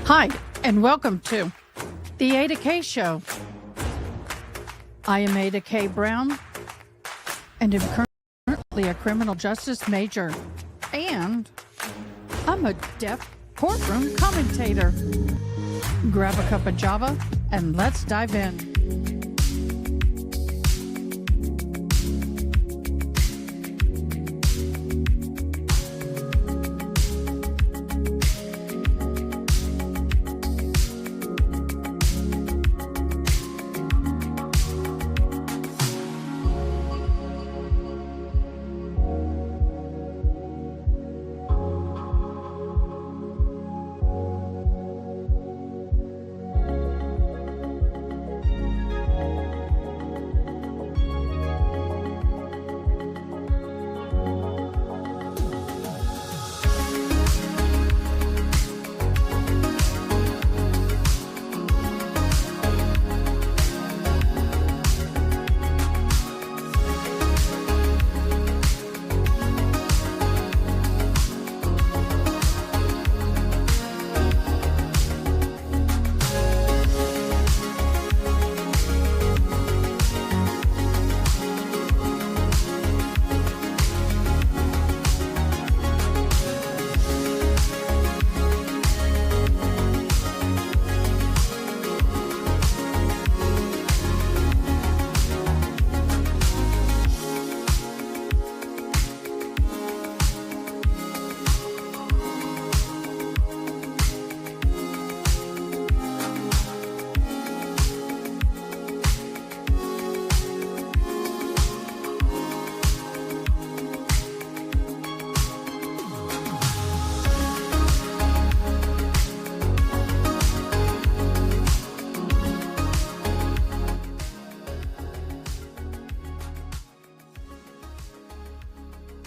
Hi, and welcome to the Ada K Show. I am Ada K. Brown, and am currently a criminal justice major, and I'm a deaf courtroom commentator. Grab a cup of Java, and let's dive in.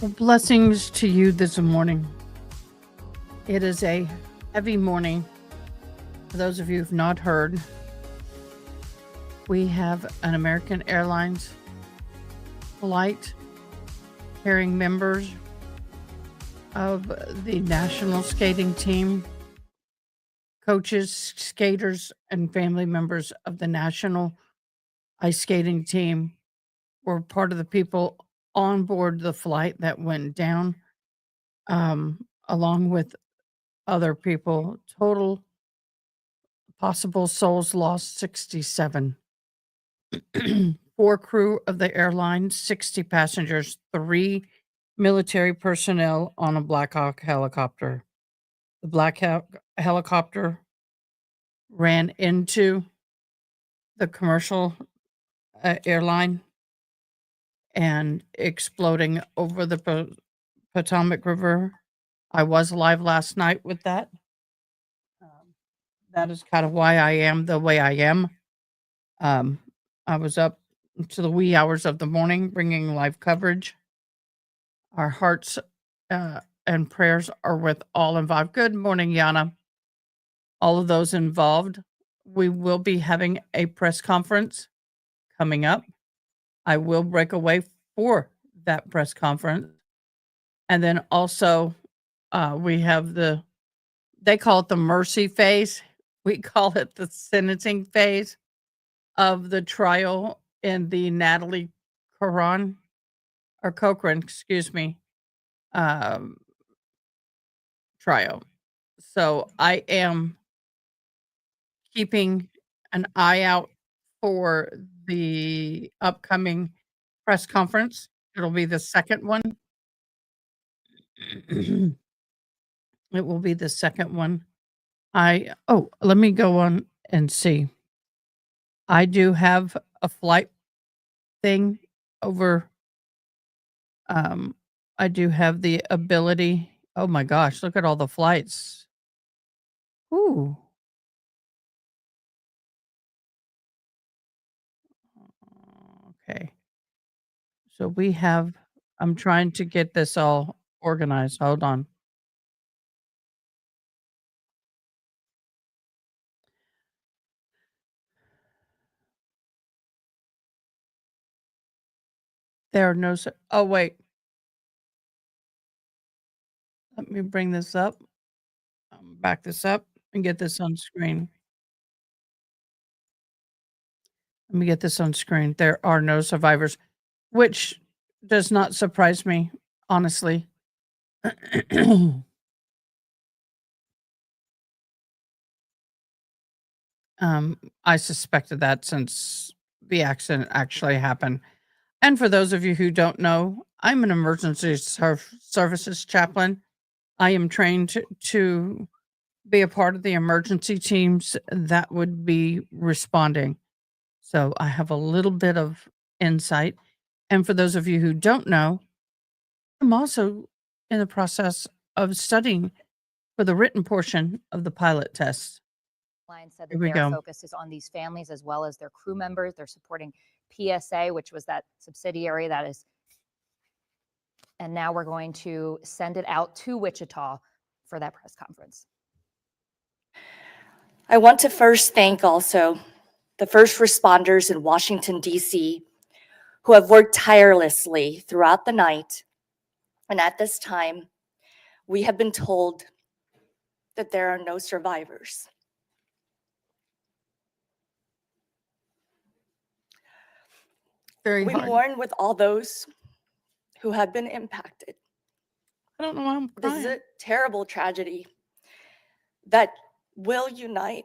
Well, blessings to you this morning. It is a heavy morning. For those of you who've not heard, we have an American Airlines flight carrying members of the national skating team, coaches, skaters, and family members of the national ice skating team were part of the people on board the flight that went down, along with other people. Total possible souls lost 67. 4 crew of the airline, 60 passengers, 3 military personnel on a Black Hawk helicopter. The Black Hawk helicopter ran into the commercial airline and exploding over the Potomac River. I was live last night with that. That is kind of why I am the way I am. I was up to the wee hours of the morning bringing live coverage. Our hearts and prayers are with all involved. Good morning, Yana. All of those involved. We will be having a press conference coming up. I will break away for that press conference. And then also, we have they call it the mercy phase. We call it the sentencing phase of the trial in the Natalie Cochran, excuse me, trial. So I am keeping an eye out for the upcoming press conference. It'll be the second one. It will be the second one. Let me go on and see. I do have a flight thing over. I do have the ability. Oh my gosh, look at all the flights. Ooh. Okay. So I'm trying to get this all organized. Hold on. There are no oh, wait. Let me bring this up. Back this up. And get this on screen. Let me get this on screen. There are no survivors, which does not surprise me, honestly. I suspected that since the accident actually happened. And for those of you who don't know, I'm an emergency services chaplain. I am trained to be a part of the emergency teams that would be responding. So I have a little bit of insight. And for those of you who don't know, I'm also in the process of studying for the written portion of the pilot test. Line said Here that we their go. focus is on these families as well as their crew members. They're supporting PSA, which was that subsidiary that is. And now we're going to send it out to Wichita for that press conference. I want to first thank also the first responders in Washington, D.C., who have worked tirelessly throughout the night. And at this time, we have been told that there are no survivors. Very We hard. mourn with all those who have been impacted. I don't know why I'm This is crying. a terrible tragedy that will unite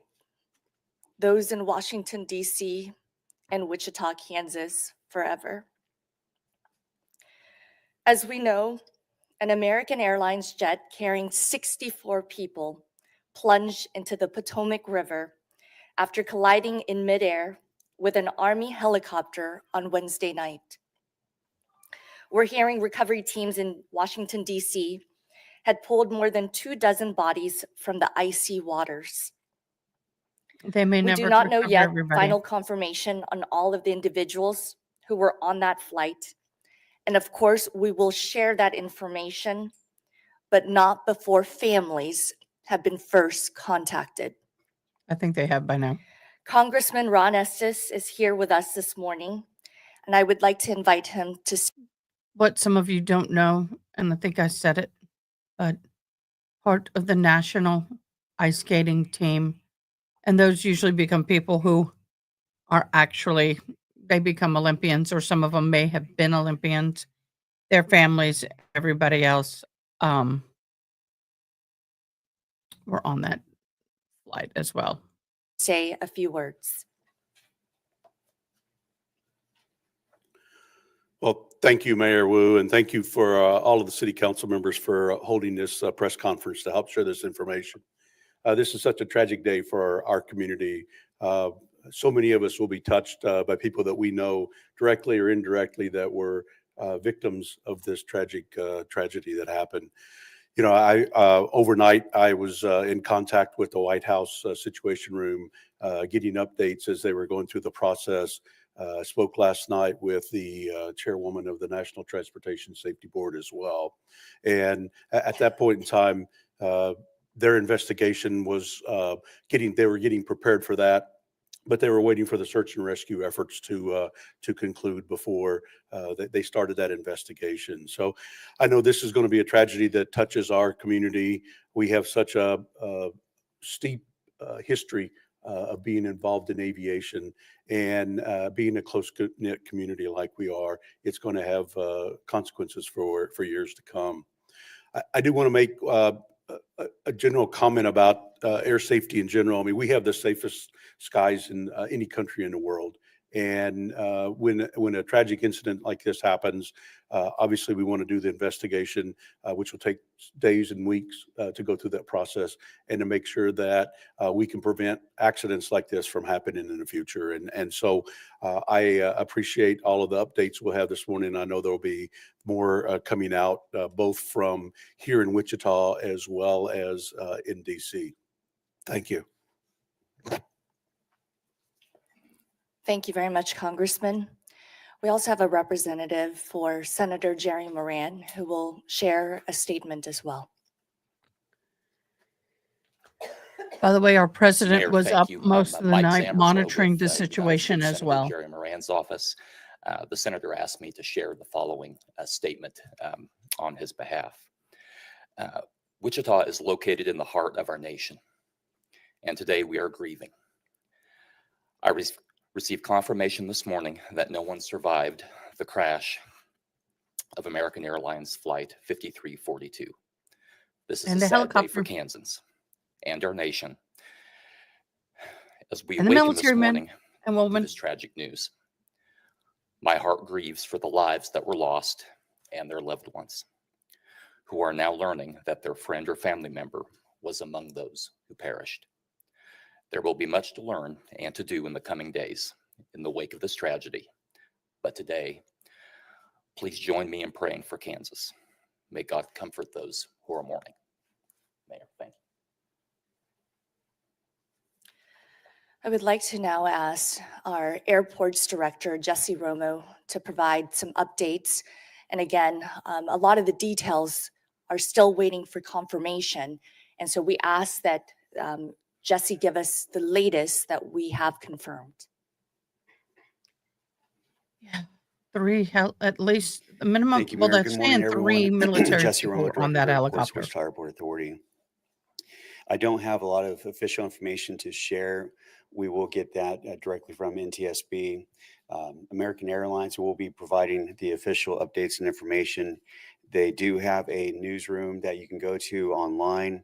those in Washington, D.C. and Wichita, Kansas forever. As we know, an American Airlines jet carrying 64 people plunged into the Potomac River after colliding in midair with an Army helicopter on Wednesday night. We're hearing recovery teams in Washington, D.C. had pulled more than 24 bodies from the icy waters. They may We never do not know recover yet everybody. final confirmation on all of the individuals who were on that flight. And of course, we will share that information, but not before families have been first contacted. I think they have by now. Congressman Ron Estes is here with us this morning, and I would like to invite him to speak. What some of you don't know, and I think I said it, but part of the national ice skating team, and those usually become people who are actually they become Olympians, or some of them may have been Olympians. Their families, everybody else, were on that flight as well. Say a few words. Well, thank you, Mayor Wu, and thank you for all of the city council members for holding this press conference to help share this information. This is such a tragic day for our community. So many of us will be touched by people that we know directly or indirectly that were victims of this tragic tragedy that happened. You know, overnight I was in contact with the White House Situation Room, getting updates as they were going through the process. I spoke last night with the chairwoman of the National Transportation Safety Board as well. And at that point in time, their investigation was they were getting prepared for that, but they were waiting for the search and rescue efforts to conclude before they started that investigation. So I know this is going to be a tragedy that touches our community. We have such a steep history of being involved in aviation, and being a close-knit community like we are. It's going to have consequences for years to come. I do want to make a general comment about air safety in general. I mean, we have the safest skies in any country in the world. And when a tragic incident like this happens, obviously we want to do the investigation, which will take days and weeks to go through that process, and to make sure that we can prevent accidents like this from happening in the future. And so I appreciate all of the updates we'll have this morning. I know there'll be more coming out, both from here in Wichita as well as in DC. Thank you. Thank you very much, Congressman. We also have a representative for Senator Jerry Moran who will share a statement as well. By the way, our president Mayor, was thank up you. most of the Mike night Zammerslow monitoring with, the United situation States as Senator well. Jerry Moran's office. The senator asked me to share the following statement on his behalf. Wichita is located in the heart of our nation. and today we are grieving. I received confirmation this morning that no one survived the crash of American Airlines Flight 5342. This is And a the sad day for helicopter. Kansans and our nation as we And the awaken this military men morning and to women. this tragic news. My heart grieves for the lives that were lost and their loved ones who are now learning that their friend or family member was among those who perished. There will be much to learn and to do in the coming days in the wake of this tragedy. But today, please join me in praying for Kansas. May God comfort those who are mourning. Mayor, thank you. I would like to now ask our airports director, Jesse Romo, to provide some updates. And again, a lot of the details are still waiting for confirmation. And so we ask that Jesse give us the latest that we have confirmed. Yeah, at least the minimum. Thank you, Well, Mayor. that's Good morning, saying 3 everyone. military Jesse people Romo, on Director that of Airports, helicopter. Wichita Airport Authority. I don't have a lot of official information to share. We will get that directly from NTSB. American Airlines will be providing the official updates and information. They do have a newsroom that you can go to online.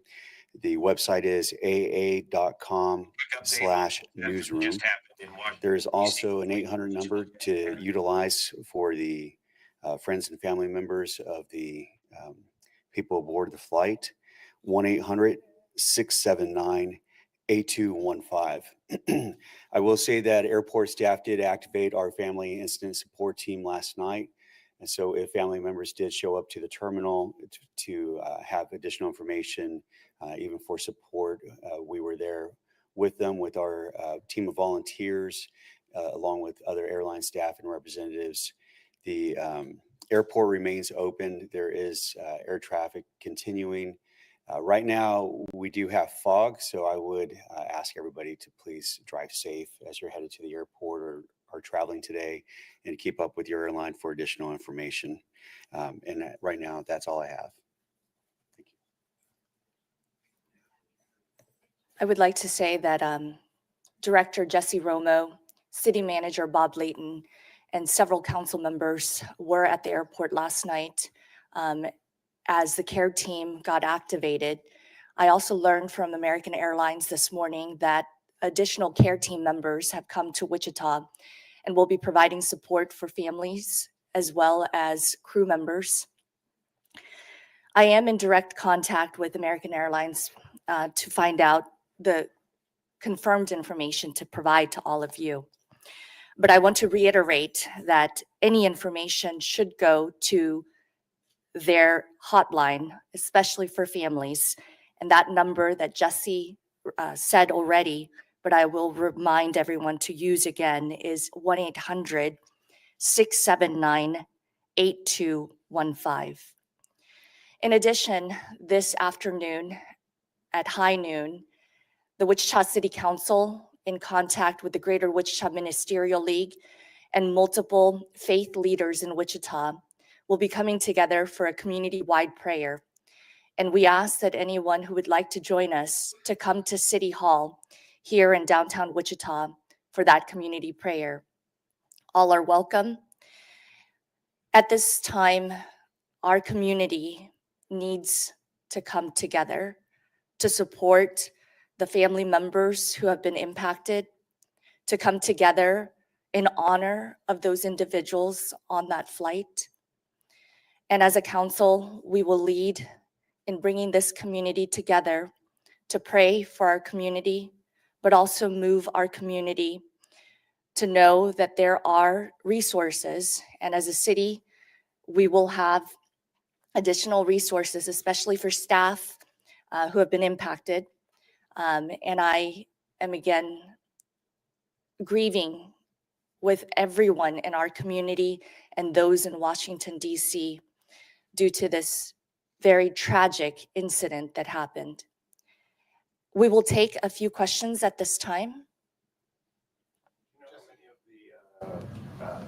The website is aa.com/newsroom. There is also an 800 number to utilize for the friends and family members of the people aboard the flight. 1-800-679-8215. I will say that airport staff did activate our family incident support team last night. And so if family members did show up to the terminal to have additional information, even for support, we were there with them, with our team of volunteers, along with other airline staff and representatives. The airport remains open. There is air traffic continuing. Right now, we do have fog, so I would ask everybody to please drive safe as you're headed to the airport or are traveling today, and keep up with your airline for additional information. And right now, that's all I have. Thank you. I would like to say that Director Jesse Romo, City Manager Bob Layton, and several council members were at the airport last night as the care team got activated. I also learned from American Airlines this morning that additional care team members have come to Wichita and will be providing support for families as well as crew members. I am in direct contact with American Airlines to find out the confirmed information to provide to all of you. But I want to reiterate that any information should go to their hotline, especially for families. And that number that Jesse said already, but I will remind everyone to use again, is 1-800-679-8215. In addition, this afternoon at high noon, the Wichita City Council, in contact with the Greater Wichita Ministerial League and multiple faith leaders in Wichita, will be coming together for a community-wide prayer. And we ask that anyone who would like to join us to come to City Hall here in downtown Wichita for that community prayer. All are welcome. At this time, our community needs to come together to support the family members who have been impacted, to come together in honor of those individuals on that flight. And as a council, we will lead in bringing this community together to pray for our community, but also move our community to know that there are resources. And as a city, we will have additional resources, especially for staff who have been impacted. And I am again grieving with everyone in our community and those in Washington, D.C. due to this very tragic incident that happened. We will take a few questions at this time.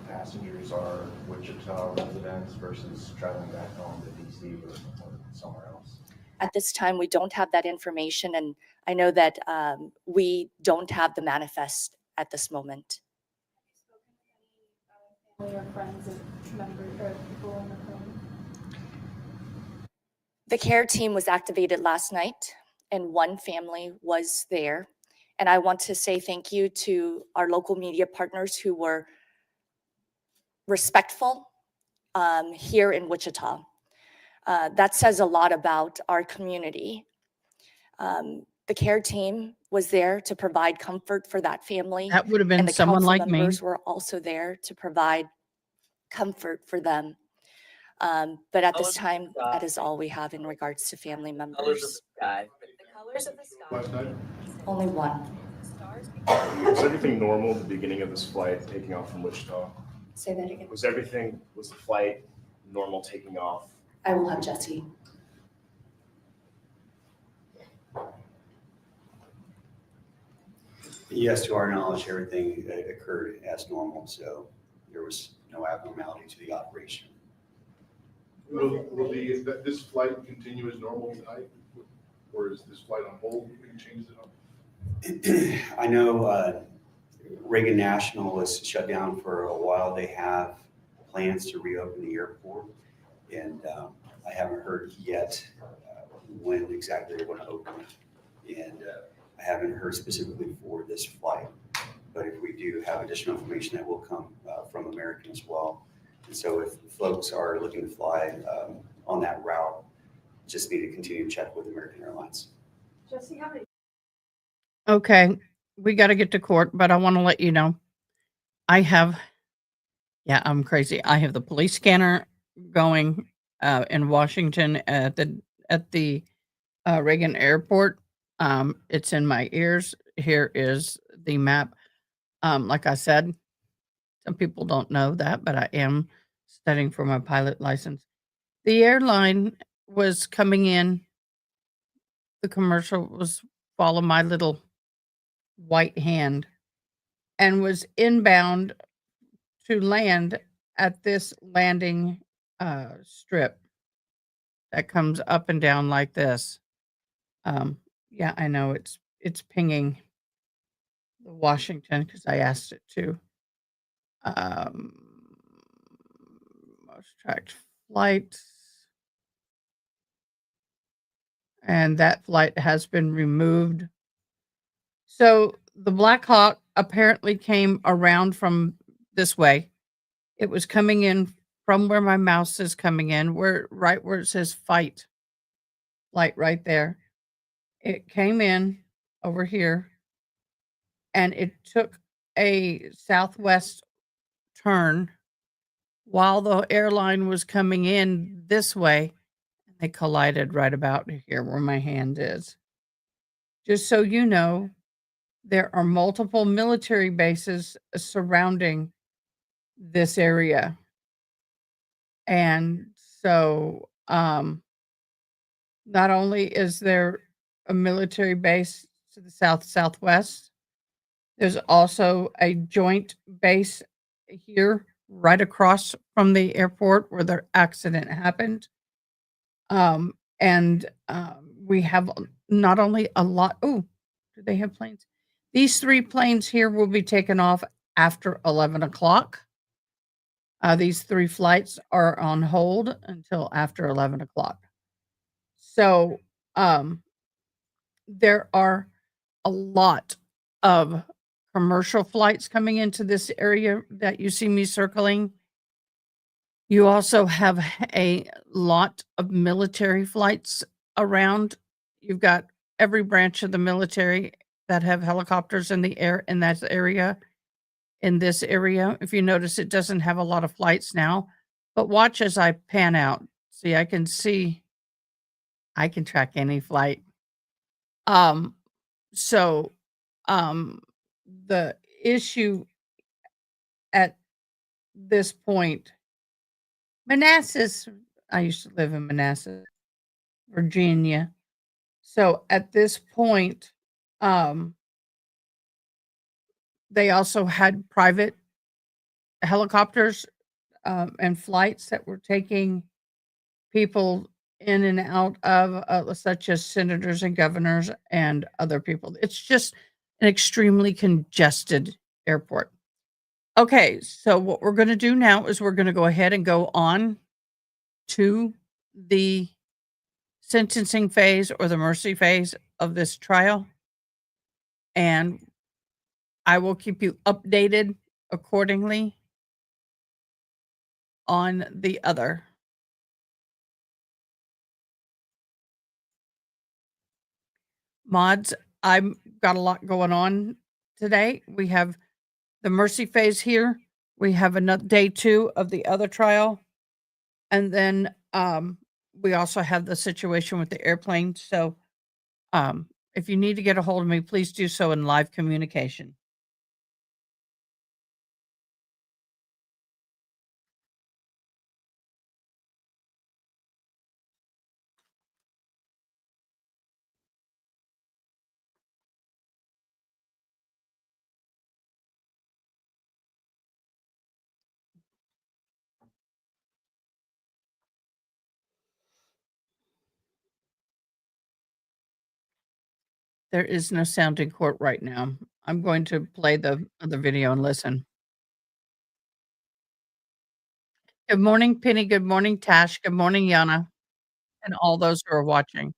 Passengers are Wichita residents versus traveling back home to DC or somewhere else? At this time, we don't have that information, and I know that we don't have the manifest at this moment. Family or friends of members or people in the home? The care team was activated last night, and one family was there. And I want to say thank you to our local media partners who were respectful here in Wichita. That says a lot about our community. The care team was there to provide comfort for that family. That would have And been the someone council like me. members were also there to provide comfort for them. But at this time, that is all we have in regards to family members. Sky. The colors of the sky, Last night, only one. was everything normal at the beginning of this flight taking off from Wichita? Say that again. Was the flight normal taking off? I will have Jesse. Yes, to our knowledge, everything occurred as normal, so there was no abnormality to the operation. Will this flight continue as normal tonight? Or is this flight on hold? We can change it up. I know Reagan National was shut down for a while. They have plans to reopen the airport, and I haven't heard yet when exactly they're going to open it. And I haven't heard specifically for this flight, but if we do have additional information, that will come from American as well. And so if folks are looking to fly on that route, just need to continue to check with American Airlines. Jesse, how many? Okay, we got to get to court, but I want to let you know, I'm crazy. I have the police scanner going in Washington at the Reagan Airport. It's in my ears. Here is the map. Like I said, some people don't know that, but I am studying for my pilot license. The airline was coming in. The commercial was follow my little white hand and was inbound to land at this landing strip that comes up and down like this. Yeah, I know it's pinging the Washington because I asked it to. Most tracked flights. And that flight has been removed. So the Black Hawk apparently came around from this way. It was coming in from where my mouse is coming in, right where it says fight, light right there. It came in over here and it took a southwest turn while the airline was coming in this way. And they collided right about here where my hand is. Just so you know, there are multiple military bases surrounding this area. And so, not only is there a military base to the southwest, there's also a joint base here right across from the airport where the accident happened. We have not only a lot. Oh, do they have planes? These 3 planes here will be taken off after 11 o'clock. These 3 flights are on hold until after 11 o'clock. So there are a lot of commercial flights coming into this area that you see me circling. You also have a lot of military flights around. You've got every branch of the military that have helicopters in the air in that area. In this area, if you notice, it doesn't have a lot of flights now, but watch as I pan out. See, I can track any flight. So the issue at this point, Manassas, I used to live in Manassas, Virginia. So at this point, they also had private helicopters and flights that were taking people in and out of, such as senators and governors and other people. It's just an extremely congested airport. Okay, so what we're gonna do now is we're gonna go ahead and go on to the sentencing phase or the mercy phase of this trial. And I will keep you updated accordingly on the other. Mods, I've got a lot going on today. We have the mercy phase here. We have another day 2 of the other trial. And then we also have the situation with the airplane. So if you need to get a hold of me, please do so in live communication. There is no sound in court right now. I'm going to play the other video and listen. Good morning, Penny. Good morning, Tash. Good morning, Yana, and all those who are watching.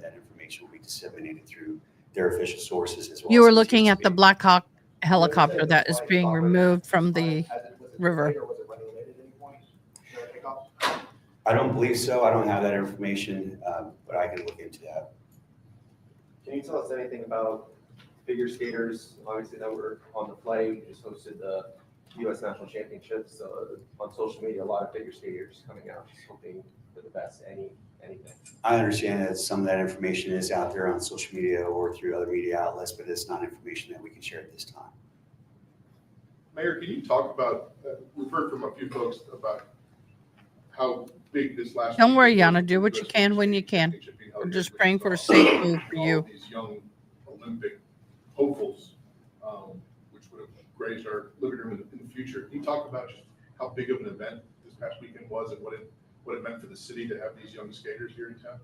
That information will be disseminated through their official sources as well. You as are looking at the TSP. Black Hawk helicopter that is being removed from the river. I don't believe so. I don't have that information, but I can look into that. Can you tell us anything about figure skaters? Obviously, that were on the flight. We just hosted the U.S. National Championships. So on social media, a lot of figure skaters coming out, just hoping for the best. Anything? I understand that some of that information is out there on social media or through other media outlets, but it's not information that we can share at this time. Mayor, can you talk about, we've heard from a few folks about how big this last. Don't worry, weekend was Yana. Do with what the you US can when you can. Championship being held We're here just in praying for a Wichita. safe move for All you. of these young Olympic hopefuls, which would have graced our living room in the future. Can you talk about just how big of an event this past weekend was and what it meant for the city to have these young skaters here in town?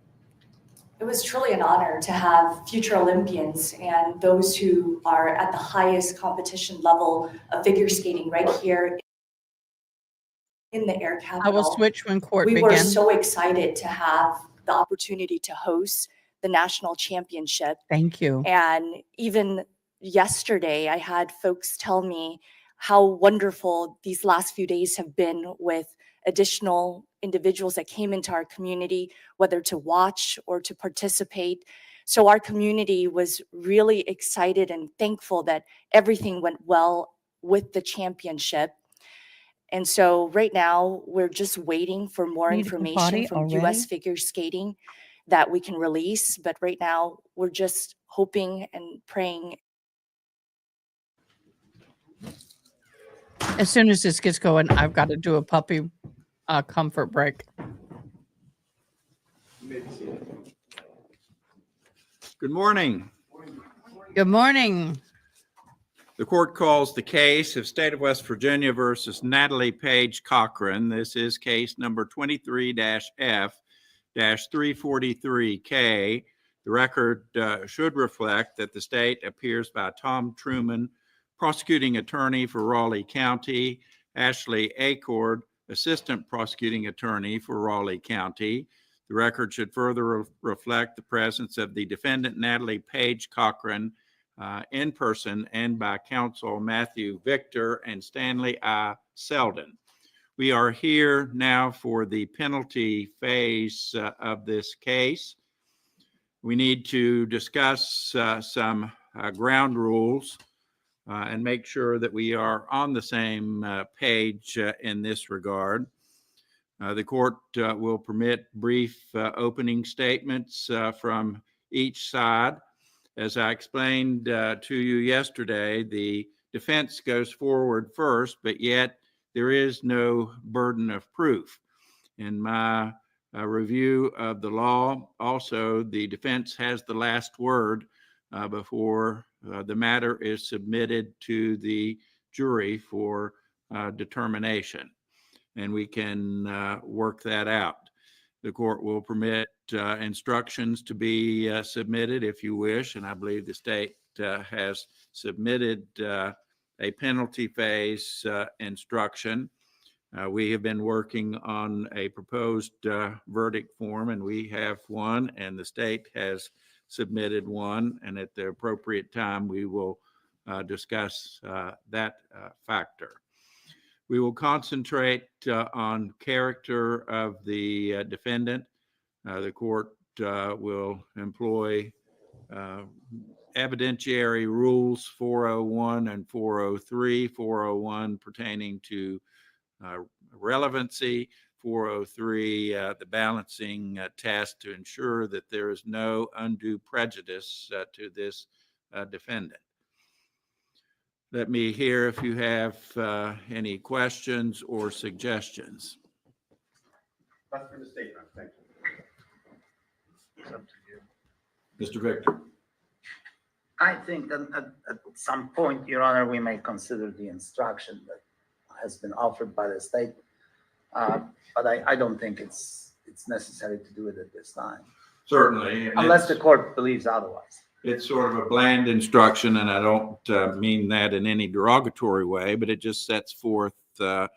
It was truly an honor to have future Olympians and those who are at the highest competition level of figure skating right here in the air I will capital. switch when court We were begins. so excited to have the opportunity to host the national championship. Thank you. And even yesterday, I had folks tell me how wonderful these last few days have been with additional individuals that came into our community, whether to watch or to participate. So our community was really excited and thankful that everything went well with the championship. And so right now, we're just waiting for more Need to go information potty from already? US Figure Skating that we can release. But right now, we're just hoping and praying. As soon as this gets going, I've got to do a puppy comfort break. Good morning. Good morning. The court calls the case of State of West Virginia versus Natalie Cochran. This is case number 23-F-343K. The record should reflect that the state appears by Tom Truman, prosecuting attorney for Raleigh County, Ashley Acord, assistant prosecuting attorney for Raleigh County. The record should further reflect the presence of the defendant, Natalie Cochran, in person and by counsel Matthew Victor and Stanley I. Selden. We are here now for the penalty phase of this case. We need to discuss some ground rules and make sure that we are on the same page in this regard. The court will permit brief opening statements from each side. As I explained to you yesterday, the defense goes forward first, but yet there is no burden of proof. In my review of the law, also, the defense has the last word before the matter is submitted to the jury for determination. And we can work that out. The court will permit instructions to be submitted if you wish, and I believe the state has submitted a penalty phase instruction. We have been working on a proposed verdict form, and we have one, and the state has submitted one, and at the appropriate time, we will discuss that factor. We will concentrate on character of the defendant. The court will employ evidentiary rules 401 and 403, 401 pertaining to relevancy, 403 the balancing test to ensure that there is no undue prejudice to this defendant. Let me hear if you have any questions or suggestions. That's for the statement. Thank you. Mr. Victor. I think that at some point, Your Honor, we may consider the instruction that has been offered by the state. But I don't think it's necessary to do it at this time. Certainly. Unless the court believes otherwise. It's sort of a bland instruction, and I don't mean that in any derogatory way, but it just sets forth the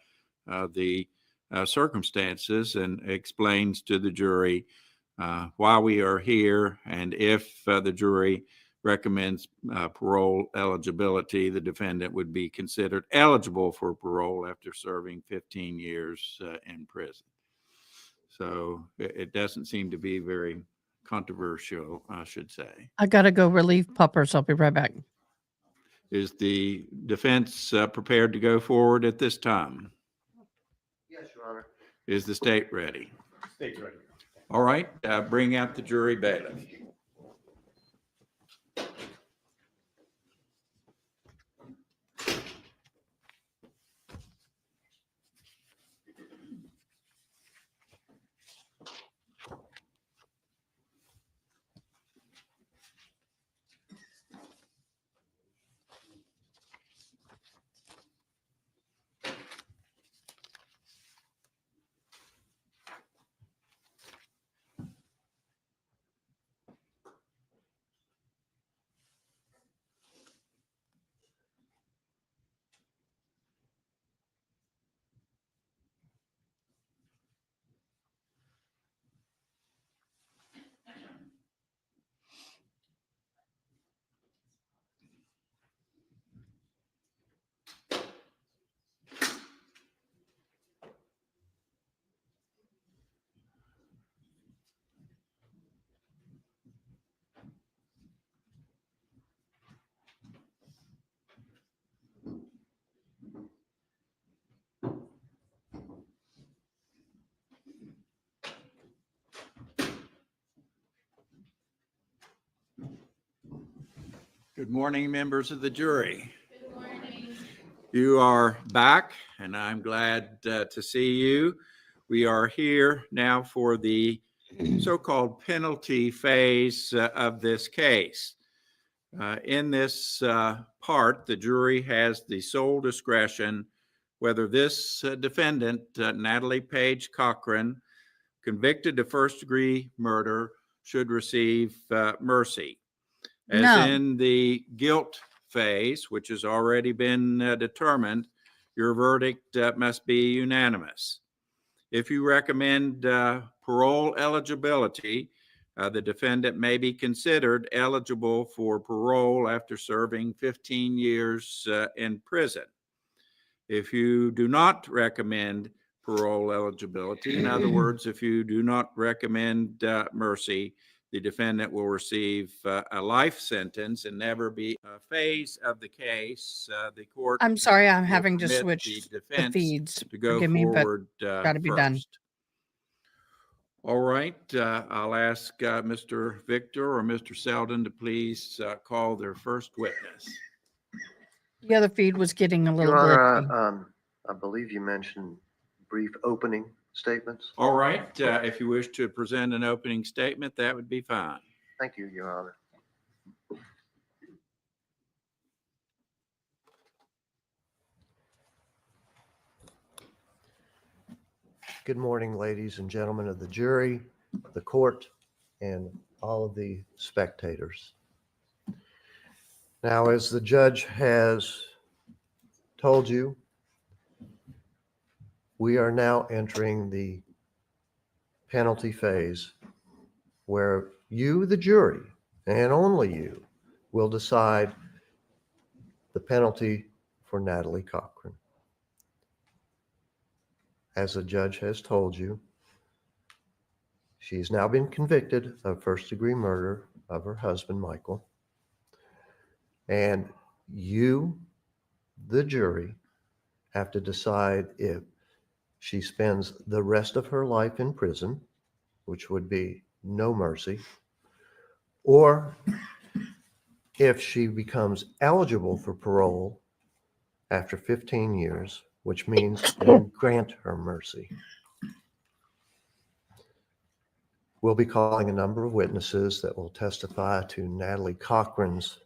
circumstances and explains to the jury why we are here, and if the jury recommends parole eligibility, the defendant would be considered eligible for parole after serving 15 years in prison. So it doesn't seem to be very controversial, I should say. I got to go relieve puppers. I'll be right back. Is the defense prepared to go forward at this time? Yes, Your Honor. Is the state ready? State's ready. All right, bring out the jury bailiff. Good morning, members of the jury. Good morning. You are back, and I'm glad to see you. We are here now for the so-called penalty phase of this case. In this part, the jury has the sole discretion whether this defendant, Natalie Cochran, convicted of first-degree murder, should receive mercy. As No. in the guilt phase, which has already been determined, your verdict must be unanimous. If you recommend parole eligibility, the defendant may be considered eligible for parole after serving 15 years in prison. If you do not recommend parole eligibility. In other words, if you do not recommend mercy, the defendant will receive a life sentence and never be a phase of the case. The court. I'm sorry, I'm will having to permit switch the the defense feeds. to go Forgive me, but forward gotta be done. first. All right, I'll ask Mr. Victor or Mr. Selden to please call their first witness. The other feed was getting a little Your glitchy. Honor, I believe you mentioned brief opening statements. All right, if you wish to present an opening statement, that would be fine. Thank you, Your Honor. Good morning, ladies and gentlemen of the jury, the court, and all of the spectators. Now, as the judge has told you, we are now entering the penalty phase where you, the jury, and only you, will decide the penalty for Natalie Cochran. As the judge has told you, she's now been convicted of first-degree murder of her husband, Michael. And you, the jury, have to decide if she spends the rest of her life in prison, which would be no mercy, or if she becomes eligible for parole after 15 years, which means you grant her mercy. We'll be calling a number of witnesses that will testify to Natalie Cochran's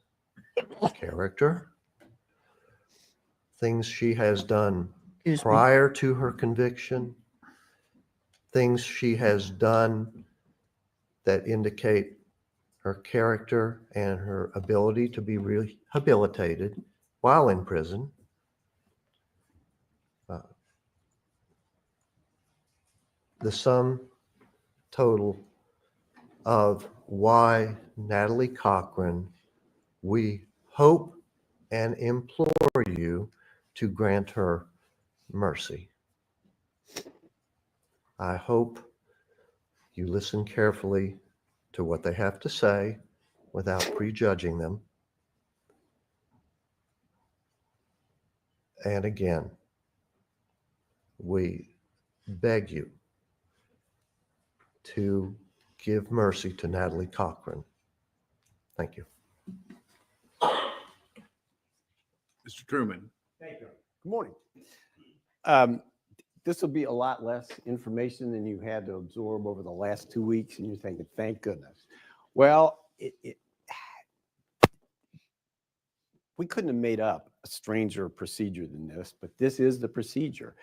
character, things she has done prior to her conviction, things she has done that indicate her character and her ability to be rehabilitated while in prison. The sum total of why Natalie Cochran, we hope and implore you to grant her mercy. I hope you listen carefully to what they have to say without prejudging them. And again, we beg you to give mercy to Natalie Cochran. Thank you. Mr. Truman. Thank you. Good morning. This will be a lot less information than you had to absorb over the last 2 weeks, and you're thinking, thank goodness. Well, we couldn't have made up a stranger procedure than this, but this is the procedure.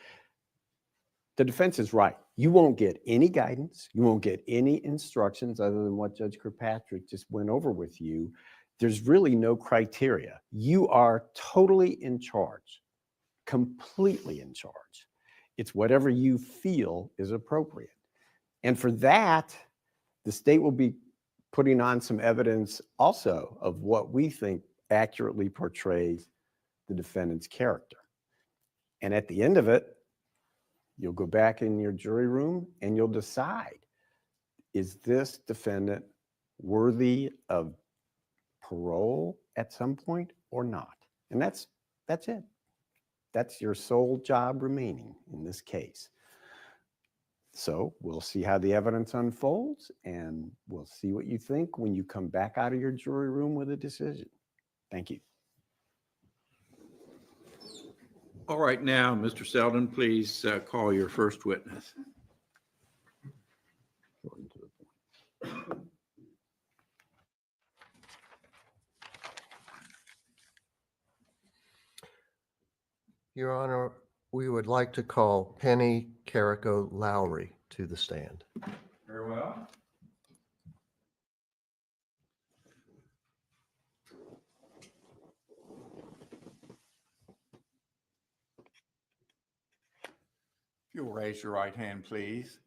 The defense is right. You won't get any guidance. You won't get any instructions other than what Judge Kirkpatrick just went over with you. There's really no criteria. You are totally in charge, completely in charge. It's whatever you feel is appropriate. And for that, the state will be putting on some evidence also of what we think accurately portrays the defendant's character. And at the end of it, you'll go back in your jury room and you'll decide, is this defendant worthy of parole at some point or not? And that's it. That's your sole job remaining in this case. So we'll see how the evidence unfolds, and we'll see what you think when you come back out of your jury room with a decision. Thank you. All right, now, Mr. Selden, please call your first witness. Your Honor, we would like to call Penny Carrico Lowry to the stand. Very well. If you'll raise your right hand, please.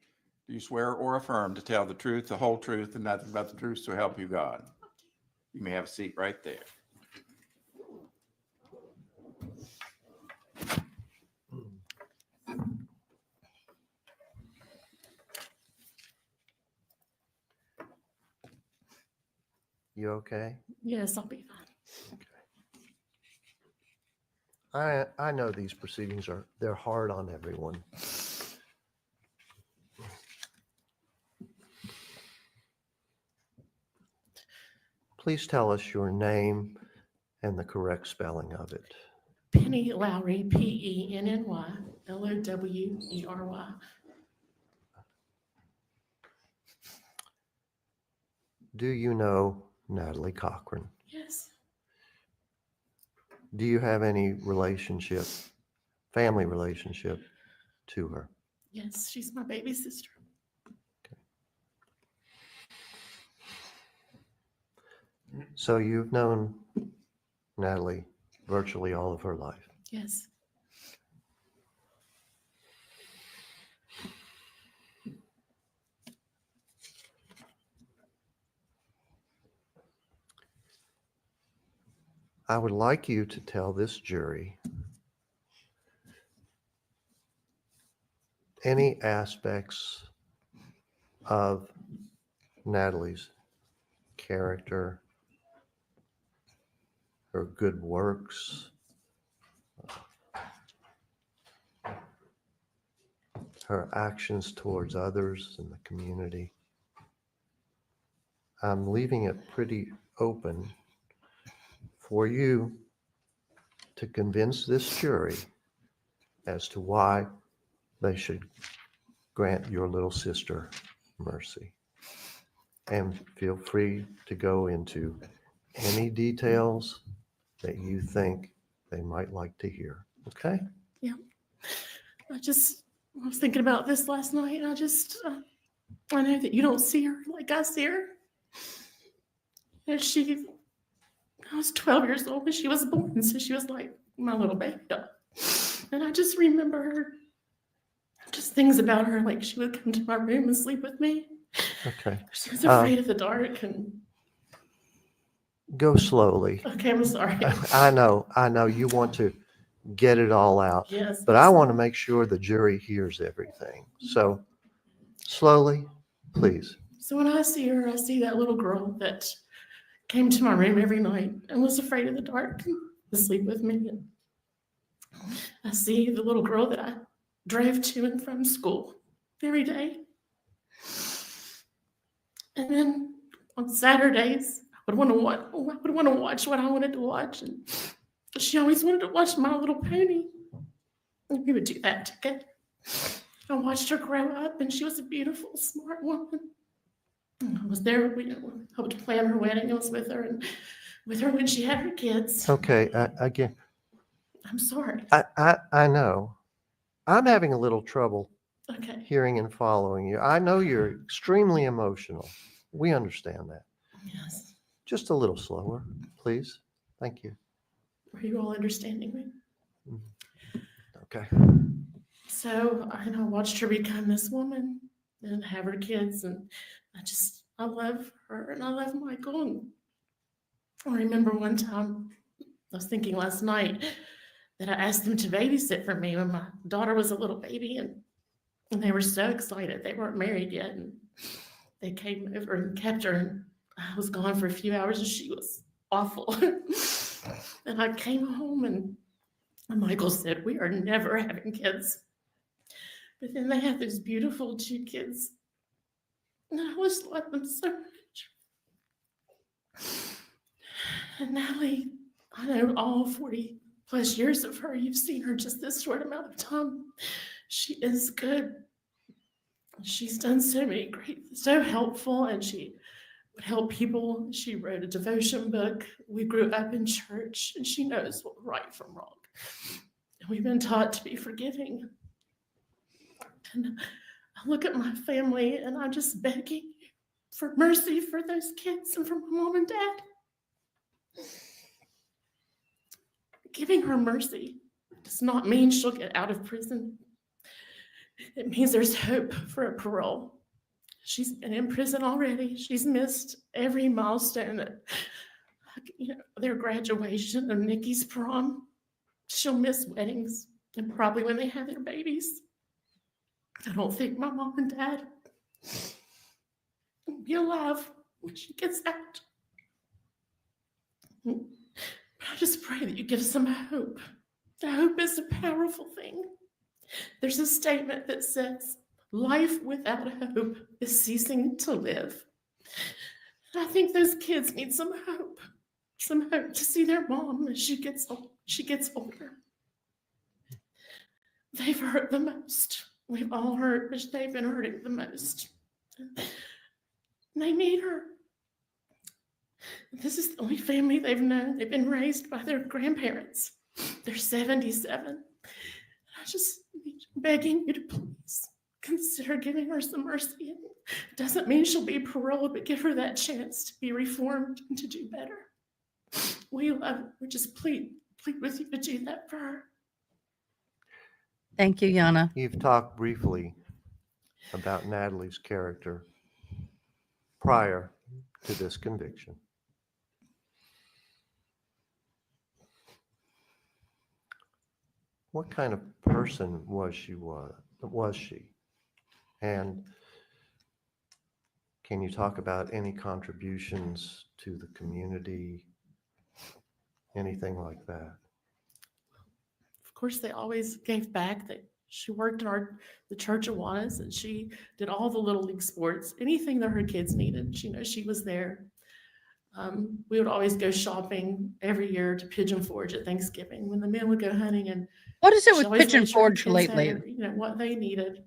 Do you swear or affirm to tell the truth, the whole truth, and nothing but the truth, so help you God? You may have a seat right there. okay? Yes, I'll be fine. I know these proceedings they're hard on everyone. Please tell us your name and the correct spelling of it. Penny Lowry, Penny Lowry. Do you know Natalie Cochran? Yes, Do you have any relationship, family relationship to her? yes, she's my baby sister. So you've known Natalie virtually all of her life. Yes. I would like you to tell this jury any aspects of Natalie's character, her good works, her actions towards others in the community. I'm leaving it pretty open for you to convince this jury as to why they should grant your little sister mercy. And feel free to go into any details that you think they might like to hear. Okay? Yeah. I was thinking about this last night, and I know that you don't see her like I see her. And I was 12 years old when she was born, so she was like my little baby doll. And I just remember her, just things about her, like she would come to my room and sleep with me. Okay. She was afraid of the dark, and Go slowly. okay, I'm sorry. I know you want to get it all out, Yes, but I want to make sure the jury hears everything. So slowly, please. So when I see her, I see that little girl that came to my room every night and was afraid of the dark to sleep with me. And I see the little girl that I drove to and from school every day. And then on Saturdays, I would want to watch what I wanted to watch, and she always wanted to watch My Little Pony. And we would do that together. I watched her grow up, and she was a beautiful, smart woman. And I was there. We helped plan her wedding. I was with her when she had her kids. Okay, again, I'm sorry. I know. I'm having a little trouble Okay. hearing and following you. I know you're extremely emotional. We understand that. Yes. Just a little slower, please. Thank you. Are you all understanding me? Okay. So I watched her become this woman and have her kids, and I love her and I love Michael. And I remember one time, I was thinking last night that I asked them to babysit for me when my daughter was a little baby, and they were so excited. They weren't married yet, and they came over and kept her, and I was gone for a few hours, and she was awful. And I came home, and Michael said, "We are never having kids." But then they had these beautiful 2 kids, and I just love them so much. And Natalie, I know all 40 plus years of her. You've seen her just this short amount of time. She is good. She's done so many so helpful, and she would help people. She wrote a devotion book. We grew up in church, and she knows what right from wrong. And we've been taught to be forgiving. And I look at my family, and I'm just begging for mercy for those kids and for my mom and dad. Giving her mercy does not mean she'll get out of prison. It means there's hope for a parole. She's been in prison already. She's missed every milestone at their graduation and Nikki's prom. She'll miss weddings and probably when they have their babies. I don't think my mom and dad will be alive when she gets out. But I just pray that you give some hope. The hope is a powerful thing. There's a statement that says, life without hope is ceasing to live. And I think those kids need some hope to see their mom as she gets older. They've hurt the most. We've all hurt, but they've been hurting the most. They need her. This is the only family they've known. They've been raised by their grandparents. They're 77. I just begging you to please consider giving her some mercy. It doesn't mean she'll be paroled, but give her that chance to be reformed and to do better. We love her. We just plead with you to do that for her. Thank you, Yana. You've talked briefly about Natalie's character prior to this conviction. What kind of person was she? And can you talk about any contributions to the community? Anything like that? Of course, they always gave back. She worked in the Church of Awanas, and she did all the little league sports. Anything that her kids needed, she was there. We would always go shopping every year to Pigeon Forge at Thanksgiving when the men would go hunting. And What is it she with always Pigeon made sure the Forge kids lately? had, what they needed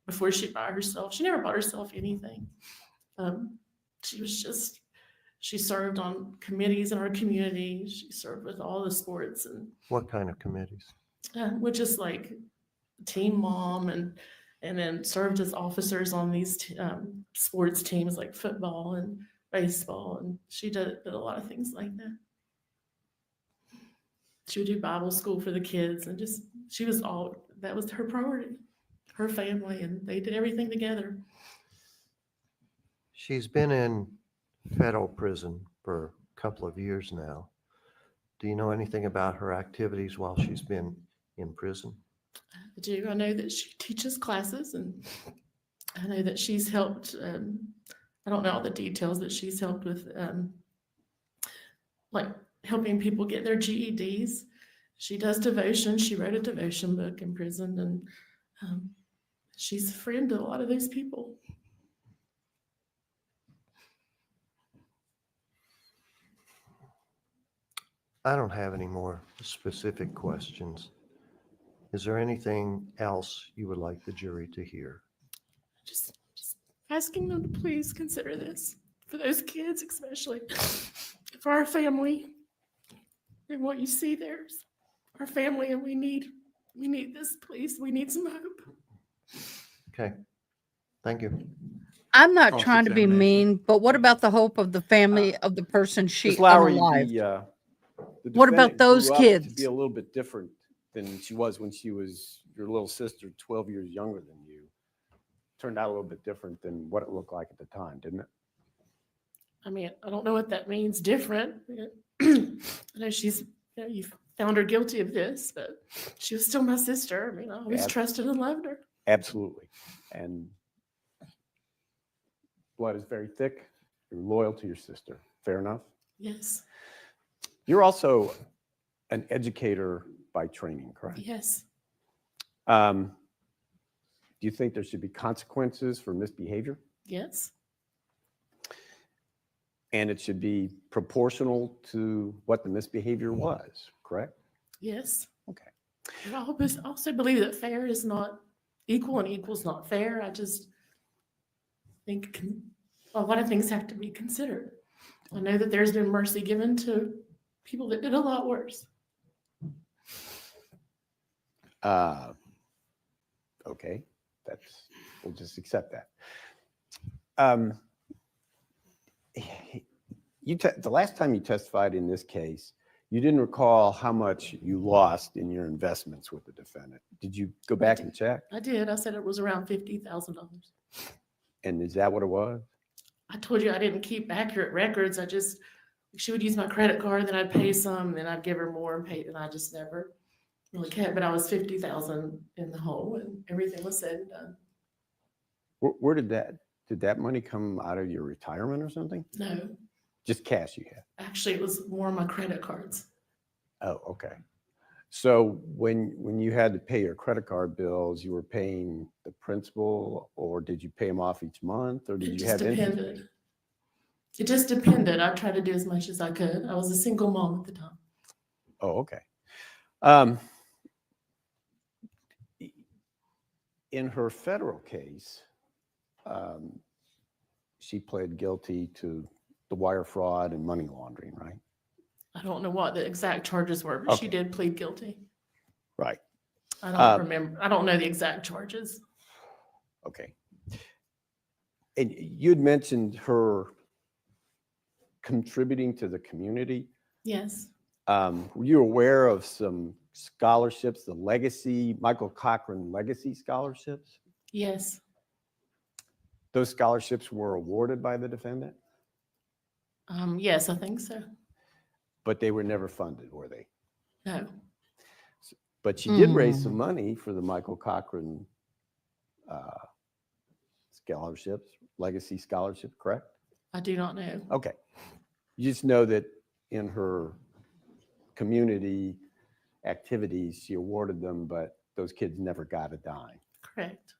before she'd buy herself. She never bought herself anything. She served on committees in our community. She served with all the sports. And What kind of committees? which is like team mom, and then served as officers on these sports teams like football and baseball, and she did a lot of things like that. She would do Bible school for the kids, and that was her priority, her family, and they did everything together. She's been in federal prison for a couple of years now. Do you know anything about her activities while she's been in prison? I do. I know that she teaches classes, and I know that she's helped. I don't know all the details, but she's helped with like helping people get their GEDs. She does devotion. She wrote a devotion book in prison, and she's a friend to a lot of those people. I don't have any more specific questions. Is there anything else you would like the jury to hear? Just asking them to please consider this for those kids, especially for our family, and what you see there's our family, and we need this, please. We need some hope. Okay, thank you. I'm not trying to be Cross-examination. mean, but what about the hope of the family of the person she Ms. Lowry, unalived? the What about defendant those grew up to kids? be a little bit different than she was when she was your little sister, 12 years younger than you. Turned out a little bit different than what it looked like at the time, didn't it? I mean, I don't know what that means, different. I know you found her guilty of this, but she was still my sister. I mean, I always trusted and loved her. Absolutely. And blood is very thick. You're loyal to your sister. Fair enough? Yes. You're also an educator by training, correct? Yes. Do you think there should be consequences for misbehavior? Yes. And it should be proportional to what the misbehavior was, correct? Yes. Okay. And I also believe that fair is not equal and equal is not fair. I just think a lot of things have to be considered. I know that there's been mercy given to people that did a lot worse. Okay, we'll just accept that. The last time you testified in this case, you didn't recall how much you lost in your investments with the defendant. Did you go back and check? I did. I said it was around $50,000. And is that what it was? I told you I didn't keep accurate records. She would use my credit card, then I'd pay some, then I'd give her more and pay, and I just never really kept. But I was $50,000 in the hole, and everything was said and done. Where did that money come out of your retirement or something? No, Just cash you had? Actually, it was more of my credit cards. Oh, okay. So when you had to pay your credit card bills, you were paying the principal, or did you pay them off each month, or did It you just have interest? depended. It just depended. I tried to do as much as I could. I was a single mom at the time. Oh, okay. In her federal case, she pled guilty to the wire fraud and money laundering, right? I don't know what the exact charges were, but she Okay. did plead guilty. Right. I don't remember. I don't know the exact charges. Okay. And you'd mentioned her contributing to the community. Yes. Were you aware of some scholarships, the Michael Cochran Legacy Scholarships? Yes. Those scholarships were awarded by the defendant, Yes, I think so. but they were never funded, were they? No. But she did raise some money for the Michael Cochran scholarships, Legacy Scholarship, correct? I do not know. Okay. You just know that in her community activities, she awarded them, but those kids never got a dime. Correct.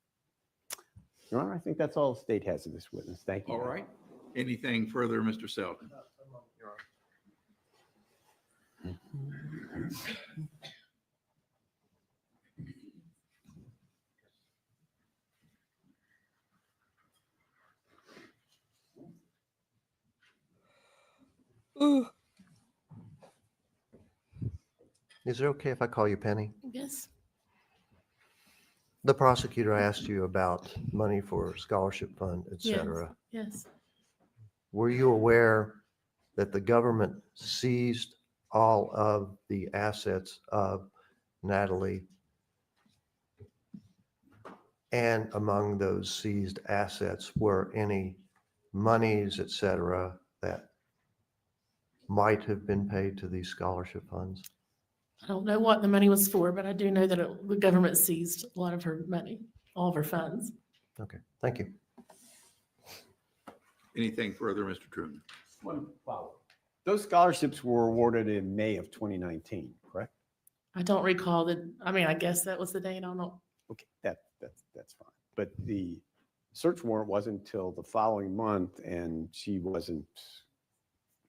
Your Honor, I think that's all the state has of this witness. Thank you. All right. Anything further, Mr. Selden? Is it okay if I call you Penny? Yes. The prosecutor asked you about money for scholarship fund, et Yes. cetera. Yes. Were you aware that the government seized all of the assets of Natalie? And among those seized assets were any monies, et cetera, that might have been paid to these scholarship funds? I don't know what the money was for, but I do know that the government seized a lot of her money, all of her funds. Okay, thank you. Anything further, Mr. Truman? One follow-up. Those scholarships were awarded in May of 2019, correct? I don't recall that. I mean, I guess that was the date. I don't know. Okay, that's fine. But the search warrant wasn't until the following month, and she wasn't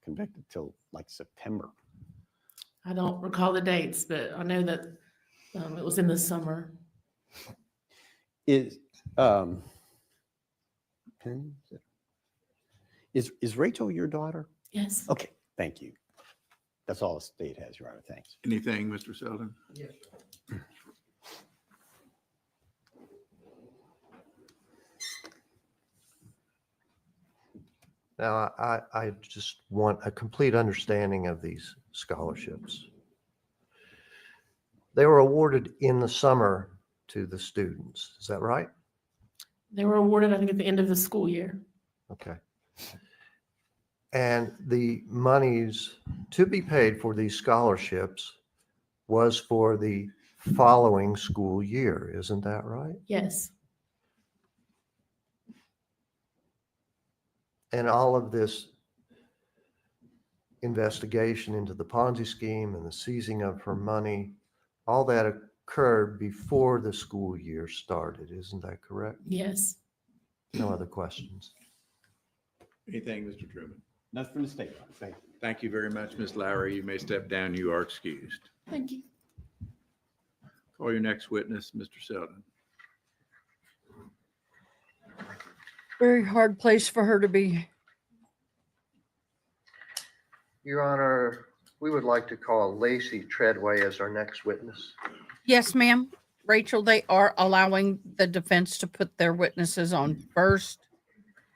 convicted till like September. I don't recall the dates, but I know that it was in the summer. Is Rachel your daughter? Yes. Okay, thank you. That's all the state has, Your Honor. Thanks. Anything, Mr. Selden? Yes. Now, I just want a complete understanding of these scholarships. They were awarded in the summer to the students. Is that right? They were awarded, I think, at the end of the school year. Okay. And the monies to be paid for these scholarships was for the following school year. Isn't that right? Yes. And all of this investigation into the Ponzi scheme and the seizing of her money, all that occurred before the school year started. Isn't that correct? Yes. No other questions? Anything, Mr. Truman? Nothing from the state, Your Honor. Thank you. Thank you very much, Ms. Lowry. You may step down. You are excused. Thank you. Call your next witness, Mr. Selden. Very hard place for her to be. Your Honor, we would like to call Lacey Treadway as our next witness. Yes, ma'am. Rachel, they are allowing the defense to put their witnesses on first.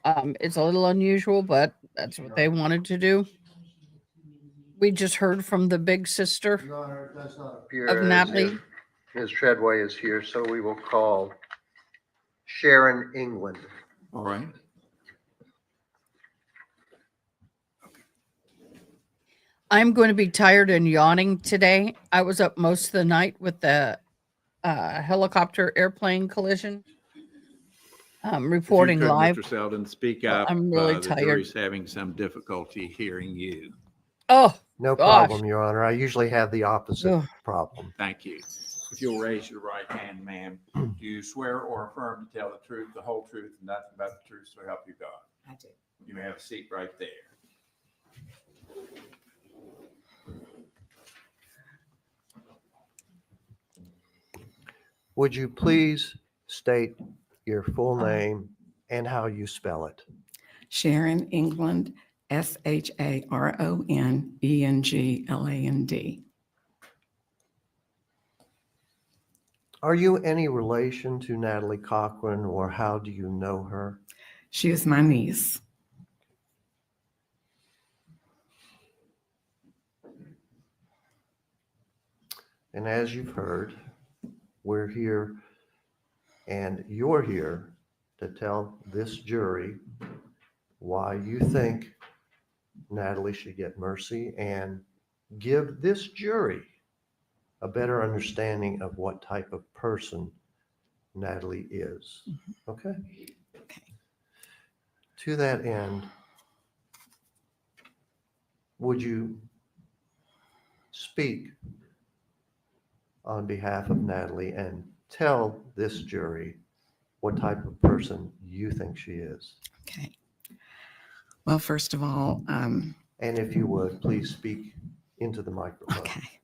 It's a little unusual, but that's what they wanted to do. We just heard from the big sister Your Honor, it does not appear of as Natalie. if Ms. Treadway is here, so we will call Sharon England. All right. I'm going to be tired and yawning today. I was up most of the night with the helicopter airplane collision. If you reporting could, live. Mr. Selden, speak Well, up. I'm really The tired. jury's having some difficulty hearing you. Oh, No gosh. problem, Your Honor. I usually have the opposite Ugh. problem. Thank you. If you'll raise your right hand, ma'am, do you swear or affirm to tell the truth, the whole truth, and nothing but the truth, so help you God? I do. You may have a seat right there. Would you please state your full name and how you spell it? Sharon England, SharonEngland. Are you any relation to Natalie Cochran, or how do you know her? She is my niece. And as you've heard, we're here and you're here to tell this jury why you think Natalie should get mercy and give this jury a better understanding of what type of person Natalie is. Okay? Okay. To that end, would you speak on behalf of Natalie and tell this jury what type of person you think she is? Okay. Well, first of all, And if you would, please speak into the microphone. okay.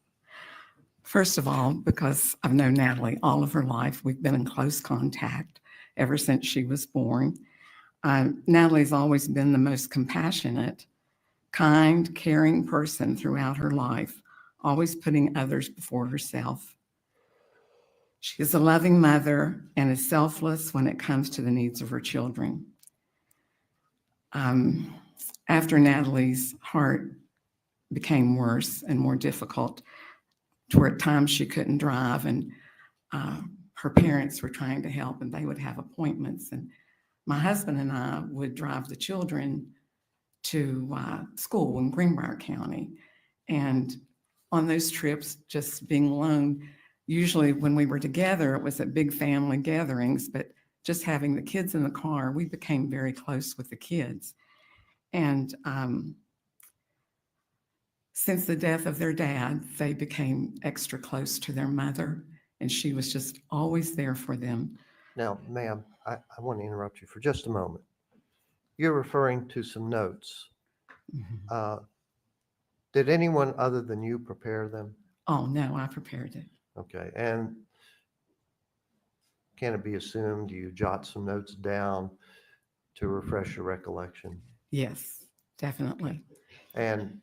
First of all, because I've known Natalie all of her life, we've been in close contact ever since she was born. Natalie's always been the most compassionate, kind, caring person throughout her life, always putting others before herself. She is a loving mother and is selfless when it comes to the needs of her children. After Natalie's heart became worse and more difficult, to where at times she couldn't drive, and her parents were trying to help, and they would have appointments, and my husband and I would drive the children to school in Greenbrier County. And on those trips, just being alone, usually when we were together, it was at big family gatherings, but just having the kids in the car, we became very close with the kids. And since the death of their dad, they became extra close to their mother, and she was just always there for them. Now, ma'am, I want to interrupt you for just a moment. You're referring to some notes. Did anyone other than you prepare them? Oh, no, I prepared it. Okay, and can it be assumed you jot some notes down to refresh your recollection? Yes, definitely. And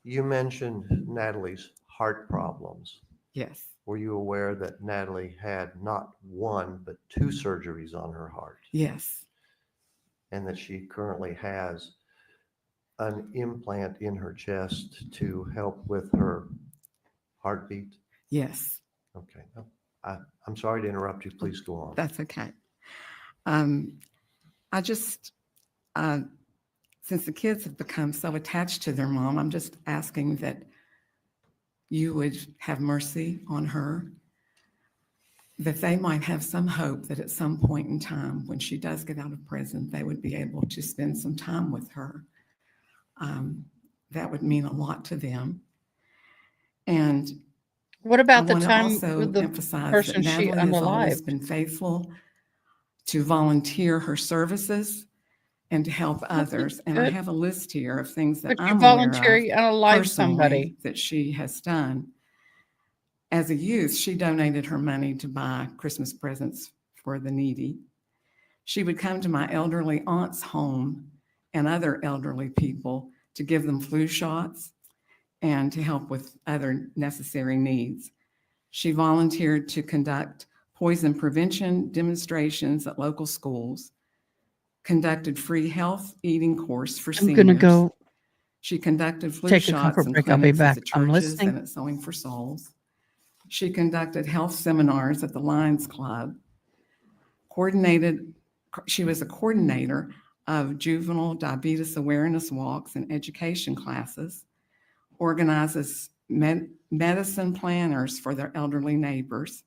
you mentioned Natalie's heart problems. Yes. Were you aware that Natalie had not one, but two surgeries on her heart? Yes. And that she currently has an implant in her chest to help with her heartbeat? Yes. Okay. I'm sorry to interrupt you. Please go on. That's okay. I just, since the kids have become so attached to their mom, I'm just asking that you would have mercy on her, that they might have some hope that at some point in time, when she does get out of prison, they would be able to spend some time with her. That would mean a lot to them. And What I about the want to time also with the emphasize that person she Natalie has always unalived? been faithful to volunteer her services and to help others. And I good. have a list here of things that But you I'm aware volunteer, of you unalive personally somebody. that she has done. As a youth, she donated her money to buy Christmas presents for the needy. She would come to my elderly aunt's home and other elderly people to give them flu shots and to help with other necessary needs. She volunteered to conduct poison prevention demonstrations at local schools, conducted free health eating course for I'm seniors. going to go She conducted flu take a shots comfort and break. I'll be clinics at back. the I'm churches listening. and at Sewing for Souls. She conducted health seminars at the Lions Club, she was a coordinator of juvenile diabetes awareness walks and education classes, organizes medicine planners for their elderly neighbors.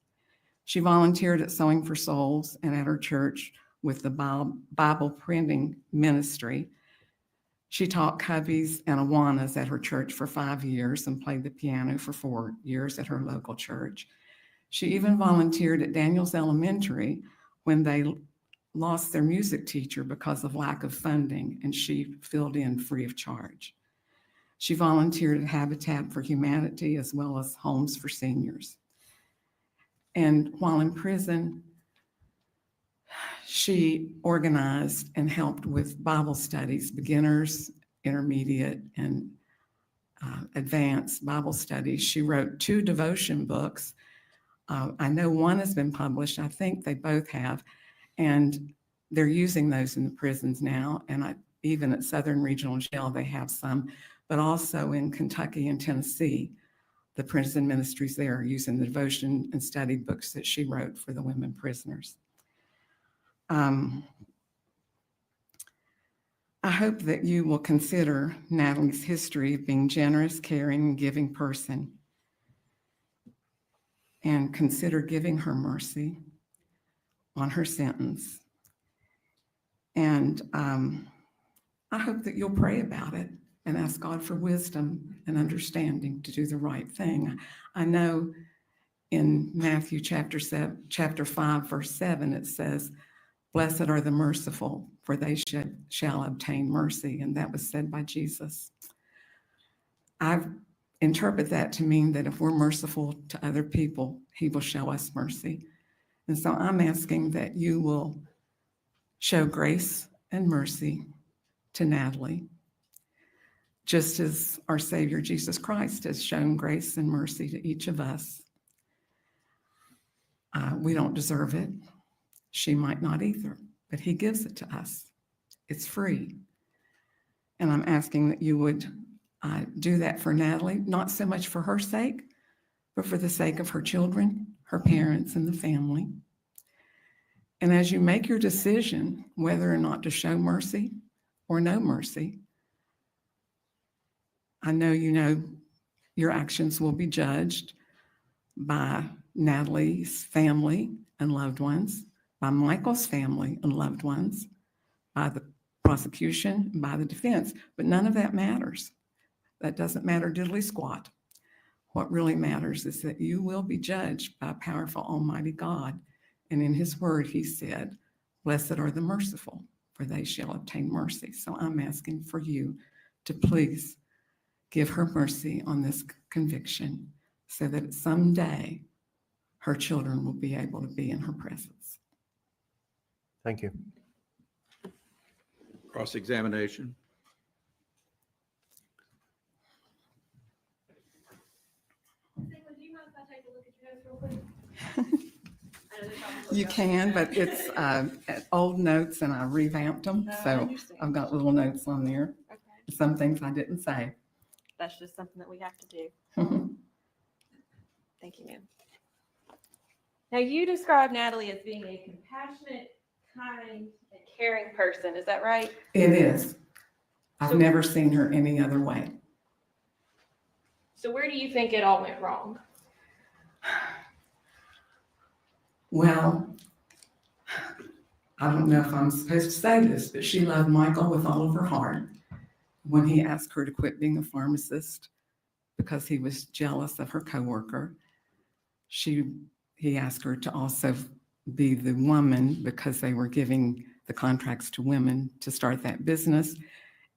She volunteered at Sewing for Souls and at her church with the Bible printing ministry. She taught cubbies and Awanas at her church for 5 years and played the piano for 4 years at her local church. She even volunteered at Daniels Elementary when they lost their music teacher because of lack of funding, and she filled in free of charge. She volunteered at Habitat for Humanity as well as Homes for Seniors. And while in prison, she organized and helped with Bible studies, beginners, intermediate, and advanced Bible studies. She wrote 2 devotion books. I know one has been published. I think they both have. And they're using those in the prisons now. And even at Southern Regional Jail, they have some, but also in Kentucky and Tennessee, the prison ministries there are using the devotion and study books that she wrote for the women prisoners. I hope that you will consider Natalie's history of being generous, caring, and giving person, and consider giving her mercy on her sentence. And I hope that you'll pray about it and ask God for wisdom and understanding to do the right thing. I know in Matthew chapter 5, verse 7, it says, "Blessed are the merciful, for they shall obtain mercy." And that was said by Jesus. I interpret that to mean that if we're merciful to other people, he will show us mercy. And so I'm asking that you will show grace and mercy to Natalie, just as our Savior Jesus Christ has shown grace and mercy to each of us. We don't deserve it. She might not either, but he gives it to us. It's free. And I'm asking that you would do that for Natalie, not so much for her sake, but for the sake of her children, her parents, and the family. And as you make your decision whether or not to show mercy or no mercy, I know you know your actions will be judged by Natalie's family and loved ones, by Michael's family and loved ones, by the prosecution, by the defense, but none of that matters. That doesn't matter diddly squat. What really matters is that you will be judged by a powerful Almighty God. And in his word, he said, "Blessed are the merciful, for they shall obtain mercy." So I'm asking for you to please give her mercy on this conviction so that someday her children will be able to be in her presence. Thank you. Cross-examination. You can, but it's old notes and I revamped them. So I've got little notes on there. Okay. Some things I didn't say. That's just something that we have to do. Thank you, ma'am. Now, you describe Natalie as being a compassionate, kind, and caring person. Is that right? It is. I've never seen her any other way. So where do you think it all went wrong? Well, I don't know if I'm supposed to say this, but she loved Michael with all of her heart. When he asked her to quit being a pharmacist because he was jealous of her coworker, he asked her to also be the woman because they were giving the contracts to women to start that business.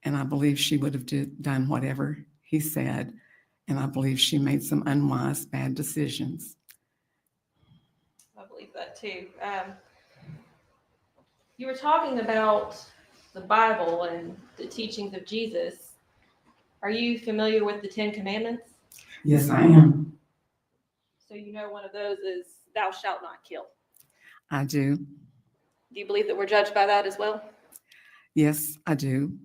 And I believe she would have done whatever he said. And I believe she made some unwise, bad decisions. I believe that too. You were talking about the Bible and the teachings of Jesus. Are you familiar with the 10 Commandments? Yes, I am. So you know one of those is thou shalt not kill. I do. Do you believe that we're judged by that as well? Yes, I do.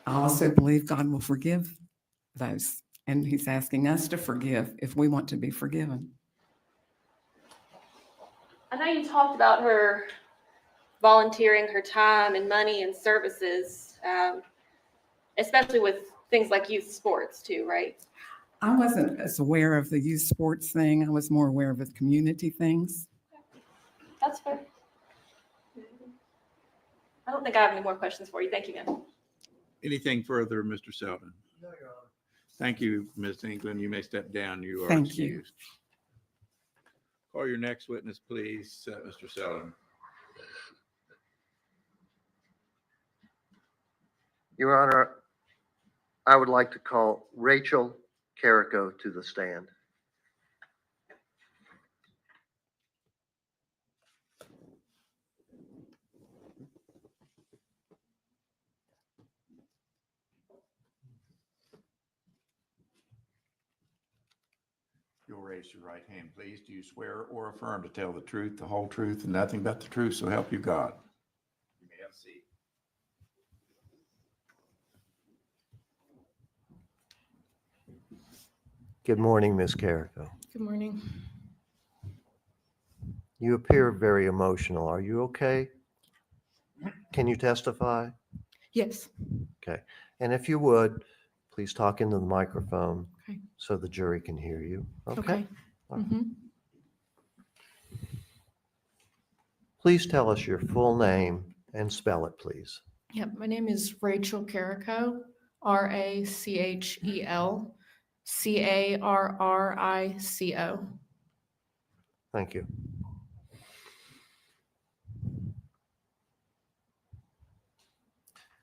I also believe God will forgive those. And he's asking us to forgive if we want to be forgiven. I know you talked about her volunteering her time and money and services, especially with things like youth sports too, right? I wasn't as aware of the youth sports thing. I was more aware of the community things. That's fair. I don't think I have any more questions for you. Thank you, ma'am. Anything further, Mr. Selden? No, Your Honor. Thank you, Ms. England. You may step down. You are Thank you. excused. Call your next witness, please, Mr. Selden. Your Honor, I would like to call Rachel Carrico to the stand. You'll raise your right hand, please. Do you swear or affirm to tell the truth, the whole truth, and nothing but the truth, so help you God? You may have a seat. Good morning, Ms. Carrico. Good morning. You appear very emotional. Are you okay? Can you testify? Yes. Okay. And if you would, please talk into the microphone Okay. so the jury can hear you. Okay. All right. Mm-hmm. Please tell us your full name and spell it, please. Yep. My name is Rachel Carrico, Rachel Carrico. Thank you.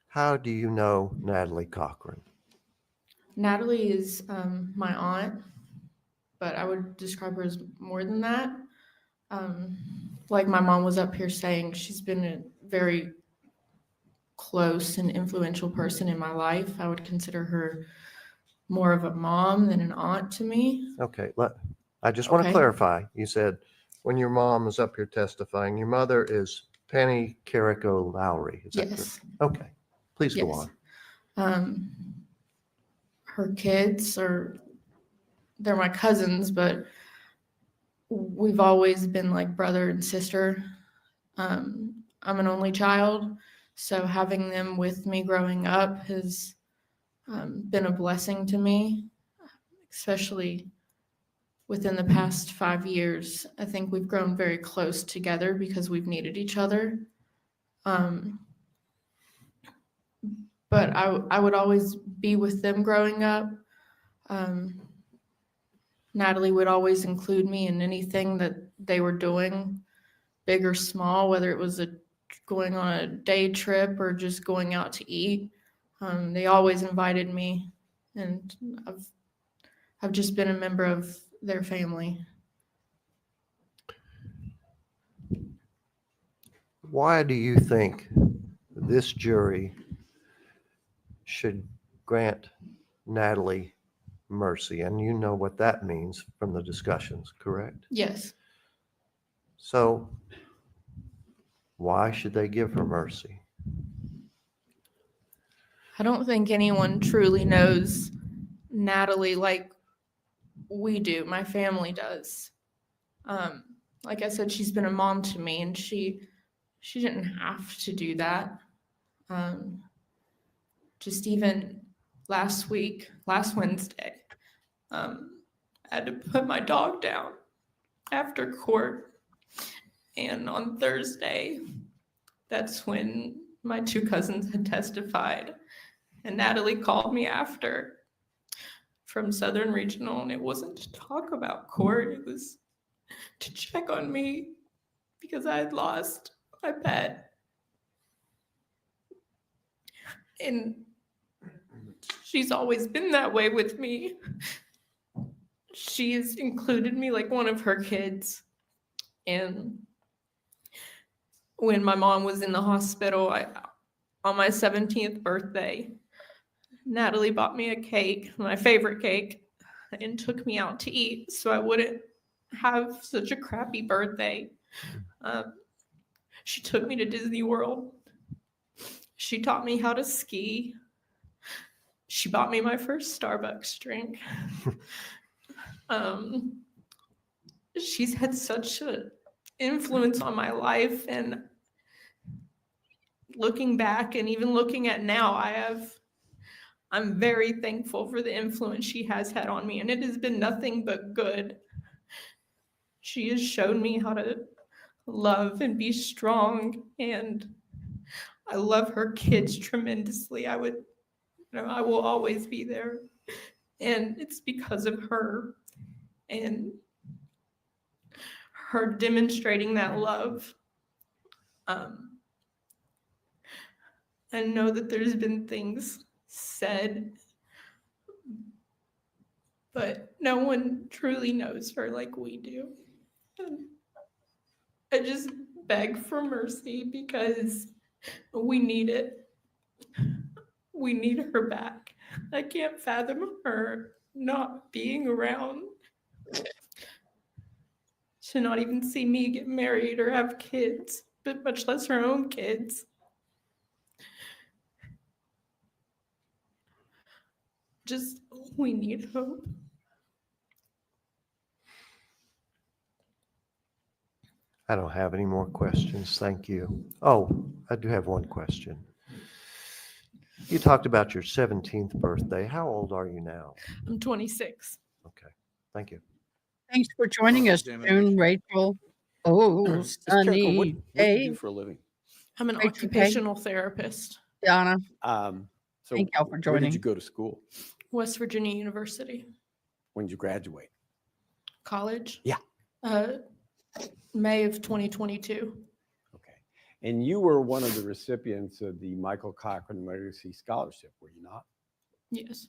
How do you know Natalie Cochran? Natalie is my aunt, but I would describe her as more than that. Like my mom was up here saying, she's been a very close and influential person in my life. I would consider her more of a mom than an aunt to me. Okay, I just want to Okay. clarify. You said when your mom was up here testifying, your mother is Penny Carrico Lowry. Is that Yes. correct? Okay, please go Yes. on. Her kids they're my cousins, but we've always been like brother and sister. I'm an only child, so having them with me growing up has been a blessing to me, especially within the past 5 years. I think we've grown very close together because we've needed each other. But I would always be with them growing up. Natalie would always include me in anything that they were doing, big or small, whether it was going on a day trip or just going out to eat. They always invited me, and I've just been a member of their family. Why do you think this jury should grant Natalie mercy? And you know what that means from the discussions, correct? Yes. So why should they give her mercy? I don't think anyone truly knows Natalie like we do. My family does. Like I said, she's been a mom to me, and she didn't have to do that. Just even last Wednesday, I had to put my dog down after court. And on Thursday, that's when my two cousins had testified. And Natalie called me after from Southern Regional, and it wasn't to talk about court, it was to check on me because I had lost my pet. And she's always been that way with me. She has included me like one of her kids. And when my mom was in the hospital, on my 17th birthday, Natalie bought me a cake, my favorite cake, and took me out to eat so I wouldn't have such a crappy birthday. She took me to Disney World. She taught me how to ski. She bought me my first Starbucks drink. She's had such an influence on my life, and looking back and even looking at now, I'm very thankful for the influence she has had on me, and it has been nothing but good. She has shown me how to love and be strong, and I love her kids tremendously. I will always be there. And it's because of her and her demonstrating that love. I know that there's been things said, but no one truly knows her like we do. And I just beg for mercy because we need it. We need her back. I can't fathom her not being around to not even see me get married or have kids, but much less her own kids. Just, we need hope. I don't have any more questions. Thank you. Oh, I do have one question. You talked about your 17th birthday. How old are you now? I'm 26. Okay, thank you. Thanks for joining us, June, Rachel. Oh, Ms. Cochran, what sunny do you day. do for a living? I'm an Rachel K. occupational therapist, Donna, So Thank y'all for where joining. did you go to school? West Virginia University When did you graduate? College. Yeah. May of 2022. Okay. And you were one of the recipients of the Michael Cochran Legacy Scholarship, were you not? Yes.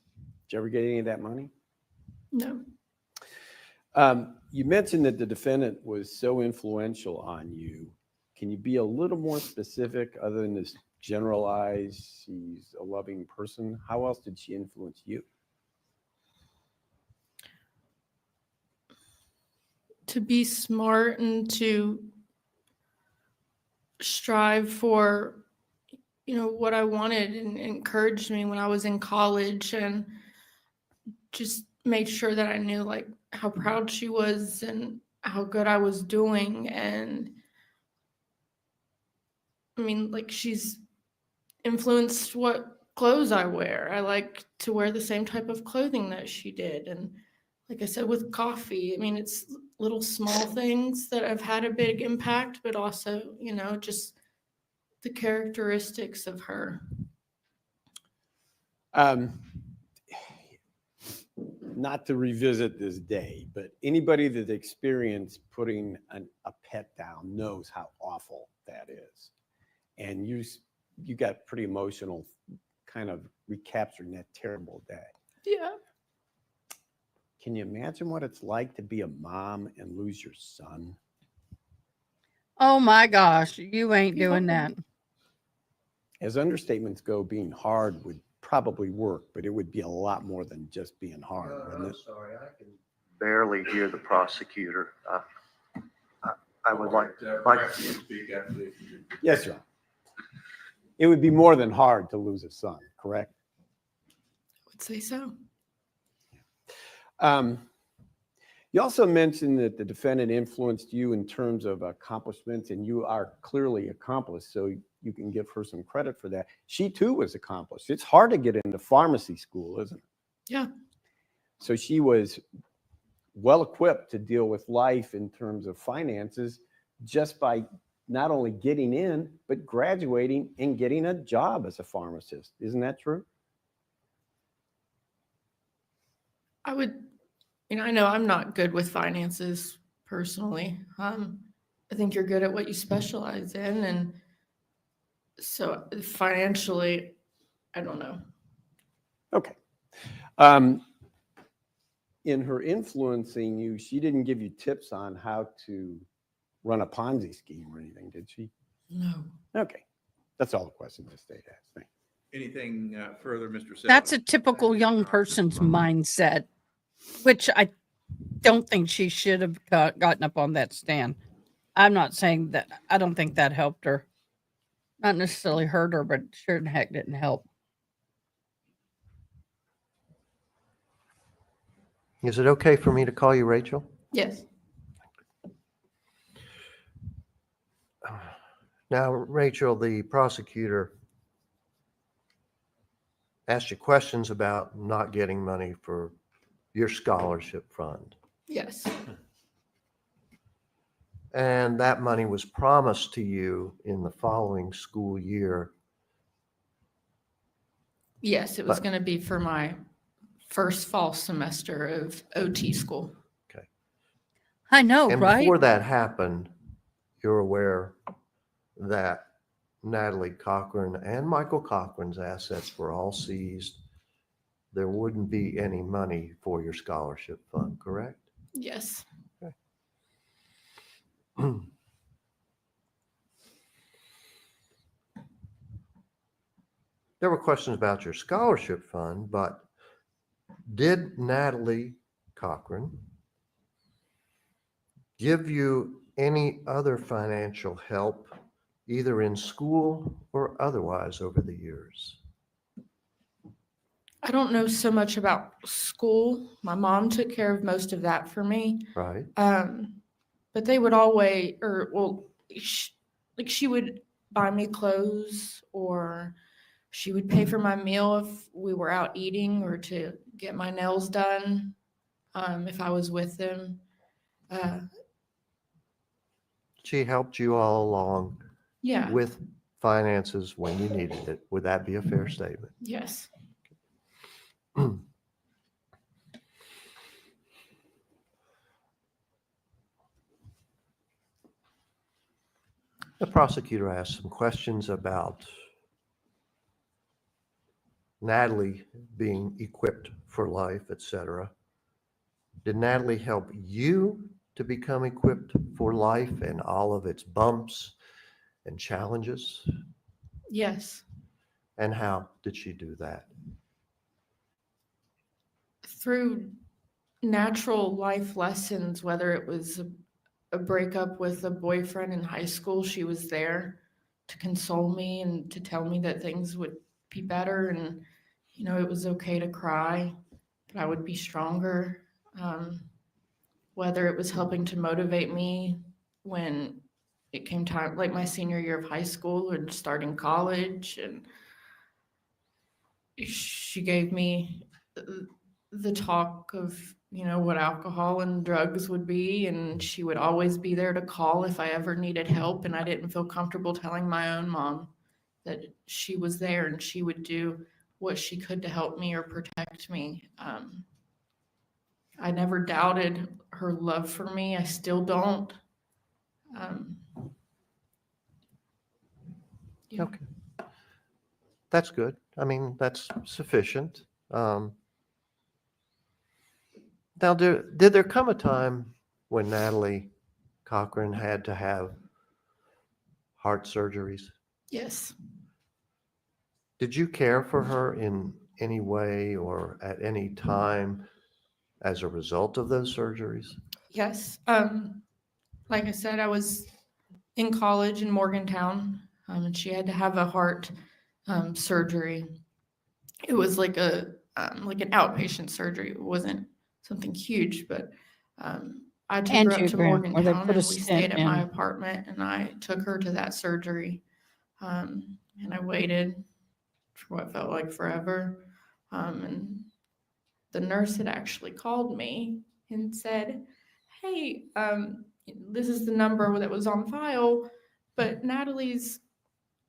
Did you ever get any of that money? No. You mentioned that the defendant was so influential on you. Can you be a little more specific other than this generalize she's a loving person? How else did she influence you? To be smart and to strive for, what I wanted, and encouraged me when I was in college, and just made sure that I knew like how proud she was and how good I was doing. And I mean, like, she's influenced what clothes I wear. I like to wear the same type of clothing that she did. And like I said, with coffee, I mean, it's little small things that have had a big impact, but also, just the characteristics of her. Not to revisit this day, but anybody that experienced putting a pet down knows how awful that is. And you got pretty emotional kind of recapturing that terrible day. Yeah. Can you imagine what it's like to be a mom and lose your son? Oh my gosh, you ain't doing that. As understatements go, being hard would probably work, but it would be a lot more than just being hard, wouldn't it? Sorry, I can barely hear the prosecutor. I would like you to speak after this. Yes, sir. It would be more than hard to lose a son, correct? I would say so. You also mentioned that the defendant influenced you in terms of accomplishments, and you are clearly accomplished, so you can give her some credit for that. She too was accomplished. It's hard to get into pharmacy school, isn't it? Yeah. So she was well equipped to deal with life in terms of finances just by not only getting in, but graduating and getting a job as a pharmacist. Isn't that true? I know I'm not good with finances personally. I think you're good at what you specialize in. And so financially, I don't know. Okay. In her influencing you, she didn't give you tips on how to run a Ponzi scheme or anything, did she? No. Okay. That's all the questions the state has. Thank you. Anything further, Mr. Selby? That's a typical young person's mindset, which I don't think she should have gotten up on that stand. I'm not saying that. I don't think that helped her. Not necessarily hurt her, but sure in heck didn't help. Is it okay for me to call you Rachel? Yes. Now, Rachel, the prosecutor asked you questions about not getting money for your scholarship fund. Yes. And that money was promised to you in the following school year Yes, it was But- going to be for my first fall semester of OT school. I know, And right? before that happened, you're aware that Natalie Cochran and Michael Cochran's assets were all seized. There wouldn't be any money for your scholarship fund, correct? Yes. There were questions about your scholarship fund, but did Natalie Cochran give you any other financial help, either in school or otherwise over the years? I don't know so much about school. My mom took care of most of that for me. Right? But they would always, like she would buy me clothes, or she would pay for my meal if we were out eating, or to get my nails done, if I was with them. She helped you all along Yeah. with finances when you needed it. Would that be a fair statement? Yes. The prosecutor asked some questions about Natalie being equipped for life, etc. Did Natalie help you to become equipped for life and all of its bumps and challenges? Yes. And how did she do that? Through natural life lessons, whether it was a breakup with a boyfriend in high school, she was there to console me and to tell me that things would be better, and it was okay to cry, but I would be stronger. Whether it was helping to motivate me when it came time, like my senior year of high school or starting college, and she gave me the talk of what alcohol and drugs would be, and she would always be there to call if I ever needed help, and I didn't feel comfortable telling my own mom that she was there and she would do what she could to help me or protect me. I never doubted her love for me. I still don't. Yeah. Okay. That's good. I mean, that's sufficient. Now, did there come a time when Natalie Cochran had to have heart surgeries? Yes. Did you care for her in any way or at any time as a result of those surgeries? Yes. Like I said, I was in college in Morgantown, and she had to have a heart surgery. It was like an outpatient surgery. It wasn't something huge, but I took her up to Angiogram, where they Morgantown put a and we stayed stent at my in. apartment, and I took her to that surgery. And I waited for what felt like forever. And the nurse had actually called me and said, "Hey, this is the number that was on file, but Natalie's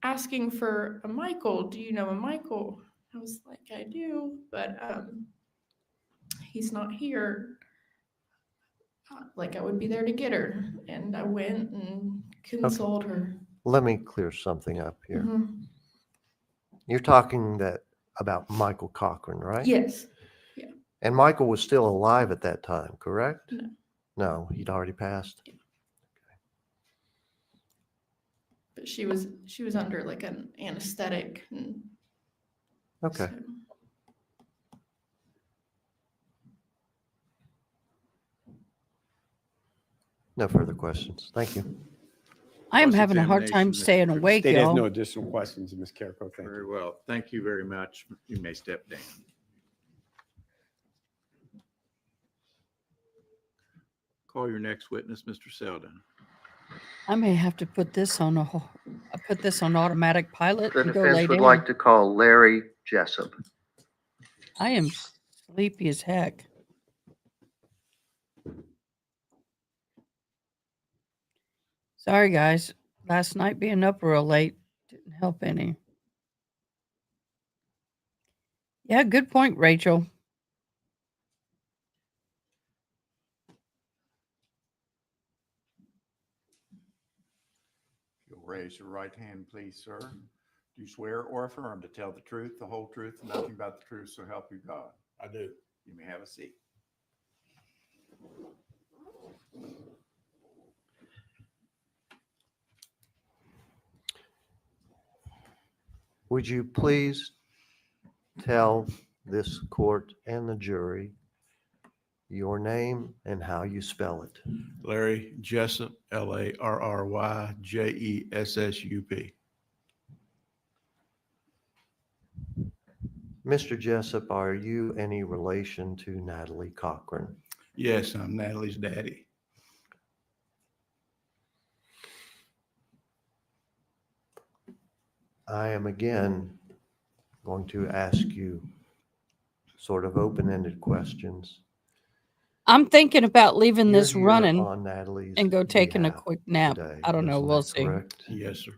asking for a Michael. Do you know a Michael?" I was like, "I do, but he's not here. Like, I would be there to get her." And I went and consoled her. Let me clear something up here. Mhm. You're talking about Michael Cochran, right? Yes. And Michael was still alive at that time, correct? No. No, he'd already passed. But she was under like an anesthetic. And Okay. so- No further questions. Thank you. I am having a hard time Cross-examination, Mr. staying Tripp. awake, State has no y'all. additional questions, Ms. Carrico. Thank Very you. well. Thank you very much. You may step down. Call your next witness, Mr. Selden. I may have to put this on automatic pilot The and go lay defense would down. like to call Larry Jessup. I am sleepy as heck. Sorry, guys. Last night being up real late didn't help any. Yeah, good point, Rachel. You'll raise your right hand, please, sir. Do you swear or affirm to tell the truth, the whole truth, and nothing but the truth, so help you God? I do. You may have a seat. Would you please tell this court and the jury your name and how you spell it? Larry Jessup, LarryJessup. Mr. Jessup, are you any relation to Natalie Cochran? Yes, I'm Natalie's daddy. I am again going to ask you sort of open-ended questions. I'm thinking about leaving You're this here running on Natalie's and go taking a behalf quick nap. today, I don't know. isn't We'll that see. correct? Yes, sir.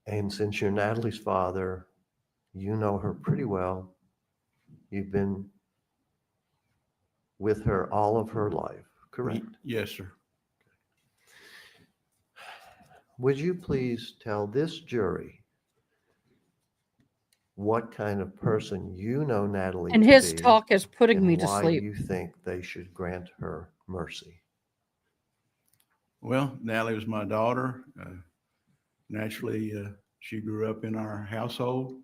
And since you're Natalie's father, you know her pretty well. You've been with her all of her life, correct? Yes, sir. Would you please tell this jury what kind of person you know Natalie And to his be talk is putting and me to why sleep. you think they should grant her mercy? Well, Natalie was my daughter. Naturally, she grew up in our household.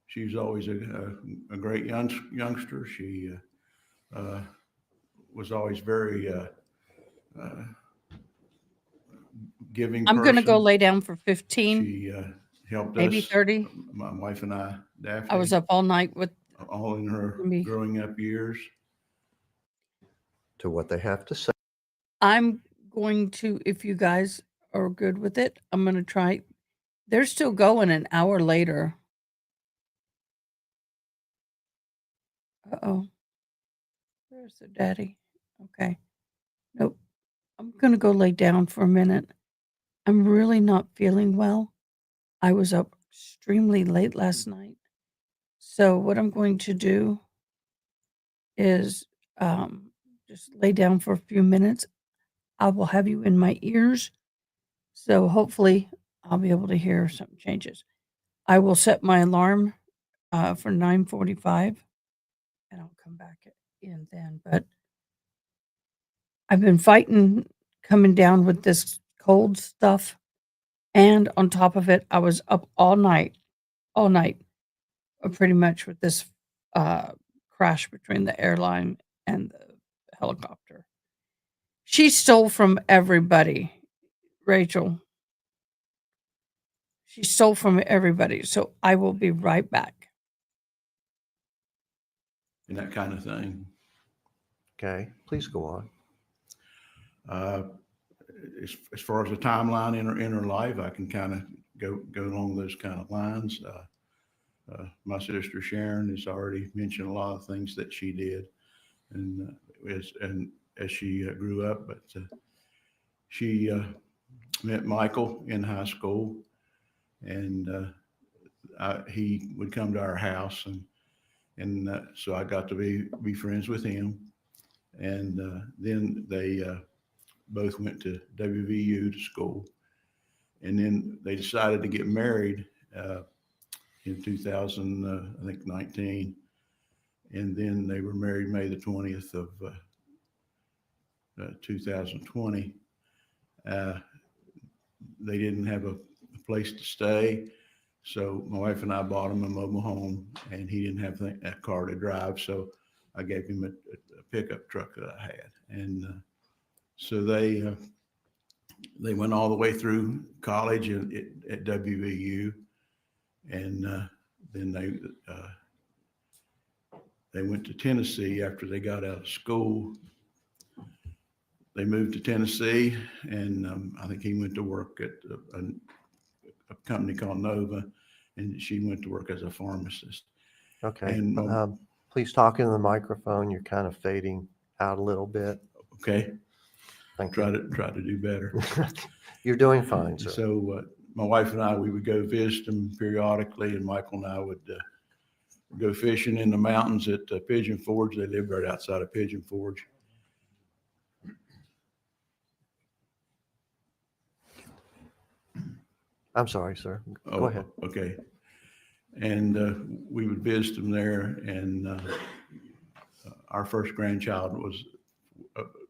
She was always a great youngster. She was always very giving I'm going to go person. lay down for 15, She helped maybe us, 30. my wife and I, Daphne. I was up all night with all in her me. growing up years. To what they have to say. I'm going to, if you guys are good with it, I'm going to try. They're still going an hour later. Uh-oh. There's the daddy. Okay. Nope. I'm going to go lay down for a minute. I'm really not feeling well. I was up extremely late last night. So what I'm going to do is just lay down for a few minutes. I will have you in my ears. So hopefully I'll be able to hear some changes. I will set my alarm for 9:45 and I'll come back in then. But I've been fighting coming down with this cold stuff. And on top of it, I was up all night, pretty much with this crash between the airline and the helicopter. She stole from everybody, Rachel. She stole from everybody. So I will be right back. And that kind of thing. Okay, please go on. As far as the timeline in her life, I can kind of go along those kind of lines. My sister Sharon has already mentioned a lot of things that she did, and as she grew up, but she met Michael in high school, and he would come to our house, and so I got to be friends with him, and then they both went to WVU to school, and then they decided to get married in 2019, and then they were married May the 20th of 2020. They didn't have a place to stay, so my wife and I bought him a mobile home, and he didn't have a car to drive, so I gave him a pickup truck that I had, and so they went all the way through college at WVU, and then they went to Tennessee after they got out of school. They moved to Tennessee, and I think he went to work at a company called Nova, and she went to work as a pharmacist. Okay. And please talk into the microphone. You're kind of fading out a little bit. Okay. Thank Try you. to do better. You're doing fine, sir. So my wife and I, we would go visit them periodically, and Michael and I would go fishing in the mountains at Pigeon Forge. They lived right outside of Pigeon Forge. I'm sorry, sir. Go Oh, ahead. okay. And we would visit them there, and our first grandchild was,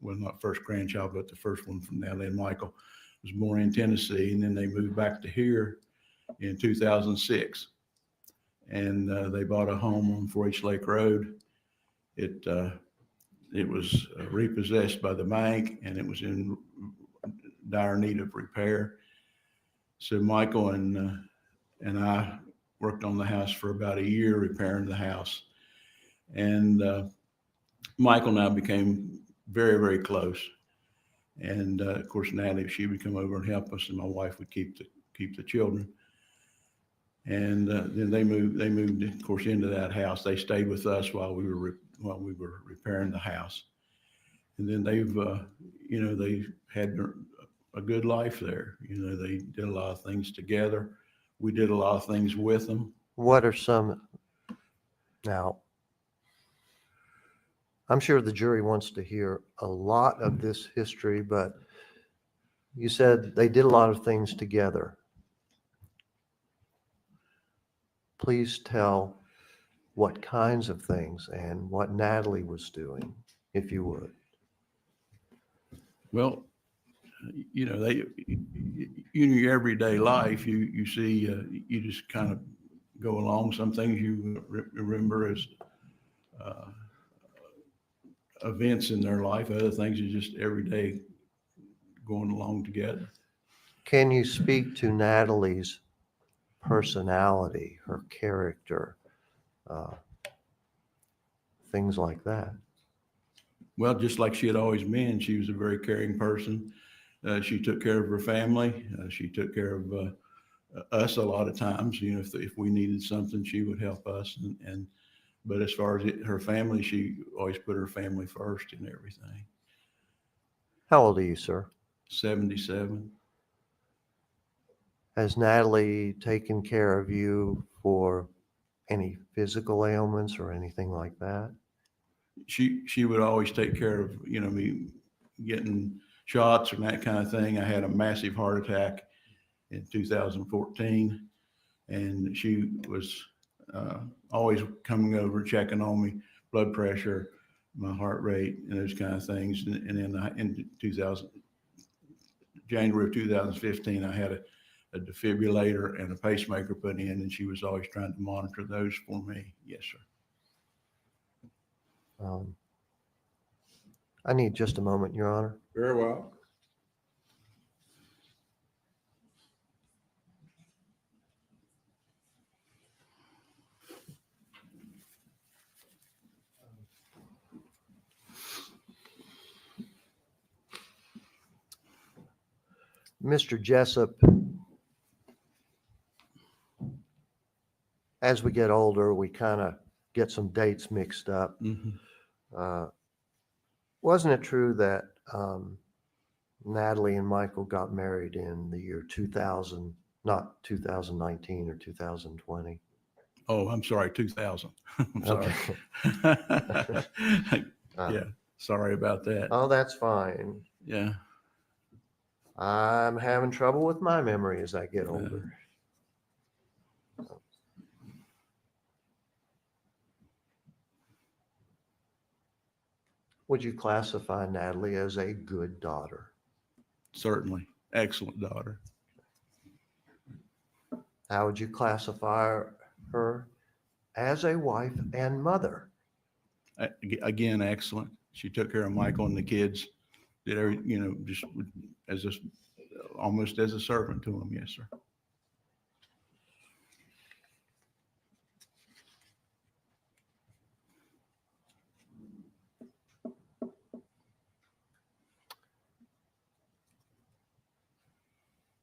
well, not first grandchild, but the first one from Natalie and Michael was born in Tennessee, and then they moved back to here in 2006. And they bought a home on 4H Lake Road. It was repossessed by the bank, and it was in dire need of repair. So Michael and I worked on the house for about a year, repairing the house. And Michael and I became very, very close. And of course, Natalie, she would come over and help us, and my wife would keep the children. And then they moved, of course, into that house. They stayed with us while we were repairing the house. And then they've they had a good life there. They did a lot of things together. We did a lot of things with them. What are some, now, I'm sure the jury wants to hear a lot of this history, but you said they did a lot of things together. Please tell what kinds of things and what Natalie was doing, if you would. Well, in your everyday life, you see, you just kind of go along. Some things you remember as events in their life. Other things are just every day going along together. Can you speak to Natalie's personality, her character, things like that? Well, just like she had always been, she was a very caring person. She took care of her family. She took care of us a lot of times. If we needed something, she would help us. But as far as her family, she always put her family first in everything. How old are you, sir? 77. Has Natalie taken care of you for any physical ailments or anything like that? She would always take care of, me getting shots and that kind of thing. I had a massive heart attack in 2014, and she was always coming over, checking on me, blood pressure, my heart rate, and those kind of things. And then in January of 2015, I had a defibrillator and a pacemaker put in, and she was always trying to monitor those for me. Yes, sir. I need just a moment, Your Honor. Very well. Mr. Jessup, as we get older, we kind of get some dates mixed up. Wasn't it true that Natalie and Michael got married in the year 2000, not 2019 or 2020? Oh, I'm sorry, 2000. I'm sorry. Okay. Yeah, sorry about that. Oh, that's fine. Yeah. I'm having trouble with my memory as I get older. Would you classify Natalie as a good daughter? Certainly. Excellent daughter. How would you classify her as a wife and mother? Again, excellent. She took care of Michael and the kids. Did every, just as almost as a servant to them. Yes, sir.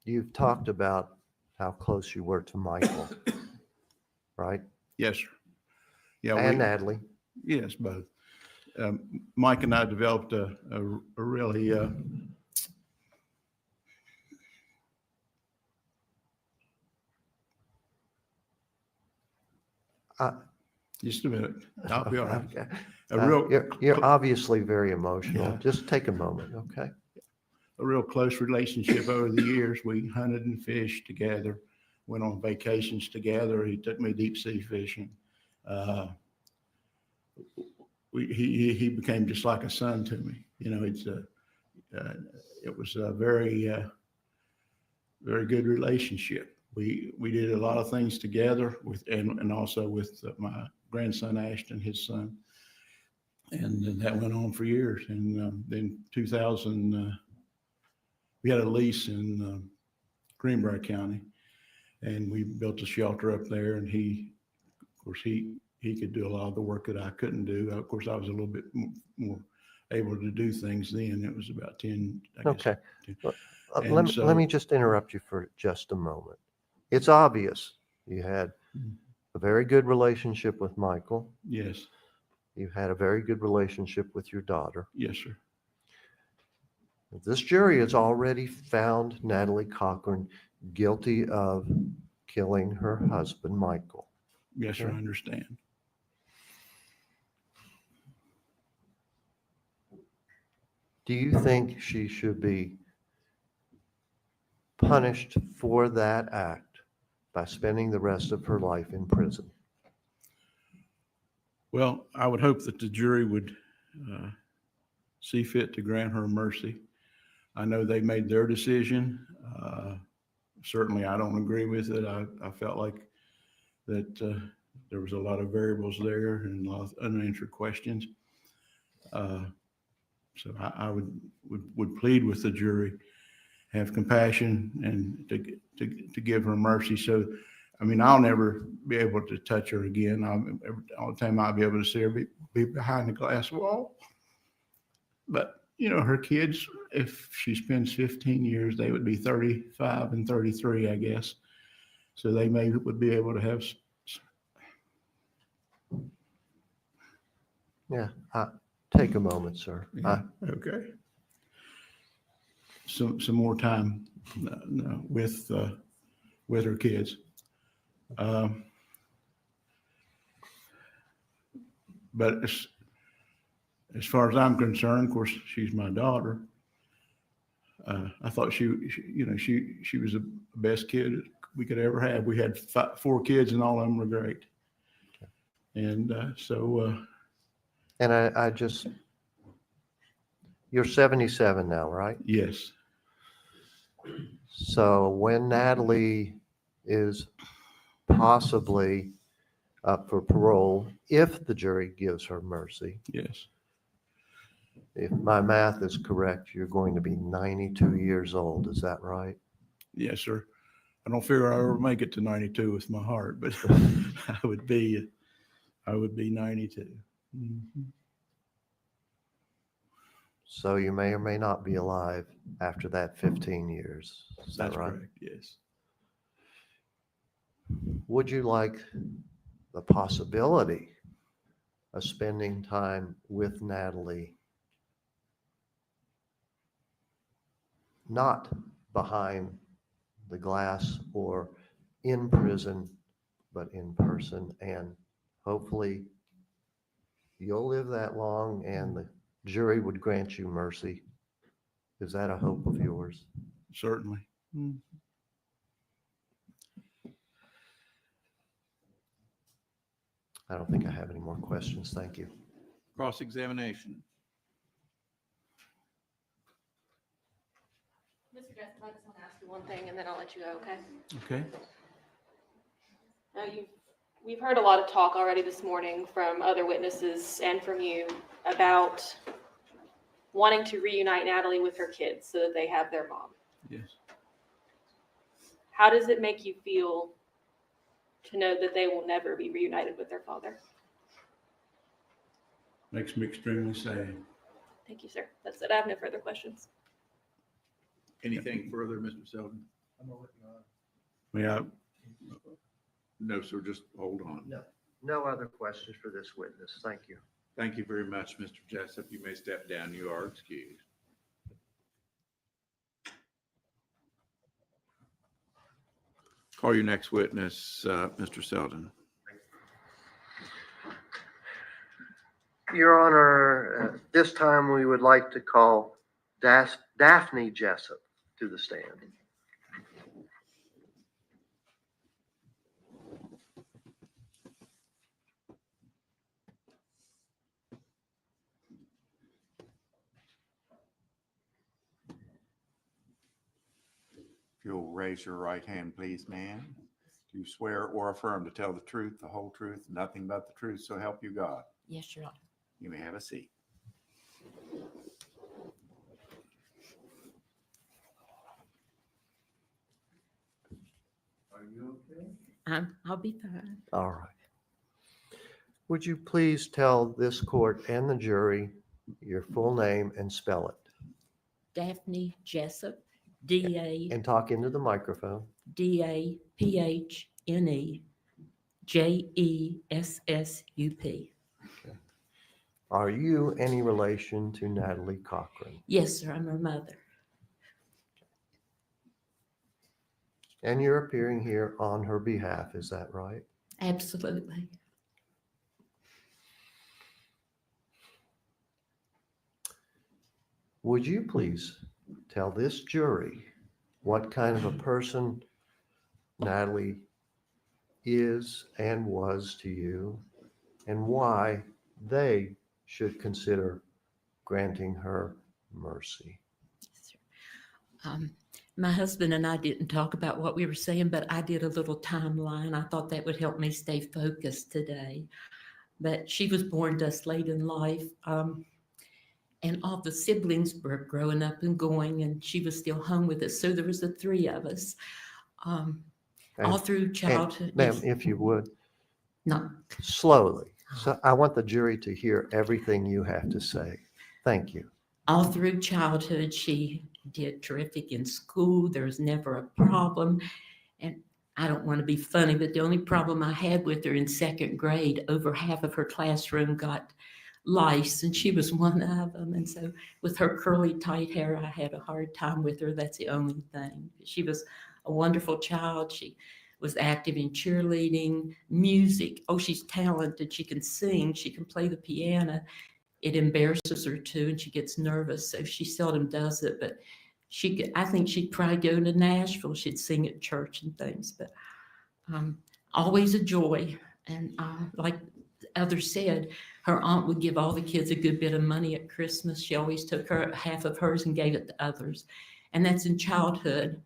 You've talked about how close you were to Michael, right? Yes, sir. Yeah. And Natalie. Yes, both. Mike and I developed a really Just a minute. I'll be all right. Okay. A real, You're obviously very emotional. Yeah. Just take a moment, okay? a real close relationship over the years. We hunted and fished together, went on vacations together. He took me deep sea fishing. He became just like a son to me. You know, it was a very good relationship. We did a lot of things together and also with my grandson Ashton, his son, and that went on for years. And then 2000, we had a lease in Greenbrier County, and we built a shelter up there. And of course, he could do a lot of the work that I couldn't do. Of course, I was a little bit more able to do things then. It was about 10, I guess. Okay. 10. Let And me just interrupt you for just a moment. It's obvious you had a very good relationship with Michael. Yes. You had a very good relationship with your daughter. Yes, sir. This jury has already found Natalie Cochran guilty of killing her husband, Michael. Yes, sir. I Okay. understand. Do you think she should be punished for that act by spending the rest of her life in prison? Well, I would hope that the jury would see fit to grant her mercy. I know they made their decision. Certainly, I don't agree with it. I felt like that there was a lot of variables there and a lot of unanswered questions. So I would plead with the jury, have compassion, and to give her mercy. So, I mean, I'll never be able to touch her again. All the time I'll be able to see her be behind the glass wall. But, you know, her kids, if she spends 15 years, they would be 35 and 33, I guess. So they would be able to have. Yeah, take a moment, sir. Yeah, okay. Some more time with her kids. But as far as I'm concerned, of course, she's my daughter. I thought she was the best kid we could ever have. We had 4 kids, and all of them were great. And And I just, you're 77 now, right? Yes. So when Natalie is possibly up for parole, if the jury gives her mercy. Yes. If my math is correct, you're going to be 92 years old. Is that right? Yes, sir. I don't figure I'll ever make it to 92 with my heart, but I would be 92. Mm-hmm. So you may or may not be alive after that 15 years. Is that That's right? correct. Yes. Would you like the possibility of spending time with Natalie, not behind the glass or in prison, but in person? And hopefully you'll live that long and the jury would grant you mercy. Is that a hope of yours? Certainly. Mm. I don't think I have any more questions. Thank you. Cross-examination. Mr. Jessup, I just want to ask you one thing, and then I'll let you go, okay? Okay. Now, we've heard a lot of talk already this morning from other witnesses and from you about wanting to reunite Natalie with her kids so that they have their mom. Yes. How does it make you feel to know that they will never be reunited with their father? Makes me extremely sad. Thank you, sir. That's it. I have no further questions. Anything further, Mr. Selden? Yeah. No, sir. Just hold on. No other questions for this witness. Thank you. Thank you very much, Mr. Jessup. You may step down. You are excused. Call your next witness, Mr. Selden. Your Honor, this time we would like to call Daphne Jessup to the stand. If you'll raise your right hand, please, ma'am. Do you swear or affirm to tell the truth, the whole truth, nothing but the truth, so help you God? Yes, Your Honor. You may have a seat. Are you okay? I'll be fine. All right. Would you please tell this court and the jury your full name and spell it? Daphne Jessup, D-A, And talk into the microphone. D-A-P-H-N-E, J-E-S-S-U-P. Are you any relation to Natalie Cochran? Yes, sir, I'm her mother. And you're appearing here on her behalf, is that right? Absolutely. Would you please tell this jury what kind of a person Natalie is and was to you, and why they should consider granting her mercy? My husband and I didn't talk about what we were saying, but I did a little timeline. I thought that would help me stay focused today. But she was born to us late in life. And all the siblings were growing up and going, and she was still home with us. So there was the three of us, all through childhood. Ma'am, Yes. if you would. No. Slowly. So I want the jury to hear everything you have to say. Thank you. All through childhood, she did terrific in school. There was never a problem. And I don't want to be funny, but the only problem I had with her in second grade, over half of her classroom got lice, and she was one of them. And so with her curly, tight hair, I had a hard time with her. That's the only thing. She was a wonderful child. She was active in cheerleading, music. Oh, she's talented. She can sing. She can play the piano. It embarrasses her too, and she gets nervous, so she seldom does it. But she could, I think she'd probably go to Nashville. She'd sing at church and things. But always a joy. And like others said, her aunt would give all the kids a good bit of money at Christmas. She always took her half of hers and gave it to others. And that's in childhood.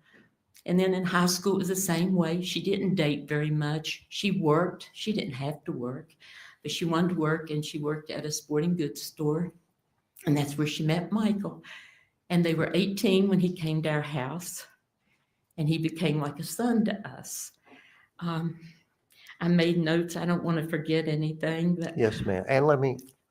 And then in high school, it was the same way. She didn't date very much. She worked. She didn't have to work, but she wanted to work, and she worked at a sporting goods store. And that's where she met Michael. And they were 18 when he came to our house, and he became like a son to us. I made notes. I don't want to forget anything. But Yes, ma'am. And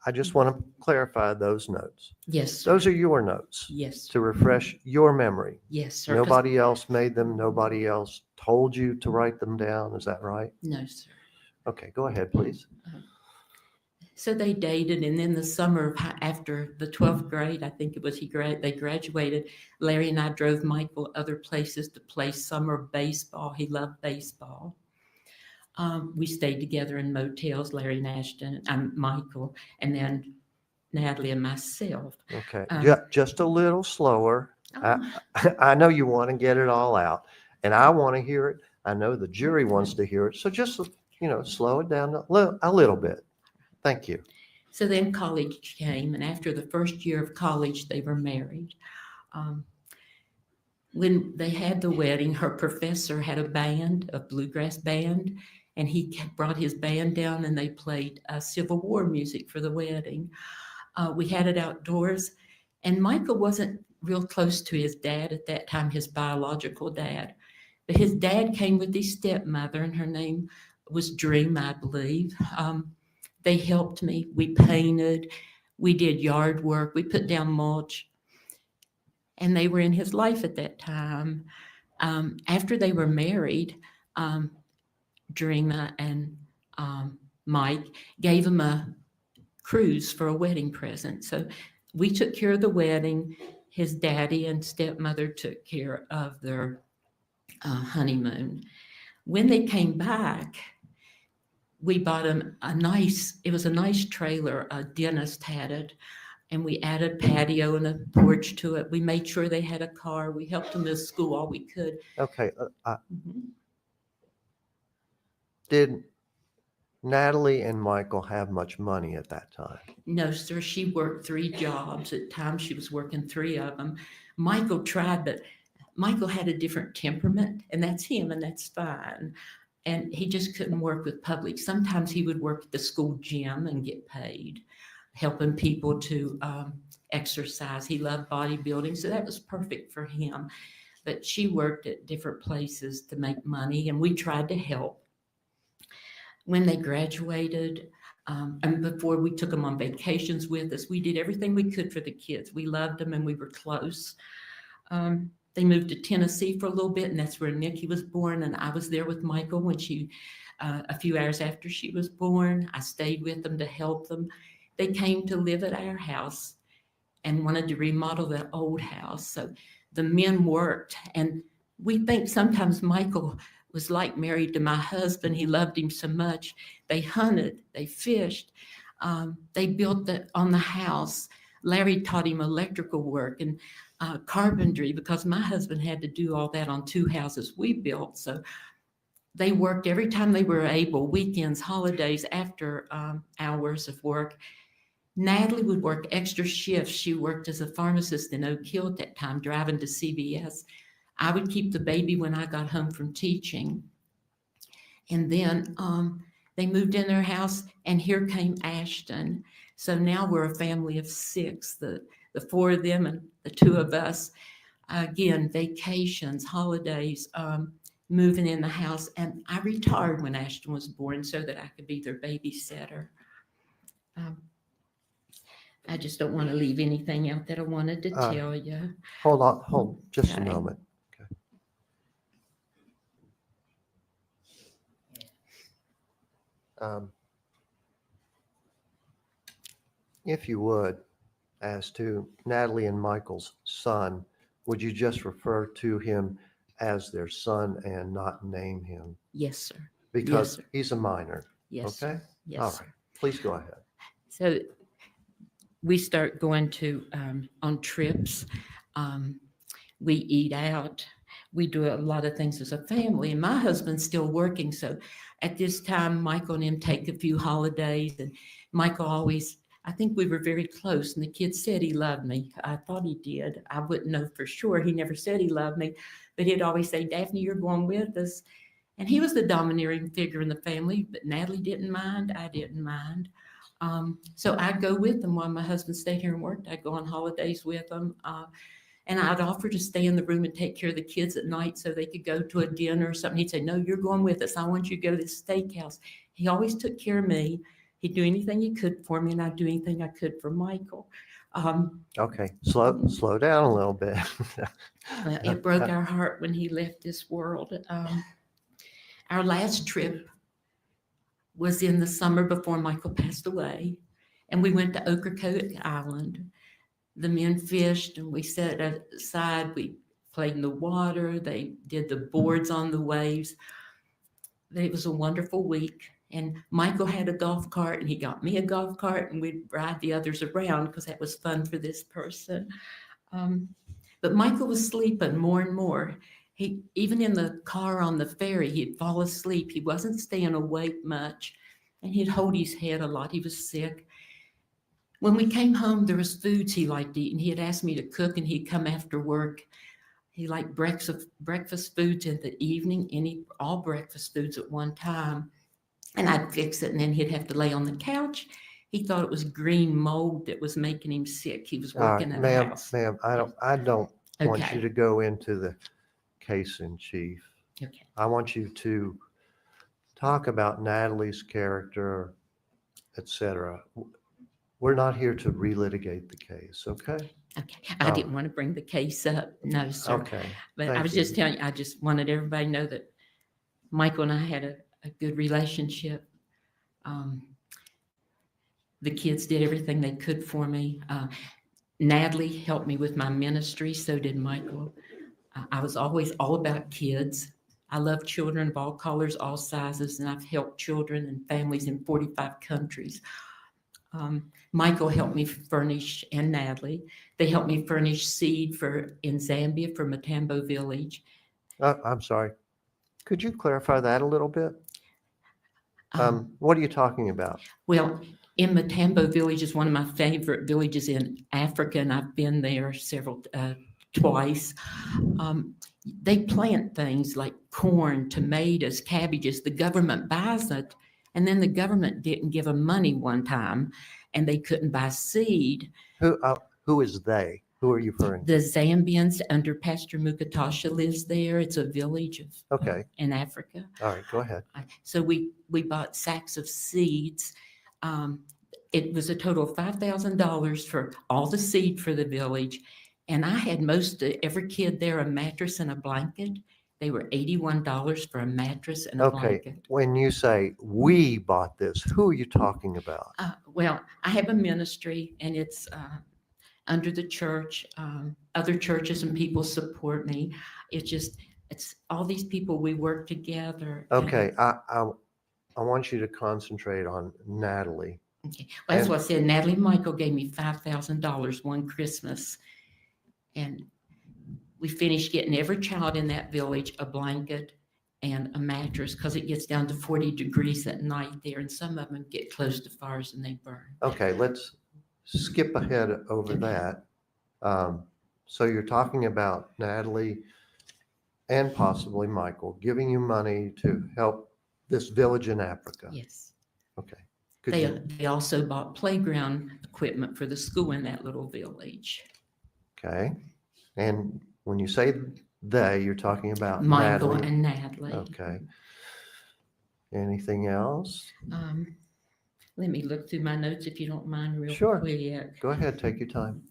I just want to clarify those notes. Yes, sir. Those are your notes. Yes. To refresh your memory. Yes, sir. Nobody else made them. Nobody else told you to write them down. Is that right? No, sir. Okay, go ahead, please. So they dated, and then the summer after the 12th grade, I think it was, they graduated. Larry and I drove Michael other places to play summer baseball. He loved baseball. We stayed together in motels, Larry and Ashton, Michael, and then Natalie and myself. Okay, just a little slower. I know you want to get it all out, and I want to hear it. I know the jury wants to hear it. So just, slow it down a little bit. Thank you. So then college came, and after the first year of college, they were married. When they had the wedding, her professor had a band, a bluegrass band, and he brought his band down, and they played Civil War music for the wedding. We had it outdoors, and Michael wasn't real close to his dad at that time, his biological dad. But his dad came with his stepmother, and her name was Dream, I believe. They helped me. We painted. We did yard work. We put down mulch. And they were in his life at that time. After they were married, Dream and Mike gave him a cruise for a wedding present. So we took care of the wedding. His daddy and stepmother took care of their honeymoon. When they came back, we bought him it was a nice trailer, a dentist had it, and we added patio and a porch to it. We made sure they had a car. We helped them to school all we could. Okay, Mhm. did Natalie and Michael have much money at that time? No, sir, she worked 3 jobs. At times she was working 3 of them. Michael tried, but Michael had a different temperament, and that's him, and that's fine. And he just couldn't work with public. Sometimes he would work at the school gym and get paid, helping people to exercise. He loved bodybuilding, so that was perfect for him. But she worked at different places to make money, and we tried to help. When they graduated, and before we took them on vacations with us, we did everything we could for the kids. We loved them and we were close. They moved to Tennessee for a little bit, and that's where Nikki was born. And I was there with Michael when a few hours after she was born. I stayed with them to help them. They came to live at our house and wanted to remodel that old house. So the men worked, and we think sometimes Michael was like married to my husband. He loved him so much. They hunted, they fished, they built on the house. Larry taught him electrical work and carpentry, because my husband had to do all that on 2 houses we built. So they worked every time they were able, weekends, holidays, after hours of work. Natalie would work extra shifts. She worked as a pharmacist in Oak Hill at that time, driving to CVS. I would keep the baby when I got home from teaching. And then they moved in their house, and here came Ashton. So now we're a family of 6, the 4 of them and the 2 of us. Again, vacations, holidays, moving in the house. And I retired when Ashton was born so that I could be their babysitter. I just don't want to leave anything out that I wanted to tell you. Hold just a Okay. moment. Okay. If you would, as to Natalie and Michael's son, would you just refer to him as their son and not name him? Yes, sir. Because Yes, sir. he's a minor. Yes, Okay? sir. Yes, All sir. right. Please go ahead. So we start going to on trips. We eat out. We do a lot of things as a family, and my husband's still working. So at this time, Michael and him take a few holidays, and Michael always, I think we were very close, and the kids said he loved me. I thought he did. I wouldn't know for sure. He never said he loved me, but he'd always say, Daphne, you're going with us. And he was the domineering figure in the family, but Natalie didn't mind. I didn't mind. So I'd go with them while my husband stayed here and worked. I'd go on holidays with them. And I'd offer to stay in the room and take care of the kids at night so they could go to a dinner or something. He'd say, no, you're going with us. I want you to go to this steakhouse. He always took care of me. He'd do anything he could for me, and I'd do anything I could for Michael. Okay, slow down a little bit. Well, it broke our heart when he left this world. Our last trip was in the summer before Michael passed away, and we went to Ocracoke Island. The men fished, and we sat aside. We played in the water. They did the boards on the waves. It was a wonderful week. And Michael had a golf cart, and he got me a golf cart, and we'd ride the others around because that was fun for this person. But Michael was sleeping more and more. Even in the car on the ferry, he'd fall asleep. He wasn't staying awake much, and he'd hold his head a lot. He was sick. When we came home, there was foods he liked to eat, and he had asked me to cook, and he'd come after work. He liked breakfast foods in the evening, all breakfast foods at one time. And I'd fix it, and then he'd have to lay on the couch. He thought it was green mold that was making him sick. He was working in a house. Ma'am, I don't want Okay. you to go into the case in chief. Okay. I want you to talk about Natalie's character, etc. We're not here to relitigate the case, okay? Okay. I didn't want to bring the case up. No, sir. Okay. But Thank I was you. just telling you, I just wanted everybody to know that Michael and I had a good relationship. The kids did everything they could for me. Natalie helped me with my ministry. So did Michael. I was always all about kids. I love children of all colors, all sizes, and I've helped children and families in 45 countries. Michael helped me furnish, and Natalie, they helped me furnish seed in Zambia for Matambo Village. I'm sorry. Could you clarify that a little bit? What are you talking about? Well, in Matambo Village is one of my favorite villages in Africa, and I've been there twice. They plant things like corn, tomatoes, cabbages. The government buys it, and then the government didn't give them money one time, and they couldn't buy seed. Who is they? Who are you referring to? The Zambians under Pastor Mukatasha lives there. It's a village in Africa. All right, go ahead. So we bought sacks of seeds. It was a total of $5,000 for all the seed for the village. And I had every kid there a mattress and a blanket. They were $81 for a mattress and a blanket. When you say we bought this, who are you talking about? Well, I have a ministry, and it's under the church. Other churches and people support me. It's all these people, we work together. Okay, I want you to concentrate on Natalie. Okay, well, that's what I said. Natalie Michael gave me $5,000 one Christmas. And we finished getting every child in that village a blanket and a mattress, because it gets down to 40 degrees at night there, and some of them get close to fires and they burn. Okay, let's skip ahead over that. So you're talking about Natalie and possibly Michael giving you money to help this village in Africa. Yes. Okay. They also bought playground equipment for the school in that little village. Okay. And when you say they, you're talking about Michael Natalie. and Natalie. Okay. Anything else? Let me look through my notes if you don't mind real Sure. quick. Go ahead, take your time.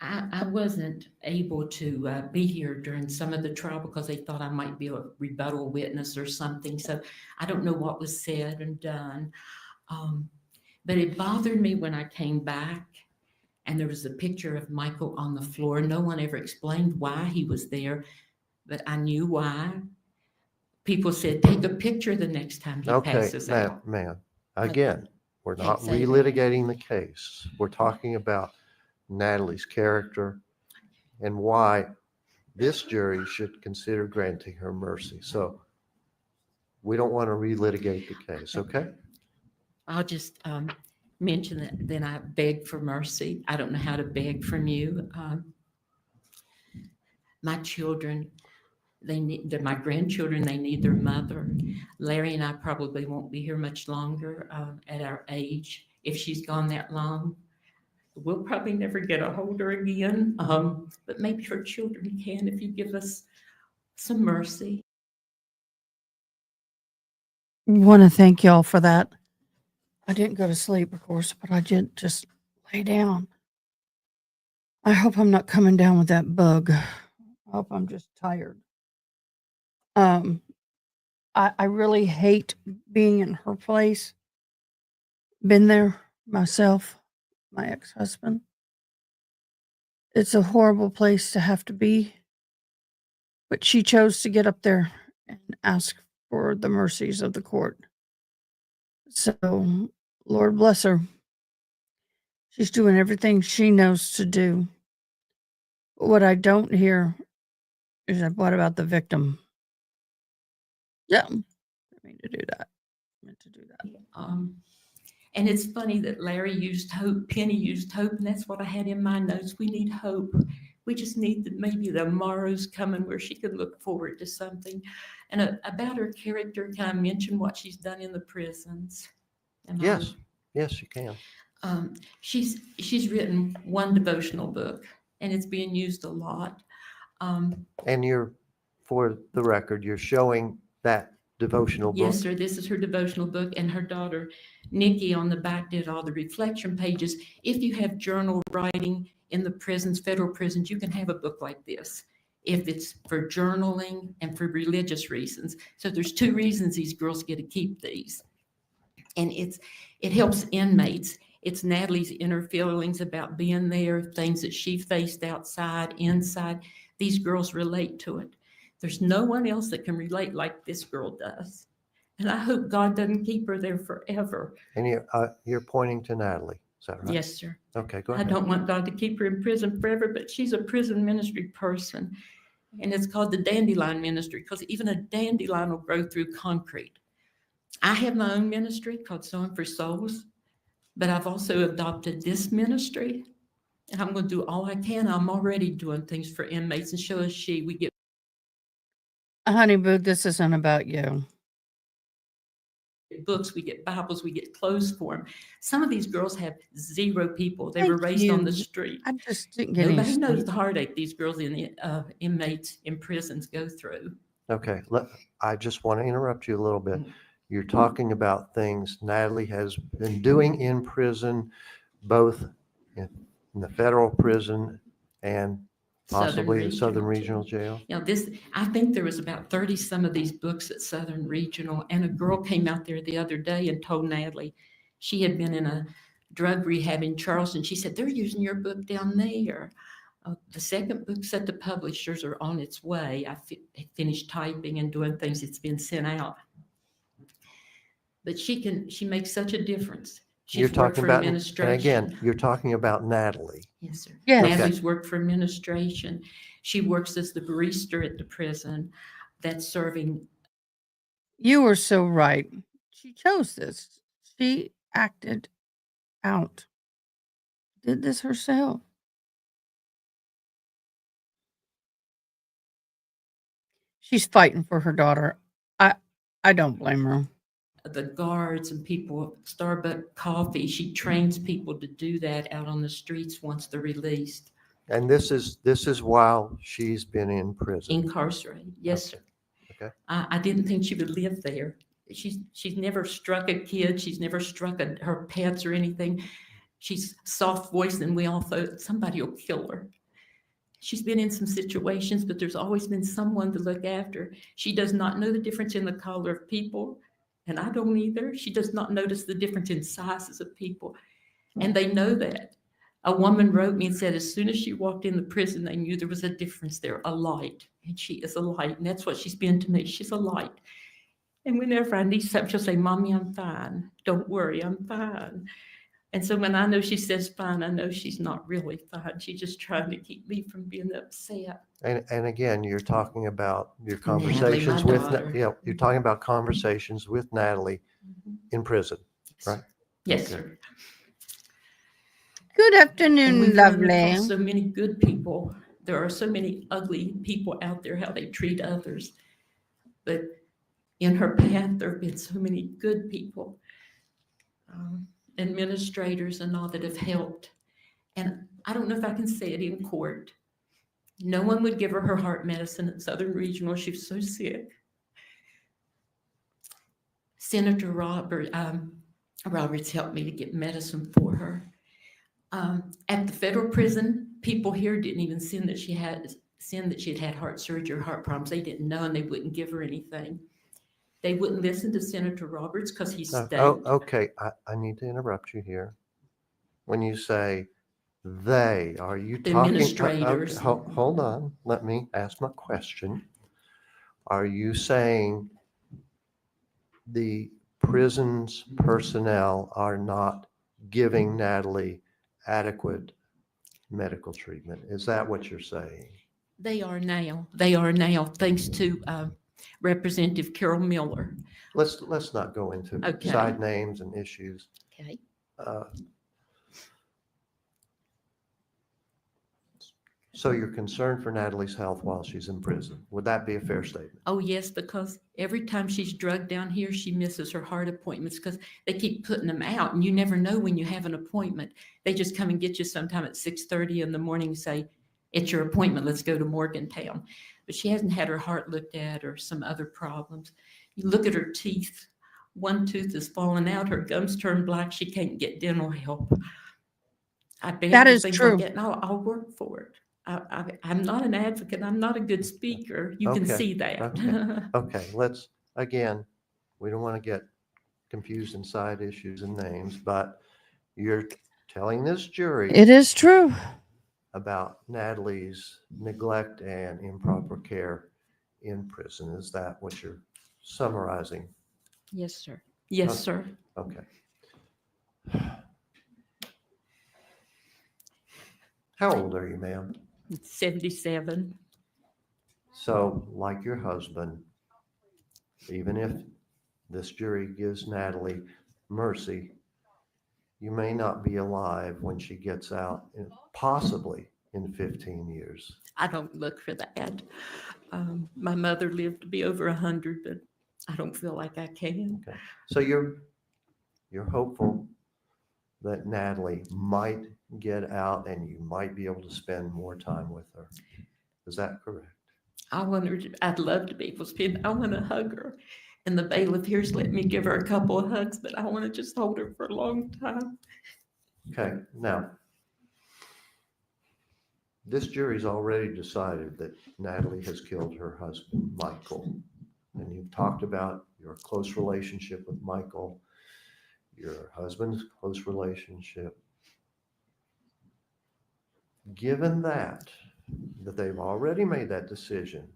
I wasn't able to be here during some of the trial because they thought I might be a rebuttal witness or something. So I don't know what was said and done. But it bothered me when I came back and there was a picture of Michael on the floor. No one ever explained why he was there, but I knew why. People said, take a picture the next time he passes out. Ma'am, again, we're not say that. relitigating the case. We're talking about Natalie's character and why this jury should consider granting her mercy. So we don't want to relitigate the case, okay? I'll just mention that then I beg for mercy. I don't know how to beg from you. My children, my grandchildren, they need their mother. Larry and I probably won't be here much longer at our age. If she's gone that long, we'll probably never get a hold of her again. But maybe her children can if you give us some mercy. Want to thank y'all for that. I didn't go to sleep, of course, but I did just lay down. I hope I'm not coming down with that bug. I hope I'm just tired. I really hate being in her place. Been there myself, my ex-husband. It's a horrible place to have to be. But she chose to get up there and ask for the mercies of the court. So, Lord bless her. She's doing everything she knows to do. But what I don't hear is what about the victim? Yeah, I mean to do that. I meant to do that. And it's funny that Larry used hope, Penny used hope, and that's what I had in my notes. We need hope. We just need maybe the morrow's coming where she can look forward to something. And about her character, can I mention what she's done in the prisons? Yes, yes, you can. She's written one devotional book, and it's being used a lot. And for the record, you're showing that devotional book? Yes, sir. This is her devotional book, and her daughter, Nikki, on the back did all the reflection pages. If you have journal writing in the prisons, federal prisons, you can have a book like this. If it's for journaling and for religious reasons. So there's two reasons these girls get to keep these. And it helps inmates. It's Natalie's inner feelings about being there, things that she faced outside, inside. These girls relate to it. There's no one else that can relate like this girl does. And I hope God doesn't keep her there forever. And you're pointing to Natalie, is that right? Yes, sir. Okay, go I ahead. don't want God to keep her in prison forever, but she's a prison ministry person. And it's called the dandelion ministry because even a dandelion will grow through concrete. I have my own ministry called Sowing for Souls, but I've also adopted this ministry. And I'm going to do all I can. I'm already doing things for inmates, and so is she. We get Honey boo, this isn't about you. books, we get Bibles, we get clothes for them. Some of these girls have 0 people. They were Thank raised on the you. street. I just didn't get any Nobody knows sleep. the heartache these girls in the inmates in prisons go through. Okay, I just want to interrupt you a little bit. You're talking about things Natalie has been doing in prison, both in the federal prison and possibly the Southern Regional Jail. You know, I think there was about 30 some of these books at Southern Regional, and a girl came out there the other day and told Natalie she had been in a drug rehab in Charleston. She said, they're using your book down there. The second book's at the publishers or on its way. I finished typing and doing things. It's been sent out. But she makes such a difference. You're She's worked talking for about, and administration. again, you're talking about Natalie. Yes, sir. Yes. Natalie's worked for administration. She works as the barista at the prison that's serving. You were so right. She chose this. She acted out. Did this herself. She's fighting for her daughter. I don't blame her. The guards and people, Starbucks coffee. She trains people to do that out on the streets once they're released. And this is while she's been in prison. Incarcerated. Yes, sir. Okay. I didn't think she would live there. She's never struck a kid. She's never struck her pets or anything. She's soft voiced, and we all thought somebody will kill her. She's been in some situations, but there's always been someone to look after her. She does not know the difference in the color of people, and I don't either. She does not notice the difference in sizes of people, and they know that. A woman wrote me and said as soon as she walked in the prison, they knew there was a difference there, a light, and she is a light, and that's what she's been to me. She's a light. And whenever I need something, she'll say, Mommy, I'm fine. Don't worry, I'm fine. And so when I know she says fine, I know she's not really fine. She's just trying to keep me from being upset. And again, you're talking about your Natalie, conversations my with, daughter. you're talking about conversations with Natalie in prison, right? Yes, Okay. sir. Good And afternoon, we've run lovely. across so many good people. There are so many ugly people out there, how they treat others. But in her path, there have been so many good people, administrators and all that have helped. And I don't know if I can say it in court. No one would give her heart medicine at Southern Regional. She was so sick. Senator Roberts helped me to get medicine for her. At the federal prison, people here didn't even send that she had had heart surgery or heart problems. They didn't know, and they wouldn't give her anything. They wouldn't listen to Senator Roberts because he stayed. Okay, I need to interrupt you here. When you say they, are you The talking? administrators. Hold on, let me ask my question. Are you saying the prison's personnel are not giving Natalie adequate medical treatment? Is that what you're saying? They are now. They are now, thanks to Representative Carol Miller. Let's not go into Okay. side names and issues. Okay. So you're concerned for Natalie's health while she's in prison. Would that be a fair statement? Oh, yes, because every time she's drugged down here, she misses her heart appointments because they keep putting them out, and you never know when you have an appointment. They just come and get you sometime at 6:30 in the morning and say, it's your appointment, let's go to Morgantown. But she hasn't had her heart looked at or some other problems. You look at her teeth. One tooth is falling out, her gums turn black, she can't get dental help. I beg That for is things true. like that, and I'll work for it. I'm not an advocate. I'm not a good speaker. You can Okay, see that. Okay, let's, again, we don't want to get confused in side issues and names, but you're telling this jury It is true. about Natalie's neglect and improper care in prison. Is that what you're summarizing? Yes, sir. Yes, Oh. sir. Okay. How old are you, ma'am? 77. So, like your husband, even if this jury gives Natalie mercy, you may not be alive when she gets out, possibly in 15 years. I don't look for that. My mother lived to be over 100, but I don't feel like I can. Okay. So you're hopeful that Natalie might get out and you might be able to spend more time with her. Is that correct? I'd love to be able to spend, I want to hug her. And the bailiff here's let me give her a couple of hugs, but I want to just hold her for a long time. Okay, now, this jury's already decided that Natalie has killed her husband, Michael. And you've talked about your close relationship with Michael, your husband's close relationship. Given that they've already made that decision,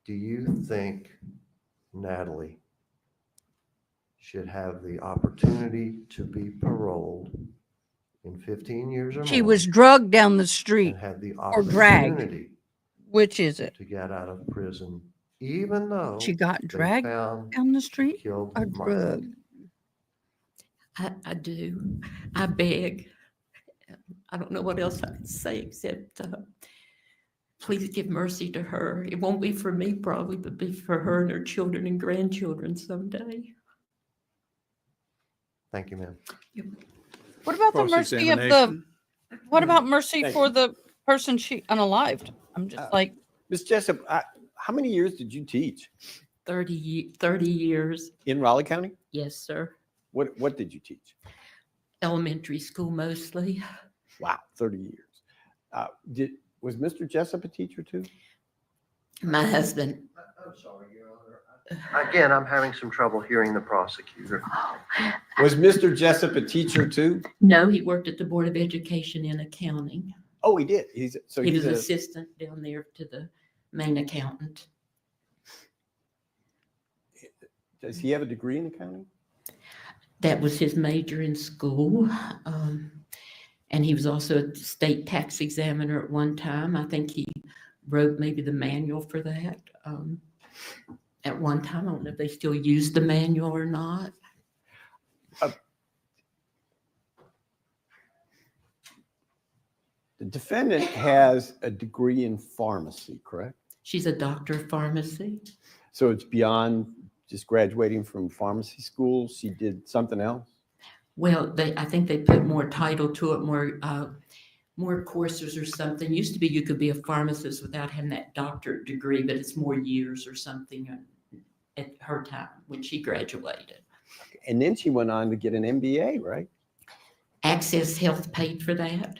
do you think Natalie should have the opportunity to be paroled in 15 years or more? She was drugged down the street and had the or dragged. opportunity Which is it? to get out of prison, even though She got they dragged found down the she street killed or Michael. drugged? I do. I beg. I don't know what else I can say except please give mercy to her. It won't be for me probably, but be for her and her children and grandchildren someday. Thank you, ma'am. What about the mercy of the? What about mercy Thank for you. the person she unalived? I'm just like, Ms. Jessup, how many years did you teach 30 years. in Raleigh County? Yes, sir. What did you teach? Elementary school mostly. Wow, 30 years. Was Mr. Jessup a teacher too? My husband. I'm sorry, Your Honor. Again, I'm having some trouble hearing the prosecutor. Was Mr. Jessup a teacher too? No, he worked at the Board of Education in accounting. Oh, he did. He was assistant down there to the main accountant. Does he have a degree in accounting? That was his major in school. And he was also a state tax examiner at one time. I think he wrote maybe the manual for that. At one time, I don't know if they still use the manual or not. The defendant has a degree in pharmacy, correct? She's a doctor of pharmacy. So it's beyond just graduating from pharmacy school. She did something else? Well, I think they put more title to it, more courses or something. Used to be you could be a pharmacist without having that doctorate degree, but it's more years or something at her time when she graduated. And then she went on to get an MBA, right? Access Health paid for that.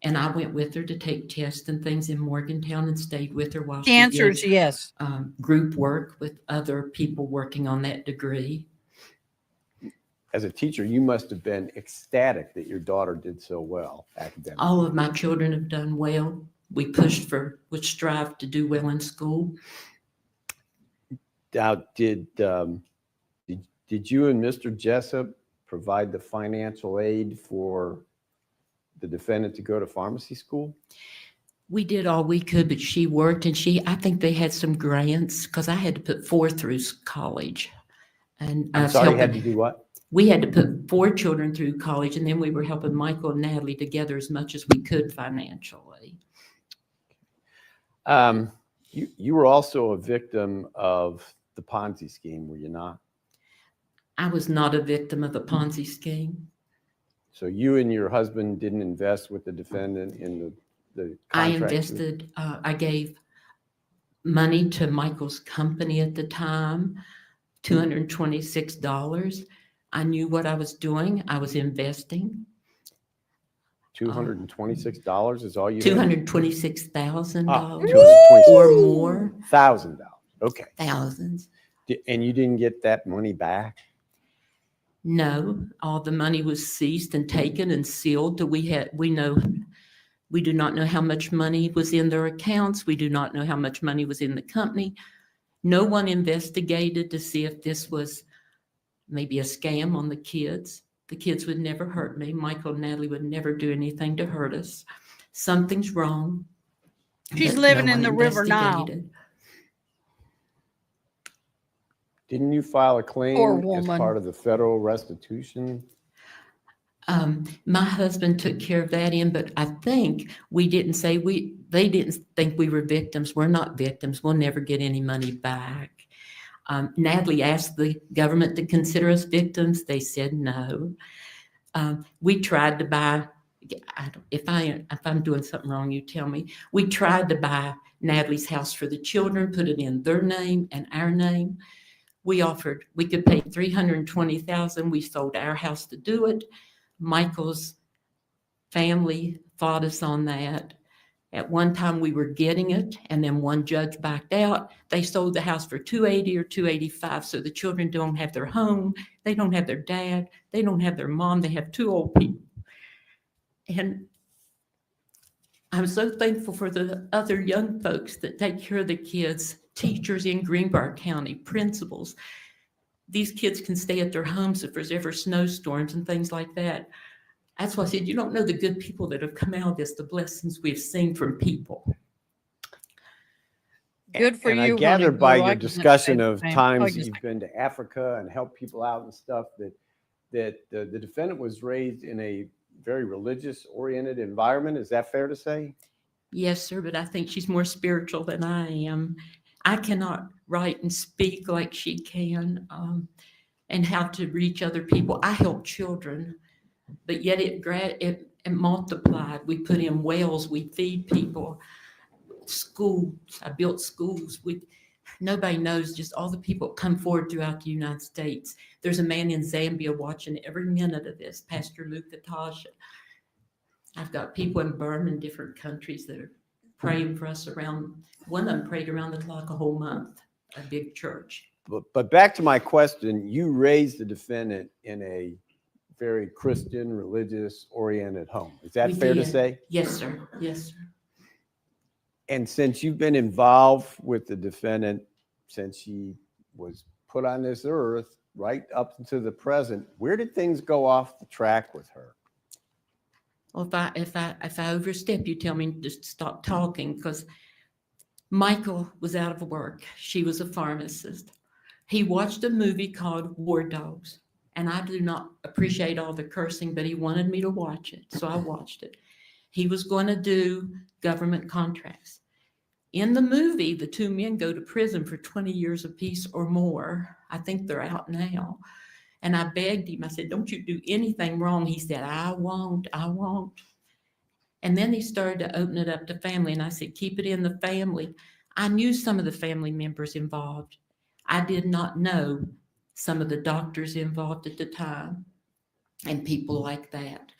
And I went with her to take tests and things in Morgantown and stayed with her while the answer is yes. Group work with other people working on that degree. As a teacher, you must have been ecstatic that your daughter did so well academically. All of my children have done well. We would strive to do well in school. Now, did you and Mr. Jessup provide the financial aid for the defendant to go to pharmacy school? We did all we could, but she worked and I think they had some grants because I had to put 4 through college. And I'm sorry, you had to do what? We had to put 4 children through college, and then we were helping Michael and Natalie together as much as we could financially. You were also a victim of the Ponzi scheme, were you not? I was not a victim of the Ponzi scheme. So you and your husband didn't invest with the defendant in the I contract? invested, I gave money to Michael's company at the time, $226. I knew what I was doing. I was investing. $226 is all you $226,000 or more. $1,000. Okay. Thousands. And you didn't get that money back? No, all the money was seized and taken and sealed till we know We do not know how much money was in their accounts. We do not know how much money was in the company. No one investigated to see if this was maybe a scam on the kids. The kids would never hurt me. Michael and Natalie would never do anything to hurt us. Something's wrong. She's but living no in one the river now. investigated. Didn't you file a Poor claim as woman. part of the federal restitution? My husband took care of that but I think they didn't think we were victims. We're not victims. We'll never get any money back. Natalie asked the government to consider us victims. They said no. We tried to buy, if I'm doing something wrong, you tell me. We tried to buy Natalie's house for the children, put it in their name and our name. We could pay $320,000. We sold our house to do it. Michael's family fought us on that. At one time we were getting it, and then one judge backed out. They sold the house for $280,000 or $285,000. So the children don't have their home. They don't have their dad. They don't have their mom. They have two old people. And I'm so thankful for the other young folks that take care of the kids, teachers in Greenbrier County, principals. These kids can stay at their homes if there's ever snowstorms and things like that. That's why I said, you don't know the good people that have come out of this, the blessings we've seen from people. Good for And you. I gather honey, by boo. I your couldn't say discussion the of same. times just- you've been to Africa and helped people out and stuff, that the defendant was raised in a very religious oriented environment. Is that fair to say? Yes, sir, but I think she's more spiritual than I am. I cannot write and speak like she can, and how to reach other people. I help children, but yet it multiplied. We put in wells, we feed people, schools. I built schools. Nobody knows just all the people that come forward throughout the United States. There's a man in Zambia watching every minute of this, Pastor Luke Katasha. I've got people in Burma and different countries that are praying for us around. One of them prayed around the clock a whole month, a big church. But back to my question, you raised the defendant in a very Christian, religious oriented home. Is that We fair to did. say? Yes, sir. Yes, sir. And since you've been involved with the defendant since she was put on this earth, right up to the present, where did things go off the track with her? Well, if I overstep, you tell me to stop talking, because Michael was out of work. She was a pharmacist. He watched a movie called War Dogs, and I do not appreciate all the cursing, but he wanted me to watch it, so I watched it. He was going to do government contracts. In the movie, the two men go to prison for 20 years apiece or more. I think they're out now. And I begged him, I said, don't you do anything wrong. He said, I won't. And then he started to open it up to family. And I said, keep it in the family. I knew some of the family members involved. I did not know some of the doctors involved at the time and people like that.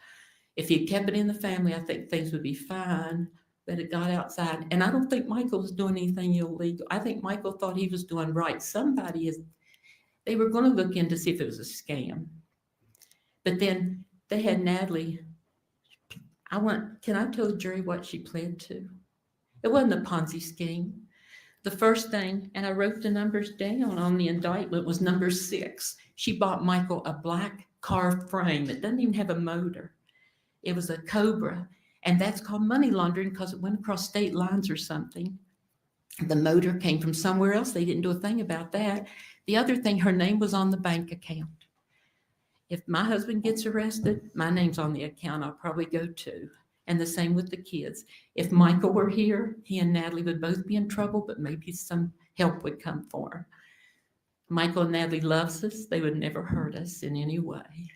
If he kept it in the family, I think things would be fine, but it got outside. And I don't think Michael was doing anything illegal. I think Michael thought he was doing right. They were going to look in to see if it was a scam. But then they had Natalie. Can I tell the jury what she pled to? It wasn't a Ponzi scheme. The first thing, and I wrote the numbers down on the indictment, was number 6. She bought Michael a black car frame. It doesn't even have a motor. It was a Cobra. And that's called money laundering because it went across state lines or something. The motor came from somewhere else. They didn't do a thing about that. The other thing, her name was on the bank account. If my husband gets arrested, my name's on the account. I'll probably go too. And the same with the kids. If Michael were here, he and Natalie would both be in trouble, but maybe some help would come for him. Michael and Natalie loves us. They would never hurt us in any way.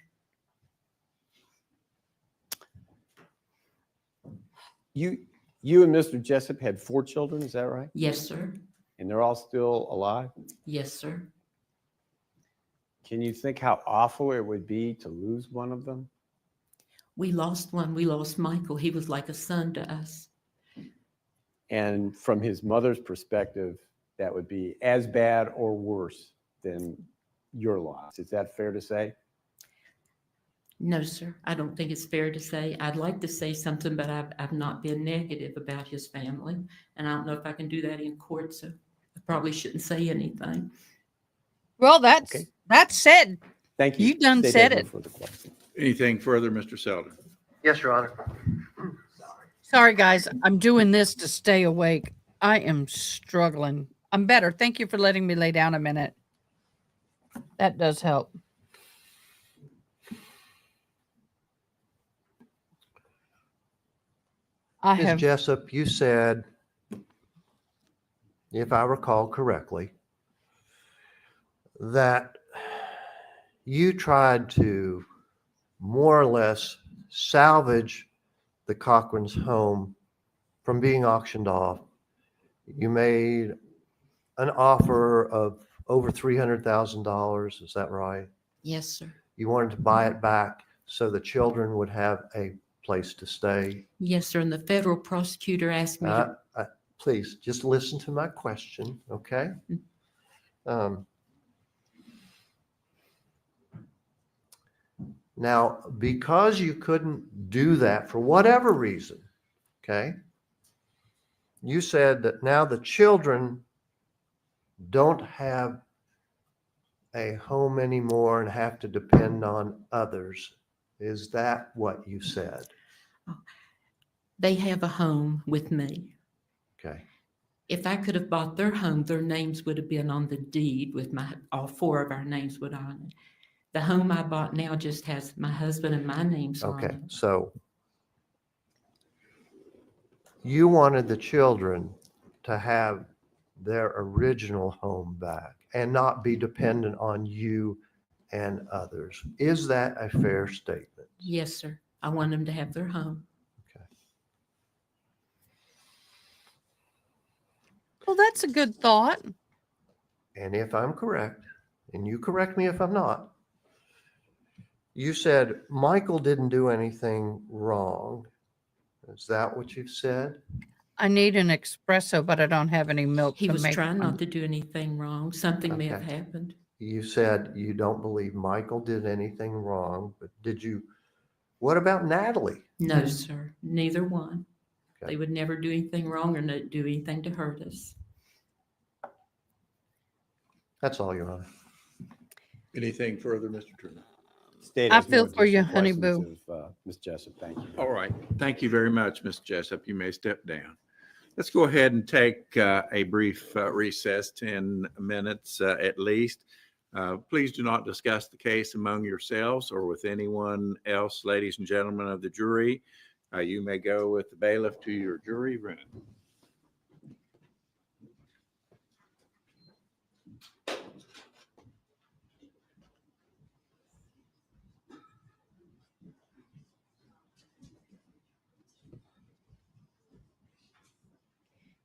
You and Mr. Jessup had 4 children, is that right? Yes, sir. And they're all still alive? Yes, sir. Can you think how awful it would be to lose one of them? We lost one. We lost Michael. He was like a son to us. And from his mother's perspective, that would be as bad or worse than your loss. Is that fair to say? No, sir. I don't think it's fair to say. I'd like to say something, but I've not been negative about his family. And I don't know if I can do that in court, so I probably shouldn't say anything. Well, that's said. Thank you. You done State said has no it. further questions. Anything further, Mr. Selden? Yes, Your Honor. Sorry, guys. I'm doing this to stay awake. I am struggling. I'm better. Thank you for letting me lay down a minute. That does help. I Ms. have, Jessup, you said, if I recall correctly, that you tried to more or less salvage the Cochran's home from being auctioned off. You made an offer of over $300,000. Is that right? Yes, sir. You wanted to buy it back so the children would have a place to stay. Yes, sir. And the federal prosecutor asked me to, Please just listen to my question, okay? Now, because you couldn't do that for whatever reason, okay? You said that now the children don't have a home anymore and have to depend on others. Is that what you said? they have a home with me. Okay. If I could have bought their home, their names would have been on the deed with all four of our names would on it. The home I bought now just has my husband and my names on Okay, it. so you wanted the children to have their original home back and not be dependent on you and others. Is that a fair statement? Yes, sir. I want them to have their home. well, that's a good thought. And if I'm correct, and you correct me if I'm not, you said Michael didn't do anything wrong. Is that what you've said? I need an espresso, but I don't have any milk He to was make trying one. not to do anything wrong. Something may have Okay. happened. You said you don't believe Michael did anything wrong, but did you? What about Natalie? No, sir. Neither one. Okay. They would never do anything wrong or do anything to hurt us. That's all, Your Honor. Anything further, Mr. Truman? State I has no feel for you, additional honey questions boo. of Ms. Jessup. Thank you. All right. Thank you very much, Ms. Jessup. You may step down. Let's go ahead and take a brief recess, 10 minutes at least. Please do not discuss the case among yourselves or with anyone else, ladies and gentlemen of the jury. You may go with the bailiff to your jury room.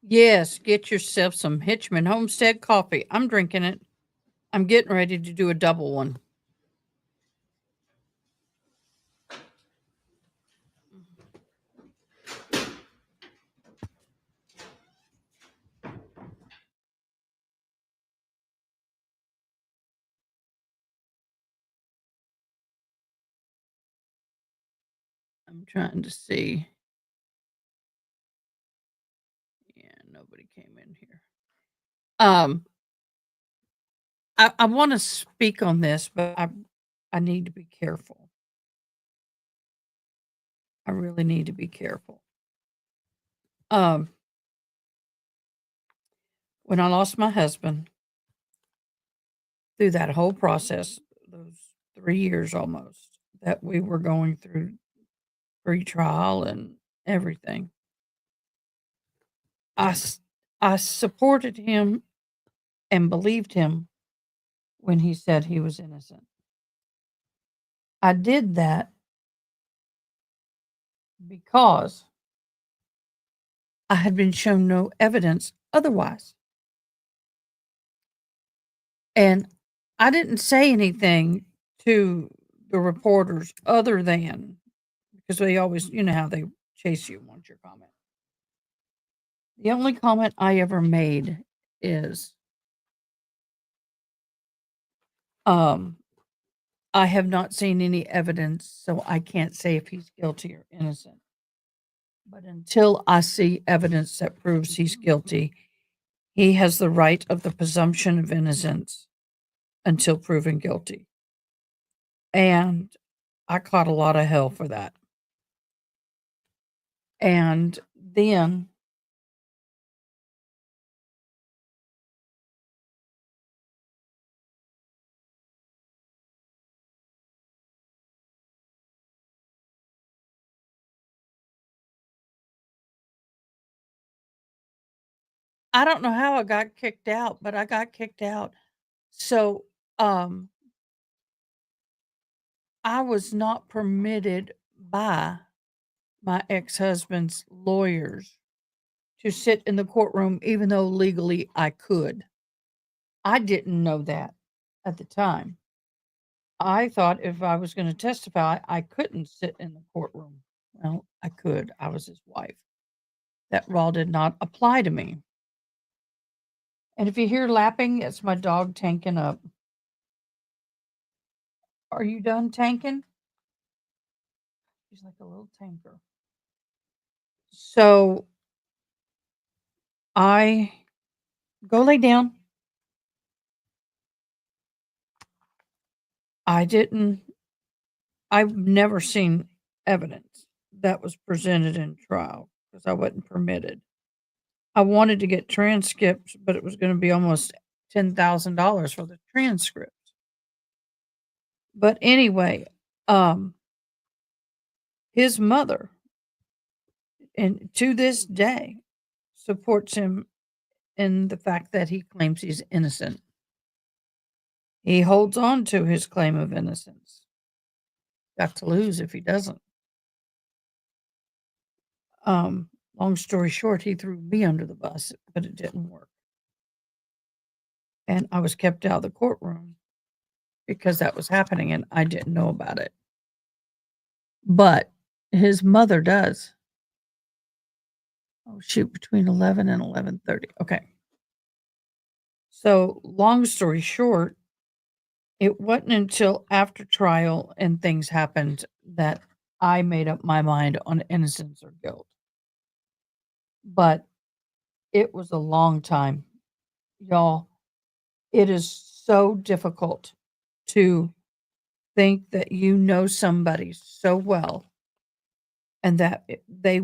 Yes, get yourself some Hitchman Homestead coffee. I'm drinking it. I'm getting ready to do a double one. I'm trying to see. Yeah, nobody came in here. I want to speak on this, but I need to be careful. I really need to be careful. When I lost my husband, through that whole process, those 3 years almost that we were going through pre-trial and everything, I supported him and believed him when he said he was innocent. I did that because I had been shown no evidence otherwise. And I didn't say anything to the reporters other than because they always, you know how they chase you once your comment. The only comment I ever made is, I have not seen any evidence, so I can't say if he's guilty or innocent. But until I see evidence that proves he's guilty, he has the right of the presumption of innocence until proven guilty. And I caught a lot of hell for that. And then I don't know how I got kicked out, but I got kicked out. So, I was not permitted by my ex-husband's lawyers to sit in the courtroom, even though legally I could. I didn't know that at the time. I thought if I was going to testify, I couldn't sit in the courtroom. Well, I could. I was his wife. That law did not apply to me. And if you hear lapping, it's my dog tanking up. Are you done tanking? She's like a little tanker. So I go lay down. I've never seen evidence that was presented in trial because I wasn't permitted. I wanted to get transcripts, but it was going to be almost $10,000 for the transcript. But anyway, his mother, and to this day, supports him in the fact that he claims he's innocent. He holds on to his claim of innocence. Got to lose if he doesn't. Long story short, he threw me under the bus, but it didn't work. And I was kept out of the courtroom because that was happening and I didn't know about it. But his mother does. Oh, shoot, between 11 and 11:30. Okay. So, long story short, it wasn't until after trial and things happened that I made up my mind on innocence or guilt. But it was a long time. Y'all, it is so difficult to think that you know somebody so well and that they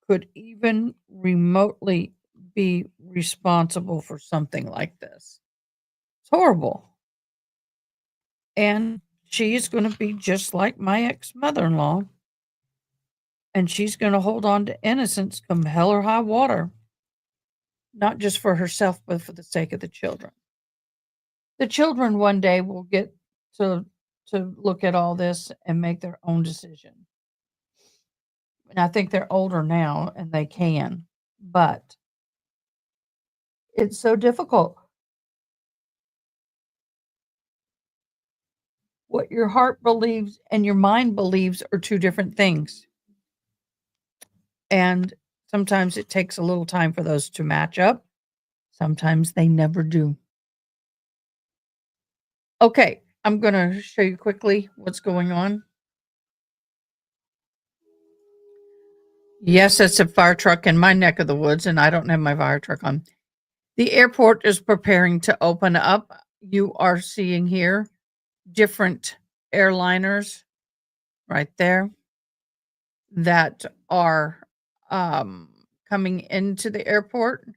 could even remotely be responsible for something like this. It's horrible. And she is going to be just like my ex-mother-in-law. And she's going to hold on to innocence come hell or high water. Not just for herself, but for the sake of the children. The children one day will get to look at all this and make their own decision. And I think they're older now and they can, but it's so difficult. What your heart believes and your mind believes are two different things. And sometimes it takes a little time for those to match up. Sometimes they never do. Okay, I'm going to show you quickly what's going on. Yes, it's a fire truck in my neck of the woods, and I don't have my fire truck on. The airport is preparing to open up. You are seeing here different airliners right there that are coming into the airport.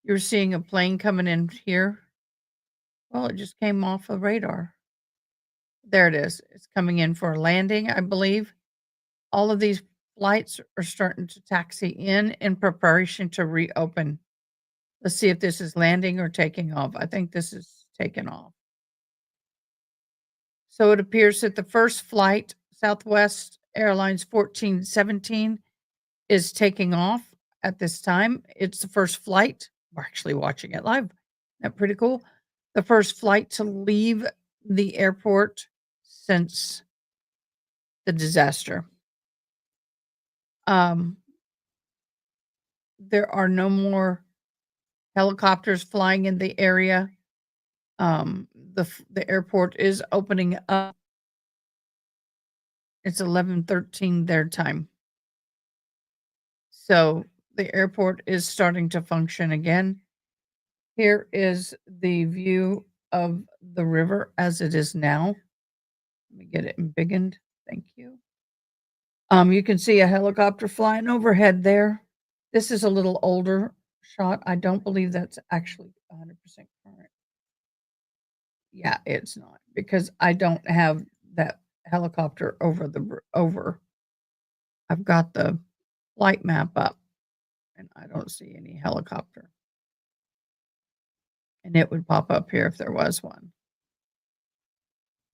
You're seeing a plane coming in here. Well, it just came off the radar. There it is. It's coming in for a landing, I believe. All of these flights are starting to taxi in preparation to reopen. Let's see if this is landing or taking off. I think this is taking off. So it appears that the first flight, Southwest Airlines 1417, is taking off at this time. It's the first flight. We're actually watching it live. Isn't that pretty cool? The first flight to leave the airport since the disaster. There are no more helicopters flying in the area. The airport is opening up It's 11:13 their time. So the airport is starting to function again. Here is the view of the river as it is now. Let me get it embiggened. Thank you. You can see a helicopter flying overhead there. This is a little older shot. I don't believe that's actually 100% current. Yeah, it's not because I don't have that helicopter over. I've got the flight map up and I don't see any helicopter. And it would pop up here if there was one.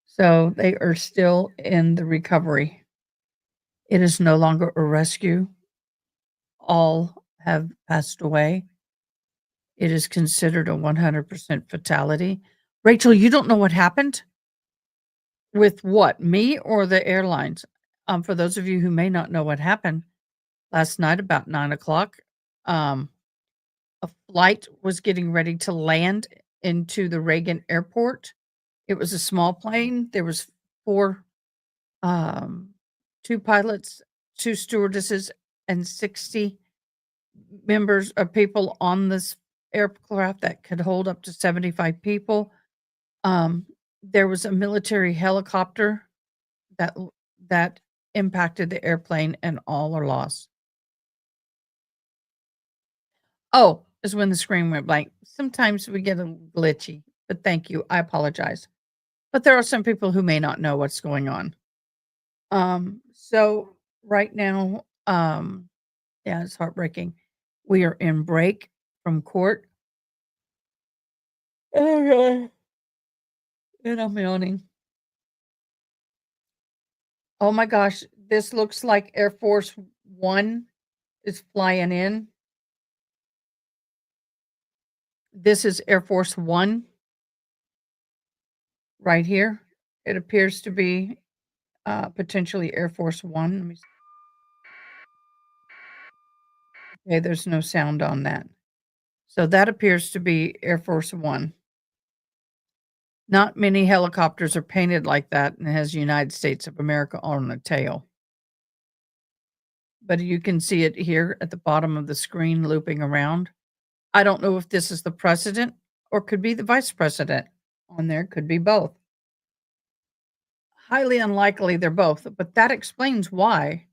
So they are still in the recovery. It is no longer a rescue. All have passed away. It is considered a 100% fatality. Rachel, you don't know what happened? With what, me or the airlines? For those of you who may not know what happened, last night about 9:00, a flight was getting ready to land into the Reagan Airport. It was a small plane. There was 4, 2 pilots, 2 stewardesses, and 60 members of people on this aircraft that could hold up to 75 people. There was a military helicopter that impacted the airplane and all are lost. Oh, is when the screen went blank. Sometimes we get a glitchy, but thank you. I apologize. But there are some people who may not know what's going on. So right now, yeah, it's heartbreaking. We are in break from court. Oh god. And I'm yawning. Oh my gosh, this looks like Air Force One is flying in. This is Air Force One right here. It appears to be potentially Air Force One. Let me see. Okay, there's no sound on that. So that appears to be Air Force One. Not many helicopters are painted like that and it has United States of America on the tail. But you can see it here at the bottom of the screen looping around. I don't know if this is the president or could be the vice president on there, could be both. Highly unlikely they're both, but that explains why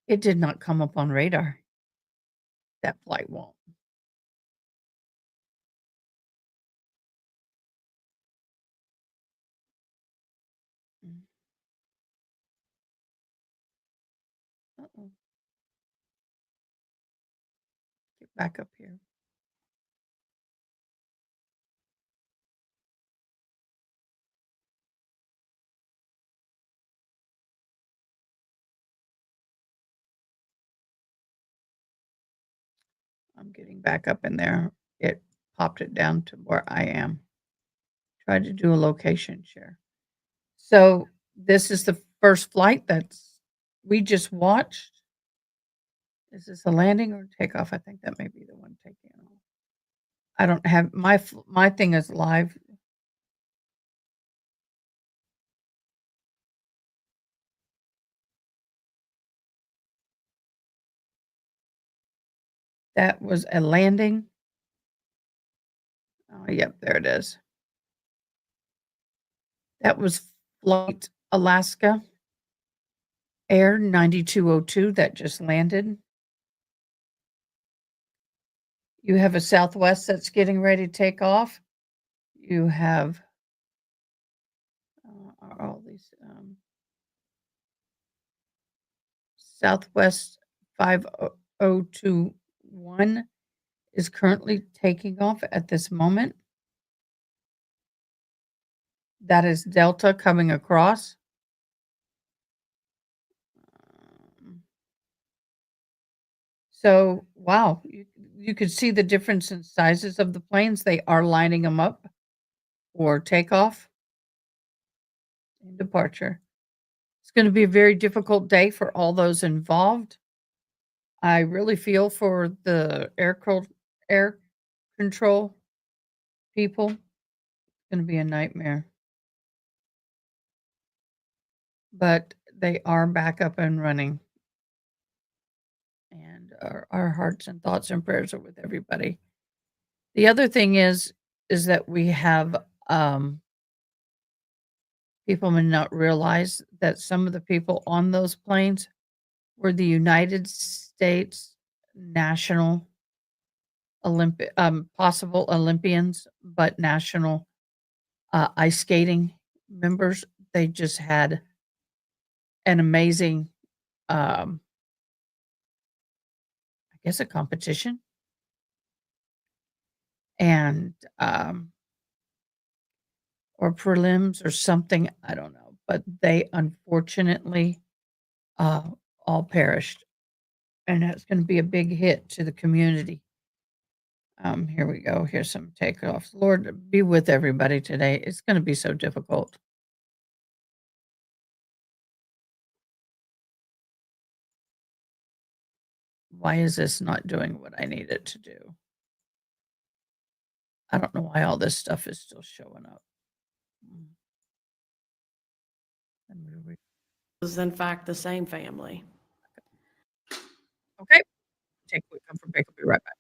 it did not come up on radar. That flight won't. Uh-oh. Get back up here. I'm getting back up in there. It popped it down to where I am. Tried to do a location share. So this is the first flight that's we just watched. Is this a landing or takeoff? I think that may be the one taking off. I don't have my thing is live. That was a landing. Oh, yep, there it is. That was Flight Alaska Air 9202 that just landed. You have a Southwest that's getting ready to take off. You have all these Southwest 5021 is currently taking off at this moment. That is Delta coming across. So, wow, you could see the difference in sizes of the planes. They are lining them up for takeoff and departure. It's going to be a very difficult day for all those involved. I really feel for the air control people. It's going to be a nightmare. But they are back up and running. And our hearts and thoughts and prayers are with everybody. The other thing is that we have people may not realize that some of the people on those planes were the United States national possible Olympians, but national ice skating members. They just had an amazing, I guess, a competition. And, or prelims or something, I don't know, but they unfortunately all perished. And that's going to be a big hit to the community. Here we go. Here's some takeoffs. Lord, be with everybody today. It's going to be so difficult. Why is this not doing what I need it to do? I don't know why all this stuff is still showing up. Was in fact the same family. Okay. Take a quick comfort break. I'll be right back.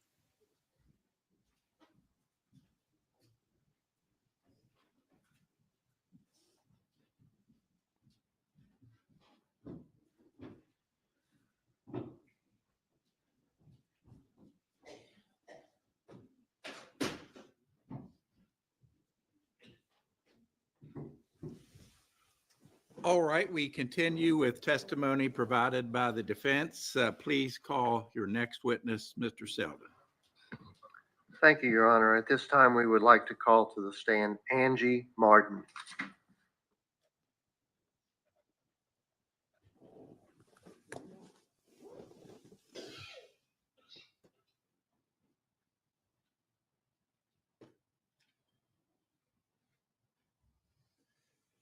All right, we continue with testimony provided by the defense. Please call your next witness, Mr. Selden. Thank you, Your Honor. At this time, we would like to call to the stand Angie Martin.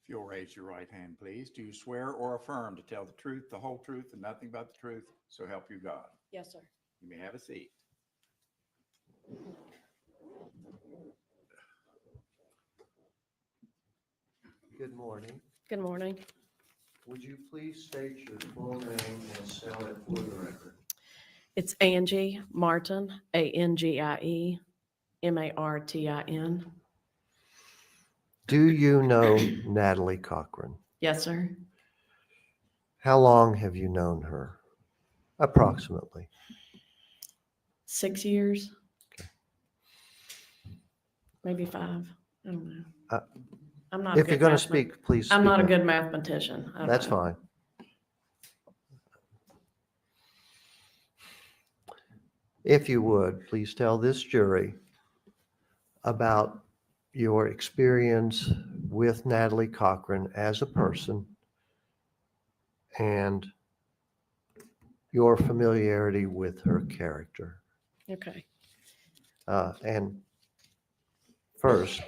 If you'll raise your right hand, please. Do you swear or affirm to tell the truth, the whole truth, and nothing but the truth, so help you God? Yes, sir. You may have a seat. Good morning. Good morning. Would you please state your full name and spell it for the record? It's Angie Martin, Angie Martin. Do you know Natalie Cochran? Yes, sir. How long have you known her? Approximately. 6 years. Maybe 5. I don't know. I'm not. If you're going to speak, please speak I'm not a up. good mathematician. That's fine. If you would, please tell this jury about your experience with Natalie Cochran as a person and your familiarity with her character. Okay. And first,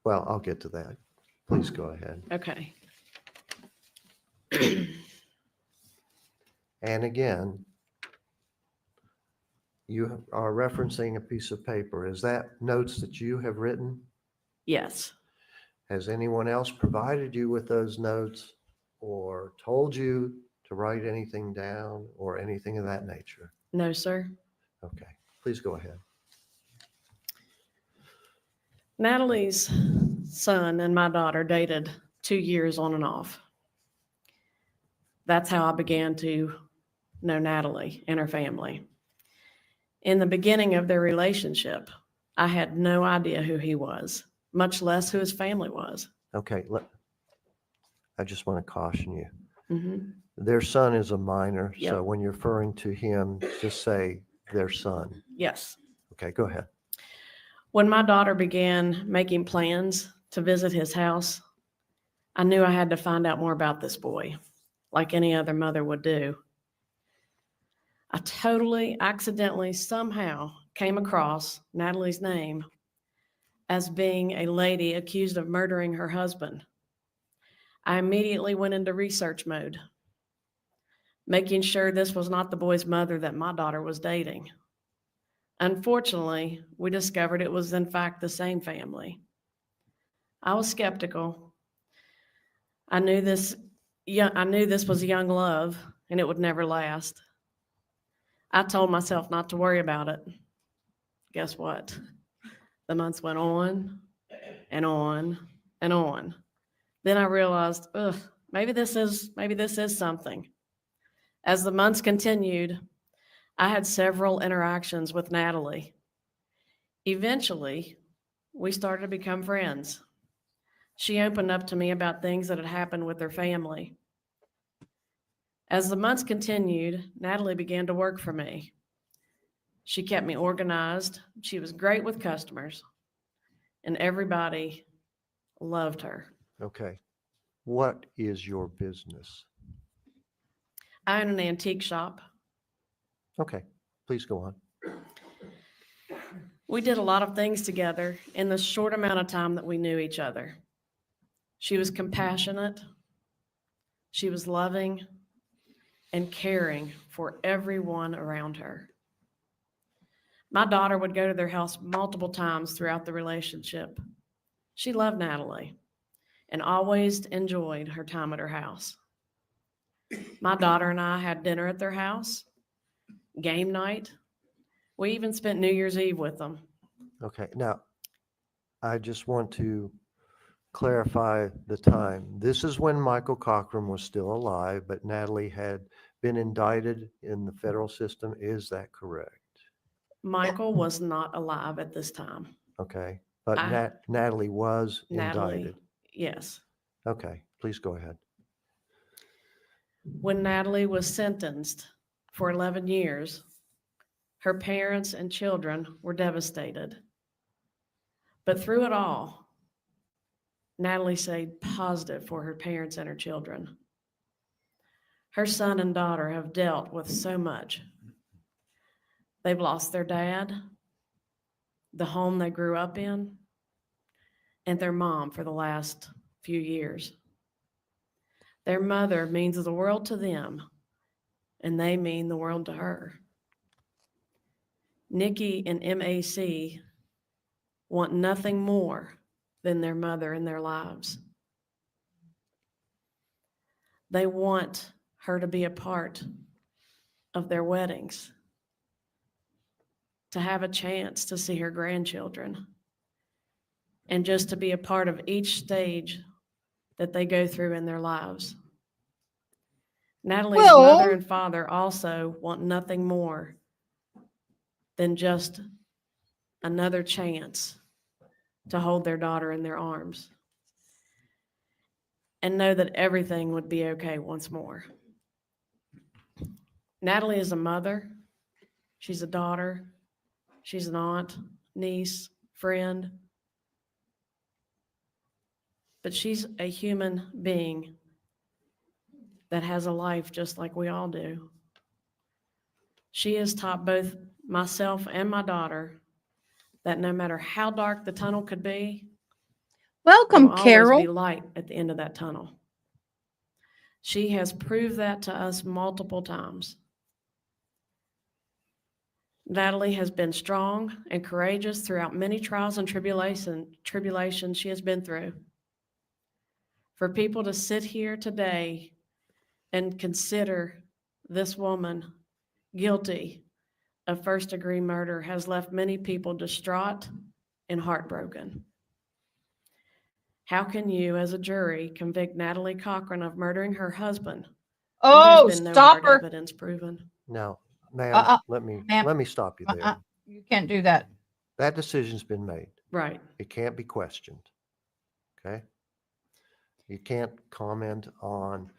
well, I'll get to that. Please go ahead. Okay. And again, you are referencing a piece of paper. Is that notes that you have written? Yes. Has anyone else provided you with those notes or told you to write anything down or anything of that nature? No, sir. Okay, please go ahead. Natalie's son and my daughter dated 2 years on and off. That's how I began to know Natalie and her family. In the beginning of their relationship, I had no idea who he was, much less who his family was. Okay, I just want to caution you. Mm-hmm. Their son is a minor, Yep. so when you're referring to him, just say their son. Yes. Okay, go ahead. When my daughter began making plans to visit his house, I knew I had to find out more about this boy, like any other mother would do. I totally accidentally somehow came across Natalie's name as being a lady accused of murdering her husband. I immediately went into research mode, making sure this was not the boy's mother that my daughter was dating. Unfortunately, we discovered it was in fact the same family. I was skeptical, I knew this was young love and it would never last. I told myself not to worry about it. Guess what? The months went on and on and on. Then I realized, maybe this is something. As the months continued, I had several interactions with Natalie. Eventually, we started to become friends. She opened up to me about things that had happened with her family. As the months continued, Natalie began to work for me. She kept me organized. She was great with customers, and everybody loved her. Okay. What is your business? I own an antique shop. Okay, please go on. We did a lot of things together in the short amount of time that we knew each other. She was compassionate. She was loving and caring for everyone around her. My daughter would go to their house multiple times throughout the relationship. She loved Natalie and always enjoyed her time at her house. My daughter and I had dinner at their house, game night. We even spent New Year's Eve with them. Okay, now, I just want to clarify the time. This is when Michael Cochran was still alive, but Natalie had been indicted in the federal system. Is that correct? Michael was not alive at this time. Okay, but I- Natalie was Natalie, indicted. yes. Okay, please go ahead. When Natalie was sentenced for 11 years, her parents and children were devastated. But through it all, Natalie stayed positive for her parents and her children. Her son and daughter have dealt with so much. They've lost their dad, the home they grew up in, and their mom for the last few years. Their mother means the world to them, and they mean the world to her. Nikki and MAC want nothing more than their mother in their lives. They want her to be a part of their weddings, to have a chance to see her grandchildren, and just to be a part of each stage that they go through in their lives. Natalie's mother and father also want nothing more than just another chance to hold their daughter in their arms and know that everything would be okay once more. Natalie is a mother, she's a daughter, she's an aunt, niece, friend, but she's a human being that has a life just like we all do. She has taught both myself and my daughter that no matter how dark the tunnel could be, Welcome, there will Carol. always be light at the end of that tunnel. She has proved that to us multiple times. Natalie has been strong and courageous throughout many trials and tribulations she has been through. For people to sit here today and consider this woman guilty of first-degree murder has left many people distraught and heartbroken. How can you, as a jury, convict Natalie Cochran of murdering her husband? Oh, There's been no stop hard her. evidence proven. Now, ma'am, let me stop you there. You can't do that. That decision's been made. Right. It can't be questioned. Okay? You can't comment on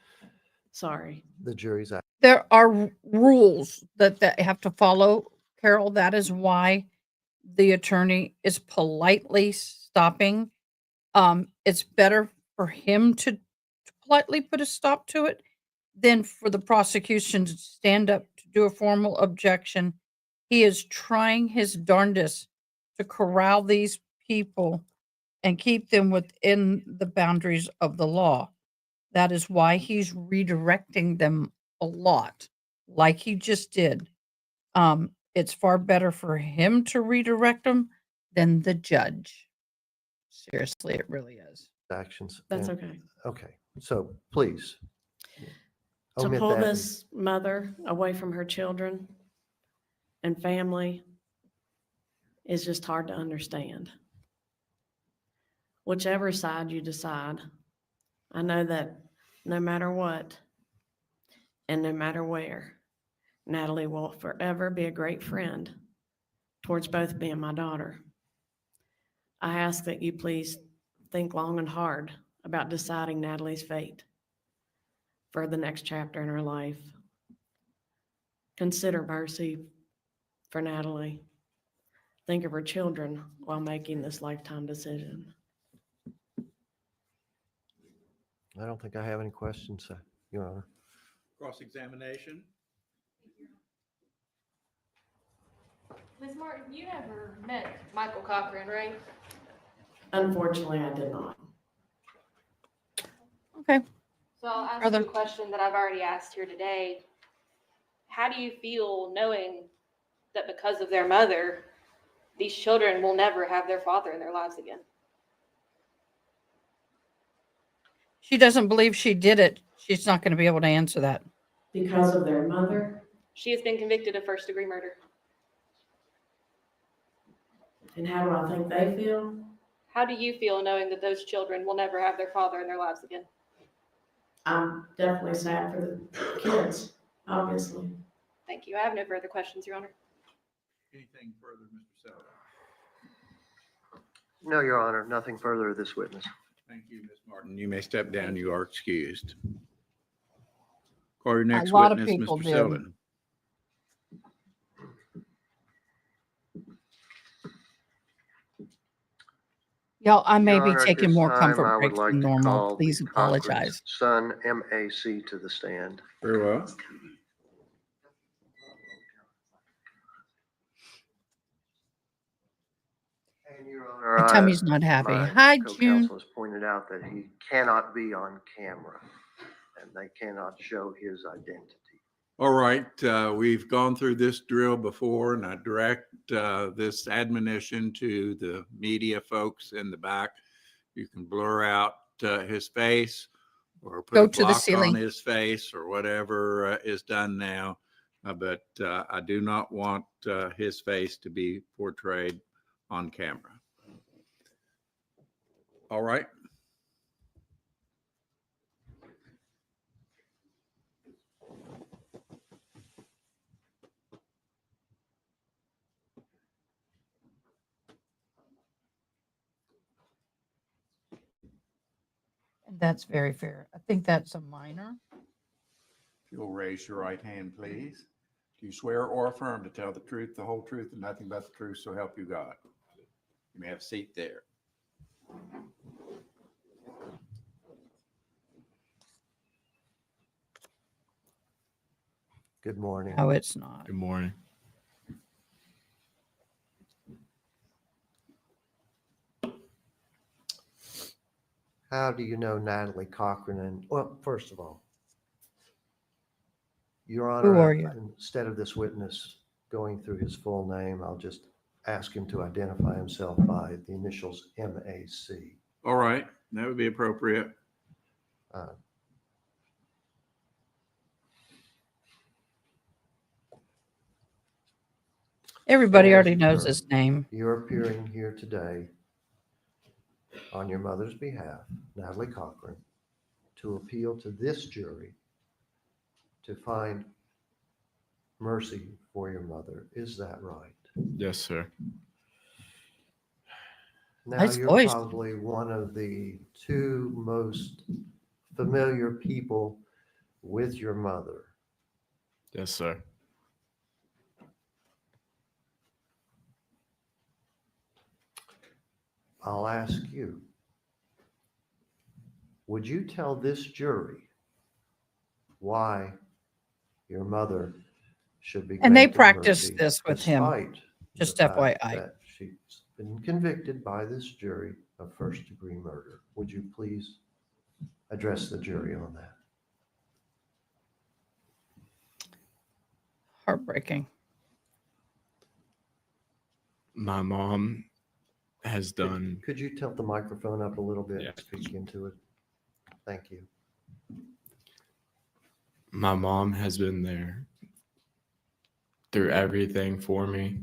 Sorry. the jury's act. There are rules that they have to follow, Carol. That is why the attorney is politely stopping. It's better for him to politely put a stop to it than for the prosecution to stand up to do a formal objection. He is trying his darndest to corral these people and keep them within the boundaries of the law. That is why he's redirecting them a lot, like he just did. It's far better for him to redirect them than the judge. Seriously, it really is. Actions. That's and- okay. Okay, So please. To omit pull that. this mother away from her children and family is just hard to understand. Whichever side you decide, I know that no matter what and no matter where, Natalie will forever be a great friend towards both me and my daughter. I ask that you please think long and hard about deciding Natalie's fate for the next chapter in her life. Consider mercy for Natalie. Think of her children while making this lifetime decision. I don't think I have any questions, Your Honor. Cross-examination? Ms. Martin, you never met Michael Cochran, right? Unfortunately, I did not. Okay. So I'll ask Further. you a question that I've already asked here today. How do you feel knowing that because of their mother, these children will never have their father in their lives again? She doesn't believe she did it. She's not going to be able to answer that. Because of their mother? She has been convicted of first-degree murder. And how do I think they feel? How do you feel knowing that those children will never have their father in their lives again? I'm definitely sad for the kids, obviously. Thank you. I have no further questions, Your Honor. Anything further, Mr. Selby? No, Your Honor, nothing further of this witness. Thank you, Ms. Martin. You may step down. You are excused. Call your next lot of witness, people Mr. did. Sylvan. Y'all, I may Your be Honor, at taking this more time, comfort I would breaks like than to normal. call the Please Cochran's apologize. son, MAC, to the stand. Very well. And Your Honor, My tummy's not happy. my Hi, co-counsel June. has pointed out that he cannot be on camera and they cannot show his identity. All right, we've gone through this drill before, and I direct this admonition to the media folks in the back. You can blur out his face or put Go a to the block on ceiling. his face or whatever is done now. But I do not want his face to be portrayed on camera. All right. That's very fair. I think that's a minor. If you'll raise your right hand, please. Do you swear or affirm to tell the truth, the whole truth, and nothing but the truth, so help you God? You may have a seat there. Good morning. No, it's not. Good morning. How do you know Natalie Cochran? And, well, first of all, Your Honor, Who are you? instead of this witness going through his full name, I'll just ask him to identify himself by the initials MAC. All right, that would be appropriate. Everybody As already you knows heard, his name. You're appearing here today on your mother's behalf, Natalie Cochran, to appeal to this jury to find mercy for your mother. Is that right? Yes, sir. Now, Nice you're voice. probably one of the two most familiar people with your mother. Yes, sir. I'll ask you, would you tell this jury why your mother should be And they granted practiced mercy this with him, despite just the fact FYI. that she's been convicted by this jury of first-degree murder? Would you please address the jury on that? Heartbreaking. My mom has done. Could you tilt the microphone up a little bit Yeah. and speak into it? Thank you. My mom has been there through everything for me.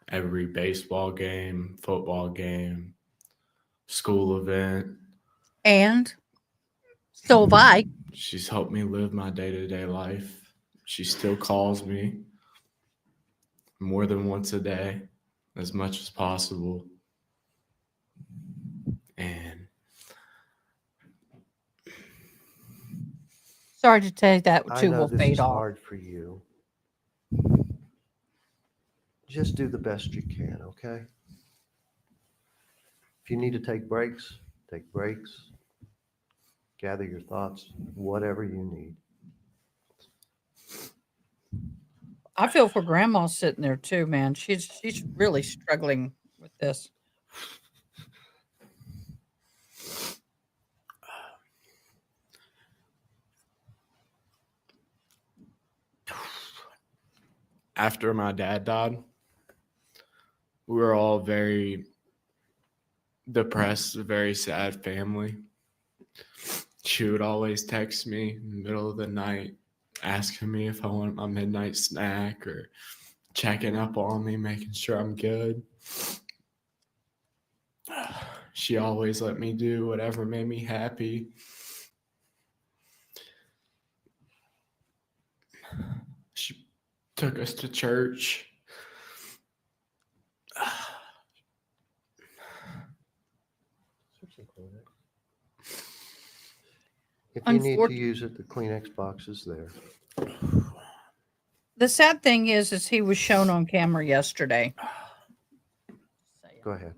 Every baseball game, football game, school event. And so have I. She's helped me live my day-to-day life. She still calls me more than once a day, as much as possible. And Sorry to tell you that I too know will this fade is off. hard for you. Just do the best you can, okay? If you need to take breaks, take breaks. Gather your thoughts, whatever you need. I feel for grandma sitting there too, man. She's really struggling with this. after my dad died, we were all very depressed, a very sad family. She would always text me in the middle of the night, asking me if I want my midnight snack or checking up on me, making sure I'm good. She always let me do whatever made me happy. She took us to church. If you need to use it, the Kleenex box is there. The sad thing is he was shown on camera yesterday. Go ahead.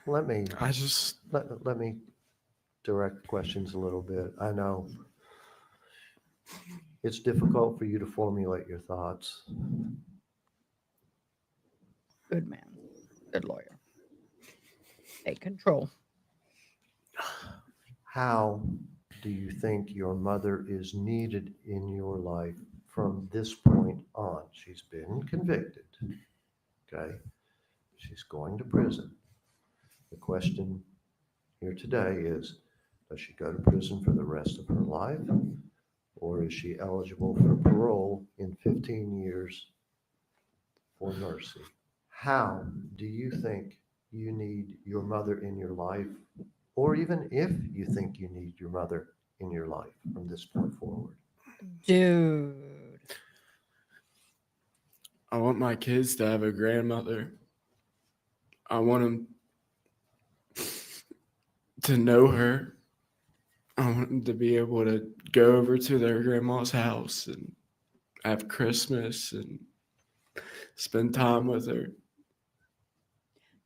Let me let me direct questions a little bit. I know it's difficult for you to formulate your thoughts. Good man. Good lawyer. Take control. How do you think your mother is needed in your life from this point on? She's been convicted. Okay. She's going to prison. The question here today is, does she go to prison for the rest of her life? Or is she eligible for parole in 15 years for mercy? How do you think you need your mother in your life? Or even if you think you need your mother in your life from this point forward? Dude. I want my kids to have a grandmother. I want them to know her. I want them to be able to go over to their grandma's house and have Christmas and spend time with her.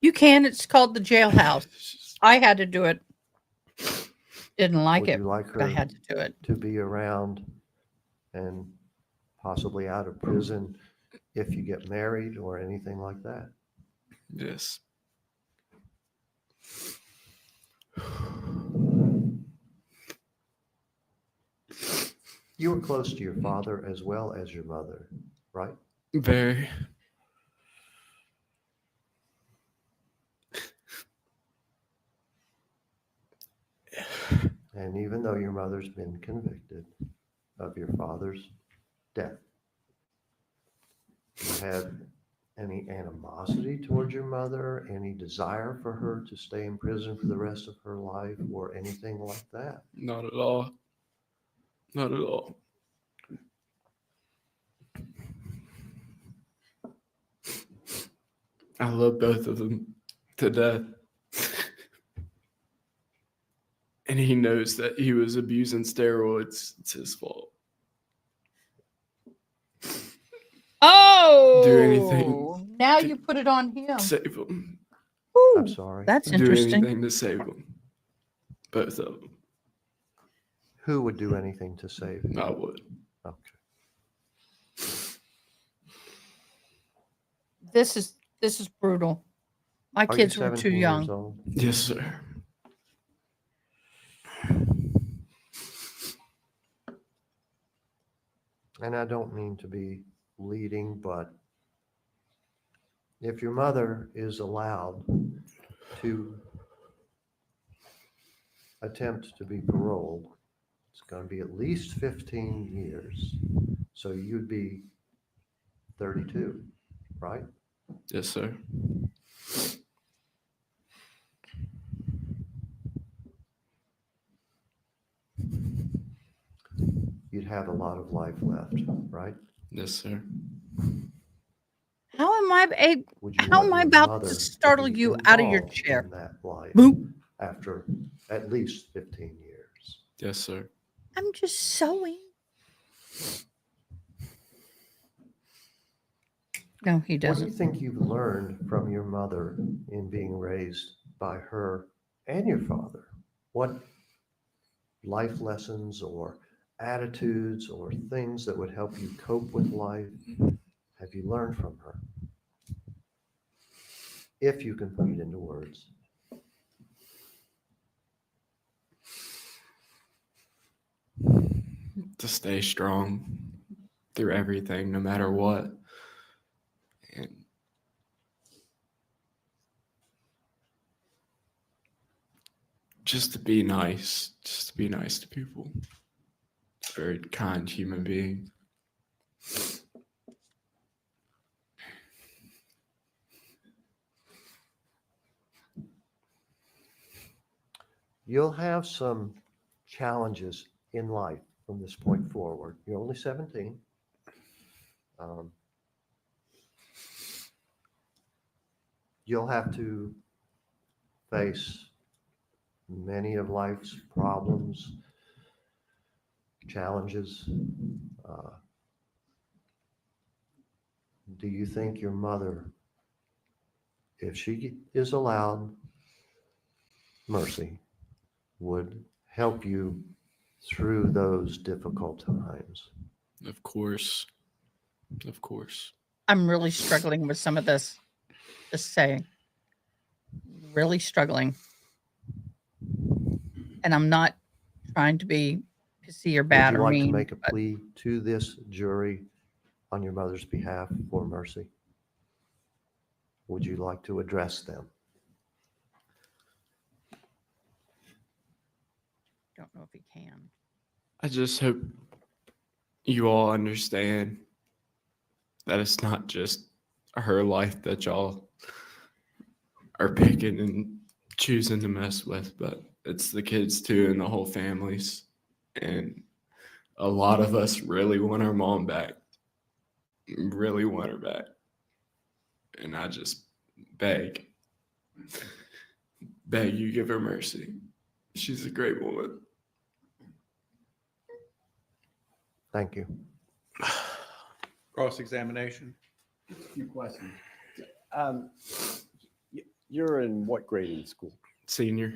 You can. It's called the jailhouse. I had to do it. Didn't like Would it. you like but I her had to do it. to be around and possibly out of prison if you get married or anything like that? Yes. You were close to your father as well as your mother, right? Very. And even though your mother's been convicted of your father's death, do you have any animosity towards your mother, any desire for her to stay in prison for the rest of her life or anything like that? Not at all. Not at all. I love both of them to death. And he knows that he was abusing steroids. It's his fault. Oh, Do anything. Now you put it on him. Save him. I'm sorry. That's Do interesting. anything to save him. Both of them. Who would do anything to save him? I would. Okay. This is brutal. My Are you kids were too 17 years young. old? Yes, sir. And I don't mean to be leading, but if your mother is allowed to attempt to be paroled, it's going to be at least 15 years. So you'd be 32, right? Yes, sir. You'd have a lot of life left, right? Yes, sir. How am I Would you how want am I your about mother to to startle be you out of your involved chair? in that life Boop. after at least 15 years? Yes, sir. I'm just sewing. No, he What do you doesn't. think you've learned from your mother in being raised by her and your father? What life lessons or attitudes or things that would help you cope with life have you learned from her? If you can put it into words. To stay strong through everything, no matter what. And just to be nice to people. Very kind human being. You'll have some challenges in life from this point forward. You're only 17. You'll have to face many of life's problems, challenges. Do you think your mother, if she is allowed mercy, would help you through those difficult times? Of course. Of course. I'm really struggling with some of this. Just saying. Really struggling. And I'm not trying to be pissy or bad Would you or like mean. to make a plea to this jury on your mother's behalf for mercy? Would you like to address them? Don't know if he can. I just hope you all understand that it's not just her life that y'all are picking and choosing to mess with, but it's the kids too and the whole families. And a lot of us really want our mom back. Really want her back. And I just beg you give her mercy. She's a great woman. Thank you. Cross-examination. A few questions. You're in what grade in school? Senior.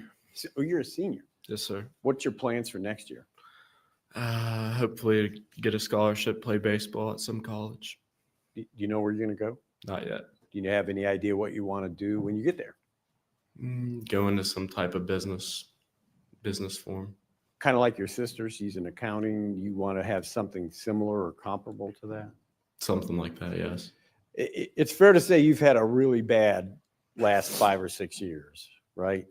Oh, you're a senior. Yes, sir. What's your plans for next year? Hopefully get a scholarship, play baseball at some college. Do you know where you're going to go? Not yet. Do you have any idea what you want to do when you get there? Go into some type of business form. Kind of like your sister, she's in accounting. You want to have something similar or comparable to that? Something like that, yes. It's fair to say you've had a really bad last 5 or 6 years, right?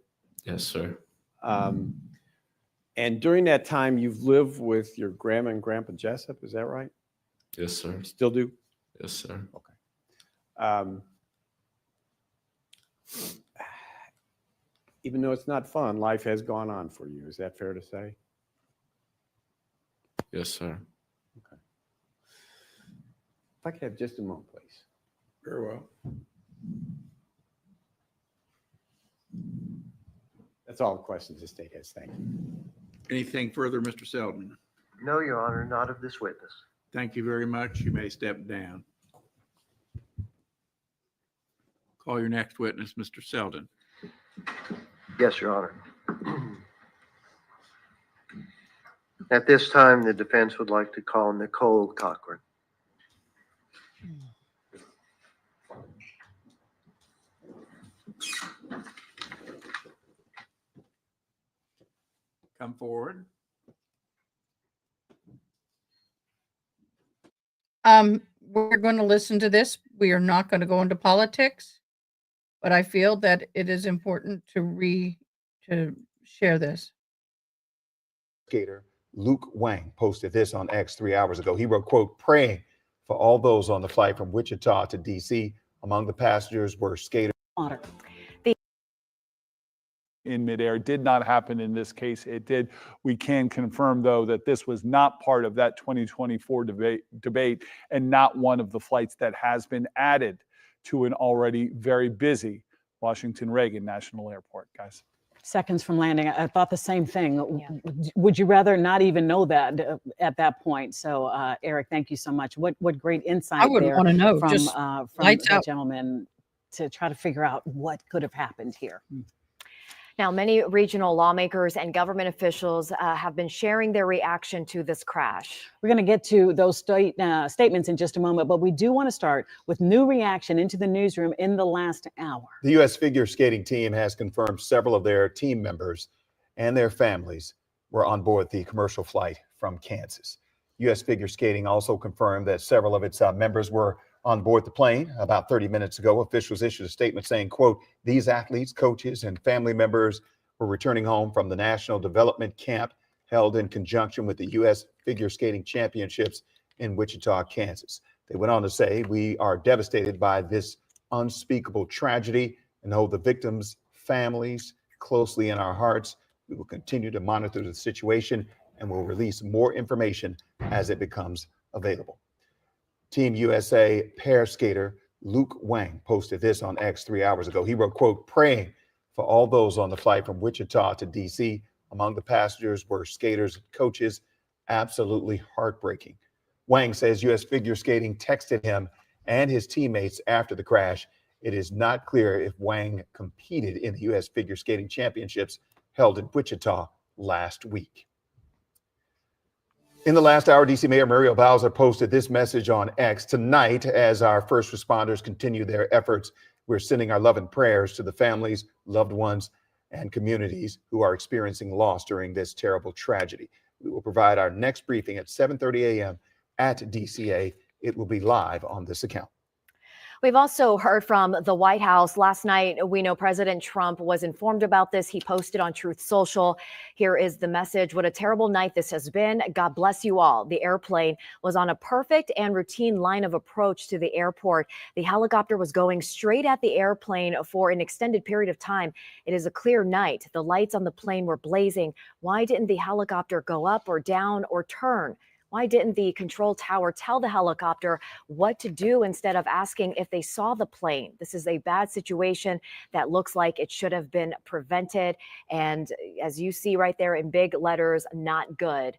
Yes, sir. And during that time, you've lived with your grandma and grandpa Jessup, is that right? Yes, sir. Still do? Yes, sir. Okay. Even though it's not fun, life has gone on for you. Is that fair to say? Yes, sir. Okay. If I could have just a moment, please. Very well. That's all the questions the state has. Thank you. Anything further, Mr. Selden? No, Your Honor, not of this witness. Thank you very much. You may step down. Call your next witness, Mr. Selden. Yes, Your Honor. At this time, the defense would like to call Nicole Cochran. Come forward. We're going to listen to this. we are not going to go into politics, but I feel that it is important to share this. Skater Luke Wang posted this on X 3 hours ago. He wrote, quote, praying for all those on the flight from Wichita to DC. Among the passengers were skaters. In midair did not happen in this case. It did. We can confirm, though, that this was not part of that 2024 debate and not one of the flights that has been added to an already very busy Washington Reagan National Airport, guys. Seconds from landing. I thought the same thing. Yeah. Would you rather not even know that at that point? So, Eric, thank you so much. What great insight I wouldn't there want to know. from Just from lights the out. gentleman to try to figure out what could have happened here. Now, many regional lawmakers and government officials have been sharing their reaction to this crash. We're going to get to those statements in just a moment, but we do want to start with new reaction into the newsroom in the last hour. The U.S. figure skating team has confirmed several of their team members and their families were on board the commercial flight from Kansas. U.S. figure skating also confirmed that several of its members were on board the plane. About 30 minutes ago, officials issued a statement saying, quote, these athletes, coaches, and family members were returning home from the National Development Camp held in conjunction with the U.S. Figure Skating Championships in Wichita, Kansas. They went on to say, we are devastated by this unspeakable tragedy and hold the victims' families closely in our hearts. We will continue to monitor the situation and will release more information as it becomes available. Team USA pair skater Luke Wang posted this on X 3 hours ago. He wrote, quote, praying for all those on the flight from Wichita to DC. Among the passengers were skaters and coaches. Absolutely heartbreaking. Wang says U.S. figure skating texted him and his teammates after the crash. It is not clear if Wang competed in the U.S. Figure Skating Championships held in Wichita last week. In the last hour, D.C. Mayor Muriel Bowser posted this message on X. Tonight, as our first responders continue their efforts, we're sending our love and prayers to the families, loved ones, and communities who are experiencing loss during this terrible tragedy. We will provide our next briefing at 7:30 a.m. at DCA. It will be live on this account. We've also heard from the White House. Last night, we know President Trump was informed about this. He posted on Truth Social. Here is the message. What a terrible night this has been. God bless you all. The airplane was on a perfect and routine line of approach to the airport. The helicopter was going straight at the airplane for an extended period of time. It is a clear night. The lights on the plane were blazing. Why didn't the helicopter go up or down or turn? Why didn't the control tower tell the helicopter what to do instead of asking if they saw the plane? This is a bad situation that looks like it should have been prevented. And as you see right there in big letters, not good.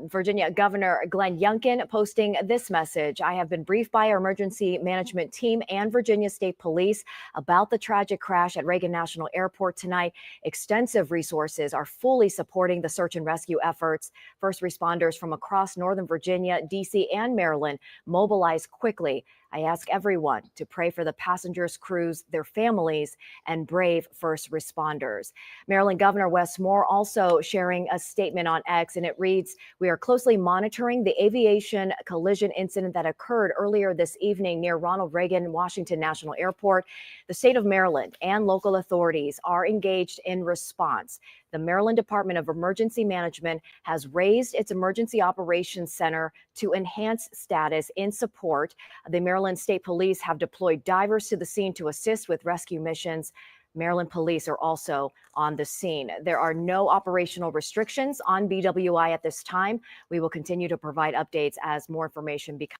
Virginia Governor Glenn Youngkin posting this message. I have been briefed by our emergency management team and Virginia State Police about the tragic crash at Reagan National Airport tonight. Extensive resources are fully supporting the search and rescue efforts. First responders from across Northern Virginia, D.C., and Maryland mobilized quickly. I ask everyone to pray for the passengers, crews, their families, and brave first responders. Maryland Governor Wes Moore also sharing a statement on X, and it reads, we are closely monitoring the aviation collision incident that occurred earlier this evening near Ronald Reagan Washington National Airport. The state of Maryland and local authorities are engaged in response. The Maryland Department of Emergency Management has raised its Emergency Operations Center to enhance status in support. The Maryland State Police have deployed divers to the scene to assist with rescue missions. Maryland police are also on the scene. There are no operational restrictions on BWI at this time. We will continue to provide updates as more information becomes.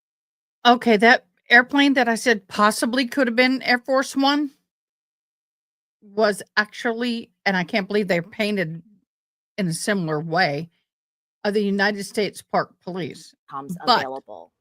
Okay, that airplane that I said possibly could have been Air Force One was actually, and I can't believe they're painted in a similar way, the United States Park Police. Available.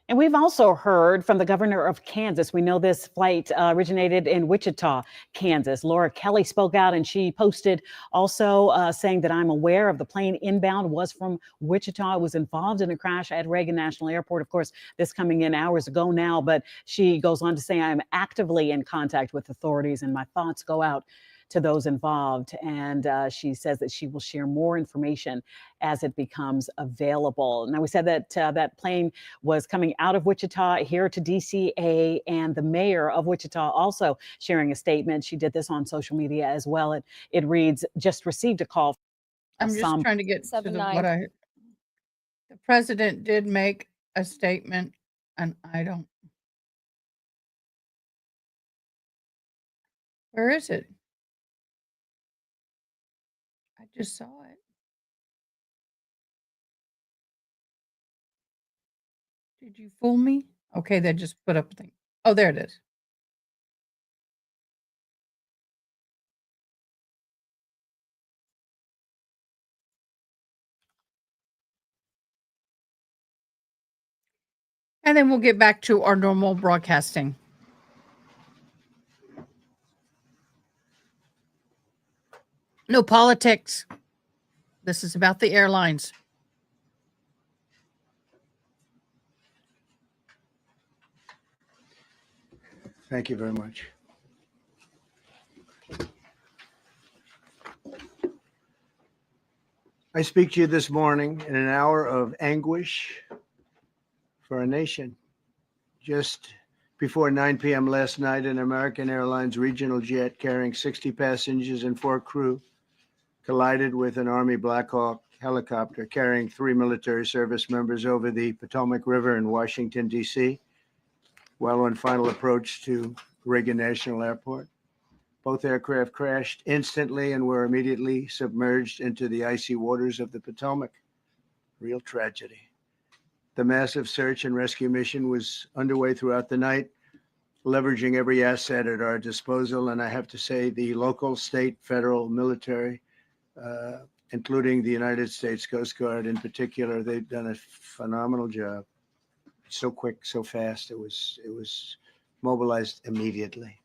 And we've also heard from the governor of Kansas. We know this flight originated in Wichita, Kansas. Laura Kelly spoke out and she posted also saying that I'm aware of the plane inbound was from Wichita. It was involved in a crash at Reagan National Airport. Of course, this coming in hours ago now, but she goes on to say I'm actively in contact with authorities and my thoughts go out to those involved. And she says that she will share more information as it becomes available. Now, we said that that plane was coming out of Wichita here to DCA, and the mayor of Wichita also sharing a statement. She did this on social media as well. It reads, just received a call. I'm just trying to get to the president did make a statement, and where is it? I just saw it. Did you fool me? Okay, they just put up a thing. Oh, there it is. And then we'll get back to our normal broadcasting. No politics. This is about the airlines. Thank you very much. I speak to you this morning in an hour of anguish for our nation. Just before 9 p.m. last night, an American Airlines regional jet carrying 60 passengers and 4 crew collided with an Army Black Hawk helicopter carrying 3 military service members over the Potomac River in Washington, D.C., while on final approach to Reagan National Airport. Both aircraft crashed instantly and were immediately submerged into the icy waters of the Potomac. Real tragedy. The massive search and rescue mission was underway throughout the night, leveraging every asset at our disposal. And I have to say, the local, state, federal, military, including the United States Coast Guard in particular, they've done a phenomenal job. So quick, so fast. It was mobilized immediately.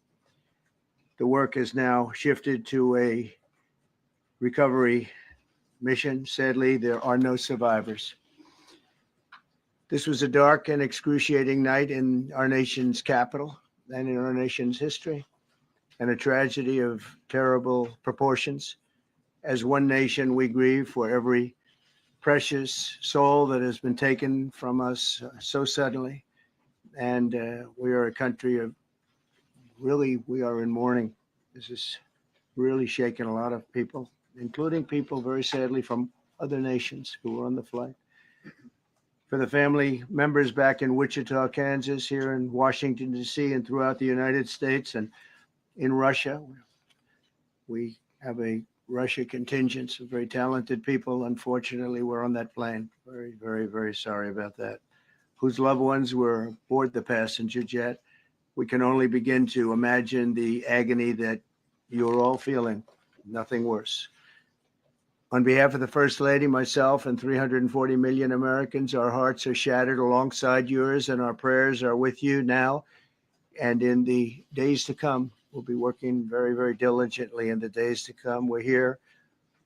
The work has now shifted to a recovery mission. Sadly, there are no survivors. This was a dark and excruciating night in our nation's capital and in our nation's history, and a tragedy of terrible proportions. As one nation, we grieve for every precious soul that has been taken from us so suddenly. And we are a country of we are in mourning. This is really shaken a lot of people, including people, very sadly, from other nations who were on the flight. For the family members back in Wichita, Kansas, here in Washington, D.C., and throughout the United States and in Russia, we have a Russia contingent of very talented people. Unfortunately, were on that plane. Very, very, very sorry about that. Whose loved ones were aboard the passenger jet. We can only begin to imagine the agony that you're all feeling. Nothing worse. On behalf of the First Lady, myself, and 340 million Americans, our hearts are shattered alongside yours, and our prayers are with you now and in the days to come. We'll be working very, very diligently in the days to come. We're here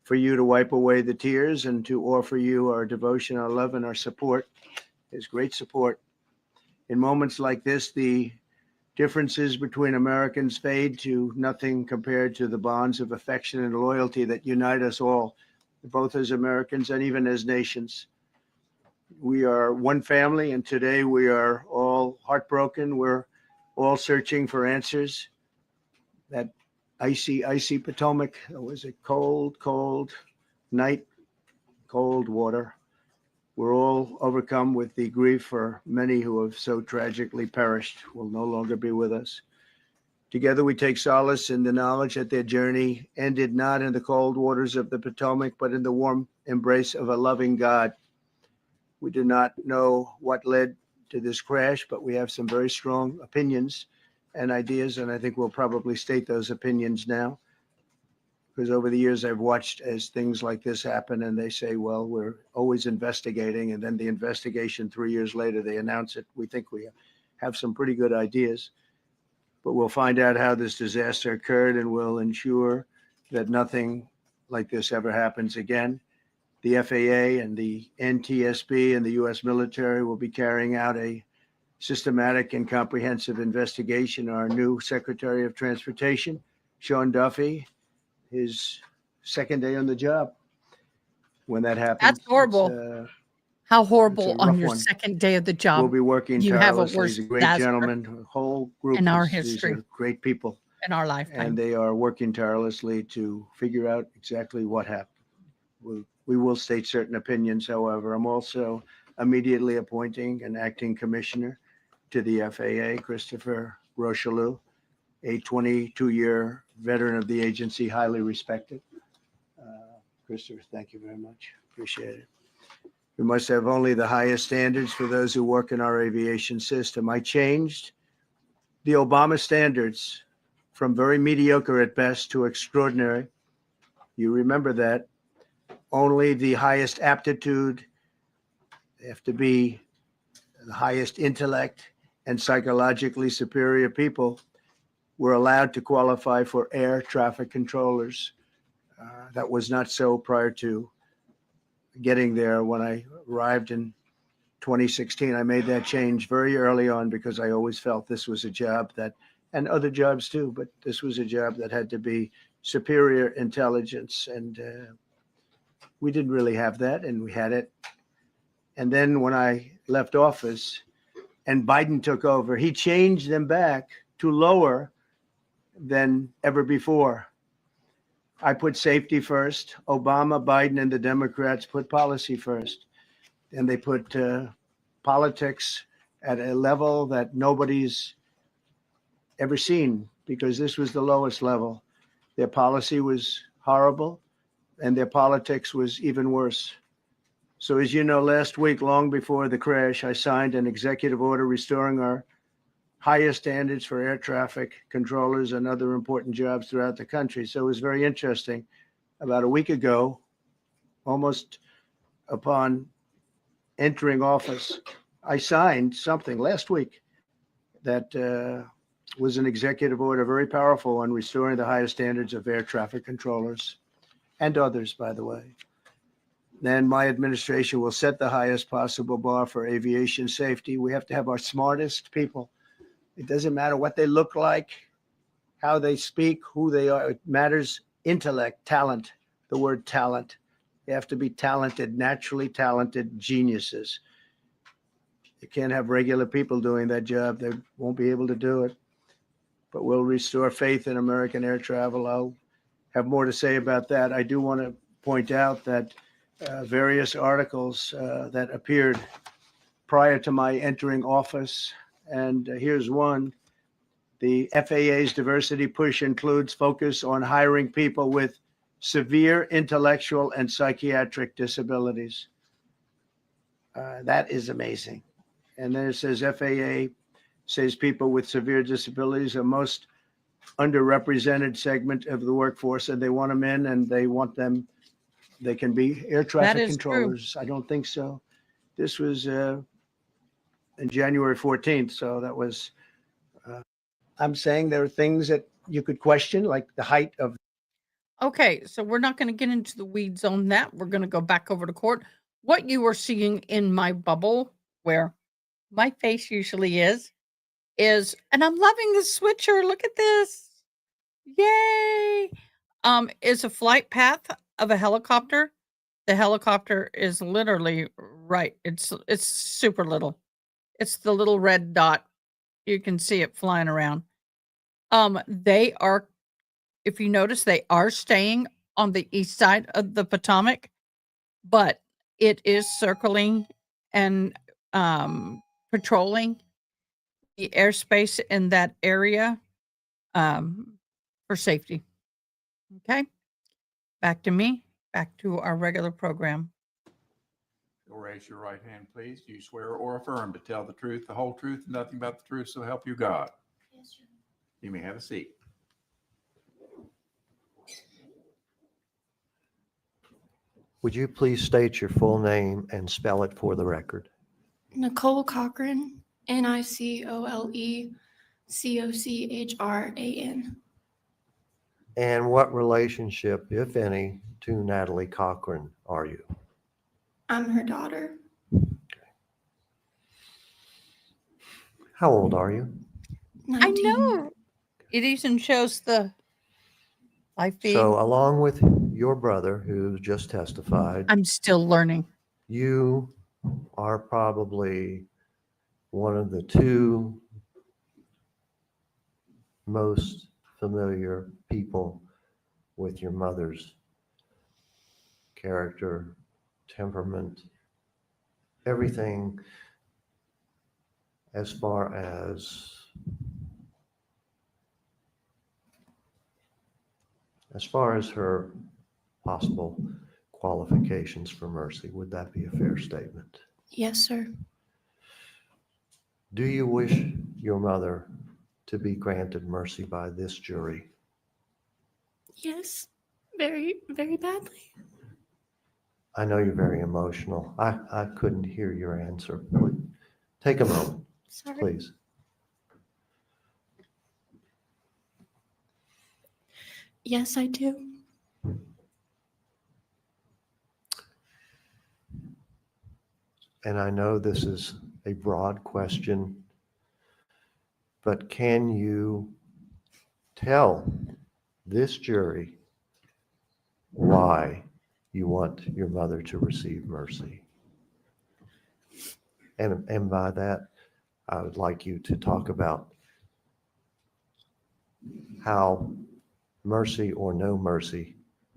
for you to wipe away the tears and to offer you our devotion, our love, and our support. There's great support. In moments like this, the differences between Americans fade to nothing compared to the bonds of affection and loyalty that unite us all, both as Americans and even as nations. We are one family, and today we are all heartbroken. We're all searching for answers. That icy Potomac, it was a cold, cold night, cold water. We're all overcome with the grief for many who have so tragically perished, will no longer be with us. Together we take solace in the knowledge that their journey ended not in the cold waters of the Potomac, but in the warm embrace of a loving God. We do not know what led to this crash, but we have some very strong opinions and ideas, and I think we'll probably state those opinions now. Because over the years, I've watched as things like this happen, and they say, well, we're always investigating, and then the investigation 3 years later, they announce it. We think we have some pretty good ideas, but we'll find out how this disaster occurred, and we'll ensure that nothing like this ever happens again. The FAA and the NTSB and the U.S. military will be carrying out a systematic and comprehensive investigation. Our new Secretary of Transportation, Sean Duffy, his second day on the job. When that happens, That's horrible. How horrible on rough your one. second day of the job. We'll be working You have a tirelessly. worse He's a great disaster gentleman. A whole group. in our These history, are great people. in our lifetime. And they are working tirelessly to figure out exactly what happened. We will state certain opinions, however. I'm also immediately appointing an acting commissioner to the FAA, Christopher Rocheleau, a 22-year veteran of the agency, highly respected. Christopher, thank you very much. Appreciate it. We must have only the highest standards for those who work in our aviation system. I changed the Obama standards from very mediocre at best to extraordinary. You remember that. Only the highest aptitude, they have to be the highest intellect and psychologically superior people were allowed to qualify for air traffic controllers. That was not so prior to getting there. When I arrived in 2016, I made that change very early on because I always felt this was a job that, and other jobs too, but this was a job that had to be superior intelligence. And we didn't really have that, and we had it. And then when I left office and Biden took over, he changed them back to lower than ever before. I put safety first. Obama, Biden, and the Democrats put policy first. And they put politics at a level that nobody's ever seen, because this was the lowest level. Their policy was horrible, and their politics was even worse. So as you know, last week, long before the crash, I signed an executive order restoring our highest standards for air traffic controllers and other important jobs throughout the country. So it was very interesting. About a week ago, almost upon entering office, I signed something last week that was an executive order, very powerful, on restoring the highest standards of air traffic controllers and others, by the way. Then my administration will set the highest possible bar for aviation safety. We have to have our smartest people. It doesn't matter what they look like, how they speak, who they are. It matters intellect, talent, the word talent. They have to be talented, naturally talented geniuses. You can't have regular people doing that job. They won't be able to do it. But we'll restore faith in American air travel. I'll have more to say about that. I do want to point out that various articles that appeared prior to my entering office, and here's one. The FAA's diversity push includes focus on hiring people with severe intellectual and psychiatric disabilities. That is amazing. And then it says FAA says people with severe disabilities are most underrepresented segment of the workforce, and they want them in, and they want them, they can be air traffic controllers. True. I don't think so. This was in January 14th. So that was, I'm saying there are things that you could question, like the height of. Okay, so we're not going to get into the weeds on that. We're going to go back over to court. What you are seeing in my bubble, where my face usually is, and I'm loving the switcher. Look at this. Yay. Is a flight path of a helicopter. The helicopter is literally right. It's super little. It's the little red dot. You can see it flying around. They are, if you notice, they are staying on the east side of the Potomac, but it is circling and patrolling the airspace in that area for safety. Okay, back to me, back to our regular program. You'll raise your right hand, please. Do you swear or affirm to tell the truth, the whole truth, and nothing but the truth, so help you God? Yes, sir. You may have a seat. Would you please state your full name and spell it for the record? Nicole Cochran, NICOLECOCHRAN. And what relationship, if any, to Natalie Cochran are you? I'm her daughter. How old are you? 19. I know. It even shows the Life fee. So along with your brother who just testified, I'm still learning. you are probably one of the two most familiar people with your mother's character, temperament, everything as far as her possible qualifications for mercy. Would that be a fair statement? Yes, sir. Do you wish your mother to be granted mercy by this jury? Yes, very, very badly. I know you're very emotional. I couldn't hear your answer. Take a moment, Sorry. please. Yes, I do. And I know this is a broad question, but can you tell this jury why you want your mother to receive mercy? And by that, I would like you to talk about how mercy or no mercy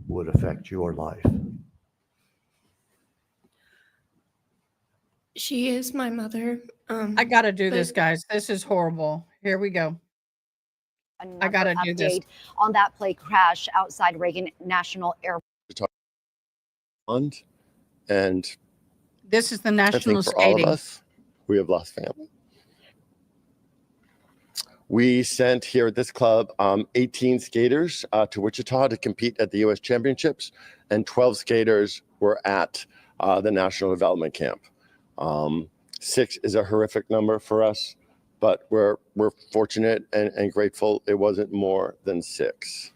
would affect your life. She is my mother. I got to do this, but guys. This is horrible. Here we go. I got to do this. Update on that plane crash outside Reagan National Airport. And This is the I national think for all of skating. us, we have lost family. We sent here at this club 18 skaters to Wichita to compete at the U.S. Championships, and 12 skaters were at the National Development Camp. 6 is a horrific number for us, but we're fortunate and grateful it wasn't more than 6.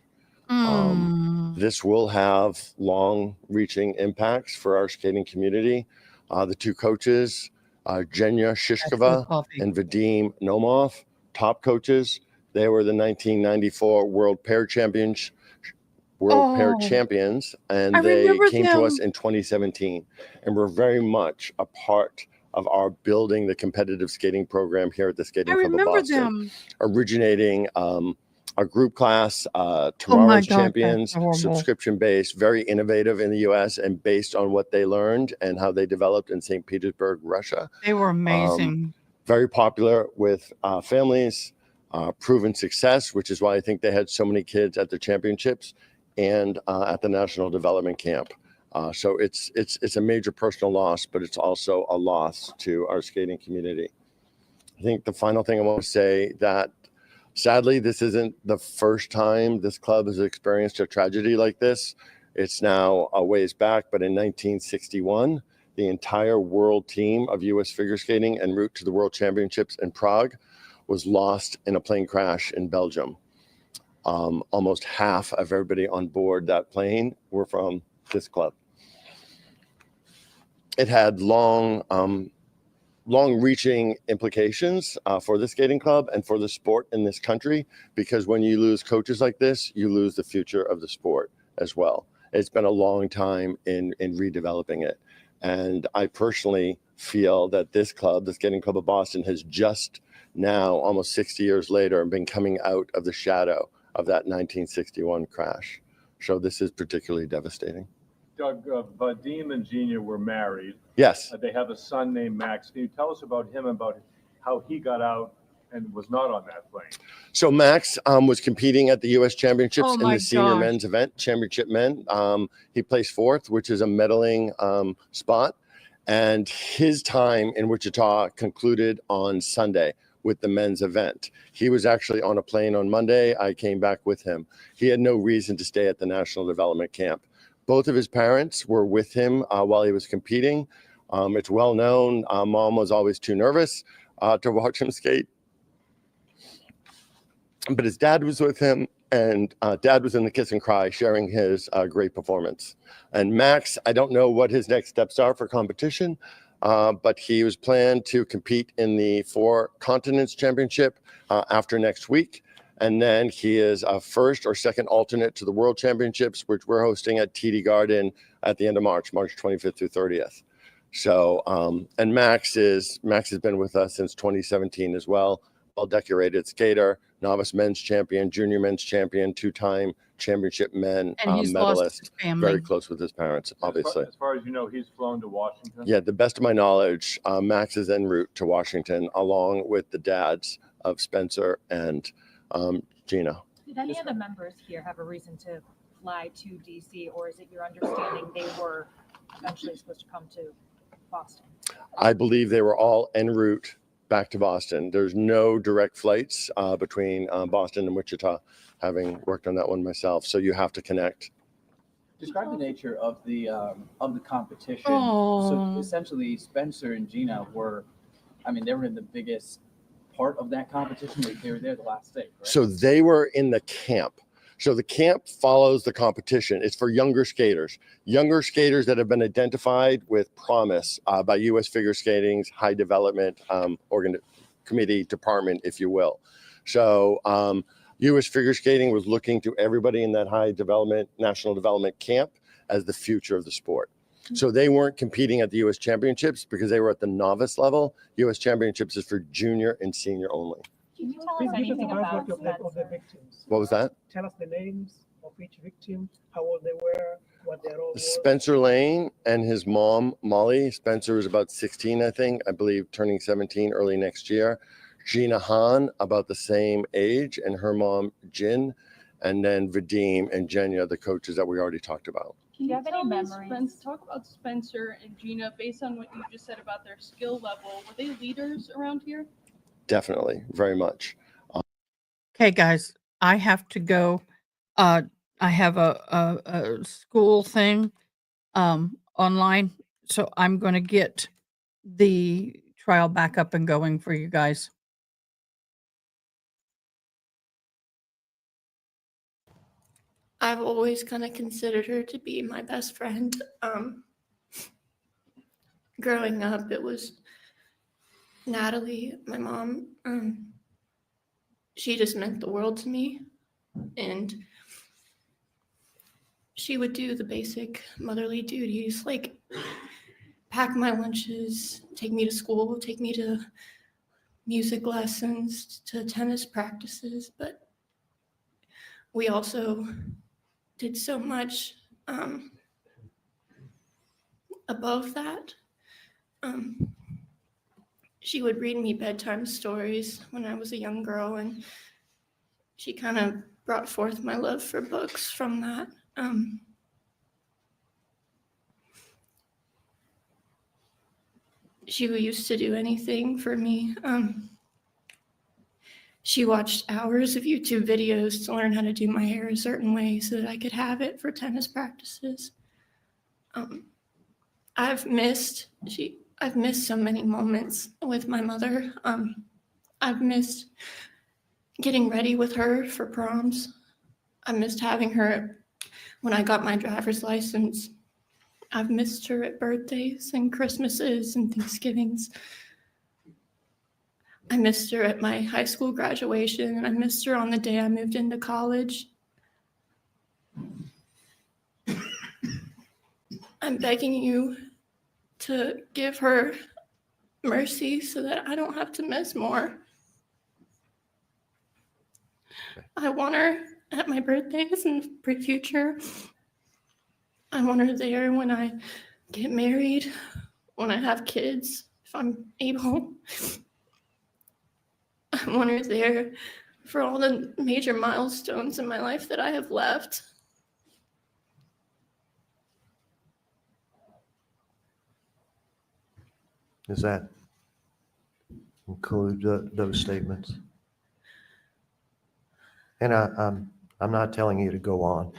This will have long-reaching impacts for our skating community. The 2 coaches, Jenya Shishkova and Vadim Nomov, top coaches. They were the 1994 World Pair Champions, Pair Champions, and they came to us in 2017, and were very much a part of our building the competitive skating program here at the Skating Club of Boston, originating a group class, Tomorrow's Champions, subscription-based, very innovative in the U.S. and based on what they learned and how they developed in St. Petersburg, Russia. They were amazing. Very popular with families, proven success, which is why I think they had so many kids at the championships and at the National Development Camp. So it's a major personal loss, but it's also a loss to our skating community. I think the final thing I want to say that sadly, this isn't the first time this club has experienced a tragedy like this. It's now a ways back, but in 1961, the entire world team of U.S. figure skating en route to the World Championships in Prague was lost in a plane crash in Belgium. Almost half of everybody on board that plane were from this club. It had long-reaching implications for the skating club and for the sport in this country, because when you lose coaches like this, you lose the future of the sport as well. It's been a long time in redeveloping it. And I personally feel that this club, the Skating Club of Boston, has just now, almost 60 years later, been coming out of the shadow of that 1961 crash. So this is particularly devastating. Doug, Vadim and Gina were married. Yes. They have a son named Max. Can you tell us about him, about how he got out and was not on that plane? So Max was competing at the U.S. Championships in the senior gosh. men's event, championship men. He placed 4th, which is a medaling spot. And his time in Wichita concluded on Sunday with the men's event. He was actually on a plane on Monday. I came back with him. He had no reason to stay at the National Development Camp. Both of his parents were with him while he was competing. It's well known. Mom was always too nervous to watch him skate. But his dad was with him, and Dad was in the kiss and cry, sharing his great performance. And Max, I don't know what his next steps are for competition, but he was planned to compete in the 4 Continents Championship after next week. And then he is a first or second alternate to the World Championships, which we're hosting at TD Garden at the end of March 25th through 30th. So, and Max has been with us since 2017 as well. Well-decorated skater, novice men's champion, junior men's champion, two-time championship men And he's lost medalist. his family. Very close with his parents, obviously. As far as you know, he's flown to Washington? Yeah, the best of my knowledge, Max is en route to Washington along with the dads of Spencer and Gina. Did any of the members here have a reason to fly to DC, or is it your understanding they were eventually supposed to come to Boston? I believe they were all en route back to Boston. There's no direct flights between Boston and Wichita, having worked on that one myself. So you have to connect. Describe the nature of the competition. Oh. So essentially, Spencer and Gina were, they were in the biggest part of that competition. They were there the last day, correct? So they were in the camp. So the camp follows the competition. It's for younger skaters that have been identified with promise by U.S. Figure Skating's High Development Committee Department, if you will. So U.S. Figure Skating was looking to everybody in that National Development Camp as the future of the sport. So they weren't competing at the U.S. Championships because they were at the novice level. U.S. Championships is for junior and senior only. Can you tell us anything about of the victims? What was that? Tell us the names of each victim, how old they were, what their role was. Spencer Lane and his mom, Molly. Spencer was about 16, I think, I believe, turning 17 early next year. Gina Hahn, about the same age, and her mom, Jin. And then Vadim and Jenya, the coaches that we already talked about. Do you have any memories? Talk about Spencer and Gina, based on what you just said about their skill level. Were they leaders around here? Definitely, very much. Okay, guys, I have to go. I have a school thing online, so I'm going to get the trial back up and going for you guys. I've always kind of considered her to be my best friend. Growing up, it was Natalie, my mom. She just meant the world to me, and she would do the basic motherly duties, like pack my lunches, take me to school, take me to music lessons, to tennis practices, but we also did so much above that. She would read me bedtime stories when I was a young girl, and she kind of brought forth my love for books from that. She used to do anything for me. She watched hours of YouTube videos to learn how to do my hair a certain way so that I could have it for tennis practices. I've missed so many moments with my mother. I've missed getting ready with her for proms. I missed having her when I got my driver's license. I've missed her at birthdays and Christmases and Thanksgivings. I missed her at my high school graduation, and I missed her on the day I moved into college. I'm begging you to give her mercy so that I don't have to miss more. I want her at my birthdays in the future. I want her there when I get married, when I have kids, if I'm able. I want her there for all the major milestones in my life that I have left. Does that include those statements? And I'm not telling you to go on.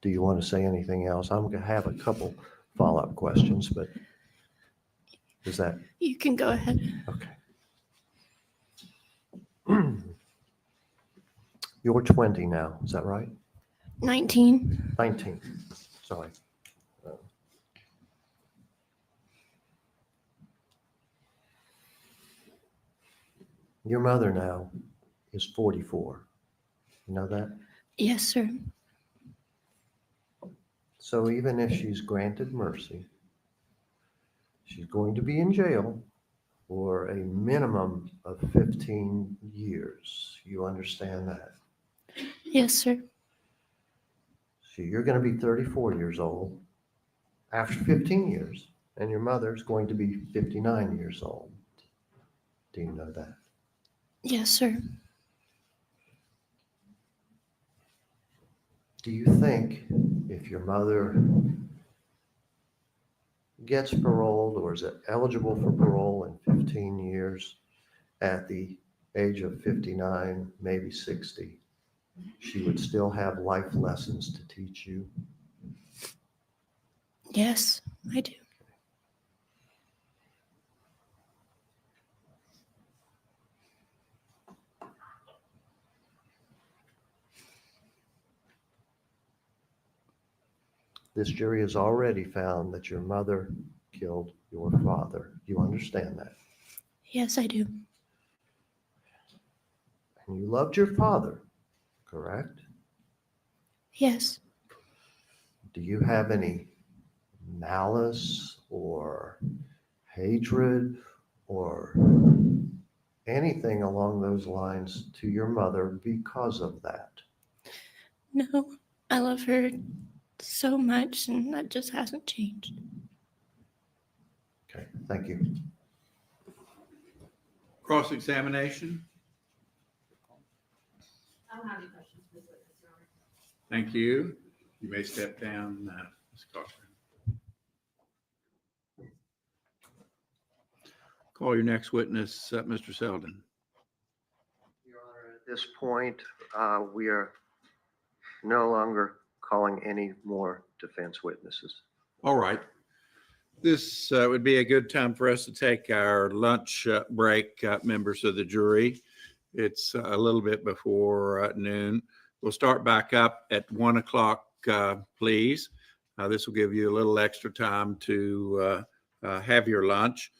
Do you want to say anything else? I'm going to have a couple follow-up questions, but is that? You can go ahead. Okay. You're 20 now, is that right? 19. 19, sorry. Your mother now is 44. You know that? Yes, sir. So even if she's granted mercy, she's going to be in jail for a minimum of 15 years. You understand that? Yes, sir. So you're going to be 34 years old after 15 years, and your mother's going to be 59 years old. Do you know that? Yes, sir. Do you think if your mother gets paroled or is eligible for parole in 15 years at the age of 59, maybe 60, she would still have life lessons to teach you? Yes, I do. This jury has already found that your mother killed your father. You understand that? Yes, I do. And you loved your father, correct? Yes. Do you have any malice or hatred or anything along those lines to your mother because of that? No, I love her so much, and that just hasn't changed. Okay, thank you. Cross-examination. I don't have any questions for this witness, Your Honor. Thank you. You may step down, Ms. Cochran. Call your next witness, Mr. Selden. Your Honor, at this point, we are no longer calling any more defense witnesses. All right. This would be a good time for us to take our lunch break, members of the jury. It's a little bit before noon. We'll start back up at 1 o'clock, please. This will give you a little extra time to have your lunch.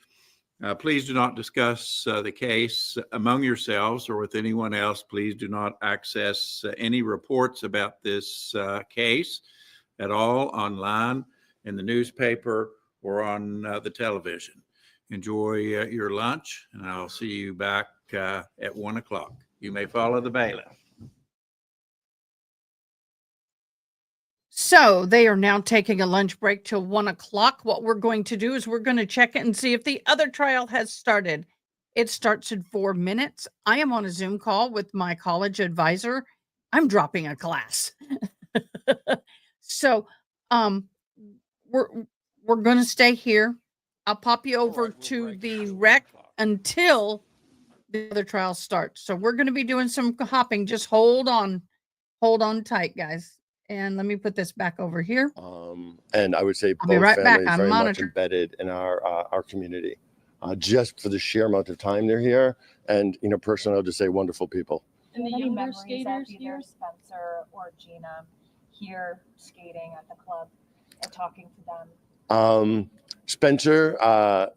Please do not discuss the case among yourselves or with anyone else. Please do not access any reports about this case at all online, in the newspaper, or on the television. Enjoy your lunch, and I'll see you back at 1 o'clock. You may follow the bailiff. So they are now taking a lunch break till 1 o'clock. What we're going to do is we're going to check it and see if the other trial has started. It starts in 4 minutes. I am on a Zoom call with my college advisor. I'm dropping a class. So we're going to stay here. I'll pop you over to the rec until the other trial starts. So we're going to be doing some hopping. Just hold on tight, guys. And let me put this back over here. And I would say I'll be both right back families on very much monitor. embedded in our community, just for the sheer amount of time they're here. And, you know, personally, I'll just say wonderful people. And the Any younger memories of skaters either here, Spencer or Gina, here skating at the club or talking to them? Spencer,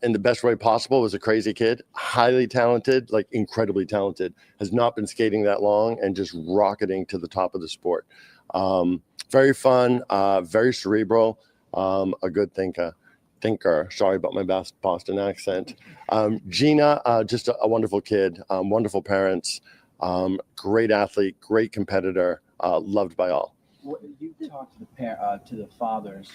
in the best way possible, was a crazy kid, highly talented, like incredibly talented, has not been skating that long and just rocketing to the top of the sport. Very fun, very cerebral, a good thinker. Sorry about my Boston accent. Gina, just a wonderful kid, wonderful parents, great athlete, great competitor, loved by all. You talked to the fathers.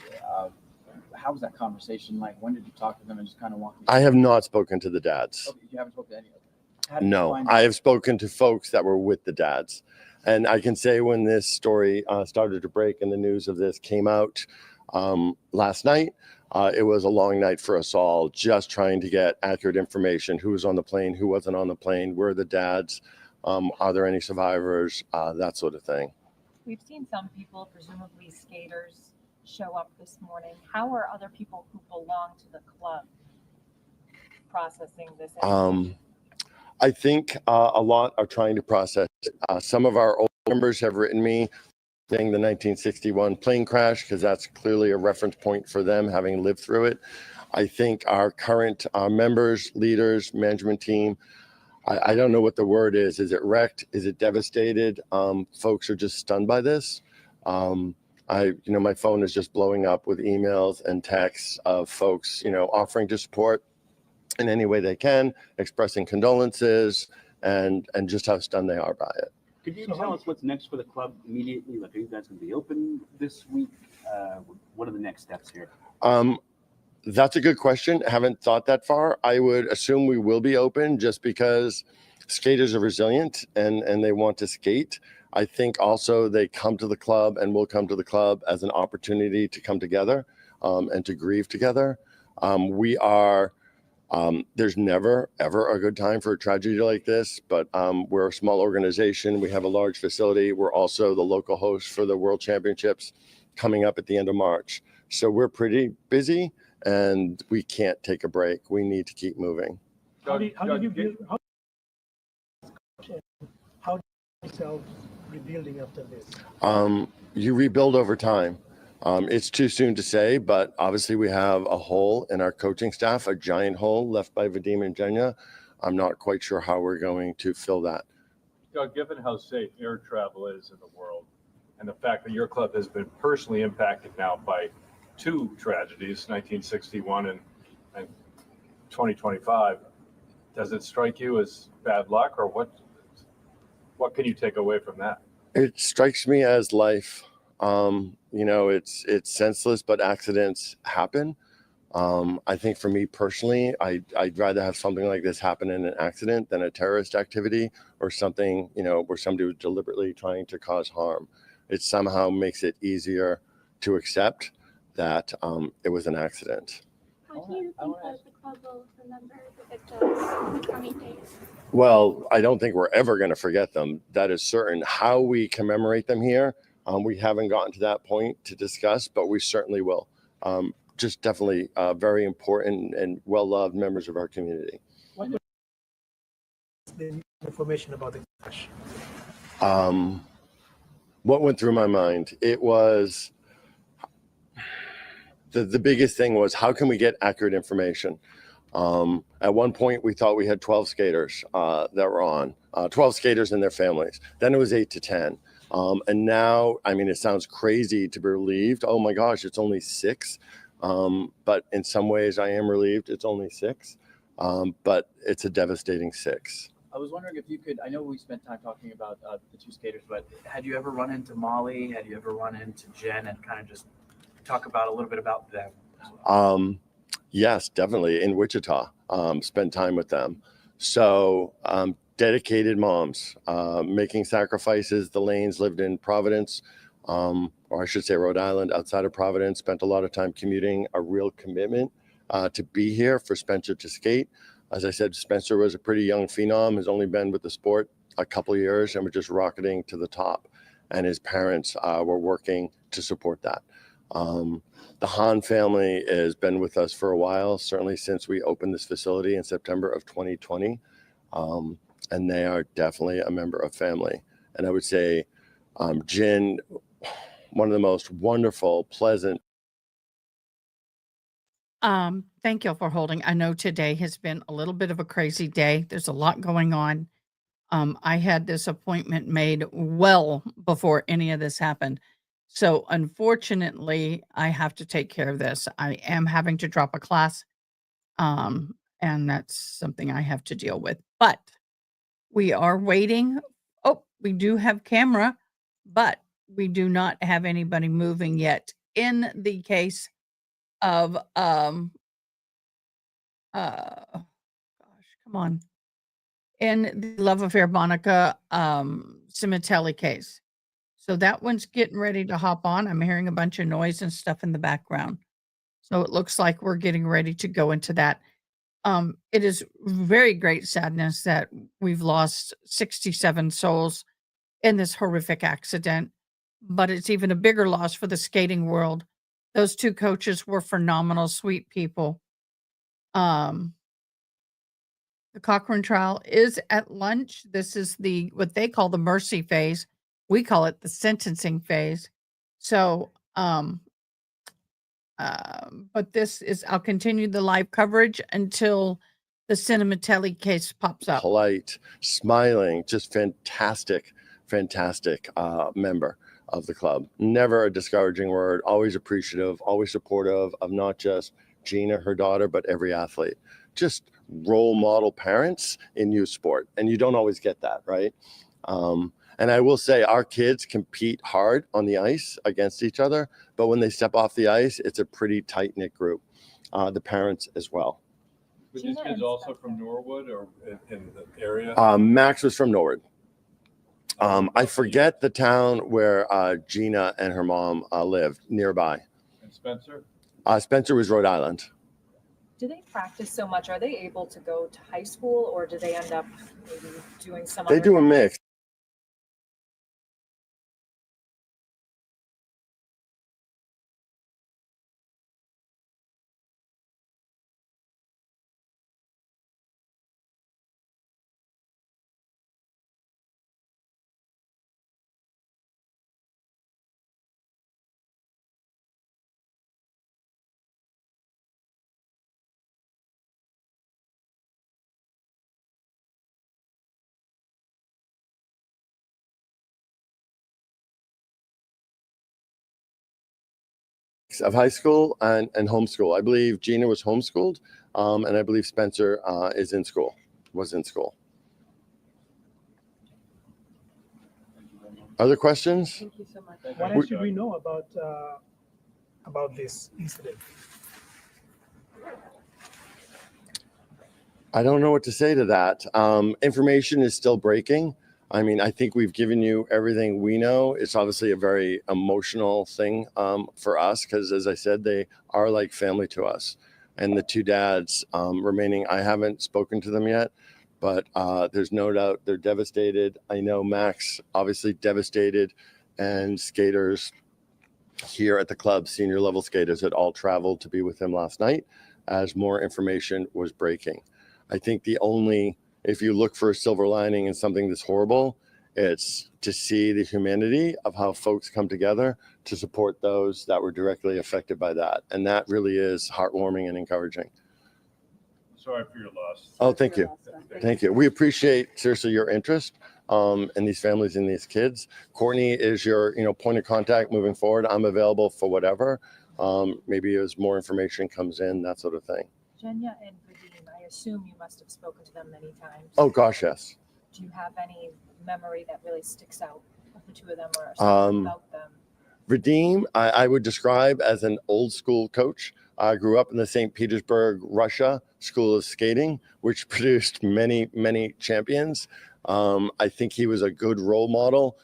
How was that conversation like? When did you talk to them and just kind of walk? I have not spoken to the dads. Okay, you haven't spoken to any of them. No, I have spoken to folks that were with the dads. And I can say when this story started to break and the news of this came out last night, it was a long night for us all, just trying to get accurate information. Who was on the plane, who wasn't on the plane, where are the dads, are there any survivors, that sort of thing. We've seen some people, presumably skaters, show up this morning. How are other people who belong to the club processing this information? I think a lot are trying to process it. Some of our old members have written me saying the 1961 plane crash, because that's clearly a reference point for them, having lived through it. I think our current members, leaders, management team I don't know what the word is. Is it wrecked? Is it devastated? Folks are just stunned by this. My phone is just blowing up with emails and texts of folks, offering to support in any way they can, expressing condolences, and just how stunned they are by it. Could you tell us what's next for the club immediately? Like, are you guys going to be open this week? What are the next steps here? That's a good question. Haven't thought that far. I would assume we will be open just because skaters are resilient and they want to skate. I think also they come to the club and will come to the club as an opportunity to come together and to grieve together. There's never, ever a good time for a tragedy like this, but we're a small organization. We have a large facility. We're also the local host for the World Championships coming up at the end of March. So we're pretty busy and we can't take a break. We need to keep moving. How did you build? How yourself rebuilding after this? You rebuild over time. It's too soon to say, but obviously we have a hole in our coaching staff, a giant hole left by Vadim and Jenya. I'm not quite sure how we're going to fill that. Doug, given how safe air travel is in the world and the fact that your club has been personally impacted now by two tragedies, 1961 and 2025, does it strike you as bad luck, or what can you take away from that? It strikes me as life. It's senseless, but accidents happen. I think for me personally, I'd rather have something like this happen in an accident than a terrorist activity or something, where somebody was deliberately trying to cause harm. It somehow makes it easier to accept that it was an accident. How do you think that the club will remember the victims in the coming days? Well, I don't think we're ever going to forget them. That is certain. How we commemorate them here, we haven't gotten to that point to discuss, but we certainly will. Just definitely very important and well-loved members of our community. What was the information about the crash? What went through my mind? It was the biggest thing was, how can we get accurate information? At one point, we thought we had 12 skaters that were on, 12 skaters and their families. Then it was 8 to 10. And now, it sounds crazy to be relieved. Oh my gosh, it's only 6. But in some ways I am relieved it's only 6. But it's a devastating 6. I was wondering if you could, I know we spent time talking about the two skaters, but had you ever run into Molly? Had you ever run into Jen and kind of just talk about a little bit about them? Yes, definitely. In Wichita, spent time with them. So dedicated moms, making sacrifices. The Lanes lived in Providence, or I should say Rhode Island, outside of Providence, spent a lot of time commuting, a real commitment to be here for Spencer to skate. As I said, Spencer was a pretty young phenom, has only been with the sport a couple of years and was just rocketing to the top. And his parents were working to support that. The Hahn family has been with us for a while, certainly since we opened this facility in September of 2020. And they are definitely a member of family. And I would say Jin, one of the most wonderful, pleasant. Thank you for holding. I know today has been a little bit of a crazy day. There's a lot going on. I had this appointment made well before any of this happened. So unfortunately, I have to take care of this. I am having to drop a class. And that's something I have to deal with. But we are waiting. Oh, we do have camera, but we do not have anybody moving yet. In the case of gosh, come on. In the Love Affair Monica Cimitelli case. So that one's getting ready to hop on. I'm hearing a bunch of noise and stuff in the background. So it looks like we're getting ready to go into that. It is very great sadness that we've lost 67 souls in this horrific accident, but it's even a bigger loss for the skating world. Those two coaches were phenomenal, sweet people. The Cochran trial is at lunch. This is what they call the mercy phase. We call it the sentencing phase. So, but I'll continue the live coverage until the Natalie case pops up. Polite, smiling, just fantastic member of the club. Never a discouraging word, always appreciative, always supportive of not just Gina, her daughter, but every athlete. Just role model parents in youth sport. And you don't always get that, right? And I will say our kids compete hard on the ice against each other, but when they step off the ice, it's a pretty tight-knit group. The parents as well. Were these kids also from Norwood or in the area? Max was from Norwood. I forget the town where Gina and her mom lived nearby. And Spencer? Spencer was Rhode Island. Do they practice so much? Are they able to go to high school, or do they end up maybe doing some They other do a mix. Of high school and homeschool. I believe Gina was homeschooled, and I believe Spencer was in school. Other questions? Thank you so much. What else should we know about this incident? I don't know what to say to that. Information is still breaking. I mean, I think we've given you everything we know. It's obviously a very emotional thing for us because, as I said, they are like family to us. And the two dads remaining, I haven't spoken to them yet, but there's no doubt they're devastated. I know Max, obviously devastated, and skaters here at the club, senior level skaters, had all traveled to be with him last night as more information was breaking. I think if you look for a silver lining in something this horrible, it's to see the humanity of how folks come together to support those that were directly affected by that. And that really is heartwarming and encouraging. Sorry for your loss. Oh, thank you. Thank you. We appreciate seriously your interest in these families and these kids. Courtney is your point of contact moving forward. I'm available for whatever. Maybe as more information comes in, that sort of thing. Jenya and Vadim, I assume you must have spoken to them many times. Oh gosh, yes. Do you have any memory that really sticks out of the two of them or something about them? Vadim, I would describe as an old school coach. I grew up in the St. Petersburg, Russia School of Skating, which produced many, many champions. I think he was a good role model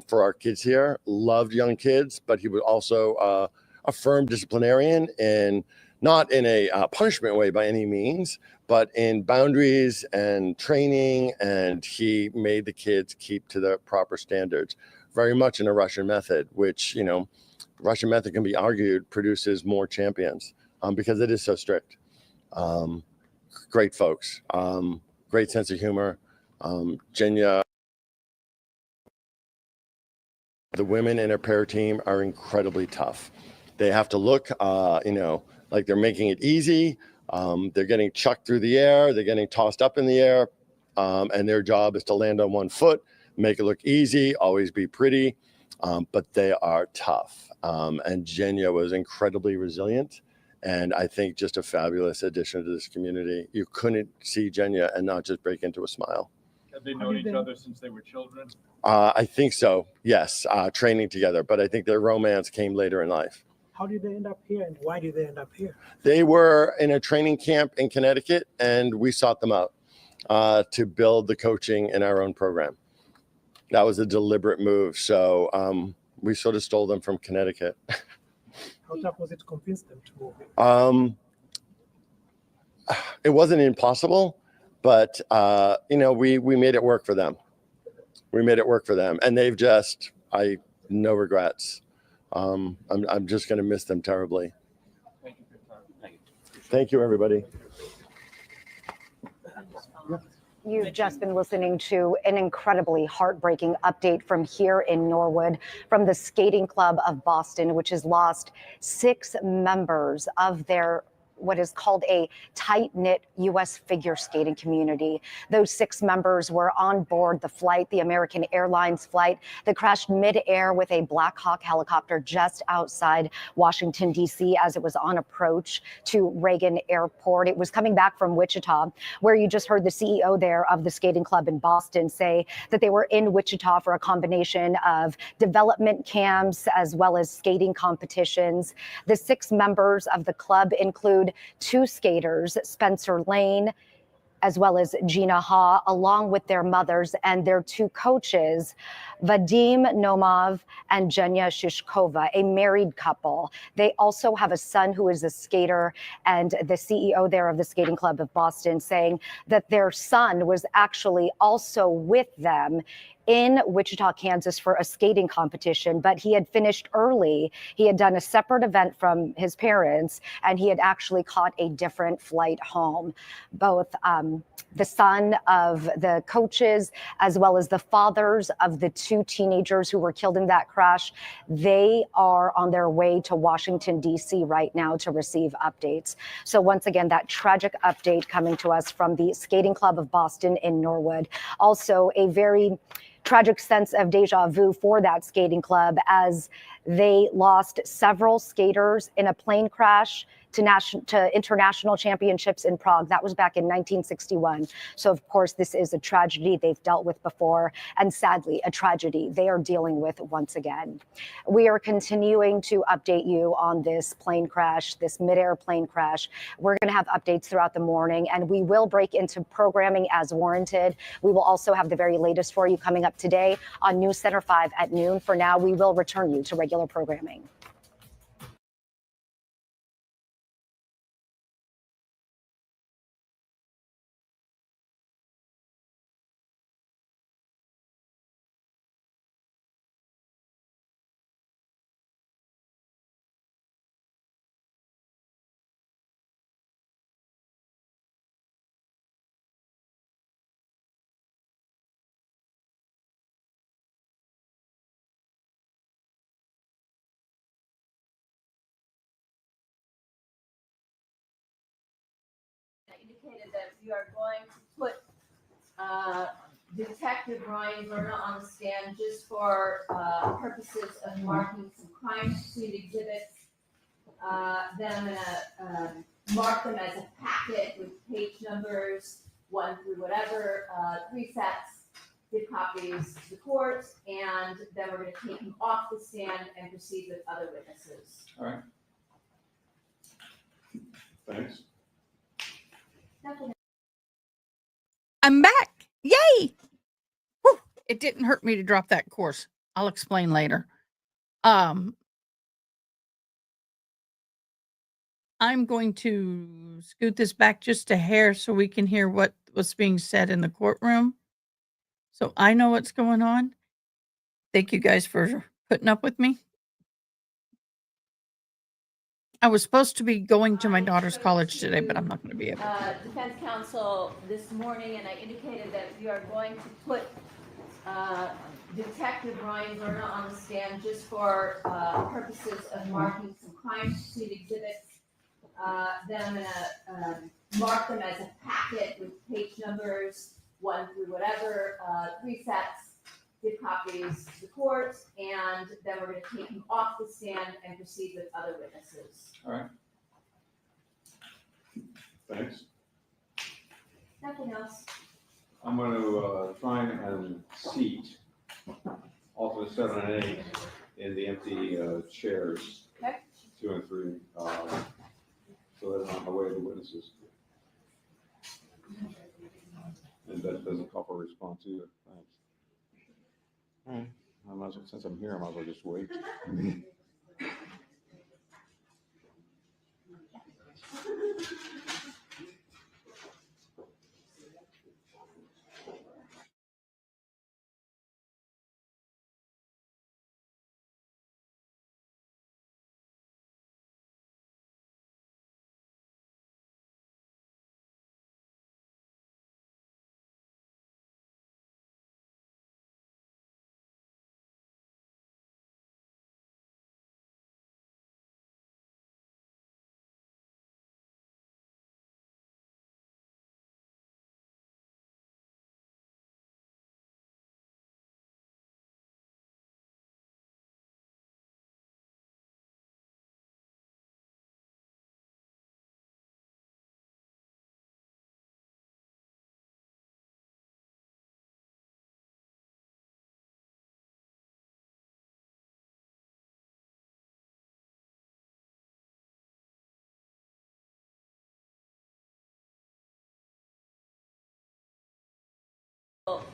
for our kids here. Loved young kids, but he was also a firm disciplinarian, and not in a punishment way by any means, but in boundaries and training. And he made the kids keep to the proper standards, very much in a Russian method, which, Russian method can be argued produces more champions because it is so strict. Great folks, great sense of humor. Jenya, the women in her pair team are incredibly tough. They have to look, like they're making it easy. They're getting chucked through the air. They're getting tossed up in the air. And their job is to land on one foot, make it look easy, always be pretty. But they are tough. And Jenya was incredibly resilient. And I think just a fabulous addition to this community. You couldn't see Jenya and not just break into a smile. Have they known each other since they were children? I think so, yes, training together. But I think their romance came later in life. How did they end up here, and why did they end up here? They were in a training camp in Connecticut, and we sought them out to build the coaching in our own program. That was a deliberate move. So we sort of stole them from Connecticut. How tough was it to convince them to move it? It wasn't impossible, but we made it work for them. We made it work for them, and they've no regrets. I'm just going to miss them terribly. Thank you for your time. Thank you, everybody. You've just been listening to an incredibly heartbreaking update from here in Norwood, from the Skating Club of Boston, which has lost 6 members of their what is called a tight-knit U.S. figure skating community. Those 6 members were on board the flight, the American Airlines flight that crashed mid-air with a Black Hawk helicopter just outside Washington, D.C. as it was on approach to Reagan Airport. It was coming back from Wichita, where you just heard the CEO there of the skating club in Boston say that they were in Wichita for a combination of development camps as well as skating competitions. The 6 members of the club include 2 skaters, Spencer Lane, as well as Gina Ha, along with their mothers and their 2 coaches, Vadim Nomov and Zhenya Shishkova, a married couple. They also have a son who is a skater, and the CEO there of the Skating Club of Boston saying that their son was actually also with them in Wichita, Kansas for a skating competition, but he had finished early. He had done a separate event from his parents, and he had actually caught a different flight home. Both the son of the coaches as well as the fathers of the 2 teenagers who were killed in that crash, they are on their way to Washington, D.C. right now to receive updates. So once again, that tragic update coming to us from the Skating Club of Boston in Norwood. Also, a very tragic sense of deja vu for that skating club as they lost several skaters in a plane crash to international championships in Prague. That was back in 1961. So, of course, this is a tragedy they've dealt with before, and sadly, a tragedy they are dealing with once again. We are continuing to update you on this plane crash, this midair plane crash. We're going to have updates throughout the morning, and we will break into programming as warranted. We will also have the very latest for you coming up today on News Center 5 at noon. For now, we will return you to regular programming. Indicated that we are going to put Detective Ryan Verna on the stand just for purposes of marking some crime scene exhibits. Then I'm going to mark them as a packet with page numbers 1 through whatever, 3 sets, give copies to the court, and then we're going to take him off the stand and proceed with other witnesses. All right. Thanks. I'm back. Yay! Whew. It didn't hurt me to drop that course. I'll explain later. I'm going to scoot this back just a hair so we can hear what was being said in the courtroom. So I know what's going on. Thank you guys for putting up with me. I was supposed to be going to my daughter's college today, but I'm not going to be able to. Defense counsel this morning, and I indicated that we are going to put Detective Ryan Verna on the stand just for purposes of marking some crime scene exhibits. Then I'm going to mark them as a packet with page numbers 1 through whatever, 3 sets, give copies to the court, and then we're going to take him off the stand and proceed with other witnesses. All right. Thanks. Nothing else. I'm going to try and seat alternate 7 and 8 in the empty chairs, Okay. 2 and 3, so that I'm on my way to the witnesses. And that doesn't call for a response either. Thanks. All right. I might as well, since I'm here, I might as well just wait.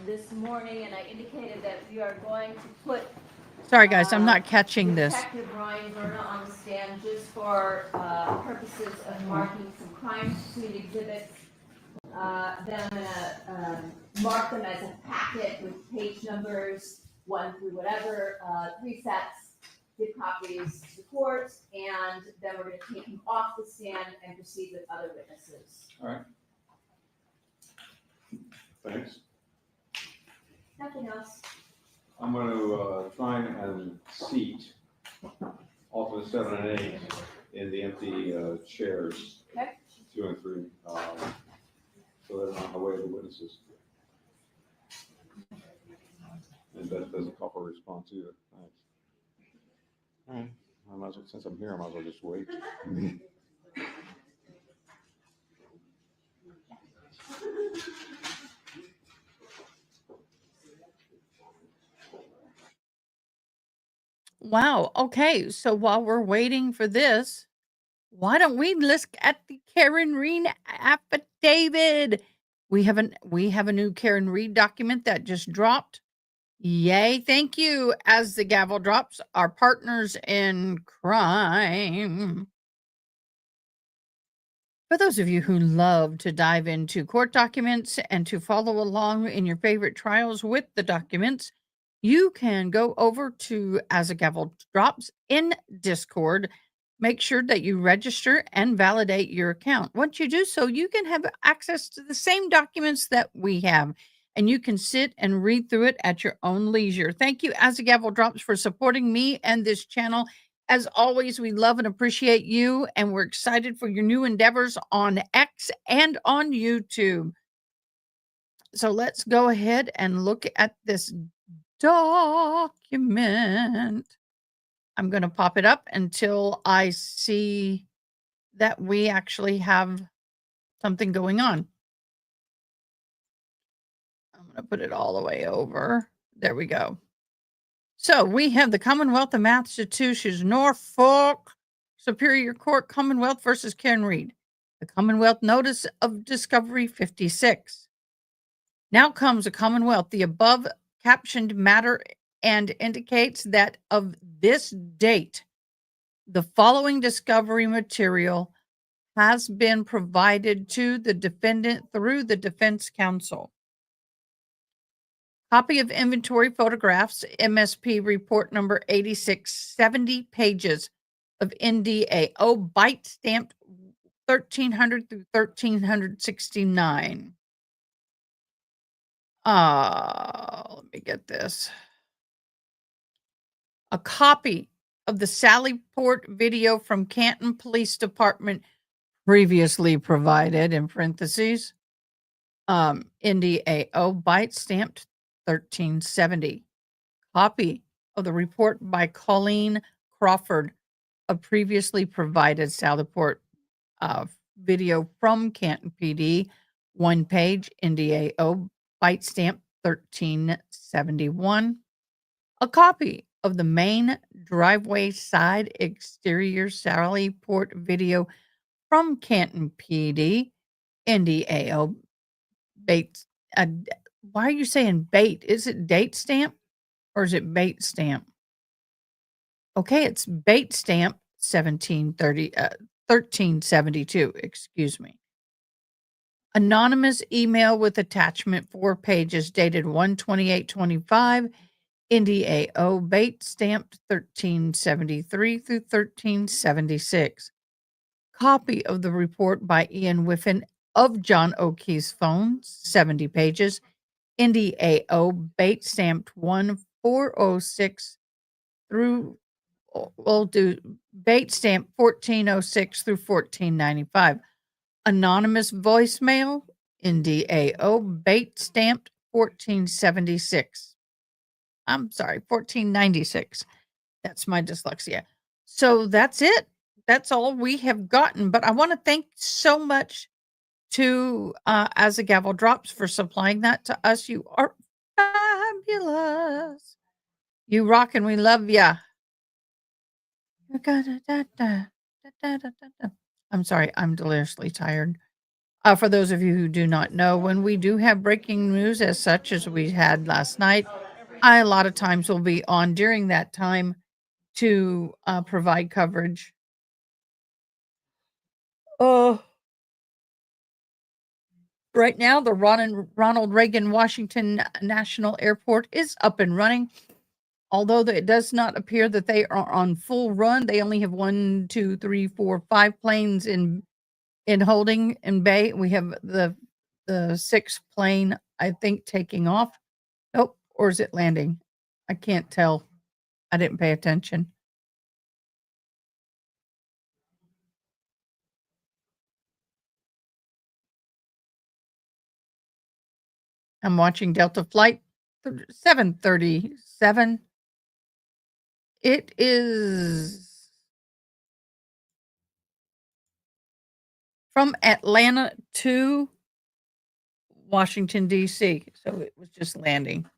this morning, and I indicated that we are going to put Sorry, guys, I'm not catching this. Detective Ryan Verna on the stand just for purposes of marking some crime scene exhibits. Then I'm gonna mark them as a packet with page numbers 1 through whatever, 3 sets, give copies to the court, and then we're gonna take him off the stand and proceed with other witnesses. All right. Thanks. Nothing else. I'm going to try and seat alternate 7 and 8 in the empty chairs, Okay. 2 and 3, so they're not in the way of the witnesses. And that doesn't call for a response either. Thanks. All right. I might as well, since I'm here, I might as well just wait. Wow. Okay. So while we're waiting for this, why don't we look at the Karen Reed affidavit? We have a new Karen Reed document that just dropped. Yay, thank you. As the gavel drops, our partners in crime. For those of you who love to dive into court documents and to follow along in your favorite trials with the documents, you can go over to As a Gavel Drops in Discord. Make sure that you register and validate your account. Once you do so, you can have access to the same documents that we have, and you can sit and read through it at your own leisure. Thank you, As a Gavel Drops, for supporting me and this channel. As always, we love and appreciate you, and we're excited for your new endeavors on X and on YouTube. So let's go ahead and look at this document. I'm going to pop it up until I see that we actually have something going on. I'm going to put it all the way over. There we go. So we have the Commonwealth of Massachusetts, Norfolk Superior Court, Commonwealth versus Karen Reed. The Commonwealth Notice of Discovery 56. Now comes the Commonwealth. The above captioned matter and indicates that of this date, the following discovery material has been provided to the defendant through the defense counsel. Copy of inventory photographs, MSP report number 86, 70 pages of NDAO, bite stamped 1300 through 1369. Let me get this. A copy of the Sally Port video from Canton Police Department previously provided, in parentheses, NDAO, bite stamped 1370. Copy of the report by Colleen Crawford, a previously provided Sallyport video from Canton PD, 1 page, NDAO, bite stamp 1371. A copy of the main driveway side exterior Sallyport video from Canton PD, NDAO, bait. Why are you saying bait? Is it date stamp or is it bait stamp? Okay, it's bait stamp 1372, excuse me. Anonymous email with attachment 4 pages dated 1/28/25, NDAO, bait stamped 1373 through 1376. Copy of the report by Ian Whiffen of John O'Keefe's phone, 70 pages, NDAO, bait stamped 1406 through, we'll do bait stamp 1406 through 1495. Anonymous voicemail, NDAO, bait stamped 1476. I'm sorry, 1496. That's my dyslexia. So that's it. That's all we have gotten. But I want to thank so much to As a Gavel Drops for supplying that to us. You are fabulous. You rock and we love ya. I'm sorry, I'm deliriously tired. For those of you who do not know, when we do have breaking news as such as we had last night, I a lot of times will be on during that time to provide coverage. Right now, the Ronald Reagan Washington National Airport is up and running. Although it does not appear that they are on full run, they only have 1, 2, 3, 4, 5 planes in holding in bay. We have the sixth plane, I think, taking off. Nope, or is it landing? I can't tell. I didn't pay attention. I'm watching Delta Flight 737. It is from Atlanta to Washington, D.C. So it was just landing.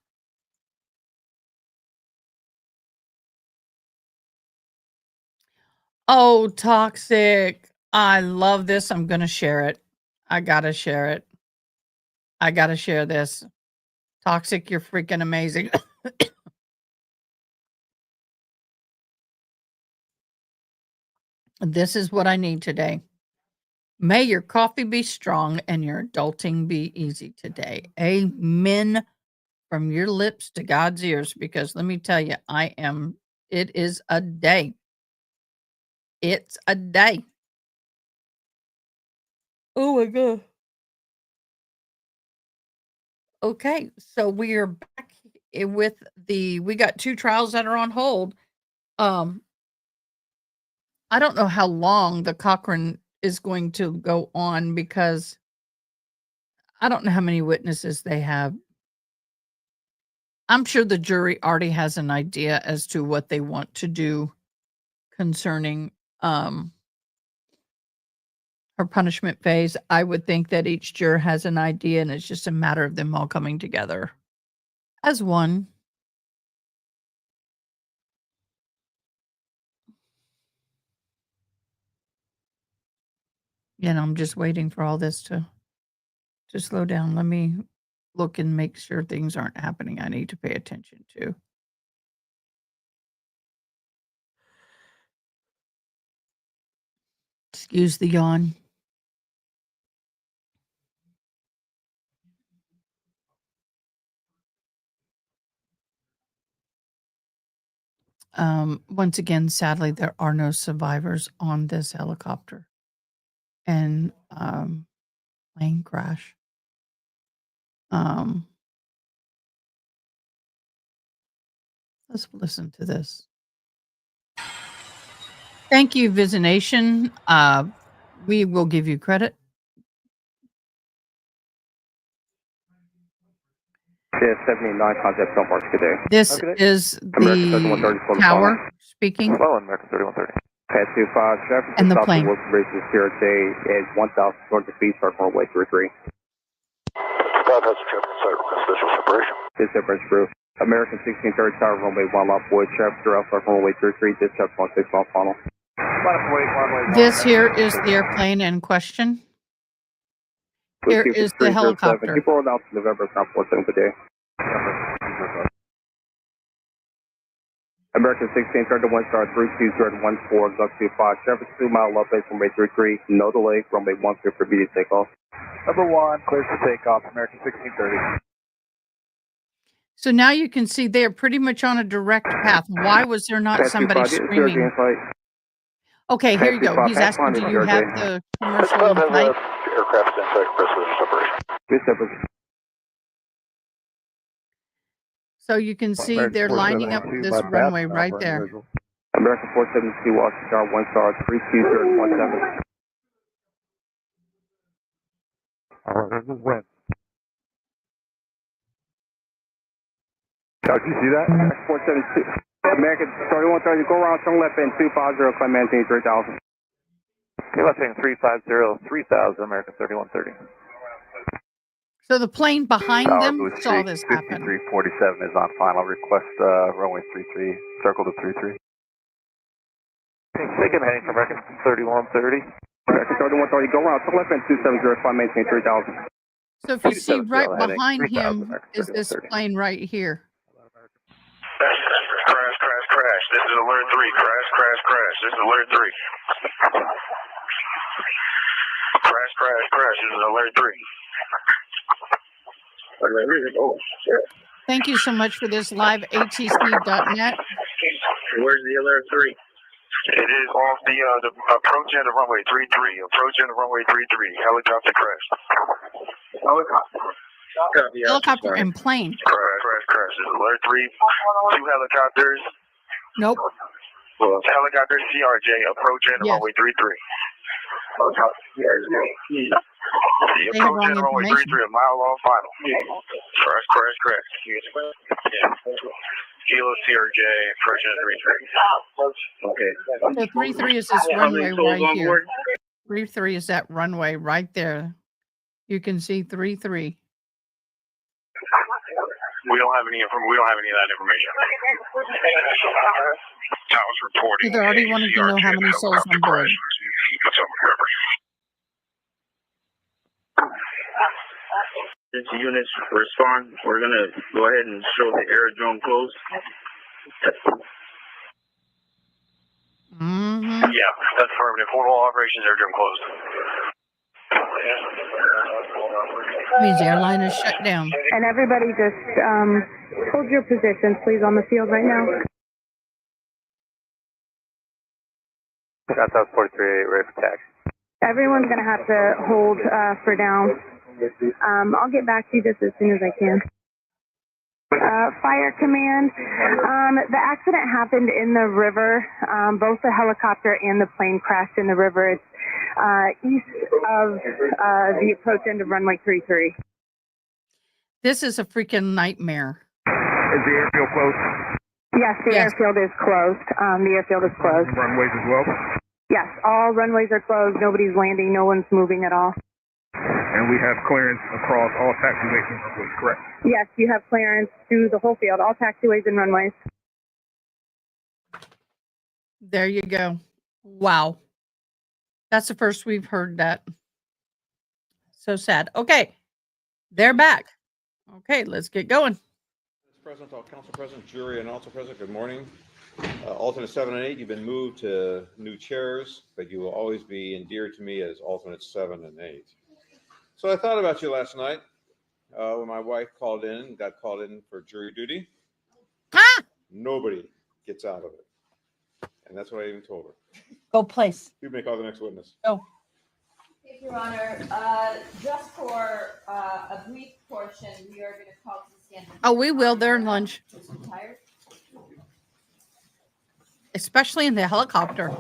Oh, toxic. I love this. I'm going to share it. I got to share it. I got to share this. Toxic, you're freaking amazing. This is what I need today. May your coffee be strong and your adulting be easy today. Amen. From your lips to God's ears, because let me tell you, it is a day. It's a day. Oh my God. Okay, so we are back with we got 2 trials that are on hold. I don't know how long the Cochran is going to go on because I don't know how many witnesses they have. I'm sure the jury already has an idea as to what they want to do concerning her punishment phase. I would think that each juror has an idea and it's just a matter of them all coming together as one. And I'm just waiting for all this to slow down. Let me look and make sure things aren't happening I need to pay attention to. Excuse the yawn. Once again, sadly, there are no survivors on this helicopter and plane crash. Let's listen to this. Thank you, Visination. We will give you credit. Yeah, 79 contact don't mark today. This is the tower speaking. Hello, American 3130. Pass 25, traffic And the stop plane. to Wilson Bridge is here today at 1,200 feet, start from runway 33. 5 has a traffic site request visual separation. This separation group. American 1630 tower, runway 1 left void, traffic throughout, start from runway 33, dispatch 16 off funnel. This here is the airplane in question. Here is the helicopter. Keep rolling out to November, ground 47 today. American 16, turn to 1 star 32014, Duck 25, traffic 2 mile left base, runway 33, no delay, runway 1 clear for immediate takeoff. Number 1, clear for takeoff, American 1630. So now you can see they are pretty much on a direct path. Why was there not somebody screaming? Okay, here you go. He's asking, do you have the commercial in flight? Aircraft in flight, request separation. So you can see they're lining up this runway right there. American 472, Washington, 1 star 32017. All right, this is Win. Did you see that? 472. American 3130, go around, turn left in 250, climb maintain 3000. Okay, left in 350, 3000, American 3130. So the plane behind them saw this happen. 5347 is on final. Request runway 33, circle to 33. Taking heading for American 3130. 3130, go around to left and 2705, maintain 3000. So if you see right behind him is this plane right here. Crash, crash, crash. This is alert 3. Crash, crash, crash. This is alert 3. Crash, crash, crash. This is alert 3. Oh, shit. Thank you so much for this live atc.net. Where's the alert 3? It is off the approach end of runway 33. Approach end of runway 33. Helicopter crash. Helicopter and plane. Crash, crash, crash. This is alert 3. 2 helicopters. Nope. Well, helicopter CRJ. Approach end of runway 33. They have wrong runway information. 33, a mile off final. Crash, crash, crash. Yeah. Kilo CRJ, approach end 33. Okay. So 33 is this runway right here. 33 is that runway right there. You can see 33. We don't have any of that information. Towers reporting. They're already wanting to know how many souls on board. Units respond. We're gonna go ahead and show the aerodrome closed. Yeah, that's affirmative. Formal operations aerodrome closed. Means the airline is shut down. And everybody just hold your positions, please, on the field right now. That's 438, ready for taxi. Everyone's going to have to hold for down. I'll get back to you just as soon as I can. Fire command. The accident happened in the river. Both the helicopter and the plane crashed in the river. It's east of the approach end of runway 33. This is a freaking nightmare. Is the airfield closed? Yes, the airfield is closed. The airfield is closed. Runways as well? Yes, all runways are closed. Nobody's landing. No one's moving at all. And we have clearance across all taxiways and runways, correct? Yes, you have clearance through the whole field, all taxiways and runways. There you go. Wow. That's the first we've heard that. So sad. Okay. They're back. Okay, let's get going. President, all council president, jury, and also president, good morning. Alternate 7 and 8, you've been moved to new chairs, but you will always be endeared to me as alternate 7 and 8. So I thought about you last night when my wife got called in for jury duty. Nobody gets out of it. And that's what I even told her. Go place. You may call the next witness. Go. Thank you, Your Honor. Just for a brief portion, we are going to call to the stand. Oh, we will. They're in lunch. Retired. Especially in the helicopter.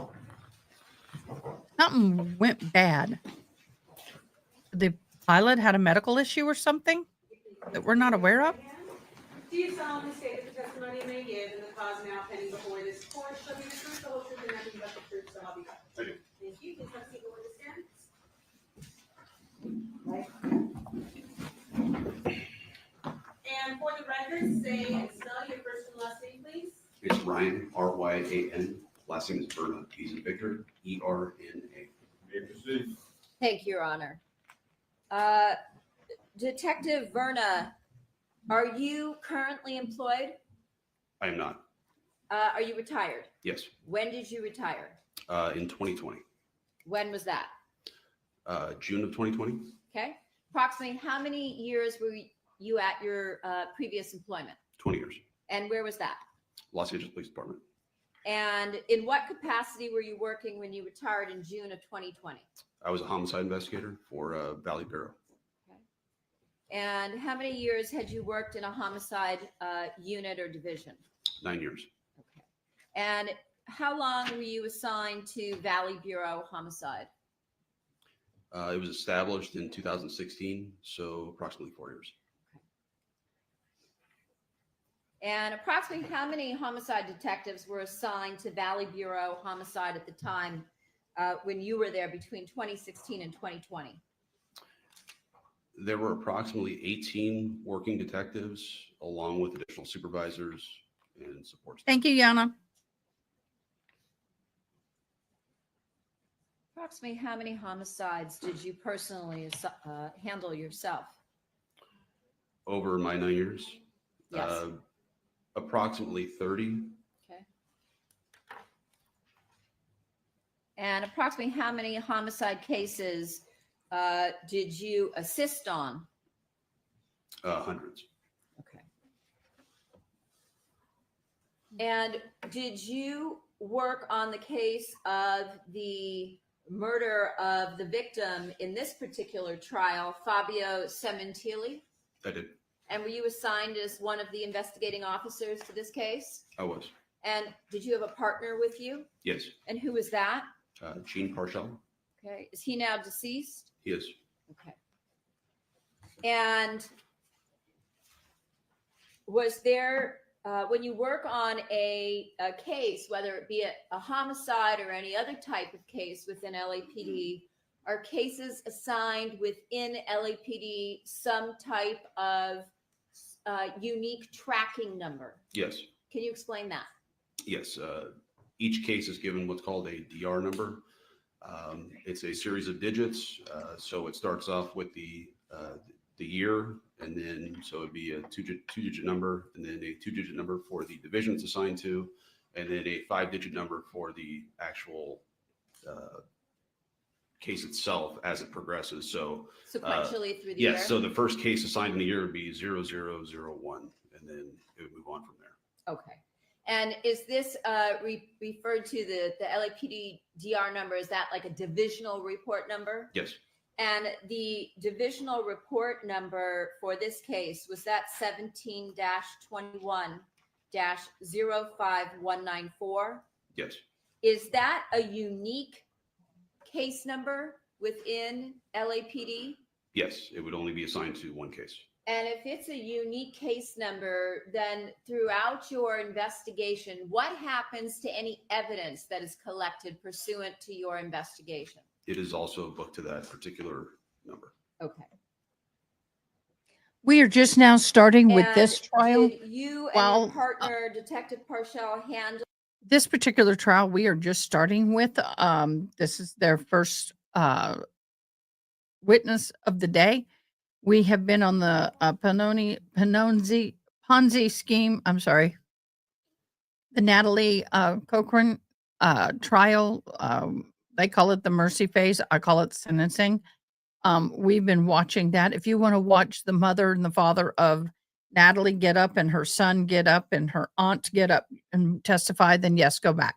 Something went bad. The pilot had a medical issue or something that we're not aware of? Do you solemnly state that the testimony you may give in the cause now pending before this court shall be the truth, the whole truth, and nothing but the truth, so help you God? I do. Thank you. Please have a seat before the stand. And for the record, say and spell your first and last name, please. It's Ryan, R-Y-A-N. Last name is Verna, V as in Victor, E-R-N-A. Thank you, Your Honor. Detective Verna, are you currently employed? I am not. Are you retired? Yes. When did you retire? In 2020. When was that? June of 2020. Okay. Approximately how many years were you at your previous employment? 20 years. And where was that? Los Angeles Police Department. And in what capacity were you working when you retired in June of 2020? I was a homicide investigator for Valley Bureau. And how many years had you worked in a homicide unit or division? 9 years. And how long were you assigned to Valley Bureau Homicide? It was established in 2016, so approximately 4 years. And approximately how many homicide detectives were assigned to Valley Bureau Homicide at the time when you were there between 2016 and 2020? There were approximately 18 working detectives, along with additional supervisors and support staff. Thank you, Yana. Approximately how many homicides did you personally handle yourself? Over my 9 years, Yes. approximately 30. Okay. And approximately how many homicide cases did you assist on? Hundreds. Okay. And did you work on the case of the murder of the victim in this particular trial, Fabio Sementilli? I did. And were you assigned as one of the investigating officers to this case? I was. And did you have a partner with you? Yes. And who was that? Gene Parshall. Okay. Is he now deceased? He is. Okay. And was there, when you work on a case, whether it be a homicide or any other type of case within LAPD, are cases assigned within LAPD some type of unique tracking number? Yes. Can you explain that? Yes. Each case is given what's called a DR number. It's a series of digits. So it starts off with the year, and then so it'd be a two-digit number, and then a two-digit number for the division it's assigned to, and then a five-digit number for the actual case itself as it progresses. So sequentially through the yes. year? So the first case assigned in the year would be 0001, and then it would move on from there. Okay. And is this referred to the LAPD DR number? Is that like a divisional report number? Yes. And the divisional report number for this case, was that 17-21-05194? Yes. Is that a unique case number within LAPD? Yes, it would only be assigned to one case. And if it's a unique case number, then throughout your investigation, what happens to any evidence that is collected pursuant to your investigation? It is also booked to that particular number. Okay. We are just now starting with this trial. Did you and While, your partner, Detective Parshall, handle? This particular trial we are just starting with, this is their first witness of the day. We have been on the Ponzi scheme. I'm sorry. The Natalie Cochran trial. They call it the mercy phase. I call it sentencing. We've been watching that. If you want to watch the mother and the father of Natalie get up and her son get up and her aunt get up and testify, then yes, go back.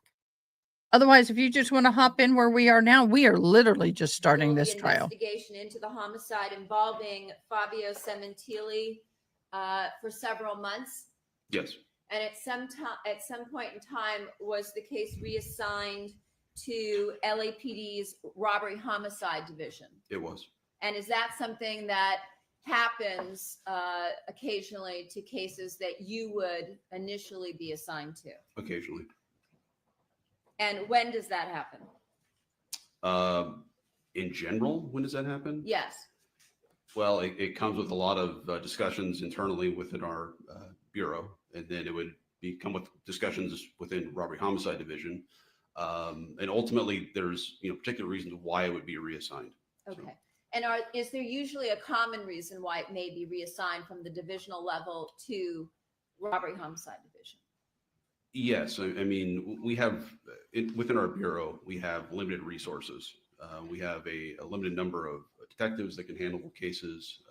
Otherwise, if you just want to hop in where we are now, we are literally just starting this trial. Investigation into the homicide involving Fabio Sementilli for several months. Yes. And at some point in time, was the case reassigned to LAPD's robbery homicide division? It was. And is that something that happens occasionally to cases that you would initially be assigned to? Occasionally. And when does that happen? In general, when does that happen? Yes. Well, it comes with a lot of discussions internally within our bureau, and then it would come with discussions within robbery homicide division. And ultimately, there's particular reasons why it would be reassigned. Okay. So. And is there usually a common reason why it may be reassigned from the divisional level to robbery homicide division? Yes. I mean, we have, within our bureau, we have limited resources. We have a limited number of detectives that can handle cases.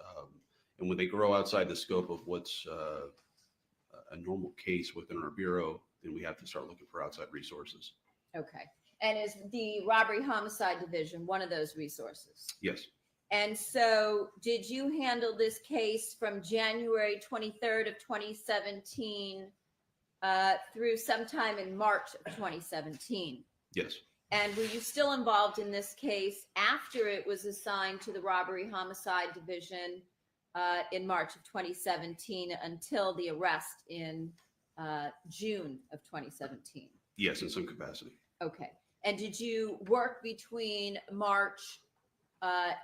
And when they grow outside the scope of what's a normal case within our bureau, then we have to start looking for outside resources. Okay. And is the robbery homicide division one of those resources? Yes. And so did you handle this case from January 23rd of 2017 through sometime in March of 2017? Yes. And were you still involved in this case after it was assigned to the robbery homicide division in March of 2017 until the arrest in June of 2017? Yes, in some capacity. Okay. And did you work between March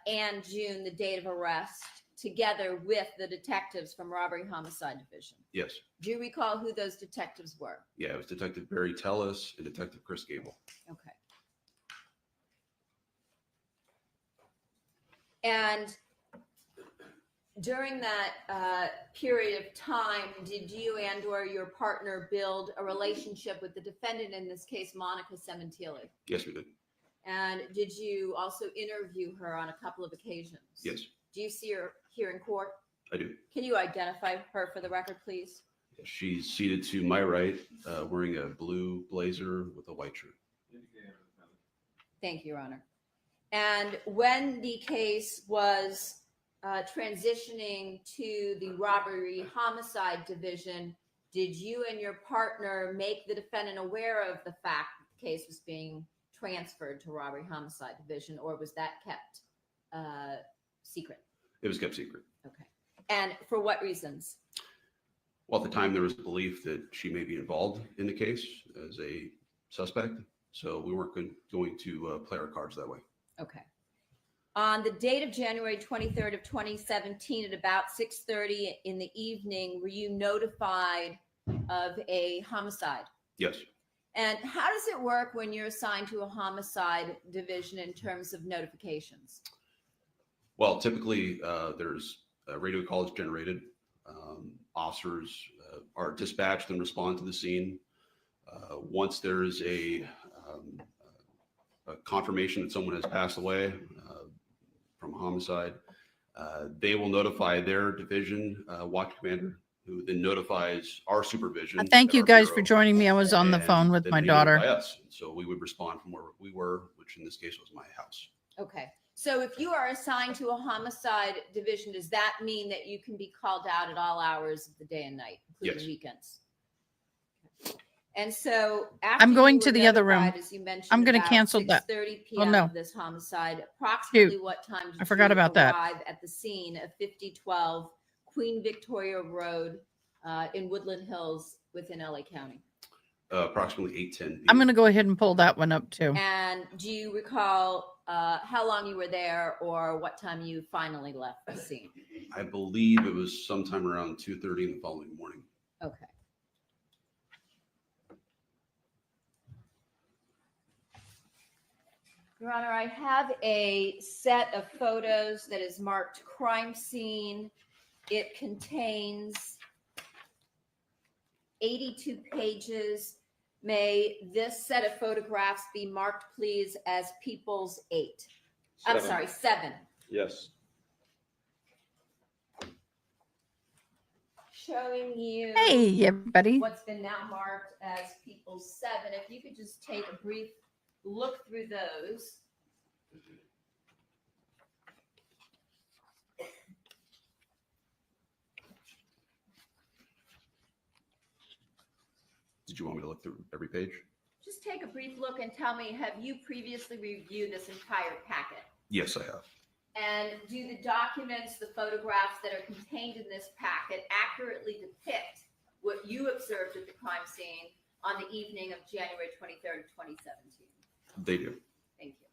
and June, the date of arrest, together with the detectives from robbery homicide division? Yes. Do you recall who those detectives were? Yeah, it was Detective Barry Tellis and Detective Chris Gable. Okay. And during that period of time, did you and or your partner build a relationship with the defendant, in this case, Monica Cementilli? Yes, we did. And did you also interview her on a couple of occasions? Yes, Do you see her here in court? I do. Can you identify her for the record, please? She's seated to my right, wearing a blue blazer with a white shirt. Thank you, Your Honor. And when the case was transitioning to the robbery homicide division, did you and your partner make the defendant aware of the fact that the case was being transferred to robbery homicide division, or was that kept secret? It was kept secret. Okay. And for what reasons? Well, at the time, there was a belief that she may be involved in the case as a suspect, so we weren't going to play our cards that way. Okay. On the date of January 23rd of 2017 at about 6:30 in the evening, were you notified of a homicide? Yes. And how does it work when you're assigned to a homicide division in terms of notifications? Well, typically, there's a radio calls generated. Officers are dispatched and respond to the scene. Once there's a confirmation that someone has passed away from a homicide, they will notify their division watch commander, who then notifies our supervision. Thank at you our guys bureau, for joining me. I was on the and phone with then my they daughter. notify us. So we would respond from where we were, which in this case was my house. Okay. So if you are assigned to a homicide division, does that mean that you can be called out at all hours of the day and night, including Yes. weekends? And so after I'm going you to were the other room. notified, as you mentioned, I'm going to about cancel that. 6:30 Oh, p.m. no. of this homicide, approximately what time did I forgot you about that. arrive at the scene of 5012 Queen Victoria Road in Woodland Hills within LA County? Approximately 8:10. I'm going to go ahead and pull that one up too. And do you recall how long you were there or what time you finally left the scene? I believe it was sometime around 2:30 in the following morning. Okay. Your Honor, I have a set of photos that is marked crime scene. It contains 82 pages. May this set of photographs be marked, please, as People's 8. I'm sorry, 7. Yes. Showing you Hey, everybody. what's been now marked as People's 7. If you could just take a brief look through those. Did you want me to look through every page? Just take a brief look and tell me, have you previously reviewed this entire packet? Yes, I have. And do the documents, the photographs that are contained in this packet accurately depict what you observed at the crime scene on the evening of January 23rd, 2017? They do. Thank you.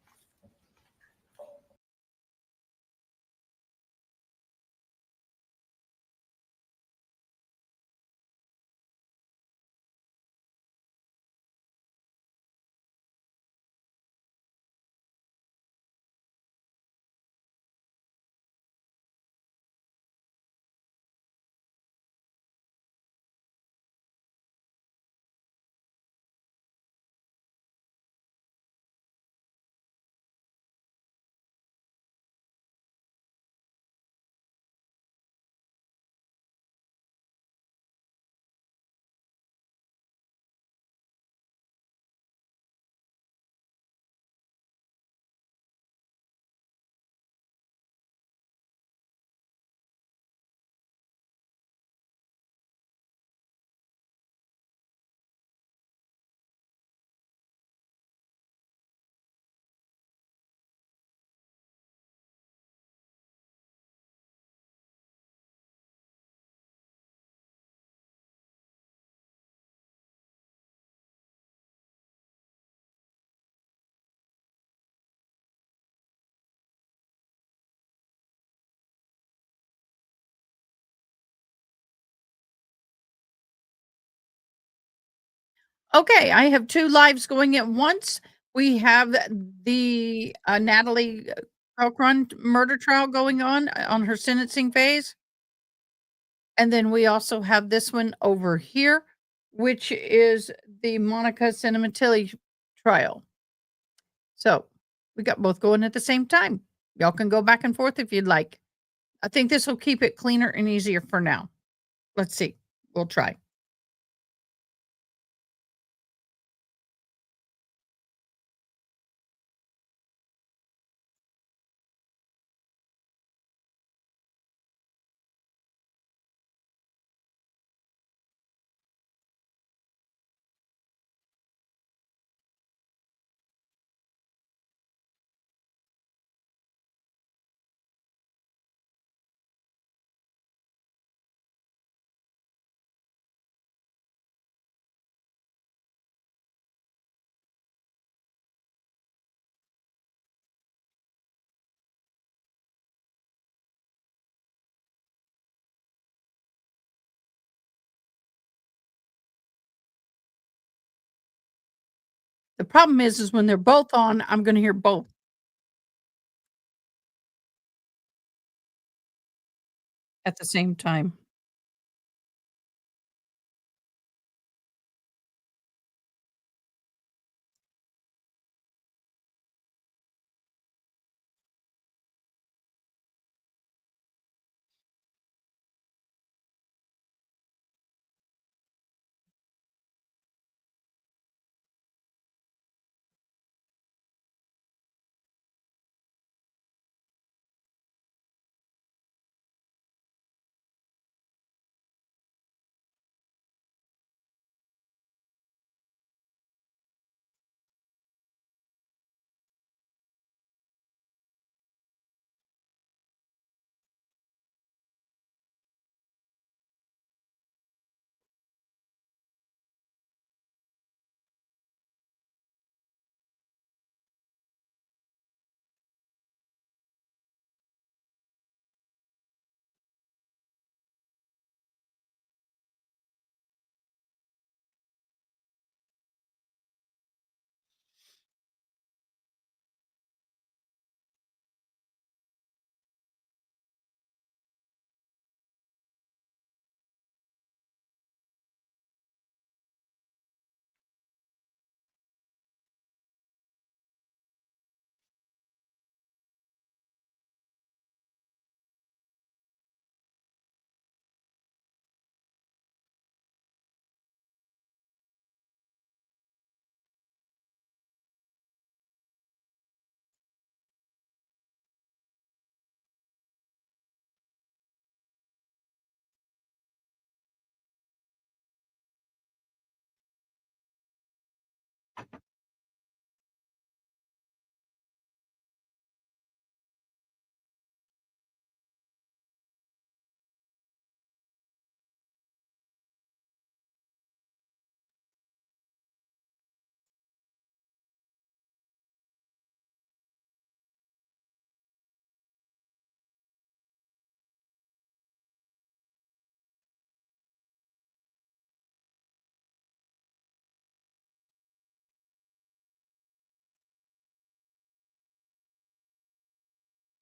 Okay, I have two lives going at once. We have the Natalie Cochran murder trial going on her sentencing phase. And then we also have this one over here, which is the Monica Cinematili trial. So we got both going at the same time. Y'all can go back and forth if you'd like. I think this will keep it cleaner and easier for now. Let's see. We'll try. The problem is when they're both on, I'm going to hear both at the same time.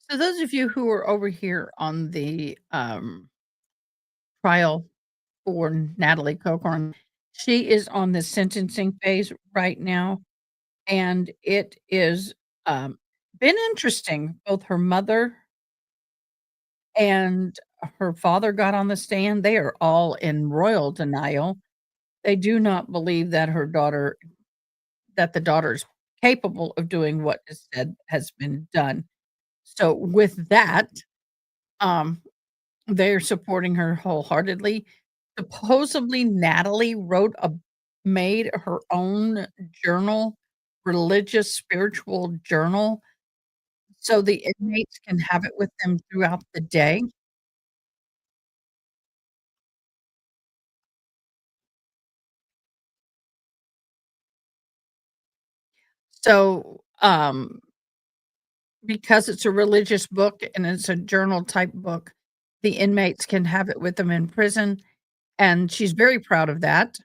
So those of you who are over here on the trial for Natalie Cochran, she is on the sentencing phase right now, and it is been interesting. Both her mother and her father got on the stand. They are all in royal denial. They do not believe that the daughter's capable of doing what is said has been done. So with that, um, they're supporting her wholeheartedly. Supposedly, Natalie made her own journal, religious, spiritual journal, so the inmates can have it with them throughout the day. So, because it's a religious book and it's a journal type book, the inmates can have it with them in prison, and she's very proud of that.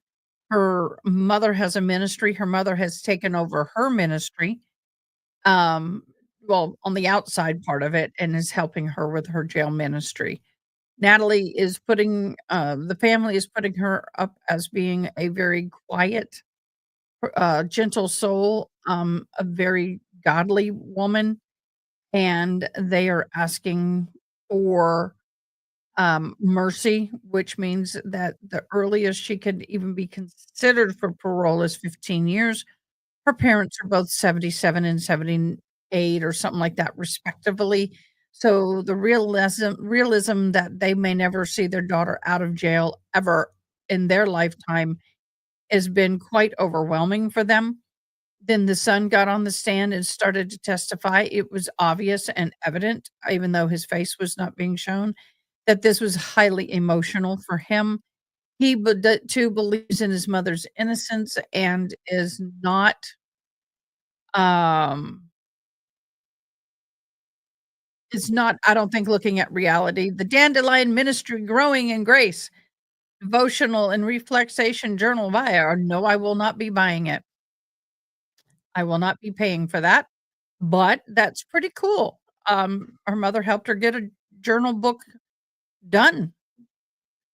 Her mother has a ministry. Her mother has taken over her ministry. Um, well, on the outside part of it and is helping her with her jail ministry. Natalie is putting, the family is putting her up as being a very quiet, gentle soul, a very godly woman, and they are asking for mercy, which means that the earliest she could even be considered for parole is 15 years. Her parents are both 77 and 78 or something like that, respectively. So the realism that they may never see their daughter out of jail ever in their lifetime has been quite overwhelming for them. Then the son got on the stand and started to testify. It was obvious and evident, even though his face was not being shown, that this was highly emotional for him. He too believes in his mother's innocence and um, is not, I don't think, looking at reality. The Dandelion Ministry Growing in Grace devotional and reflexation journal via. No, I will not be buying it. I will not be paying for that, but that's pretty cool. Her mother helped her get a journal book done.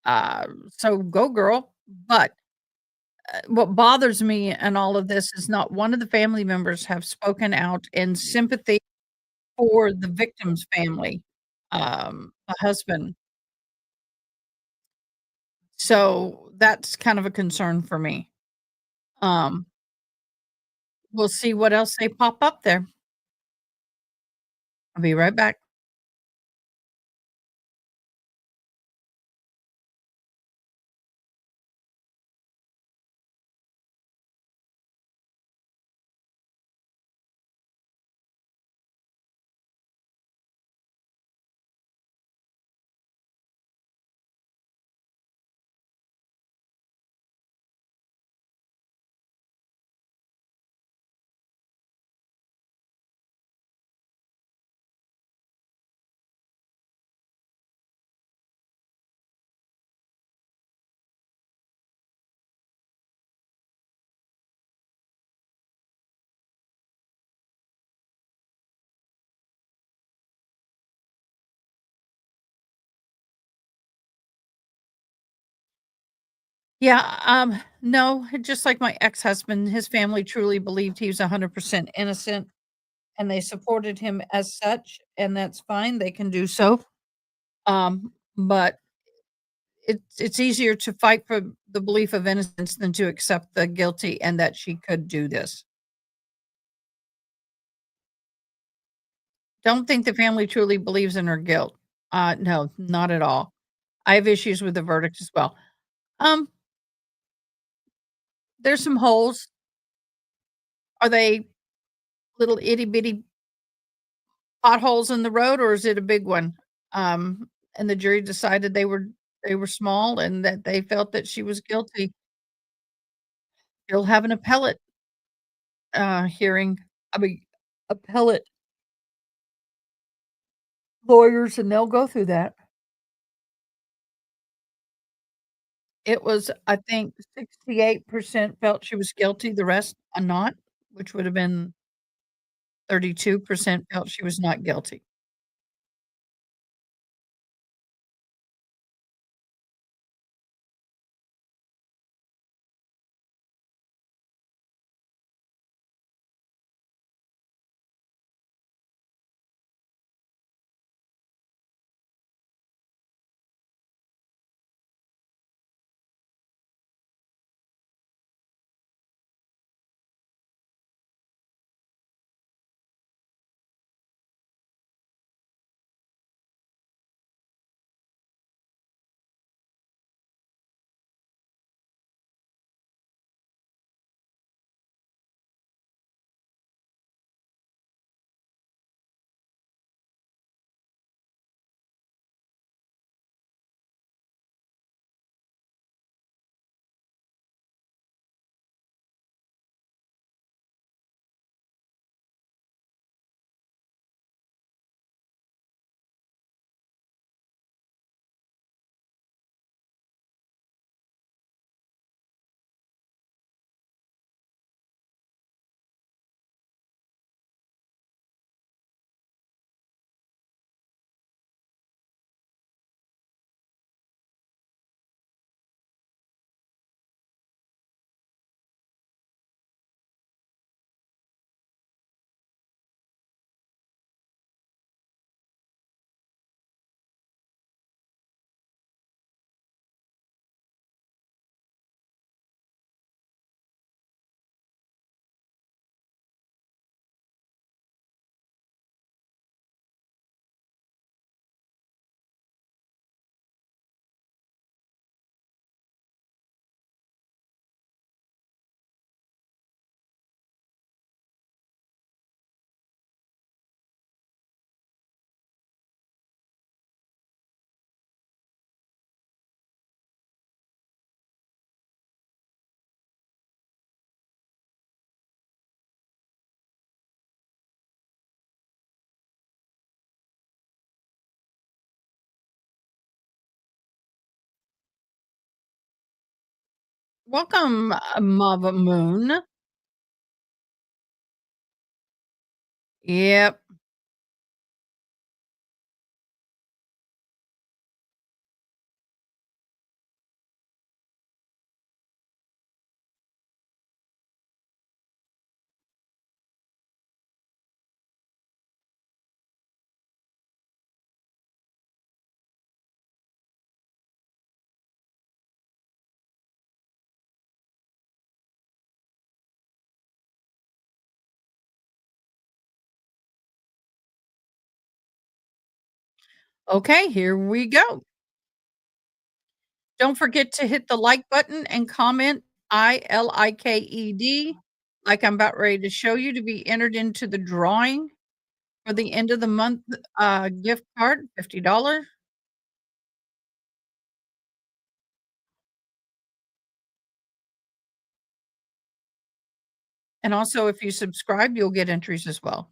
So go girl. But what bothers me in all of this is not one of the family members have spoken out in sympathy for the victim's family, the husband. So that's kind of a concern for me. Um, we'll see what else they pop up there. I'll be right back. Yeah, no, just like my ex-husband, his family truly believed he was 100% innocent, and they supported him as such, and that's fine, they can do so. But it's easier to fight for the belief of innocence than to accept the guilty and that she could do this. Don't think the family truly believes in her guilt. No, not at all. I have issues with the verdict as well. Um, there's some holes. Are they little itty bitty potholes in the road, or is it a big one? And the jury decided they were small and that they felt that she was guilty. You'll have an appellate, hearing. I mean, appellate lawyers, and they'll go through that. It was, I think, 68% felt she was guilty, the rest are not, which would have been 32% felt she was not guilty. Welcome, Mava Moon. Yep. Okay, here we go. Don't forget to hit the like button and comment ILIKED, like I'm about ready to show you, to be entered into the drawing for the end of the month gift card, $50. And also, if you subscribe, you'll get entries as well.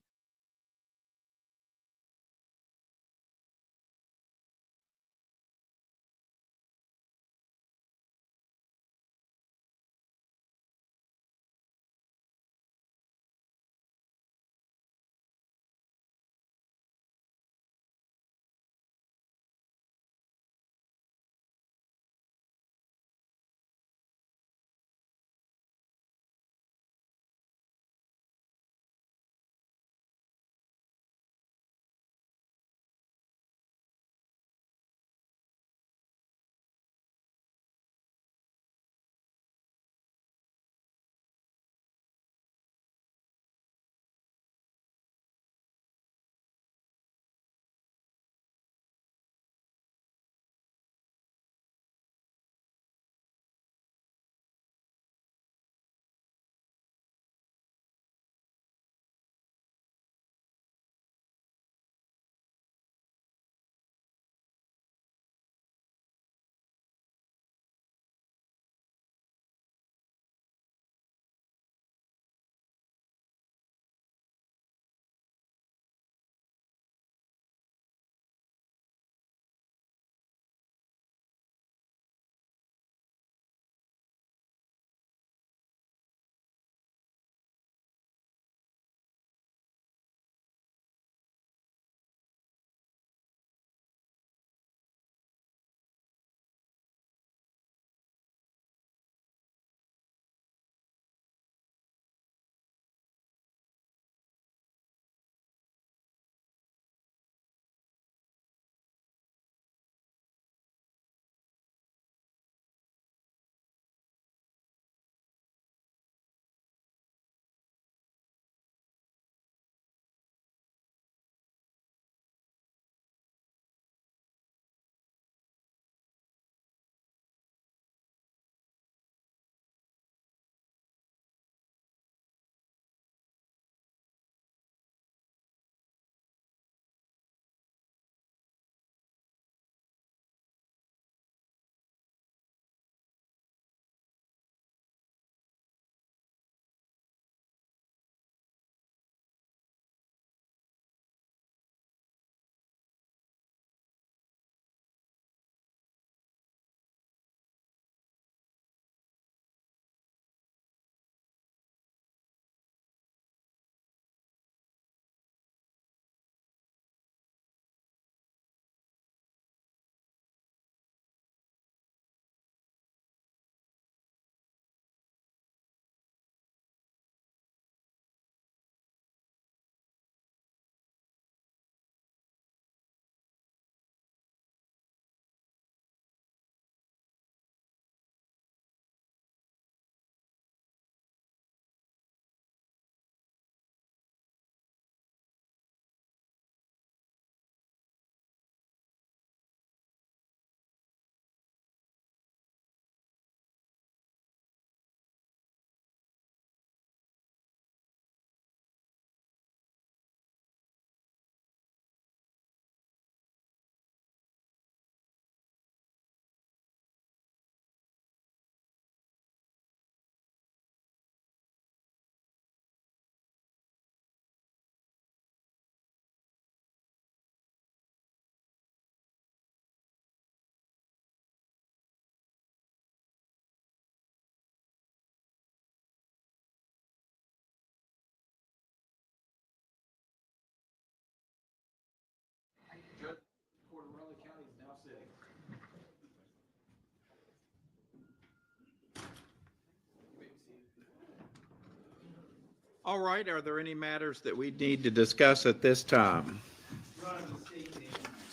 All right, are there any matters that we need to discuss at this time?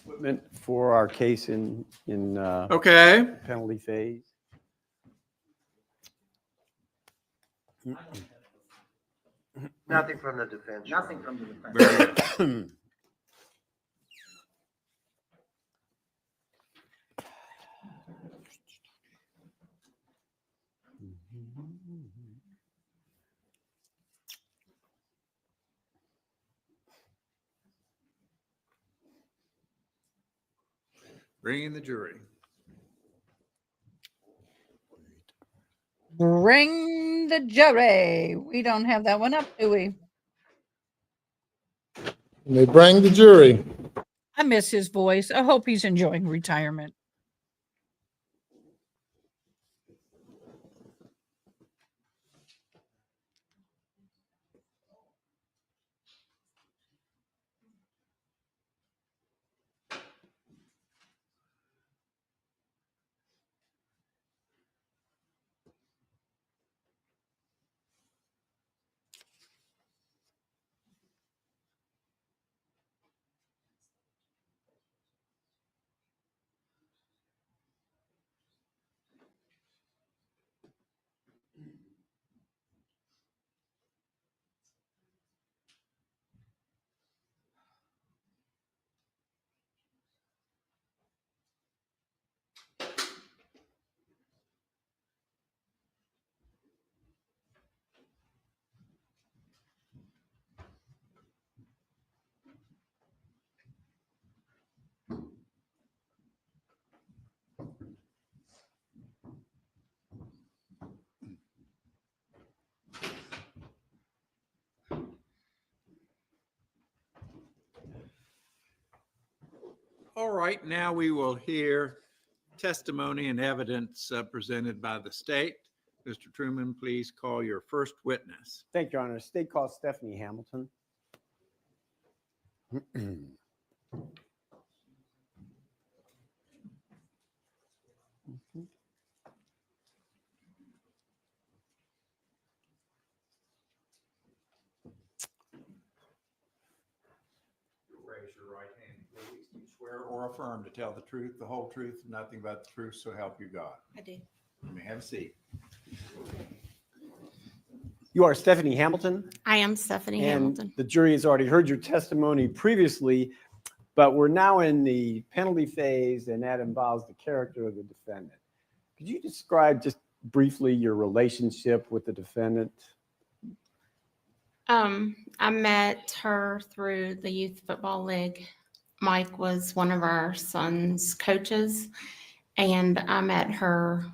Equipment for our case in Okay. penalty phase. Nothing from the defense. Nothing from the defense. Very good. Bring in the jury. Bring the jury. We don't have that one up, do we? They bring the jury. I miss his voice. I hope he's enjoying retirement. All right, now we will hear testimony and evidence presented by the state. Mr. Truman, please call your first witness. Thank you, Your Honor. State calls Stephanie Hamilton. Raise your right hand, please. Do you swear or affirm to tell the truth, the whole truth, and nothing but the truth, so help you God? I do. You may have a seat. You are Stephanie Hamilton. I am Stephanie And Hamilton. the jury has already heard your testimony previously, but we're now in the penalty phase, and that involves the character of the defendant. Could you describe just briefly your relationship with the defendant? I met her through the Youth Football League. Mike was one of our son's coaches, and I met her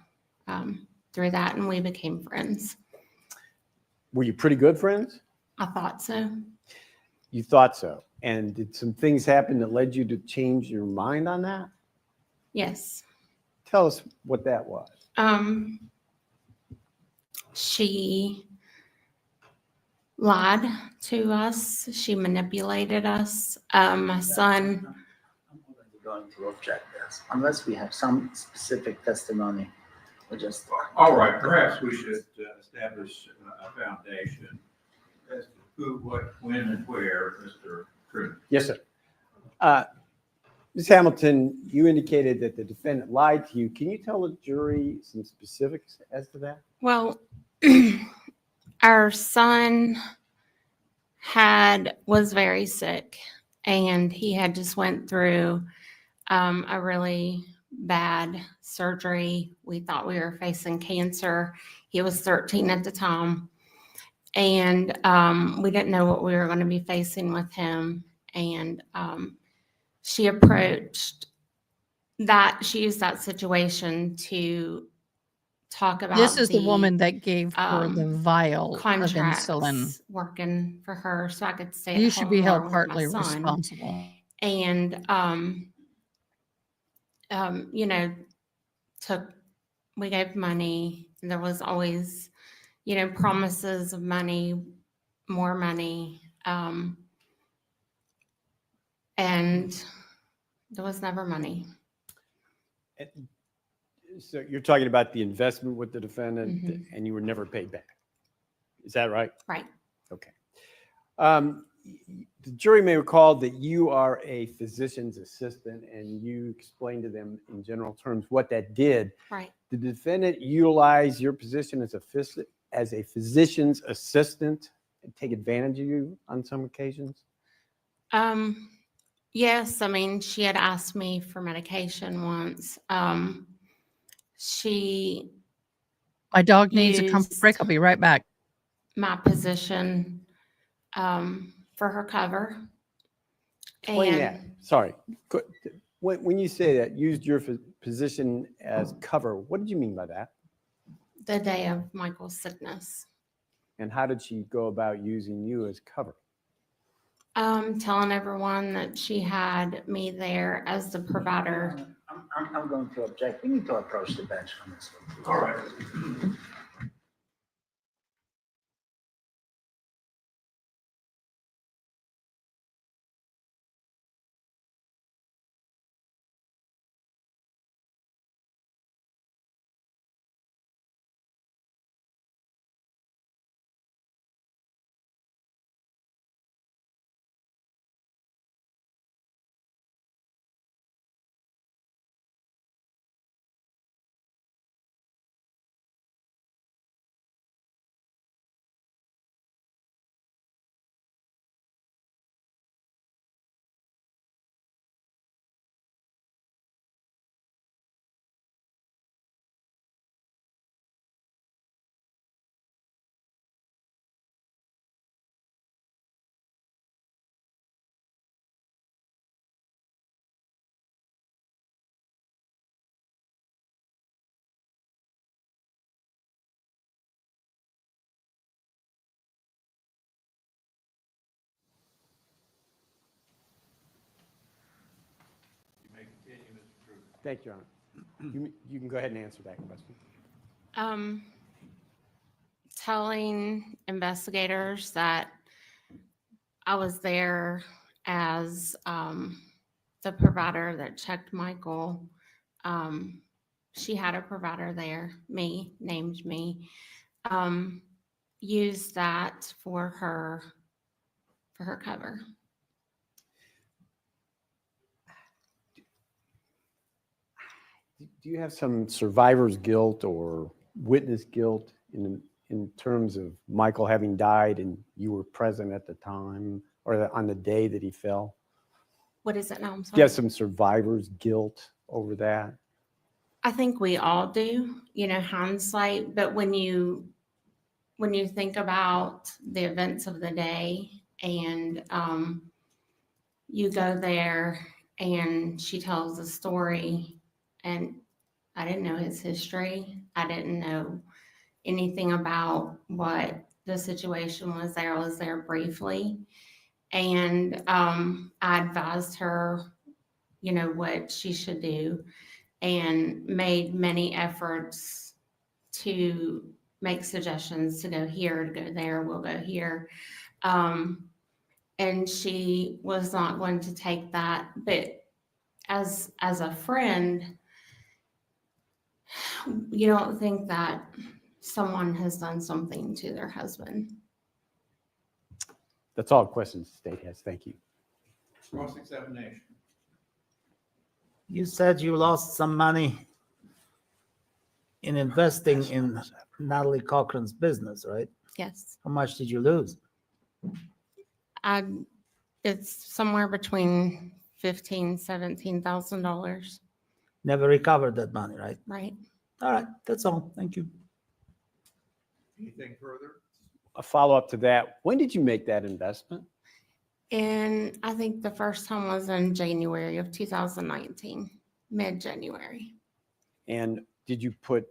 through that, and we became friends. Were you pretty good friends? I thought so. You thought so. And did some things happen that led you to change your mind on that? Yes. Tell us what that was. She lied to us. She manipulated us. My son. I'm going to object this unless we have some specific testimony. We'll just. All right, perhaps we should establish a foundation as to who, what, when, and where, Mr. Truman. Yes, sir. Ms. Hamilton, you indicated that the defendant lied to you. Can you tell the jury some specifics as to that? Well, our son was very sick, and he had just went through a really bad surgery. We thought we were facing cancer. He was 13 at the time, and we didn't know what we were going to be facing with him. And she used that situation to talk about. This is the woman that gave her the vial of contracts insulin. working for her, so I could stay. You at should home be more held with partly my son. responsible. And we gave money. There was always, promises of money, more money, and there was never money. So you're talking about the investment with the defendant, and you were never paid back. Is that right? Right. Okay. The jury may recall that you are a physician's assistant, and you explained to them in general terms what that did. Right. Did the defendant utilize your position as a physician's assistant and take advantage of you on some occasions? Yes, I mean, she had asked me for medication once. She My dog needs a used break. I'll be right back. my position for her cover. Explain And that. Sorry. When you say that, used your position as cover, what did you mean by that? the day of Michael's sickness. And how did she go about using you as cover? Telling everyone that she had me there as the provider. I'm going to object. We need to approach the bench on this one. All right. Thank you, Your Honor. You can go ahead and answer that question. Telling investigators that I was there as the provider that checked Michael. She had a provider there, named me. Used that for her cover. Do you have some survivor's guilt or witness guilt in terms of Michael having died and you were present at the time or on the day that he fell? What is it now? I'm sorry. Do you have some survivor's guilt over that? I think we all do, hindsight, but when you think about the events of the day and you go there and she tells the story, and I didn't know his history. I didn't know anything about what the situation was there. I was there briefly, and I advised her, what she should do, and made many efforts to make suggestions to go here, to go there, we'll go here. And she was not going to take that. But as a friend, you don't think that someone has done something to their husband. That's all the questions the state has. Thank you. Cross-examination. You said you lost some money in investing in Natalie Cochran's business, right? Yes. How much did you lose? It's somewhere between $15,000-$17,000. Never recovered that money, right? Right. All right, that's all. Thank you. Anything further? A follow-up to that, when did you make that investment? And I think the first time was in January of 2019, mid-January. And did you put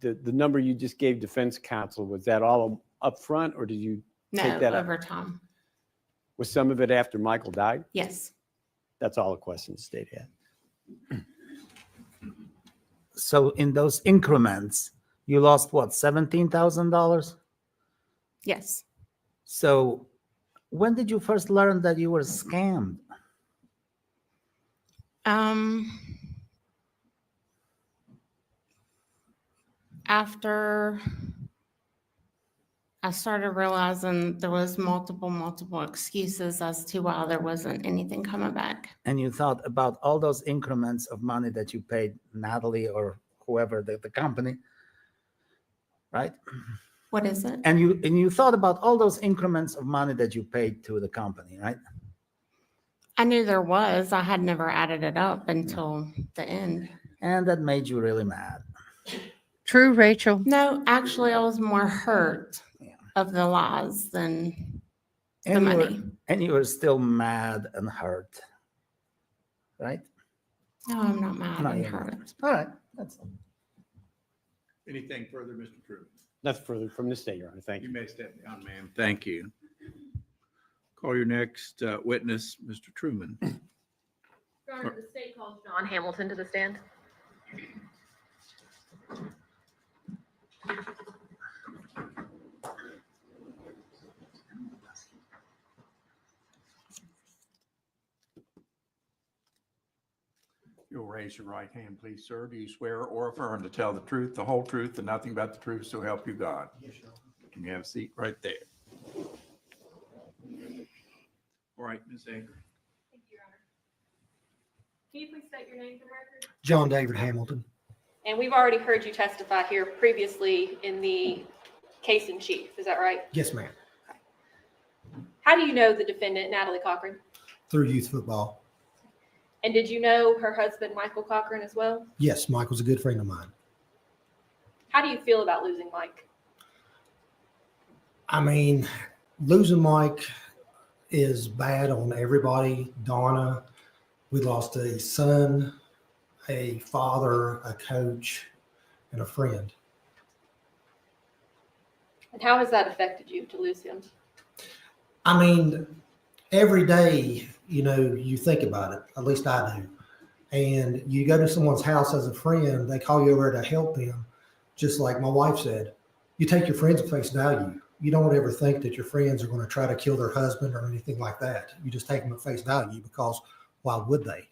the number you just gave defense counsel, was that all up front, or did you take that over time? Was some of it after Michael died? Yes. That's all the questions the state had. So in those increments, you lost what, $17,000? Yes. So when did you first learn that you were scammed? After I started realizing there was multiple excuses as to why there wasn't anything coming back. And you thought about all those increments of money that you paid Natalie or whoever, the company, right? What is it? And you thought about all those increments of money that you paid to the company, right? I knew there was. I had never added it up until the end. And that made you really mad. True, Rachel. No, actually, I was more hurt of the lies than the money. And you were still mad and hurt, right? No, I'm not mad No, and you're not. hurt. All right, that's all. Anything further, Mr. Truman? Nothing further from this day, Your Honor. Thank You you. may step down, ma'am. Thank you. Call your next witness, Mr. Truman. Your Honor, the state calls John Hamilton to the stand. You'll raise your right hand, please, sir. Do you swear or affirm to tell the truth, the whole truth, and nothing but the truth, so help you God? Yes, sir. You have a seat right there. All right, Ms. Anger. Thank you, Your Honor. Can you please state your name for the record? John David Hamilton. And we've already heard you testify here previously in the case in chief. Is that right? Yes, ma'am. How do you know the defendant, Natalie Cochran? Through youth football. And did you know her husband, Michael Cochran, as well? Yes, Mike was a good friend of mine. How do you feel about losing Mike? I mean, losing Mike is bad on everybody. Donna, we lost a son, a father, a coach, and a friend. And how has that affected you to lose him? I mean, every day, you know, you think about it, at least I do. And you go to someone's house as a friend, they call you over to help them. Just like my wife said, you take your friends at face value. You don't ever think that your friends are going to try to kill their husband or anything like that. You just take them at face value because why would they?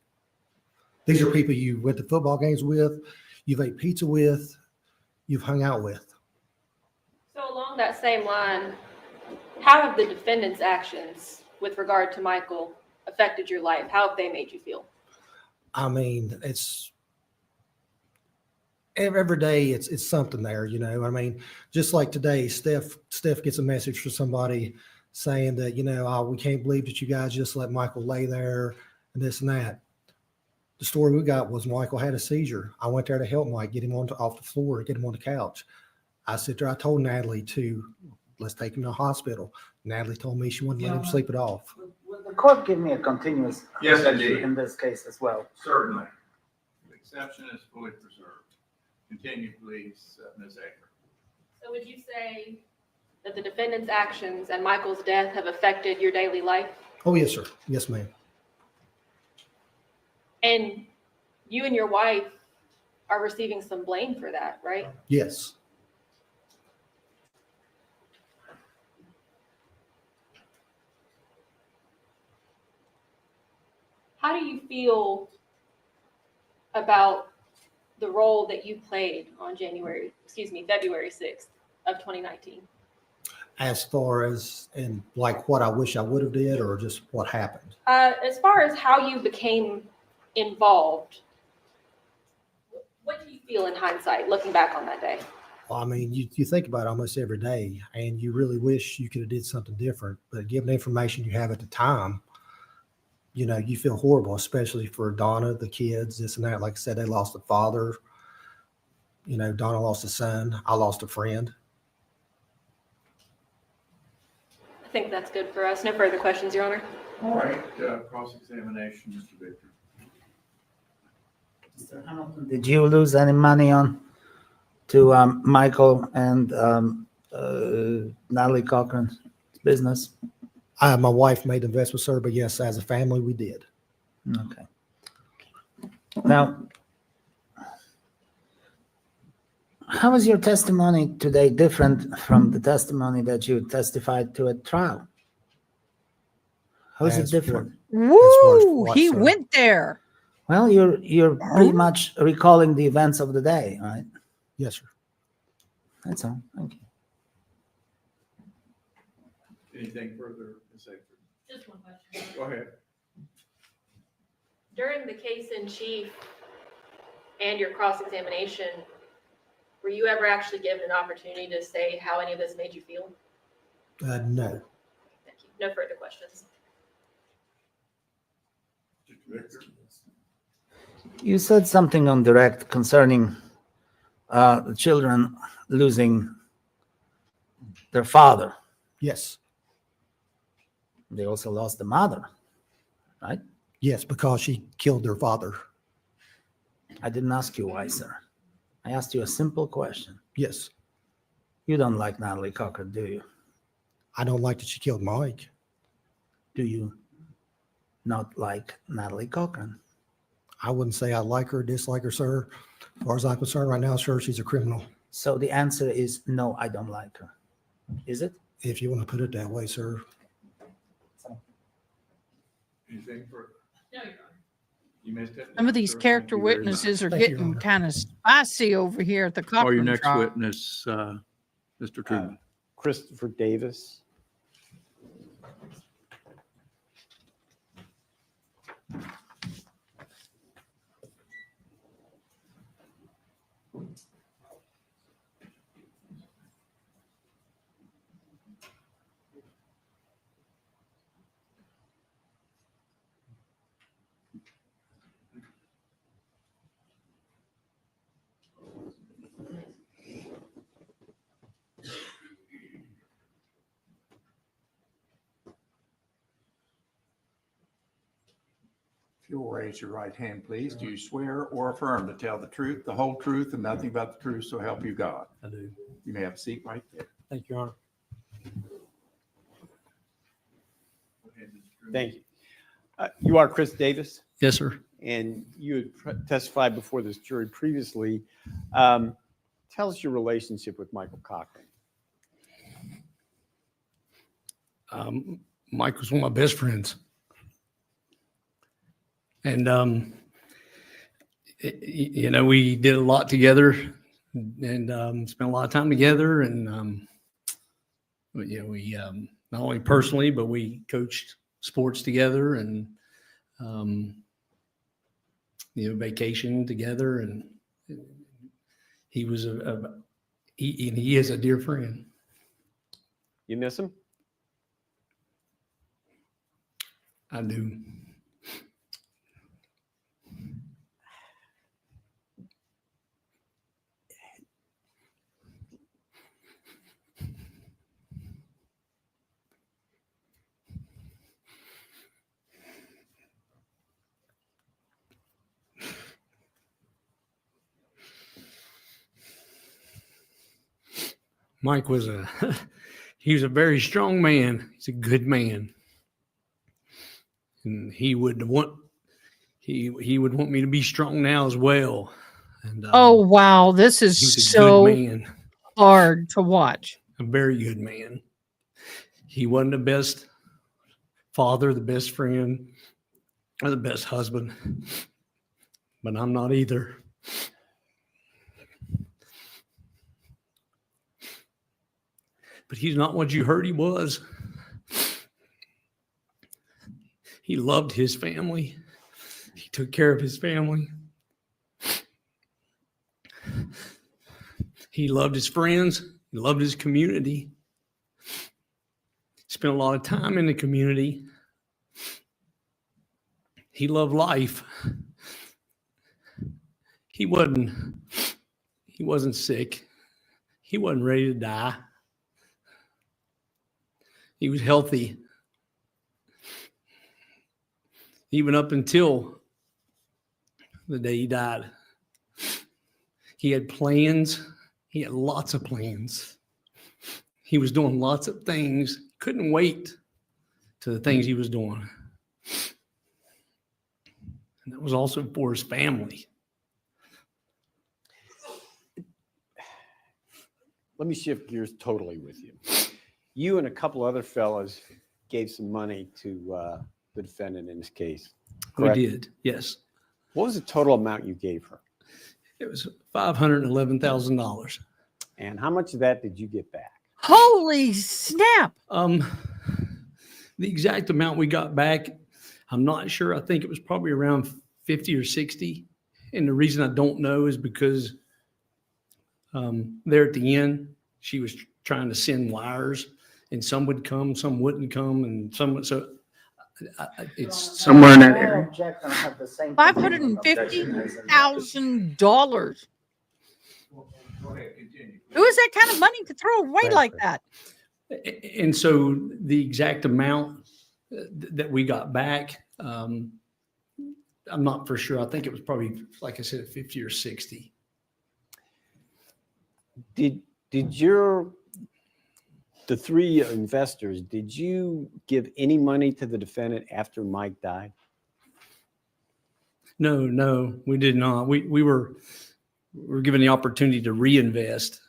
These are people you went to football games with, you've ate pizza with, you've hung out with. So along that same line, how have the defendant's actions with regard to Michael affected your life? How have they made you feel? I mean, it's every day it's something there, you know. I mean, just like today, Steph gets a message from somebody saying that, you know, oh, we can't believe that you guys just let Michael lay there and this and that. The story we got was Michael had a seizure. I went there to help Mike, get him off the floor, get him on the couch. I sit there, I told Natalie let's take him to the hospital. Natalie told me she wouldn't let him sleep it off. Will the court give me a continuous Yes, objection indeed. in this case as well? Certainly. The exception is fully preserved. Continue, please, Ms. Aker. So would you say that the defendant's actions and Michael's death have affected your daily life? Oh, yes, sir. Yes, ma'am. And you and your wife are receiving some blame for that, right? Yes. How do you feel about the role that you played on February 6th of 2019? As far as, and like what I wish I would have did or just what happened? As far as how you became involved, what do you feel in hindsight, looking back on that day? Well, I mean, you think about it almost every day and you really wish you could have did something different, but given the information you have at the time, you know, you feel horrible, especially for Donna, the kids, this and that. Like I said, they lost a father. You know, Donna lost a son. I lost a friend. I think that's good for us. No further questions, Your Honor. All right, cross-examination, Mr. Victor. Mr. Hamilton, did you lose any money to Michael and Natalie Cochran's business? My wife made investments, sir, but yes, as a family, we did. Okay. Now, how is your testimony today different from the testimony that you testified to at trial? How is it As different? Woo! what, He sir? went there. Well, you're pretty much recalling the events of the day, right? Yes, sir. That's all. Thank you. Anything further to say? Just one question. Go ahead. During the case in chief and your cross-examination, were you ever actually given an opportunity to say how any of this made you feel? No. Thank you. No further questions. You said something on direct concerning the children losing their father. Yes. They also lost the mother, right? Yes, because she killed their father. I didn't ask you why, sir. I asked you a simple question. Yes. You don't like Natalie Cochran, do you? I don't like that she killed Mike. Do you not like Natalie Cochran? I wouldn't say I like her or dislike her, sir. As far as I'm concerned right now, sir, she's a criminal. So the answer is no, I don't like her. Is it? If you want to put it that way, sir. Anything further? No, Your Honor. You missed it. Some of these character witnesses are getting kind of spicy over here at the Cochran Call your next trial. witness, Mr. Truman. Christopher Davis. If you'll raise your right hand, please. Do you swear or affirm to tell the truth, the whole truth, and nothing but the truth, so help you God? I do. You may have a seat right there. Thank you, Your Honor. Thank you. You are Chris Davis, Yes, sir. and you had testified before this jury previously. Tell us your relationship with Michael Cochran. Mike was one of my best friends. And, we did a lot together and spent a lot of time together. And, we not only personally, but we coached sports together and, vacation together. And he was he is a dear friend. You miss him? I do. Mike was he was a very strong man. He's a good man. And he would want me to be strong now as well. And Oh, wow. This he was is a so good man, hard to watch. a very good man. He wasn't the best father, the best friend, or the best husband, but I'm not either. But he's not what you heard he was. He loved his family. He took care of his family. He loved his friends. He loved his community. Spent a lot of time in the community. He loved life. He wasn't sick. He wasn't ready to die. He was healthy. Even up until the day he died. He had plans. He had lots of plans. He was doing lots of things. Couldn't wait to the things he was doing. And that was also for his family. Let me shift gears totally with you. You and a couple other fellas gave some money to the defendant in this case. Correct? We did, yes. What was the total amount you gave her? It was $511,000. And how much of that did you get back? Holy snap. The exact amount we got back, I'm not sure. I think it was probably around 50 or 60. And the reason I don't know is because there at the end, she was trying to send wires, and some would come, some wouldn't come, and some. So it's somewhere in that area. $550,000. Who has that kind of money to throw away like that? And so the exact amount that we got back, I'm not for sure. I think it was probably, like I said, 50 or 60. Did the three investors, did you give any money to the defendant after Mike died? No, we did not. We were given the opportunity to reinvest.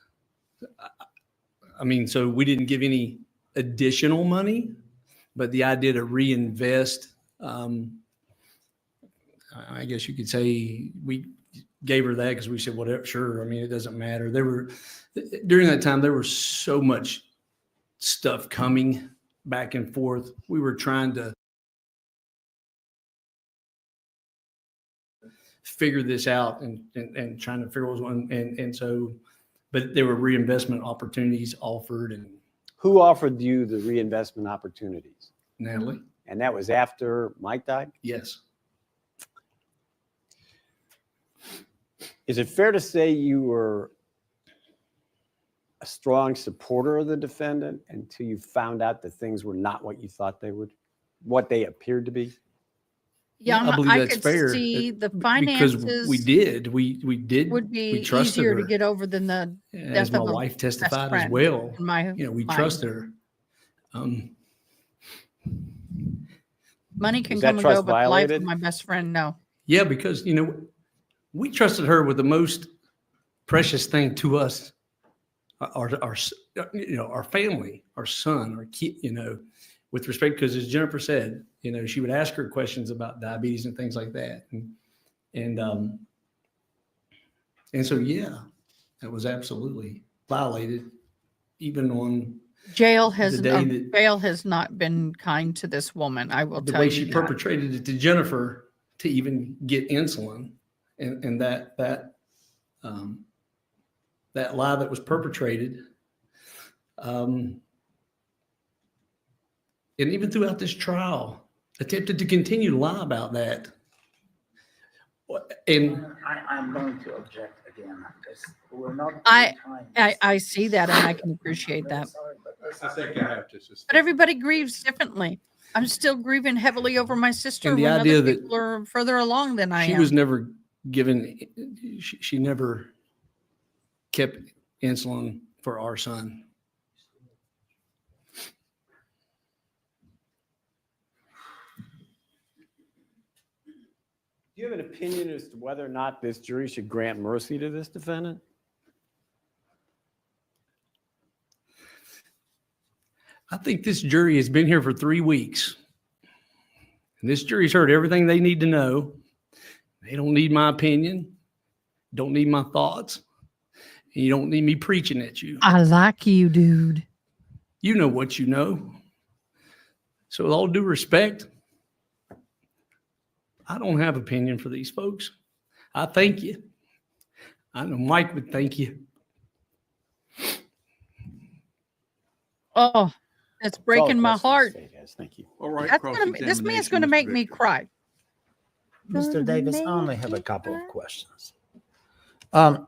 I mean, so we didn't give any additional money, but the idea to reinvest, I guess you could say we gave her that because we said, whatever, sure. I mean, it doesn't matter. During that time, there was so much stuff coming back and forth. We were trying to figure this out and trying to figure what was going, and so, but there were reinvestment opportunities offered. And who offered you the reinvestment opportunities? Natalie. And that was after Mike died? Yes. Is it fair to say you were a strong supporter of the defendant until you found out that things were not what you thought they would, what they appeared to be? Yeah, I believe that's could fair. see the finances because we did. would be we trusted easier her. to get over than the As death my of a wife best testified as friend well. in my we mind. trust her. Money can Was that come and trust go, but the life of violated? my best friend, no. Yeah, because we trusted her with the most precious thing to us, our family, our son, our kid, with respect, because as Jennifer said, she would ask her questions about diabetes and things like that. And so, yeah, that was absolutely violated, even on Jail the day has not been kind to this woman. I will the tell way you she that. perpetrated it to Jennifer to even get insulin, and that lie that was perpetrated. And even throughout this trial, attempted to continue to lie about that. And I'm going to object again because we're not. I see that and I can appreciate that. I think I have to suspend. But everybody grieves differently. I'm still grieving heavily over my sister And the when idea other that people are further along than I she am. was never given, she never kept insulin for our son. Do you have an opinion as to whether or not this jury should grant mercy to this defendant? I think this jury has been here for 3 weeks. And this jury's heard everything they need to know. They don't need my opinion, don't need my thoughts. And you don't need me preaching at you. I like you, dude. You know what you know. So with all due respect, I don't have opinion for these folks. I thank you. I know Mike would thank you. Oh, it's breaking my heart. Thank you. All right. This man's going to make me cry. Mr. Davis, I only have a couple of questions. When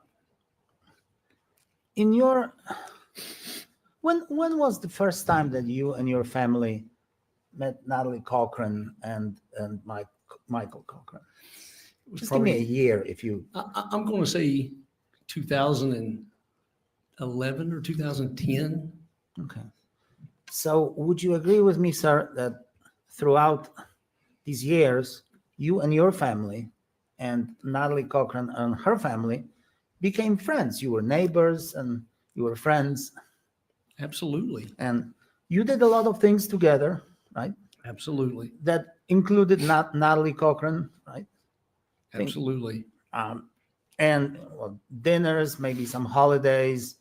was the first time that you and your family met Natalie Cochran and Michael Cochran? Just give me a year if you. I'm going to say 2011 or 2010. Okay. So would you agree with me, sir, that throughout these years, you and your family and Natalie Cochran and her family became friends? You were neighbors and you were friends. Absolutely. And you did a lot of things together, right? Absolutely. That included Natalie Cochran, right? Absolutely. And dinners, maybe some holidays,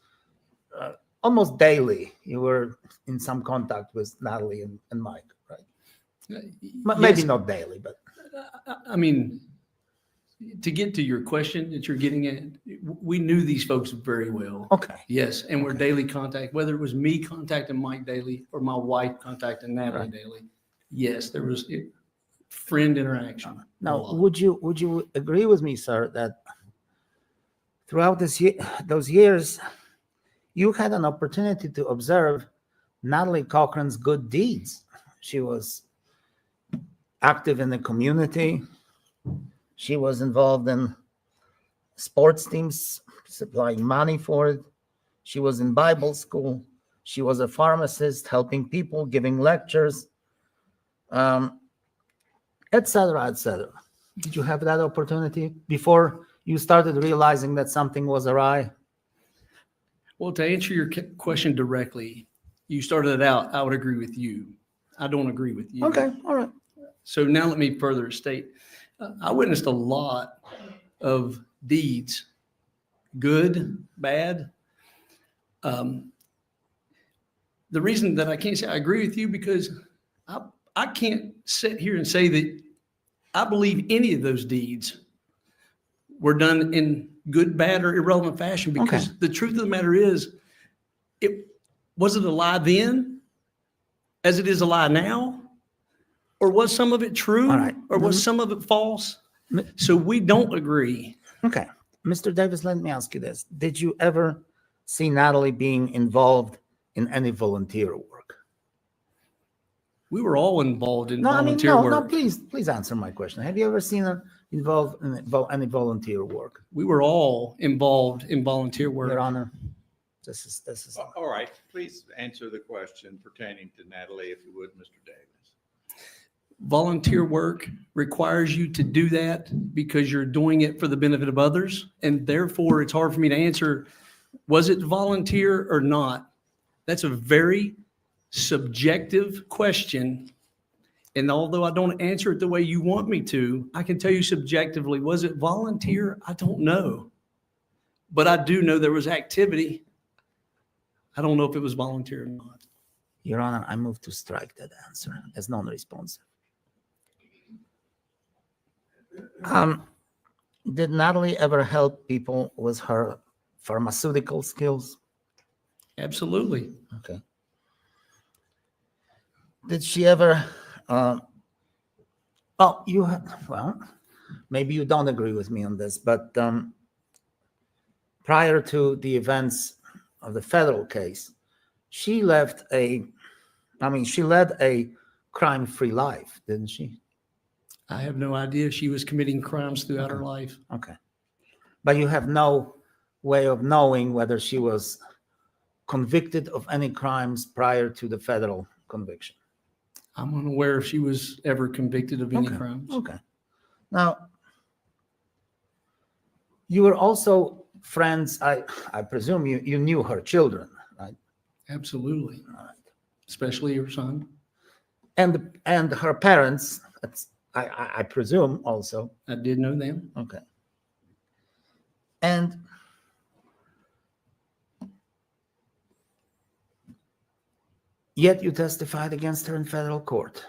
almost daily. You were in some contact with Natalie and Mike, right? Maybe Yes. not daily, but I mean, to get to your question that you're getting at, we knew these folks very well. okay. Yes, and we're daily contact, whether it was me contacting Mike daily or my wife contacting Natalie daily. Yes, there was friend interaction. a Now, lot. would you agree with me, sir, that throughout those years, you had an opportunity to observe Natalie Cochran's good deeds? She was active in the community. She was involved in sports teams, supplying money for it. She was in Bible school. She was a pharmacist, helping people, giving lectures, et cetera, et cetera. Did you have that opportunity before you started realizing that something was awry? Well, to answer your question directly, you started it out, I would agree with you. I don't agree with you. Okay, all right. So now let me further state, I witnessed a lot of deeds, good, bad. The reason that I can't say I agree with you because I can't sit here and say that I believe any of those deeds were done in good, bad, or irrelevant fashion because the truth of the matter is, was it a lie then as it is a lie now? Or was some of it true? All right. Or was some of it false? So we don't agree. Okay. Mr. Davis, let me ask you this. Did you ever see Natalie being involved in any volunteer work? We were all involved in No, volunteer work. No, please answer my question. Have you ever seen her involved in any volunteer work? We were all involved in volunteer work. Your Honor, this is. All right, please answer the question pertaining to Natalie, if you would, Mr. Davis. Volunteer work requires you to do that because you're doing it for the benefit of others. And therefore, it's hard for me to answer, was it volunteer or not? That's a very subjective question. And although I don't answer it the way you want me to, I can tell you subjectively, was it volunteer? I don't know. But I do know there was activity. I don't know if it was volunteer or not. Your Honor, I move to strike that answer as non-responsive. Did Natalie ever help people with her pharmaceutical skills? Absolutely. Okay. Did she ever, maybe you don't agree with me on this, but prior to the events of the federal case, she led a crime-free life, didn't she? I have no idea. She was committing crimes throughout her life. Okay. But you have no way of knowing whether she was convicted of any crimes prior to the federal conviction. I'm unaware if she was ever convicted of any crimes. Okay. Now, you were also friends, I presume you knew her children, right? Absolutely. All right. Especially her son. And her parents, I presume also. I did know them. Okay. And yet you testified against her in federal court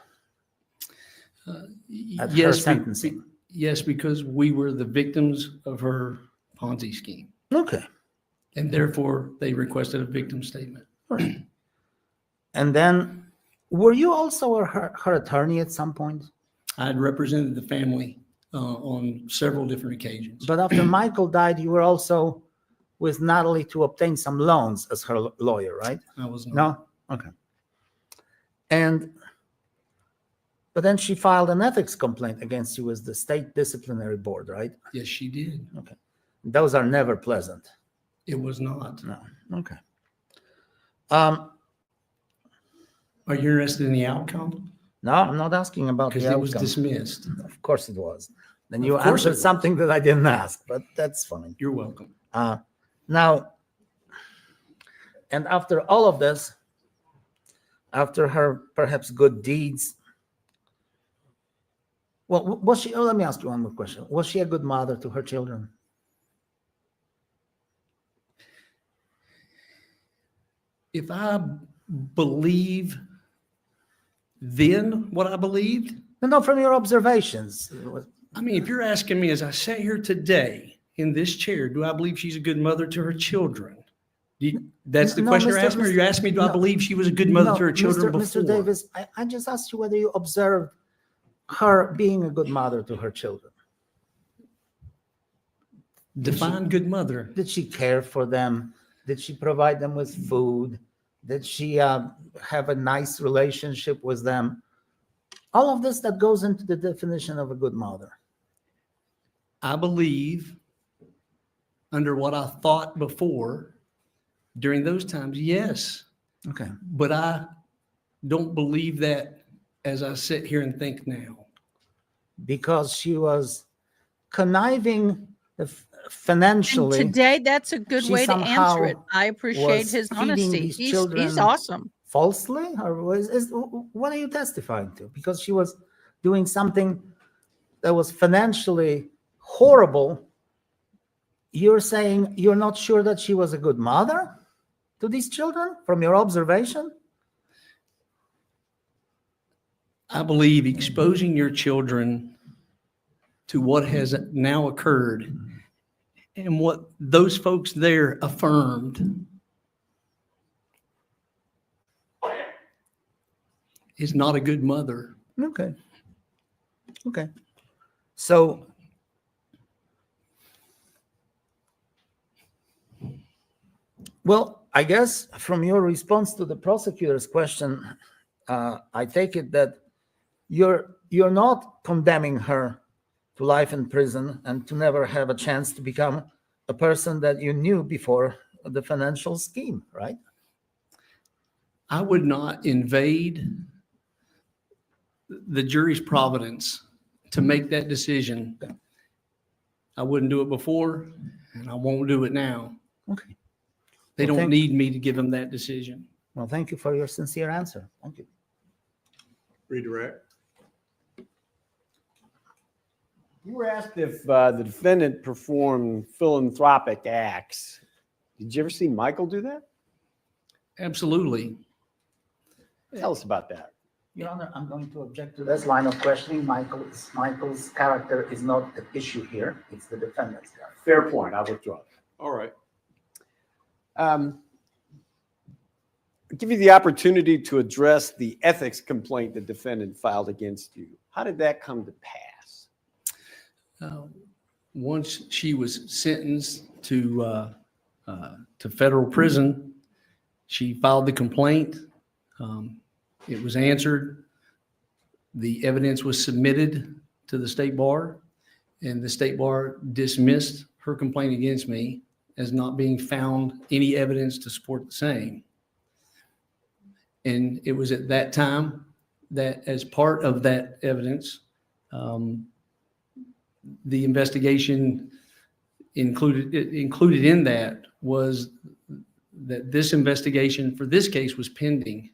at her sentencing. Yes, because we were the victims of her Ponzi scheme. Okay. And therefore, they requested a victim statement. Right. And then, were you also her attorney at some point? I had represented the family on several different occasions. But after Michael died, you were also with Natalie to obtain some loans as her lawyer, right? I was not. No? Okay. But then she filed an ethics complaint against you with the state disciplinary board, right? Yes, she did. Okay. Those are never pleasant. It was not. No. Okay. Are you interested in the outcome? No, I'm not asking about the Because outcome. it was dismissed. Of course it was. Then you Of course it answered was. something that I didn't ask, but that's fine. You're welcome. Now, and after all of this, after her perhaps good deeds, well, was she, let me ask you one more question. Was she a good mother to her children? If I believe Then what I believed? No, from your observations. I mean, if you're asking me, as I sat here today in this chair, do I believe she's a good mother to her children? That's the No, question you're Mr. asking me? Or you asked me, do I no, believe she was a good mother no, to her children before? Mr. Davis, I just asked you whether you observed her being a good mother to her children. Define good mother. Did she care for them? Did she provide them with food? Did she have a nice relationship with them? All of this that goes into the definition of a good mother. I believe, under what I thought before, during those times, yes. Okay. But I don't believe that as I sit here and think now. Because she was conniving financially. And today, that's a good She way to answer it. somehow I appreciate was his feeding honesty. these He's children awesome. Falsely, or what are you testifying to? Because she was doing something that was financially horrible. You're saying you're not sure that she was a good mother to these children from your observation? I believe exposing your children to what has now occurred and what those folks there affirmed is not a good mother. Okay. Okay. So well, I guess from your response to the prosecutor's question, I take it that you're not condemning her to life in prison and to never have a chance to become a person that you knew before the financial scheme, right? I would not invade the jury's providence to make that decision. I wouldn't do it before, and I won't do it now. Okay. They Well, don't need me to give them that decision. Well, thank you for your sincere answer. Thank you. Redirect. You were asked if the defendant performed philanthropic acts. Did you ever see Michael do that? Absolutely. Tell us about that. Your Honor, I'm going to object to this line of questioning. Michael's character is not at issue here. It's the defendant's character. Fair point. I'll withdraw. All right. I'll give you the opportunity to address the ethics complaint the defendant filed against you. How did that come to pass? Once she was sentenced to federal prison, she filed the complaint. It was answered. The evidence was submitted to the state bar, and the state bar dismissed her complaint against me as not being found any evidence to support the same. And it was at that time that, as part of that evidence, the investigation included in that was that this investigation for this case was pending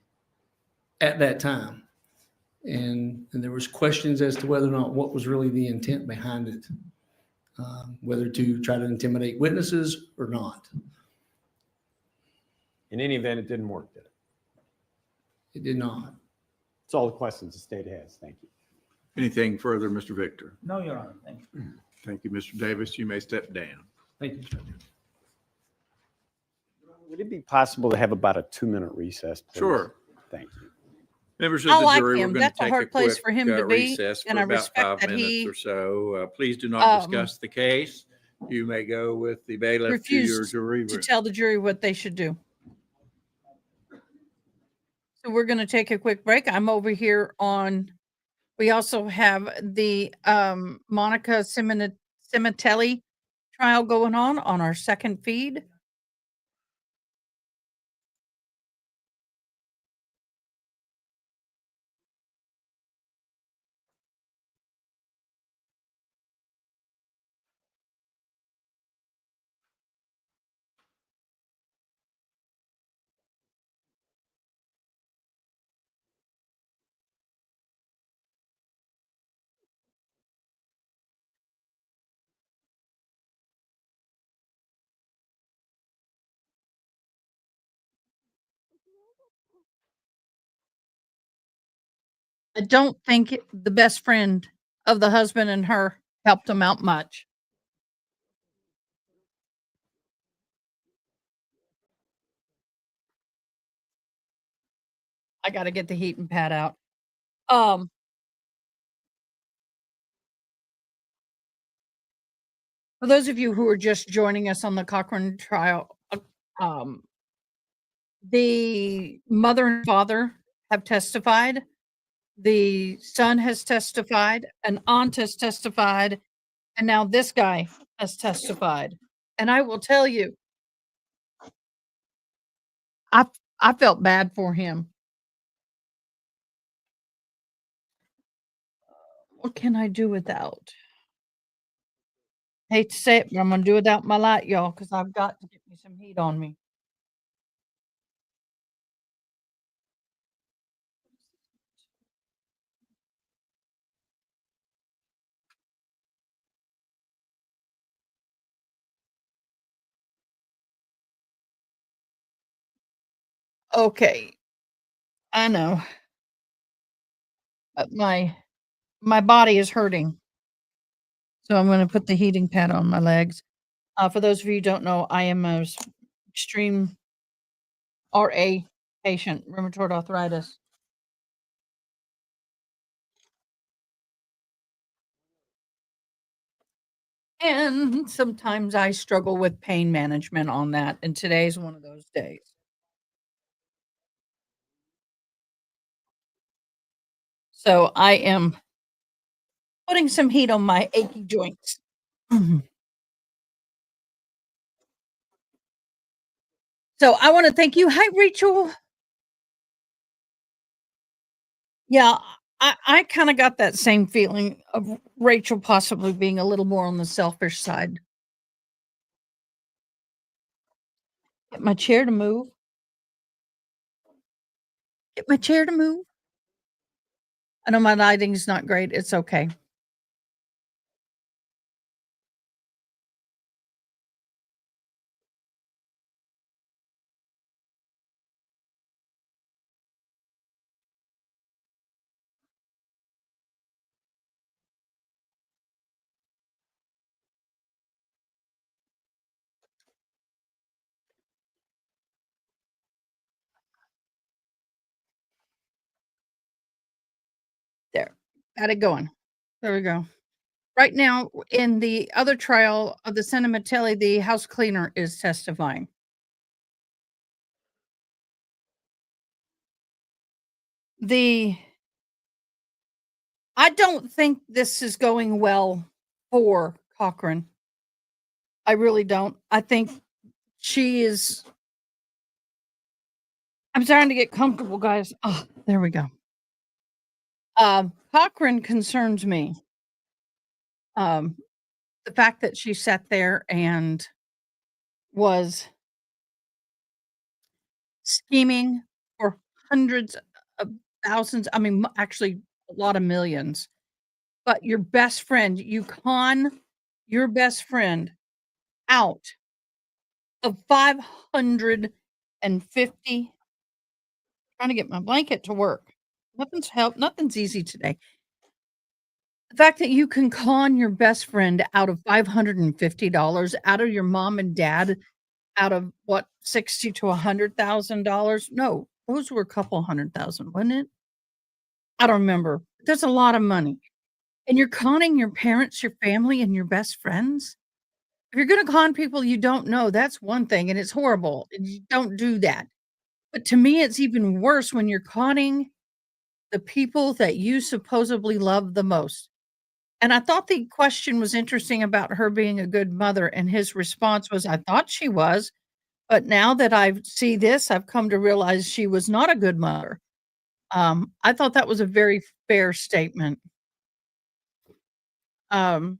at that time. And there was questions as to whether or not what was really the intent behind it, whether to try to intimidate witnesses or not. In any event, it didn't work, did it? It did not. That's all the questions the state has. Thank you. Anything further, Mr. Victor? No, Your Honor. Thank you. Thank you, Mr. Davis. You may step down. Thank you, Judge. Would it be possible to have about a 2-minute recess, please? Sure. Thank you. Members of I the like jury, we're him. going to That's a take a hard place quick for him to be, recess and for I about respect 5 that minutes he, or so. Please do not discuss the case. You may go with the bailiff to your refused jury to room. tell the jury what they should do. So we're going to take a quick break. I'm over here on, we also have the Monica Cimatelli trial going on our second feed. I don't think the best friend of the husband and her helped them out much. I gotta get the heating pad out. Um, for those of you who are just joining us on the Cochran trial, um, the mother and father have testified. The son has testified, an aunt has testified, and now this guy has testified. And I will tell you, I I felt bad for him. What can I do without? Hate to say it, but I'm gonna do without my light, y'all, because I've got to get me some heat on me. Okay, I know, but my body is hurting, so I'm gonna put the heating pad on my legs. For those of you who don't know, I am a extreme RA patient, rheumatoid arthritis. And sometimes I struggle with pain management on that, and today's one of those days. So I am putting some heat on my achy joints. Mhm. So I wanna thank you. Hi, Rachel. Yeah, I kinda got that same feeling of Rachel possibly being a little more on the selfish side. Get my chair to move. Get my chair to move. I know my lighting's not great, it's okay. There, got it going. There we go. Right now, in the other trial of the Senatatelli, the house cleaner is testifying. The I don't think this is going well for Cochran. I really don't. I think she is I'm trying to get comfortable, guys. Oh, there we go. Cochran concerns me. Um, the fact that she sat there and was scheming for hundreds of thousands, I mean, actually a lot of millions. But your best friend, you con your best friend out of 550 trying to get my blanket to work. Nothing's easy today. The fact that you can con your best friend out of $550, out of your mom and dad, out of what, 60 to $100,000? No, those were a couple 100,000, wasn't it? I don't remember. That's a lot of money. And you're conning your parents, your family, and your best friends? If you're gonna con people you don't know, that's one thing, and it's horrible, and you don't do that. But to me, it's even worse when you're conning the people that you supposedly love the most. And I thought the question was interesting about her being a good mother, and his response was, "I thought she was, but now that I see this, I've come to realize she was not a good mother." I thought that was a very fair statement. Um,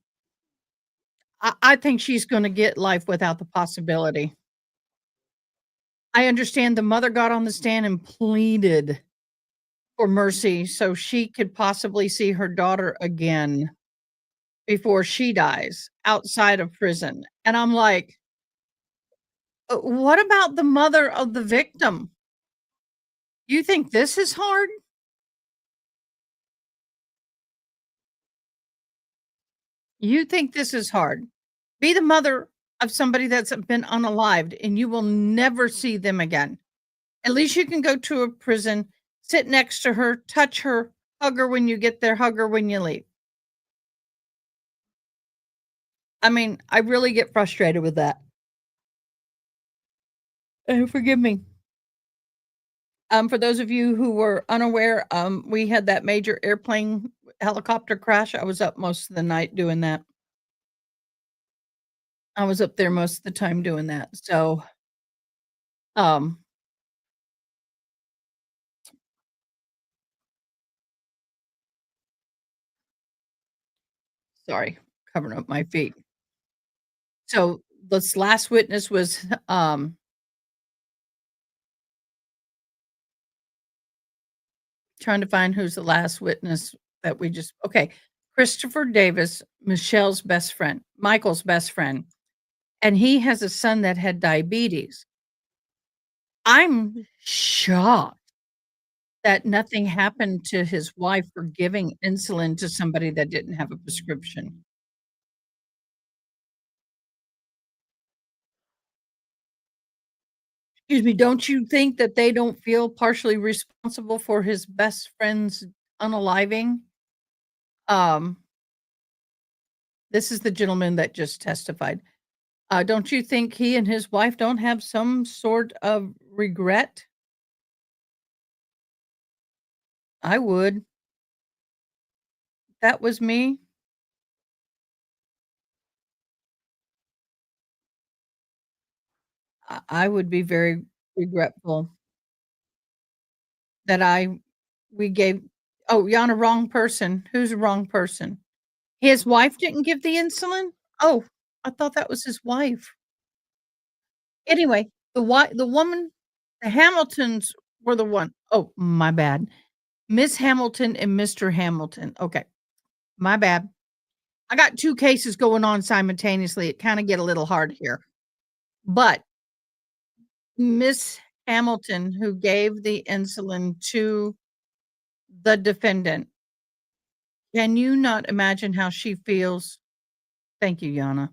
I think she's gonna get life without the possibility. I understand the mother got on the stand and pleaded for mercy so she could possibly see her daughter again before she dies outside of prison. And I'm like, what about the mother of the victim? You think this is hard? You think this is hard. Be the mother of somebody that's been unalived and you will never see them again. At least you can go to a prison, sit next to her, touch her, hug her when you get there, hug her when you leave. I mean, I really get frustrated with that. Forgive me. For those of you who were unaware, we had that major airplane helicopter crash. I was up most of the night doing that. I was up there most of the time doing that. So, um, sorry, covering up my feet. So this last witness was, trying to find who's the last witness that we just, okay. Christopher Davis, Michelle's best friend, Michael's best friend, and he has a son that had diabetes. I'm shocked that nothing happened to his wife for giving insulin to somebody that didn't have a prescription. Excuse me, don't you think that they don't feel partially responsible for his best friend's unaliving? Um, this is the gentleman that just testified. Don't you think he and his wife don't have some sort of regret? I would. That was me. I would be very regretful that we gave. Oh, you're on a wrong person. Who's the wrong person? His wife didn't give the insulin? Oh, I thought that was his wife. Anyway, the woman, the Hamiltons were the one. Oh, my bad. Miss Hamilton and Mr. Hamilton. Okay, my bad. I got 2 cases going on simultaneously. It kinda get a little hard here. But Miss Hamilton, who gave the insulin to the defendant, can you not imagine how she feels? Thank you, Yana.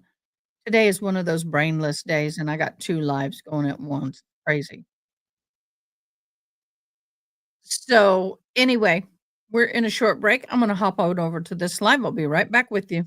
Today is one of those brainless days, and I got 2 lives going at once. Crazy. So, anyway, we're in a short break. I'm gonna hop on over to this live. I'll be right back with you.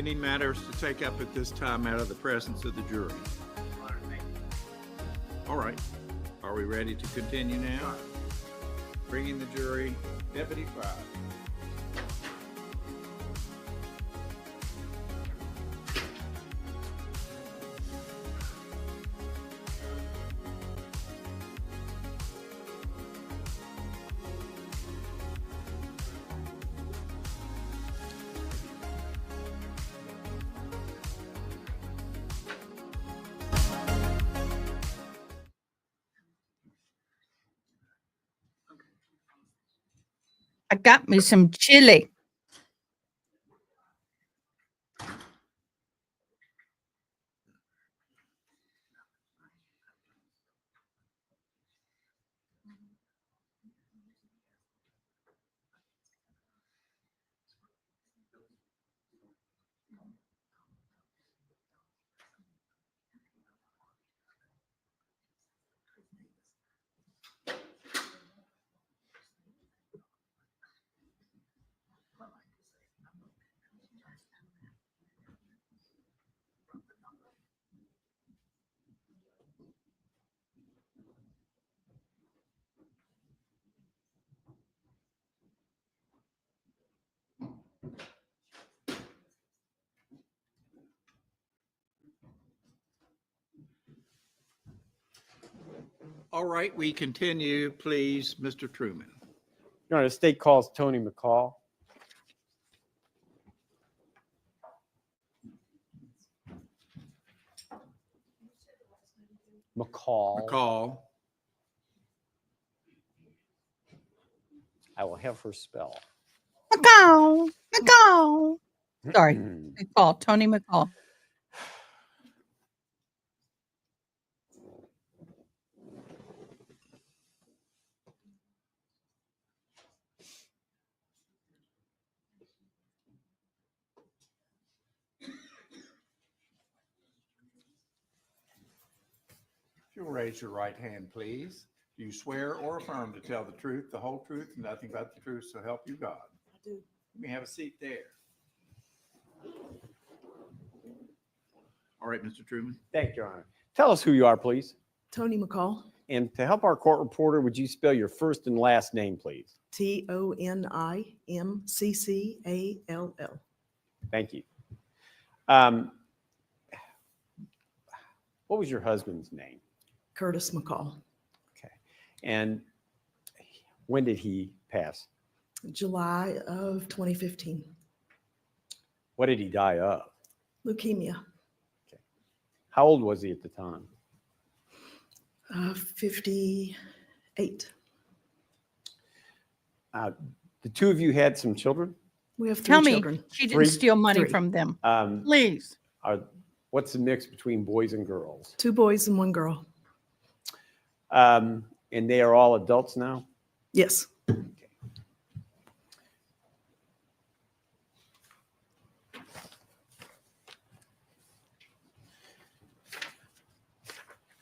Any matters to take up at this time out of the presence of the jury? All right. Are we ready to continue now? Bringing the jury, Deputy 5. I got me some chili. All right, we continue, please, Mr. Truman. Your Honor, the state calls Tony McCall. McCall. I will have her spell. McCall. Sorry, McCall. Tony McCall. If you'll raise your right hand, please. Do you swear or affirm to tell the truth, the whole truth, and nothing but the truth, so help you God? I do. You may have a seat there. All right, Mr. Truman. Thank you, Your Honor. Tell us who you are, please. Tony McCall, And to help our court reporter, would you spell your first and last name, please? ToniMCCALL. Thank you. What was your husband's name? Curtis McCall. Okay. And when did he pass? July of 2015. What did he die of? Leukemia. How old was he at the time? 58. The two of you had some children? We have 3 Tell me children. she didn't Three? steal money 3. from them. Um, Please. What's the mix between boys and girls? 2 boys and 1 girl. And they are all adults now? Yes.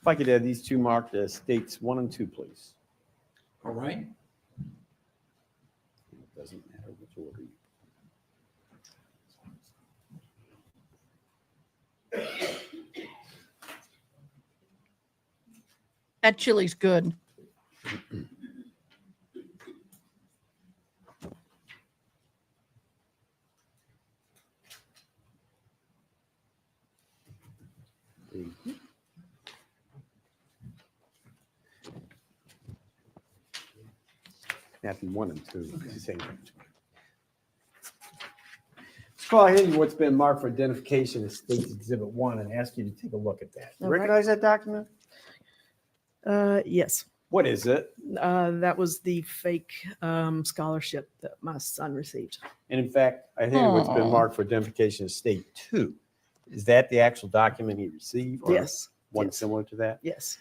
If I could have these two marked as states 1 and 2, please. All right. It doesn't matter which order you. That chili's good. Matthew 1 and 2. It's the same. Let's call ahead what's been marked for identification as State's Exhibit 1 and ask you to take a look at that. You All right. recognize that document? Yes. What is it? That was the fake scholarship that my son received. And in fact, I think what's been Aw. marked for identification as State 2. Is that the actual document he received? Or Yes. One Yes. similar to that? Yes.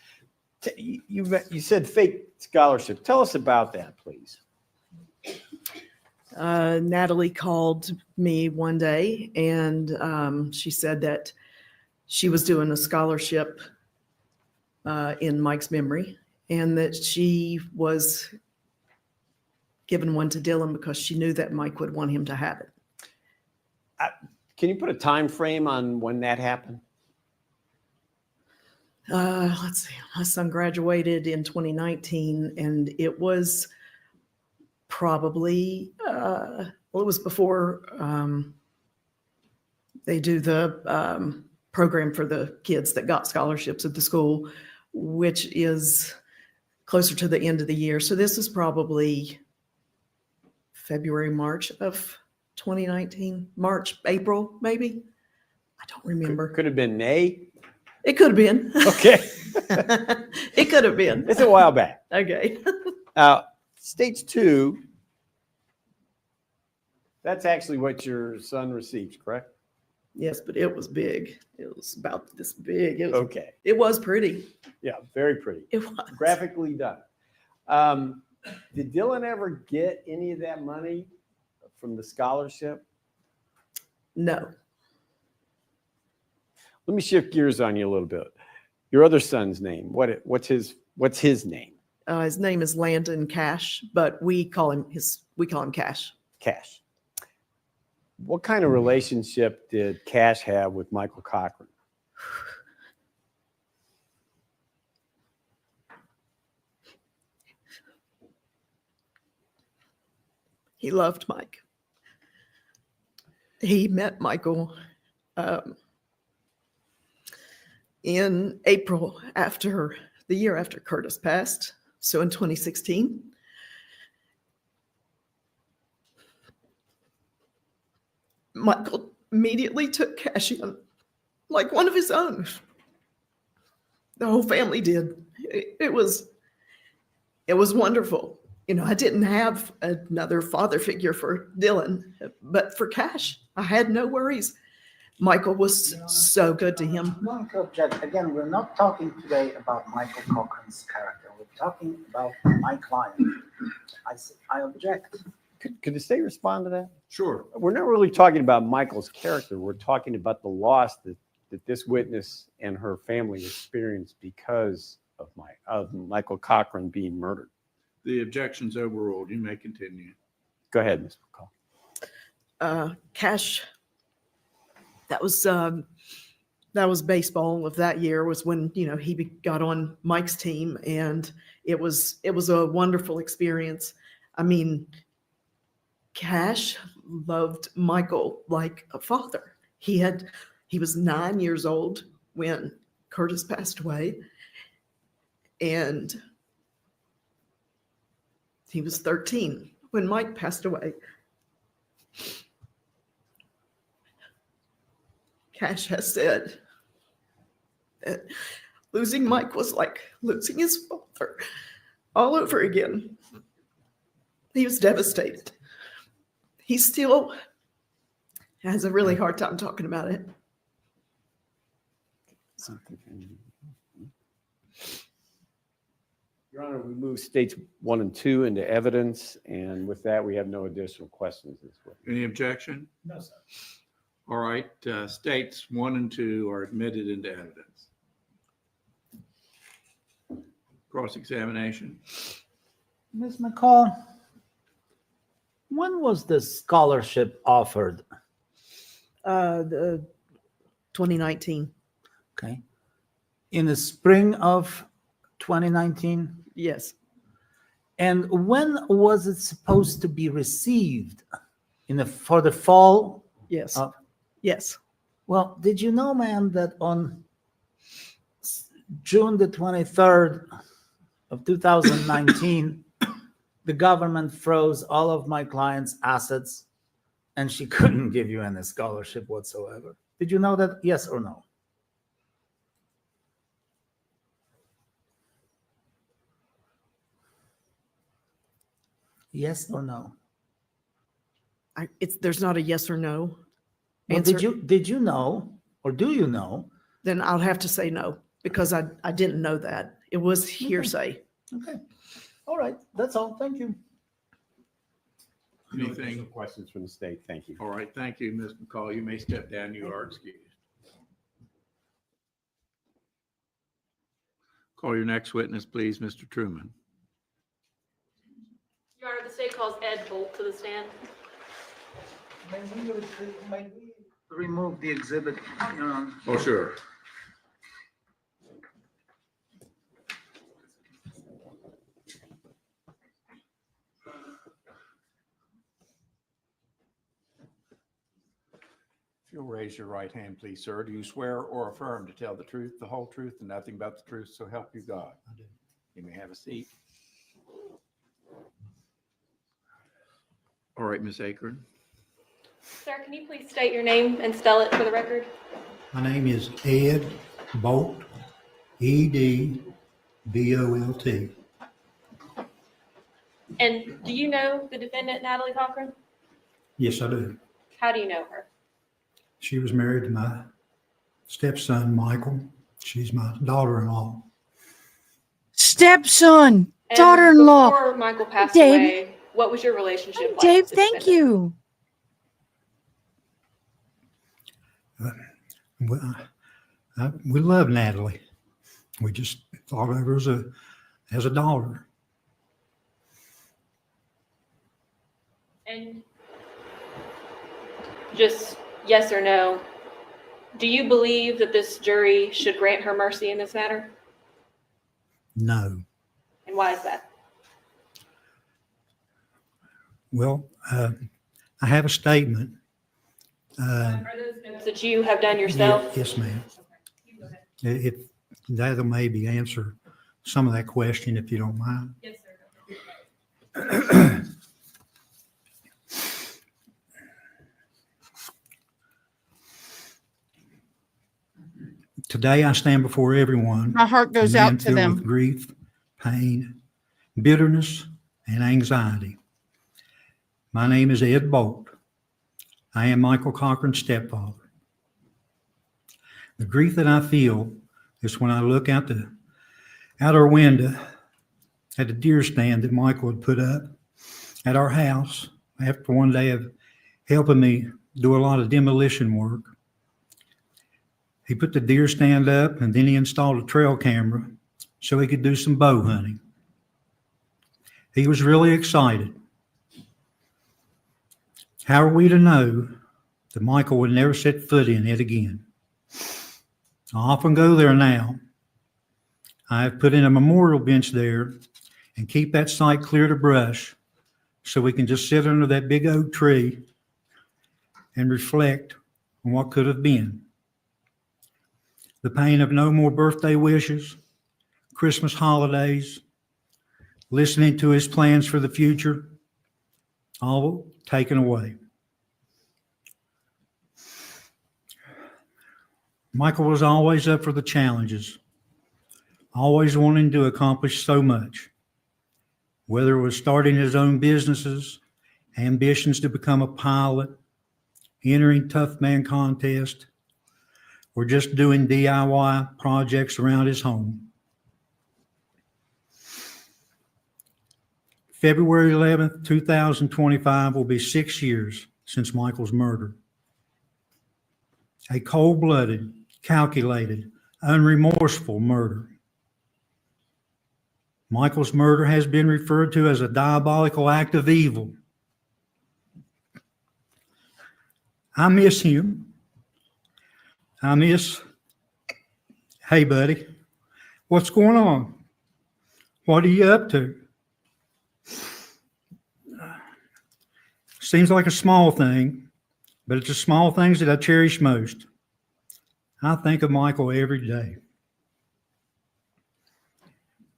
You said fake scholarship. Tell us about that, please. Natalie called me one day and she said that she was doing a scholarship in Mike's memory and that she was given one to Dylan because she knew that Mike would want him to have it. Can you put a time frame on when that happened? Let's see. My son graduated in 2019, and it was probably well, it was before they do the program for the kids that got scholarships at the school, which is closer to the end of the year. So this is probably February, March of 2019, March, April, maybe. I don't remember. Could have been May. It could have been. Okay. It could have been. It's a while back. Okay. Stage 2, that's actually what your son receives, correct? Yes, but it was big. It was about this big. It was, Okay. It was pretty. Yeah, very pretty. It was. Graphically done. Did Dylan ever get any of that money from the scholarship? No. Let me shift gears on you a little bit. Your other son's name, what's his name? His name is Landon Cash, but we call him Cash. Cash. What kind of relationship did Cash have with Michael Cochran? He loved Mike. He met Michael in April, after the year after Curtis passed. So in 2016. Michael immediately took Cash in like one of his own. The whole family did. It was wonderful. You know, I didn't have another father figure for Dylan, but for Cash, I had no worries. Michael was so good to him. Monica, object. Again, we're not talking today about Michael Cochran's character. We're talking about my client. I object. Could the state respond to that? Sure. We're not really talking about Michael's character. We're talking about the loss that this witness and her family experienced because of Michael Cochran being murdered. The objection's overruled. You may continue. Go ahead, Ms. McCall. Cash, that was baseball of that year, was when, you know, he got on Mike's team, and it was a wonderful experience. I mean, Cash loved Michael like a father. He was 9 years old when Curtis passed away, and he was 13 when Mike passed away. Cash has said that losing Mike was like losing his father all over again. He was devastated. He still has a really hard time talking about it. Your Honor, we move states 1 and 2 into evidence, and with that, we have no additional questions this way. Any objection? No, sir. All right. States 1 and 2 are admitted into evidence. Cross-examination. Ms. McCall, when was the scholarship offered? The 2019. Okay. In the spring of 2019? Yes. And when was it supposed to be received? For the fall? Yes. Yes. Well, did you know, ma'am, that on June the 23rd of 2019, the government froze all of my client's assets and she couldn't give you any scholarship whatsoever? Did you know that? Yes or no? Yes or no? There's not a yes or no. Well, did you know, or do you know? Then I'll have to say no, because I didn't know that. It was hearsay. Okay. All right. That's all. Thank you. Anything? No questions from the state. Thank you. All right. Thank you, Ms. McCall. You may step down. You are excused. Call your next witness, please, Mr. Truman. Your Honor, the state calls Ed Bolt to the stand. May we remove the exhibit, Oh, sure. If you'll raise your right hand, please, sir. Do you swear or affirm to tell the truth, the whole truth, and nothing but the truth, so help you God? I do. You may have a seat. All right, Ms. Cochran. Sir, can you please state your name and spell it for the record? My name is Ed Bolt, EDBOLT. And do you know the defendant, Natalie Cochran? Yes, I do. How do you know her? She was married to my stepson, Michael. She's my daughter-in-law. Stepson, And daughter-in-law. Before Michael passed Dave. away, what was your relationship like? Dave, with the thank defendant? you. We love Natalie. We just thought of her as a daughter. And just yes or no, do you believe that this jury should grant her mercy in this matter? No. And why is that? Well, I have a statement. Are those notes that you have done yourself? Yes, ma'am. If that'll maybe answer some of that question, if you don't mind. Yes, sir. Today I stand before everyone. My heart goes a man out to filled them. with grief, pain, bitterness, and anxiety. My name is Ed Bolt. I am Michael Cochran's stepfather. The grief that I feel is when I look out our window at the deer stand that Michael had put up at our house after one day of helping me do a lot of demolition work. He put the deer stand up and then he installed a trail camera so he could do some bow hunting. He was really excited. How are we to know that Michael would never set foot in it again? I often go there now. I have put in a memorial bench there and keep that site clear of brush so we can just sit under that big oak tree and reflect on what could have been. The pain of no more birthday wishes, Christmas holidays, listening to his plans for the future, all taken away. Michael was always up for the challenges, always wanting to accomplish so much, whether it was starting his own businesses, ambitions to become a pilot, entering tough man contest, or just doing DIY projects around his home. February 11th, 2025 will be 6 years since Michael's murder. A cold-blooded, calculated, unremorseful murder. Michael's murder has been referred to as a diabolical act of evil. I miss him. I miss, hey buddy, what's going on? What are you up to? Seems like a small thing, but it's the small things that I cherish most. I think of Michael every day.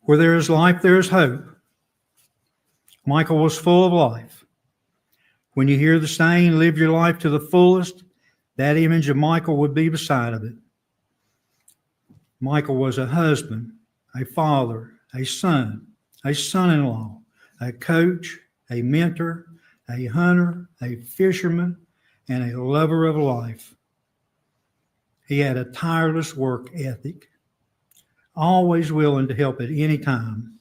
Where there is life, there is hope. Michael was full of life. When you hear the saying, live your life to the fullest, that image of Michael would be beside of it. Michael was a husband, a father, a son, a son-in-law, a coach, a mentor, a hunter, a fisherman, and a lover of life. He had a tireless work ethic, always willing to help at any time.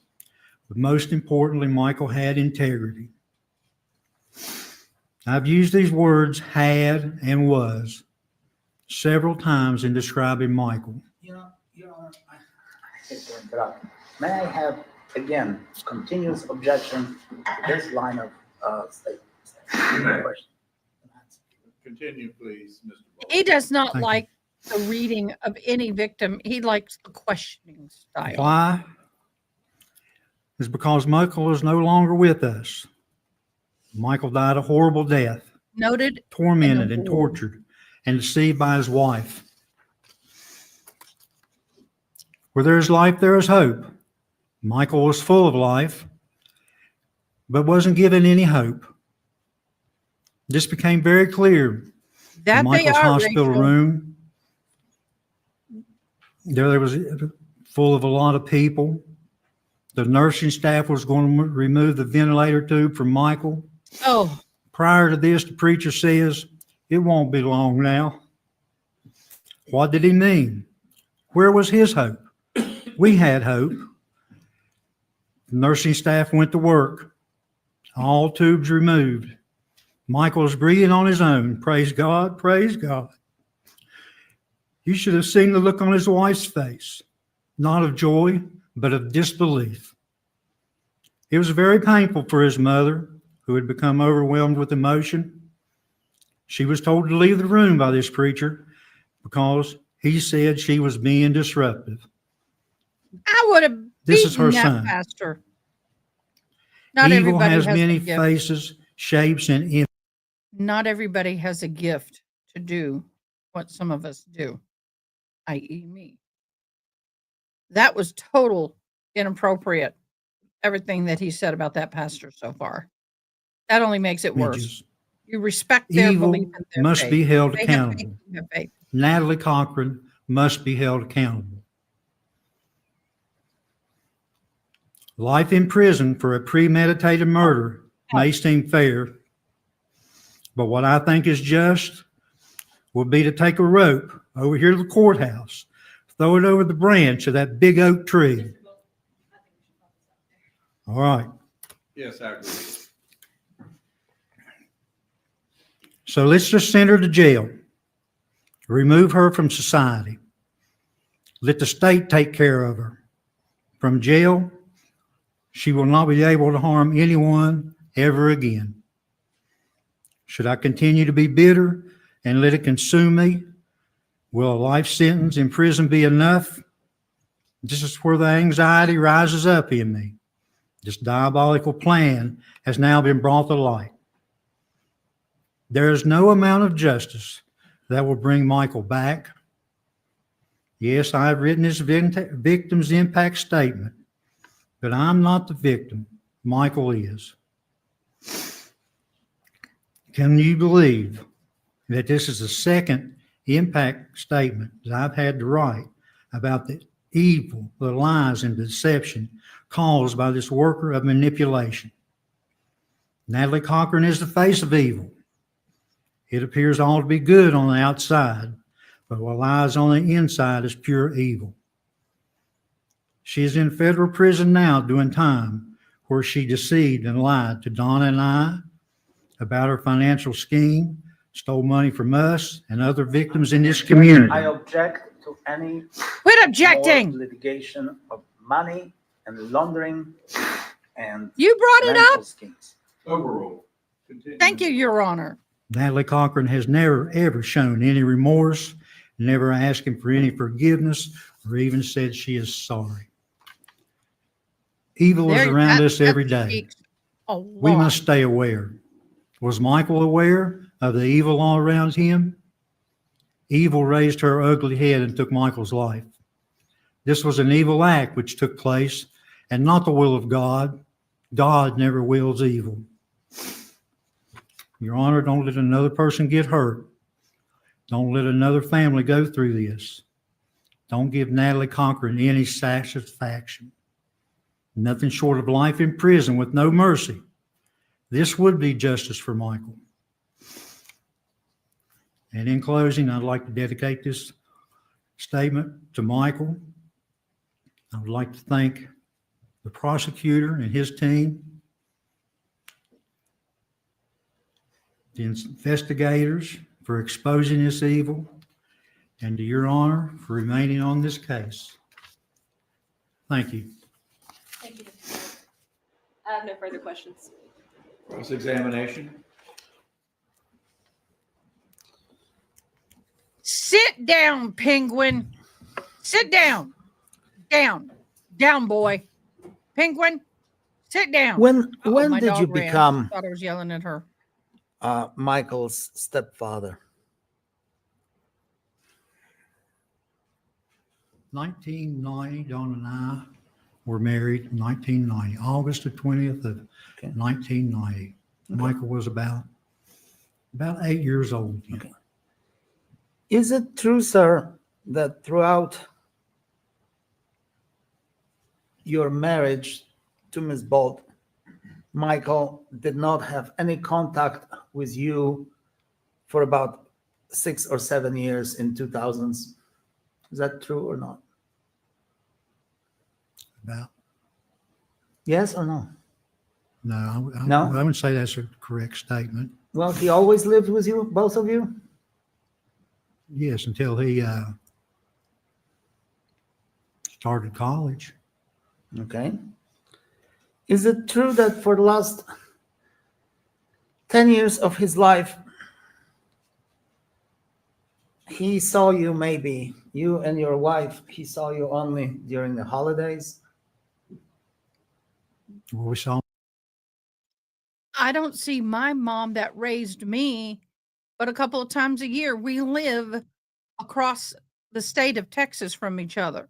But most importantly, Michael had integrity. I've used these words, had and was, several times in describing Michael. Your Honor, I hate to interrupt. May I have, again, continuous objection to this line of statement? Question. Continue, please, Mr. Bowles. He does not Thank you. like the reading of any victim. He likes the questioning style. Why? It's because Michael is no longer with us. Michael died a horrible death, Noted. tormented and award. tortured and deceived by his wife. Where there is life, there is hope. Michael was full of life, but wasn't given any hope. This became very clear That in they Michael's are, hospital Rachel. room. There was full of a lot of people. The nursing staff was going to remove the ventilator tube from Michael. Oh, Prior to this, the preacher says, it won't be long now. What did he mean? Where was his hope? We had hope. The nursing staff went to work. All tubes removed. Michael was breathing on his own. Praise God, praise God. You should have seen the look on his wife's face, not of joy, but of disbelief. It was very painful for his mother, who had become overwhelmed with emotion. She was told to leave the room by this preacher because he said she was being disruptive. I would have This is her beaten that son. pastor. Not Evil everybody has has many a gift. faces, shapes, and images. Not everybody has a gift to do what some of us do, i.e. me. That was total inappropriate, everything that he said about that pastor so far. That only makes it worse. You respect their Evil belief in their must faith. be held They have faith, accountable. you have faith. Natalie Cochran must be held accountable. Life in prison for a premeditated murder may seem fair, but what I think is just would be to take a rope over here to the courthouse, throw it over the branch of that big oak tree. All right. Yes, I agree. So let's just send her to jail. Remove her from society. Let the state take care of her. From jail, she will not be able to harm anyone ever again. Should I continue to be bitter and let it consume me? Will a life sentence in prison be enough? This is where the anxiety rises up in me. This diabolical plan has now been brought to light. There is no amount of justice that will bring Michael back. Yes, I have written his victim's impact statement, but I'm not the victim. Michael is. Can you believe that this is the second impact statement that I've had to write about the evil, the lies and deception caused by this worker of manipulation? Natalie Cochran is the face of evil. It appears all to be good on the outside, but what lies on the inside is pure evil. She is in federal prison now doing time where she deceived and lied to Donna and I about her financial scheme, stole money from us and other victims in this community. I object to any Quit objecting. more litigation of money and laundering and You brought it financial up. schemes. Overruled. Continue. Thank you, Your Honor. Natalie Cochran has never, ever shown any remorse, never asking for any forgiveness, or even said she is sorry. Evil is around us every day. speaks a We lot. must stay aware. Was Michael aware of the evil all around him? Evil raised her ugly head and took Michael's life. This was an evil act which took place and not the will of God. God never wills evil. Your Honor, don't let another person get hurt. Don't let another family go through this. Don't give Natalie Cochran any satisfaction. Nothing short of life in prison with no mercy. This would be justice for Michael. And in closing, I'd like to dedicate this statement to Michael. I would like to thank the prosecutor and his team, the investigators for exposing this evil, and to Your Honor for remaining on this case. Thank you. Thank you. I have no further questions. Cross-examination. Sit down, Penguin. Sit down. Down, boy. Penguin, sit down. When My did you dog ran. become Thought I was yelling at her. Michael's stepfather? 1990, Dawn and I were married in 1990, August the 20th of 1990. Michael was about 8 years old. Yeah. Okay. Is it true, sir, that throughout your marriage to Miss Bolt, Michael did not have any contact with you for about 6 or 7 years in 2000s? Is that true or not? About Yes or no? No, No? I would say that's a correct statement. Well, he always lived with you, both of you? Yes, until he started college. Okay. Is it true that for the last 10 years of his life, he saw you maybe, you and your wife, he saw you only during the holidays? We saw. I don't see my mom that raised me, but a couple of times a year. We live across the state of Texas from each other.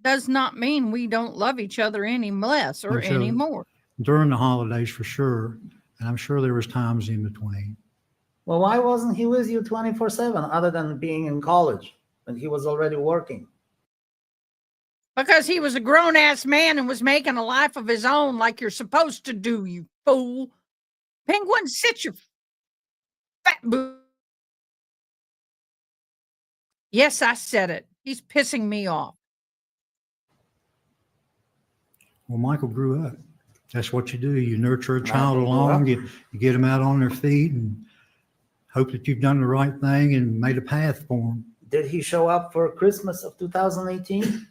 Does not mean we don't love each other any less or I'm sure any more. during the holidays for sure, and I'm sure there was times in between. Well, why wasn't he with you 24/7 other than being in college when he was already working? Because he was a grown ass man and was making a life of his own like you're supposed to do, you fool. Penguin, sit your fat boo. Yes, I said it. He's pissing me off. Well, Michael grew up. That's what you do. You nurture a child Michael grew along, up. you get them out on their feet and hope that you've done the right thing and made a path for them. Did he show up for Christmas of 2018?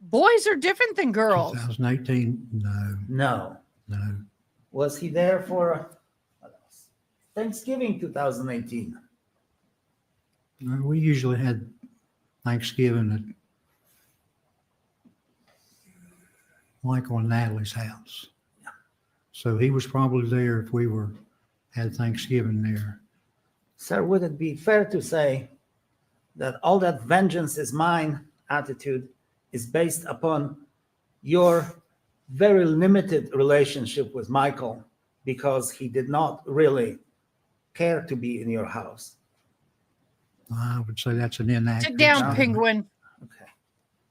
Boys are different than girls. 2018, no. No. Was he there for Thanksgiving 2018? No, we usually had Thanksgiving at Michael and Natalie's house. So he was probably there if we had Thanksgiving there. Sir, would it be fair to say that all that vengeance is mine attitude is based upon your very limited relationship with Michael because he did not really care to be in your house? I would say that's an inaccurate Sit down, statement. Penguin. Okay,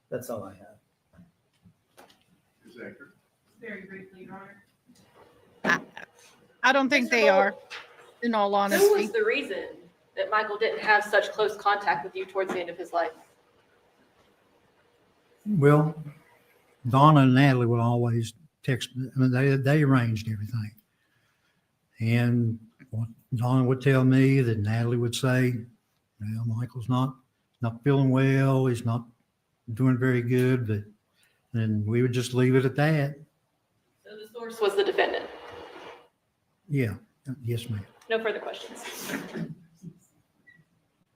that's all I have. Very briefly, Your Honor. I don't think they are, in all Who honesty. was the reason that Michael didn't have such close contact with you towards the end of his life? Well, Donna and Natalie would always text. I mean, they arranged everything. And what Donna would tell me that Natalie would say, well, Michael's not feeling well. He's not doing very good. But then we would just leave it at that. So the source was the defendant. Yeah. Yes, ma'am. No further questions.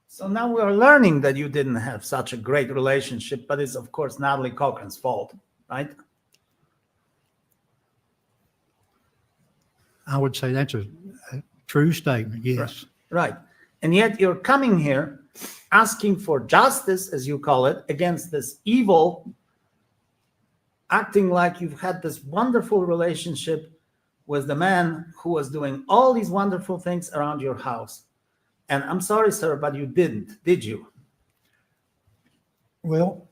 So now we are learning that you didn't have such a great relationship, but it's of course Natalie Cochran's fault, right? I would say that's a true statement. Yes. Right. And yet you're coming here asking for justice, as you call it, against this evil, acting like you've had this wonderful relationship with the man who was doing all these wonderful things around your house. And I'm sorry, sir, but you didn't, did you? Well,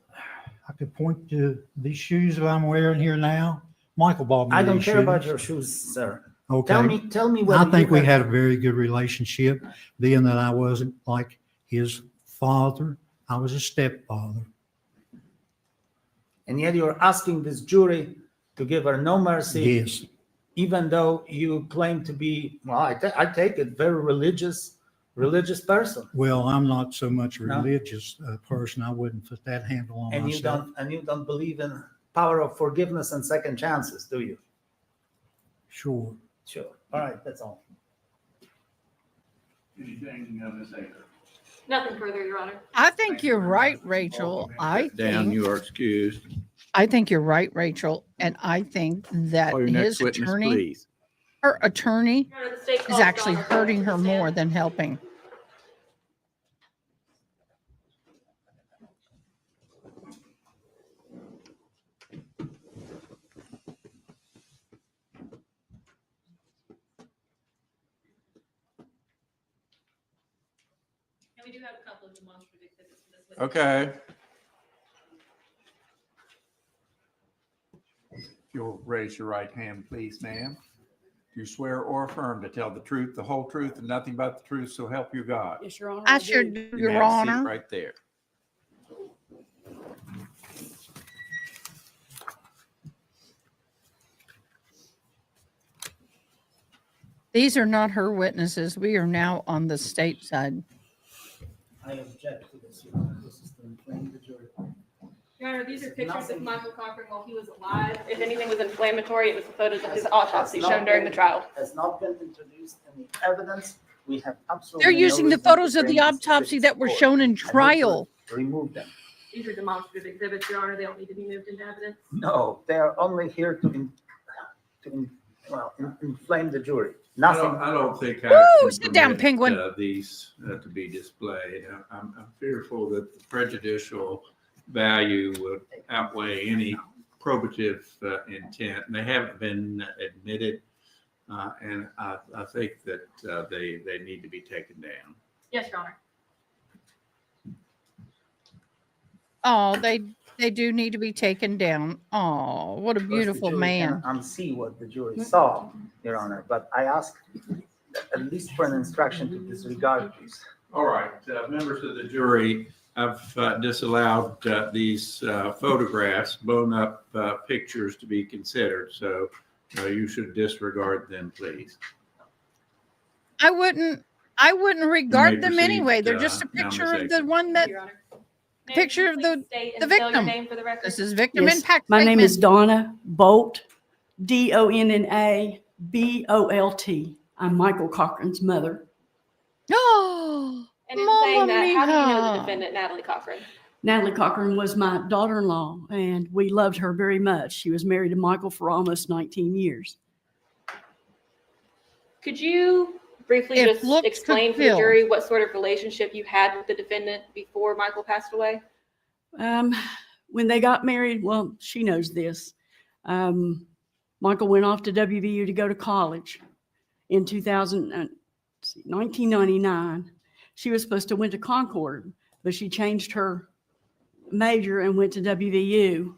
I could point to these shoes that I'm wearing here now. Michael bought me I don't these care about shoes. your shoes, sir. Okay. Tell me whether I think you we had a very good relationship, being that I wasn't like his father. I was a stepfather. And yet you're asking this jury to give her no mercy. Yes. Even though you claim to be, well, I take it, very religious person. Well, I'm not so much a No? religious person. I wouldn't put that handle on And myself. you don't believe in power of forgiveness and second chances, do you? Sure. Sure. All right, that's all. Anything, Ms. Aker? Nothing further, Your Honor. I think you're right, Rachel. Down, you are excused. I think you're right, Rachel. And I think that Call your next his witness, attorney, please. her attorney Your Honor, the state is calls actually Donald hurting to the her more stand. than helping. And we do have a couple of demonstrative exhibits for this witness. Okay. If you'll raise your right hand, please, ma'am. Do you swear or affirm to tell the truth, the whole truth, and nothing but the truth, so help you God? Yes, Your Honor. I sure do, You may Your have a seat Honor. right there. These are not her witnesses. We are now on the state side. I object to this, Your Honor. This is to inflame the jury. Your Honor, these are pictures of Michael Cochran while he was alive. If anything was inflammatory, it was the photos of his autopsy shown during the trial. Has not been introduced any evidence. We have absolutely. They're no using the reason to photos of bring the these autopsy exhibits that were forward. shown in I move to trial. Remove them. These are demonstrative exhibits, Your Honor. They don't need to be moved into evidence. No, they are only here to inflame the jury. Nothing. I don't think I Woo, can sit down, permit, Penguin. these to be displayed. I'm fearful that the prejudicial value would outweigh any probative intent, and they haven't been admitted. And I think that they need to be taken down. Yes, Your Honor. Oh, they do need to be taken down. Oh, what a Because the beautiful jury man. can unsee what the jury saw, Your Honor. But I ask at least for an instruction to disregard these. All right, members of the jury, I've disallowed these photographs, blown-up pictures to be considered, so you should disregard them, please. I wouldn't regard them proceed, anyway. They're just a now, Ms. picture of the Aikman. one that Your Honor. May I picture of please the state and the spell your victim. name for the record? This is victim Yes, impact my name is statement. Donna Bolt, Donnabolt. I'm Michael Cochran's mother. Oh, And in saying Mamma that, how do you know the mia. defendant, Natalie Cochran? Natalie Cochran was my daughter-in-law, and we loved her very much. She was married to Michael for almost 19 years. Could you briefly If just looks explain could for the kill. jury what sort of relationship you had with the defendant before Michael passed away? When they got married, well, she knows this. Michael went off to WVU to go to college in 1999. She was supposed to went to Concord, but she changed her major and went to WVU.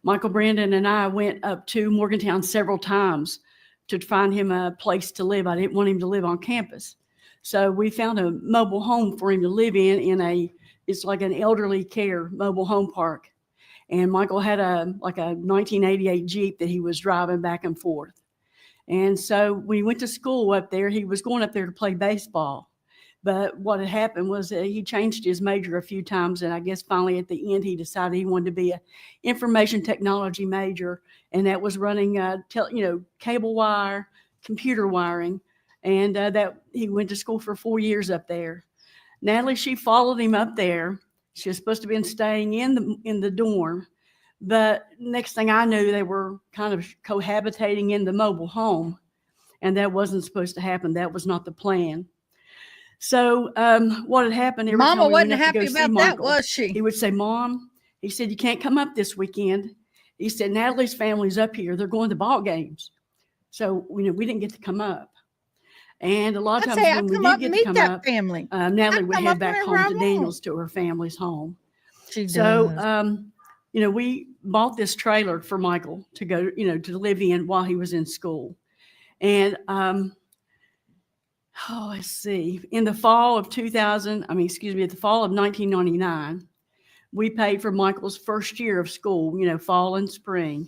Michael Brandon and I went up to Morgantown several times to find him a place to live. I didn't want him to live on campus. So we found a mobile home for him to live in it's like an elderly care mobile home park. And Michael had a 1988 Jeep that he was driving back and forth. And so when he went to school up there, he was going up there to play baseball. But what had happened was that he changed his major a few times. And I guess finally at the end, he decided he wanted to be an information technology major. And that was running, cable wire, computer wiring. And that he went to school for 4 years up there. Natalie, she followed him up there. She was supposed to have been staying in the dorm. But next thing I knew, they were kind of cohabitating in the mobile home. And that wasn't supposed to happen. That was not the plan. So what had happened, every Mama time we wasn't went up to go happy see about that, Michael, was she? he would say, Mom, he said, you can't come up this weekend. He said, Natalie's family's up here. They're going to ball games. So, we didn't get to come up. And a lot of I'd times say when I'd we come did up get and to meet come that up, family. Natalie would come head up back whenever I home to want. Daniels to her family's home. She So, does. we bought this trailer for Michael to go, to live in while he was in school. And, let's see, in the fall of 1999, we paid for Michael's first year of school, fall and spring.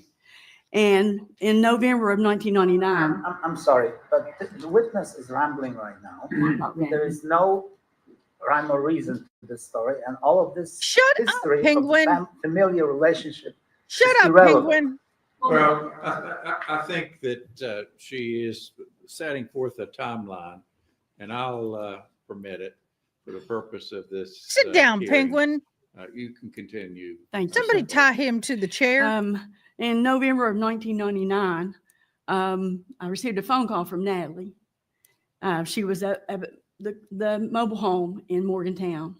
And in November of 1999, I'm sorry, but the witness is rambling right now. There is no rhyme or reason to this story, and all of this history of Penguin. familiar relationship. Shut is up, irrelevant. Penguin. Well, I think that she is setting forth a timeline, and I'll permit it for the purpose of this. Sit down, hearing. Penguin. You can continue. Thank you. Somebody tie him to the chair. In November of 1999, I received a phone call from Natalie. She was at the mobile home in Morgantown.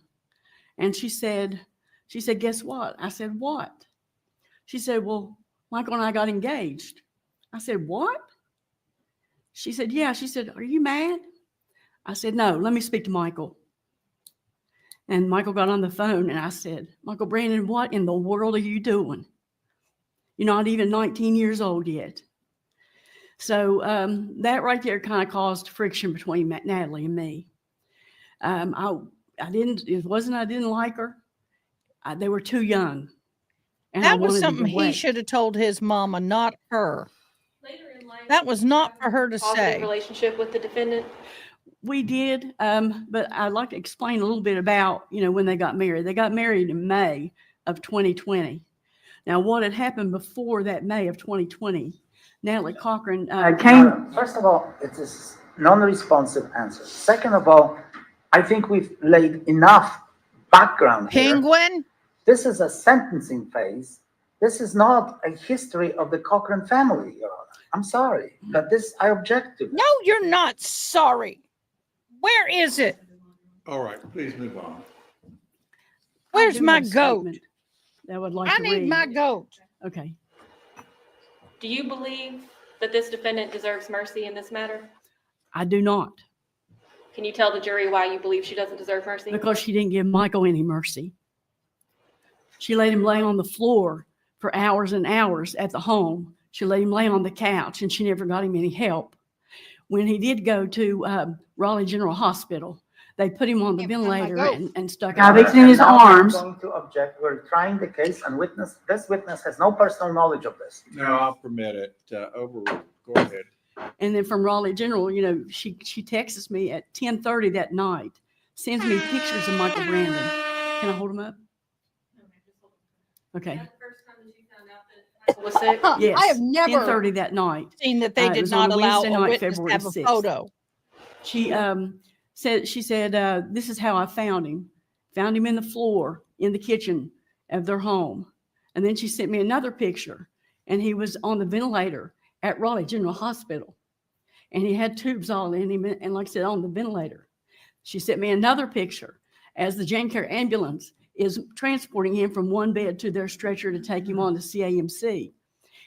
And she said, guess what? I said, what? She said, well, Michael and I got engaged. I said, what? She said, yeah. She said, are you mad? I said, no, let me speak to Michael. And Michael got on the phone and I said, Michael Brandon, what in the world are you doing? You're not even 19 years old yet. So that right there kind of caused friction between Natalie and me. I didn't like her. They were too young. And That was something he should have told his mama, not her. That was not for her to say. Relationship with the defendant. We did, but I'd like to explain a little bit about, when they got married. They got married in May of 2020. Now, what had happened before that May of 2020, Natalie Cochran First of all, it is non-responsive answer. Second of all, I think we've laid enough background here. Penguin? This is a sentencing phase. This is not a history of the Cochran family, Your Honor. I'm sorry, but I object to. No, you're not sorry. Where is it? All right, please move on. Where's my goat? That would like I to need read. my goat. Okay. Do you believe that this defendant deserves mercy in this matter? I do not. Can you tell the jury why you believe she doesn't deserve mercy? Because she didn't give Michael any mercy. She let him lay on the floor for hours and hours at the home. She let him lay on the couch, and she never got him any help. When he did go to Raleigh General Hospital, they put him on the ventilator and stuck it in his arms. I'm going to object. We're trying the case, and this witness has no personal knowledge of this. No, I'll permit it. Overruled. Go ahead. And then from Raleigh General, she texts me at 10:30 that night, sends me pictures of Michael Brandon. Can I hold him up? Okay. Was sick? Yes. I have never 10:30 that night. Seen that they It did was on not a allow Wednesday a night, witness to February have a 6th. photo. She said, this is how I found him. Found him in the floor in the kitchen of their home. And then she sent me another picture, and he was on the ventilator at Raleigh General Hospital. And he had tubes all in him, and like I said, on the ventilator. She sent me another picture as the Jane Care ambulance is transporting him from one bed to their stretcher to take him on to CAMC.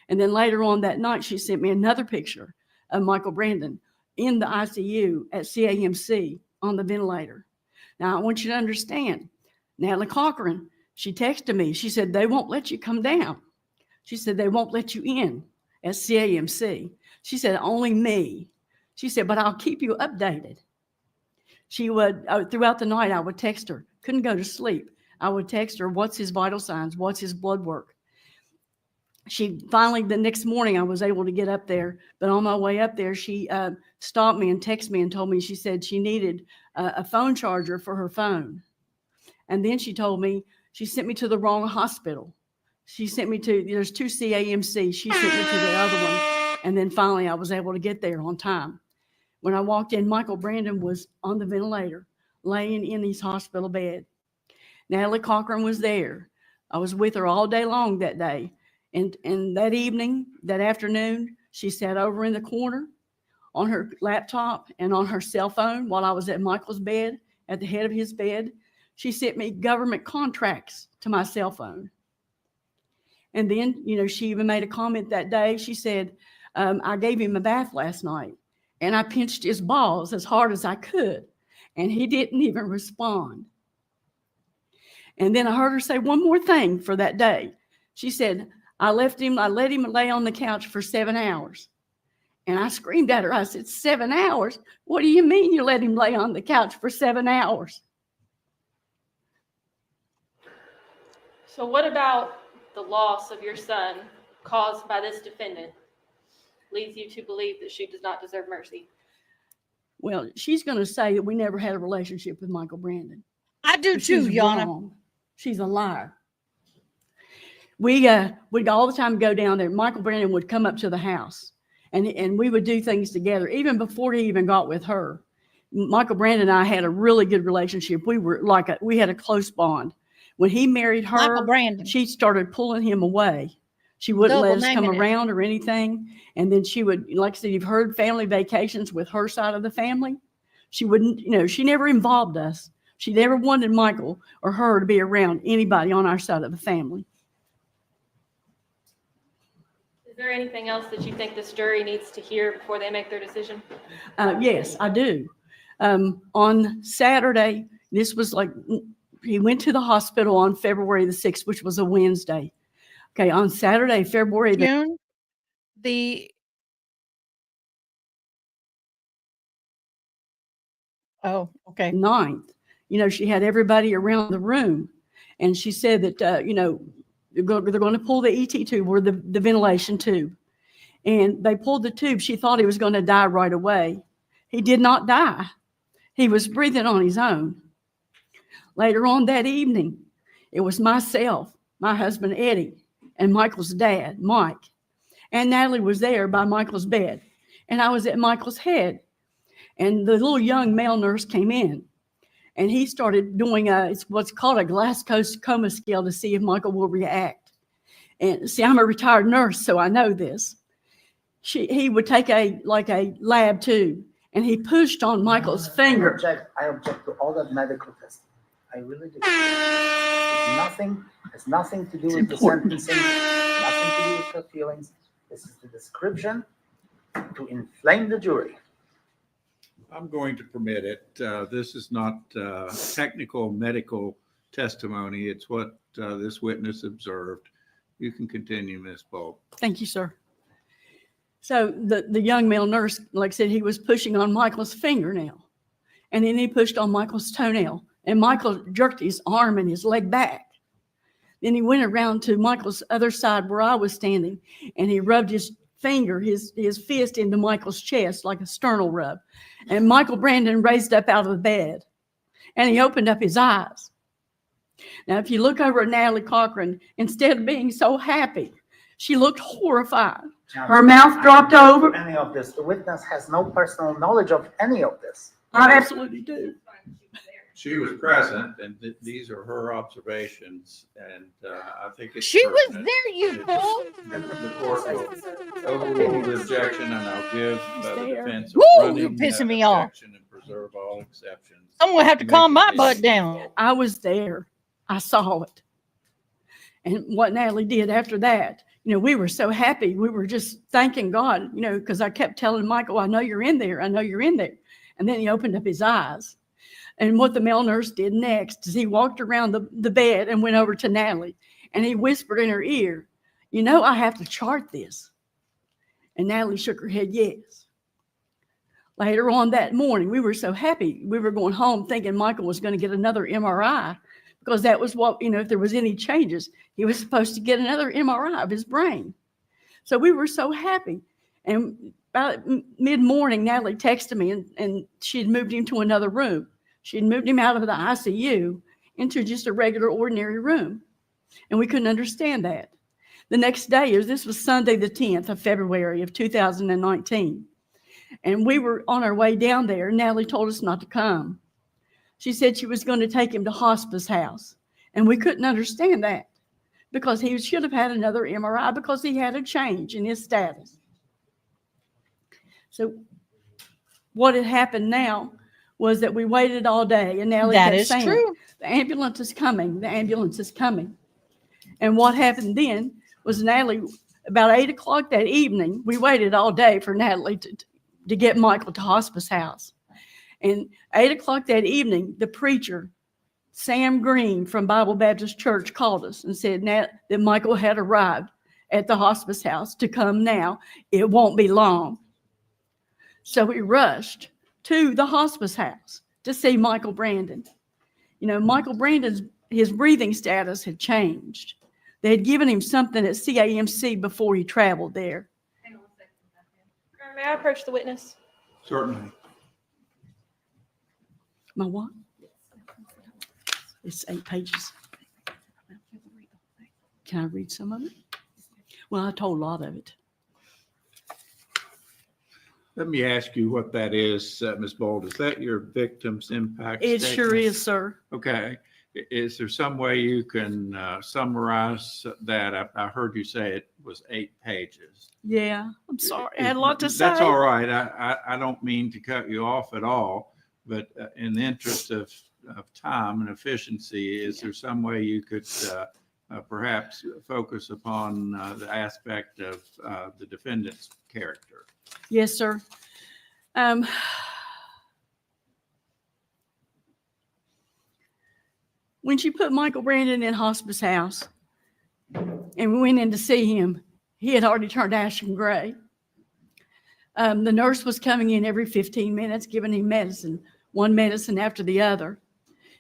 And then later on that night, she sent me another picture of Michael Brandon in the ICU at CAMC on the ventilator. Now, I want you to understand, Natalie Cochran, she texted me. She said, they won't let you come down. She said, they won't let you in at CAMC. She said, only me. She said, but I'll keep you updated. She would, throughout the night, I would text her. Couldn't go to sleep. I would text her, what's his vital signs? What's his blood work? She finally, the next morning, I was able to get up there. But on my way up there, she stopped me and texted me and told me, she said she needed a phone charger for her phone. And then she told me, she sent me to the wrong hospital. She sent me to, there's 2 CAMC. She sent me to the other one. And then finally, I was able to get there on time. When I walked in, Michael Brandon was on the ventilator, laying in his hospital bed. Natalie Cochran was there. I was with her all day long that day. And that evening, that afternoon, she sat over in the corner on her laptop and on her cell phone while I was at Michael's bed, at the head of his bed. She sent me government contracts to my cell phone. And then, she even made a comment that day. She said, I gave him a bath last night and I pinched his balls as hard as I could. And he didn't even respond. And then I heard her say one more thing for that day. She said, I let him lay on the couch for 7 hours. And I screamed at her. I said, 7 hours? What do you mean you let him lay on the couch for 7 hours? So what about the loss of your son caused by this defendant leads you to believe that she does not deserve mercy? Well, she's going to say that we never had a relationship with Michael Brandon. I do too, Yana. She's a liar. We'd all the time go down there. Michael Brandon would come up to the house and we would do things together. Even before he even got with her, Michael Brandon and I had a really good relationship. We had a close bond. When he married her, Michael Brandon. she started pulling him away. She wouldn't Double let us come naming it. around or anything. And then she would, like I said, you've heard family vacations with her side of the family. She wouldn't, she never involved us. She never wanted Michael or her to be around anybody on our side of the family. Is there anything else that you think this jury needs to hear before they make their decision? Yes, I do. On Saturday, this was like, he went to the hospital on February the 6th, which was a Wednesday. Okay, on Saturday, February the June, the oh, okay. 9th, she had everybody around the room. And she said that, they're going to pull the ET tube or the ventilation tube. And they pulled the tube. She thought he was going to die right away. He did not die. He was breathing on his own. Later on that evening, it was myself, my husband, Eddie, and Michael's dad, Mike. And Natalie was there by Michael's bed. And I was at Michael's head. And the little young male nurse came in. And he started doing it's what's called a Glasgow coma scale to see if Michael will react. And see, I'm a retired nurse, so I know this. He would take a lab tube, and he pushed on Michael's finger. I object to all that medical testing. I really do. It's nothing to do with the sentencing, nothing to do with her feelings. This is the description to inflame the jury. I'm going to permit it. This is not technical medical testimony. It's what this witness observed. You can continue, Ms. Polk. Thank you, sir. So the young male nurse, like I said, he was pushing on Michael's fingernail. And then he pushed on Michael's toenail. And Michael jerked his arm and his leg back. Then he went around to Michael's other side where I was standing, and he rubbed his finger, his fist into Michael's chest like a sternal rub. And Michael Brandon raised up out of the bed, and he opened up his eyes. Now, if you look over at Natalie Cochran, instead of being so happy, she looked horrified. Her mouth dropped over. Any of this. The witness has no personal knowledge of any of this. I absolutely do. She was present, and these are her observations, and I think it's She was pertinent. there, you fool. The court will overrule the objection, and I'll give the defense a Woo, running you're pissing me off. objection and preserve all exceptions. I'm gonna have to calm my butt down. I was there. I saw it. And what Natalie did after that, we were so happy. We were just thanking God, because I kept telling Michael, I know you're in there. I know you're in there. And then he opened up his eyes. And what the male nurse did next is he walked around the bed and went over to Natalie. And he whispered in her ear, I have to chart this. And Natalie shook her head, yes. Later on that morning, we were so happy. We were going home thinking Michael was going to get another MRI, because that was what, if there was any changes, he was supposed to get another MRI of his brain. So we were so happy. And about mid-morning, Natalie texted me, and she'd moved him to another room. She'd moved him out of the ICU into just a regular, ordinary room. And we couldn't understand that. The next day, this was Sunday, the 10th of February of 2019. And we were on our way down there. Natalie told us not to come. She said she was going to take him to hospice house. And we couldn't understand that, because he should have had another MRI because he had a change in his status. So what had happened now was that we waited all day, and Natalie That kept is saying, true. the ambulance is coming, the ambulance is coming. And what happened then was Natalie, about 8 o'clock that evening, we waited all day for Natalie to get Michael to hospice house. And 8 o'clock that evening, the preacher, Sam Green from Bible Baptist Church, called us and said that Michael had arrived at the hospice house to come now. It won't be long. So we rushed to the hospice house to see Michael Brandon. Michael Brandon's, his breathing status had changed. They had given him something at CAMC before he traveled there. Hang on a second. May I approach the witness? Certainly. My what? It's 8 pages. Can I read some of it? Well, I told a lot of it. Let me ask you what that is, Ms. Bold. Is that your victim's impact It statement? sure is, sir. Okay. Is there some way you can summarize that? I heard you say it was 8 pages. Yeah, I'm sorry. I had a lot to say. That's all right. I don't mean to cut you off at all, but in the interest of time and efficiency, is there some way you could perhaps focus upon the aspect of the defendant's character? Yes, sir. When she put Michael Brandon in hospice house and we went in to see him, he had already turned ashen gray. The nurse was coming in every 15 minutes, giving him medicine, one medicine after the other.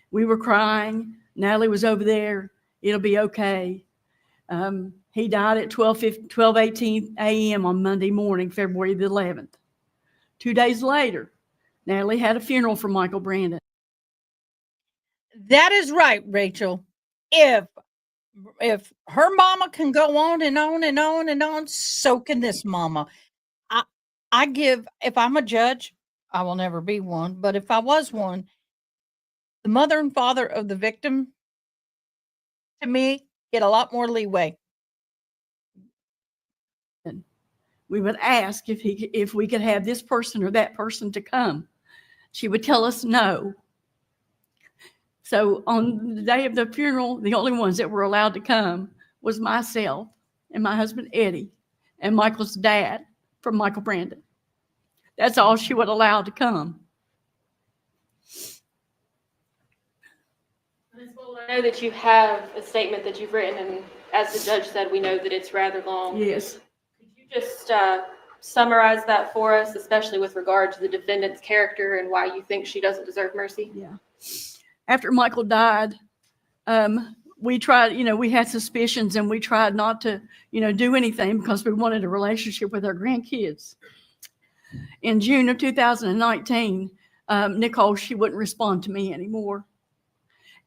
We were crying. Natalie was over there. It'll be okay. He died at 12:18 a.m. on Monday morning, February the 11th. 2 days later, Natalie had a funeral for Michael Brandon. That is right, Rachel. If her mama can go on and on and on and on, so can this mama. If I'm a judge, I will never be one, but if I was one, the mother and father of the victim, to me, get a lot more leeway. We would ask if we could have this person or that person to come. She would tell us no. So on the day of the funeral, the only ones that were allowed to come was myself and my husband, Eddie, and Michael's dad from Michael Brandon. That's all she would allow to come. Ms. Bold, I know that you have a statement that you've written, and as the judge said, we know that it's rather long. Yes. Could you just summarize that for us, especially with regard to the defendant's character and why you think she doesn't deserve mercy? Yeah. After Michael died, we tried, we had suspicions and we tried not to, do anything because we wanted a relationship with our grandkids. In June of 2019, Nicole, she wouldn't respond to me anymore.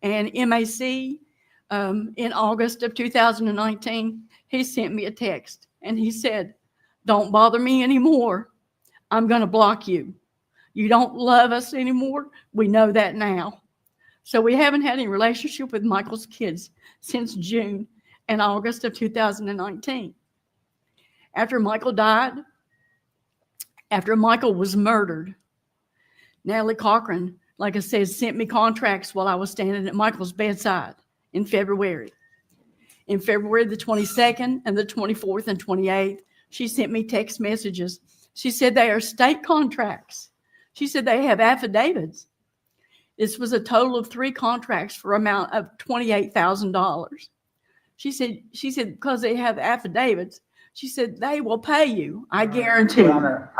And MAC, in August of 2019, he sent me a text and he said, "Don't bother me anymore. I'm going to block you. You don't love us anymore. We know that now." So we haven't had any relationship with Michael's kids since June and August of 2019. After Michael died, after Michael was murdered, Natalie Cochran, like I said, sent me contracts while I was standing at Michael's bedside in February. In February the 22nd and the 24th and 28th, she sent me text messages. She said they are state contracts. She said they have affidavits. This was a total of 3 contracts for an amount of $28,000. She said, because they have affidavits, she said, they will pay you. I guarantee. Your Honor,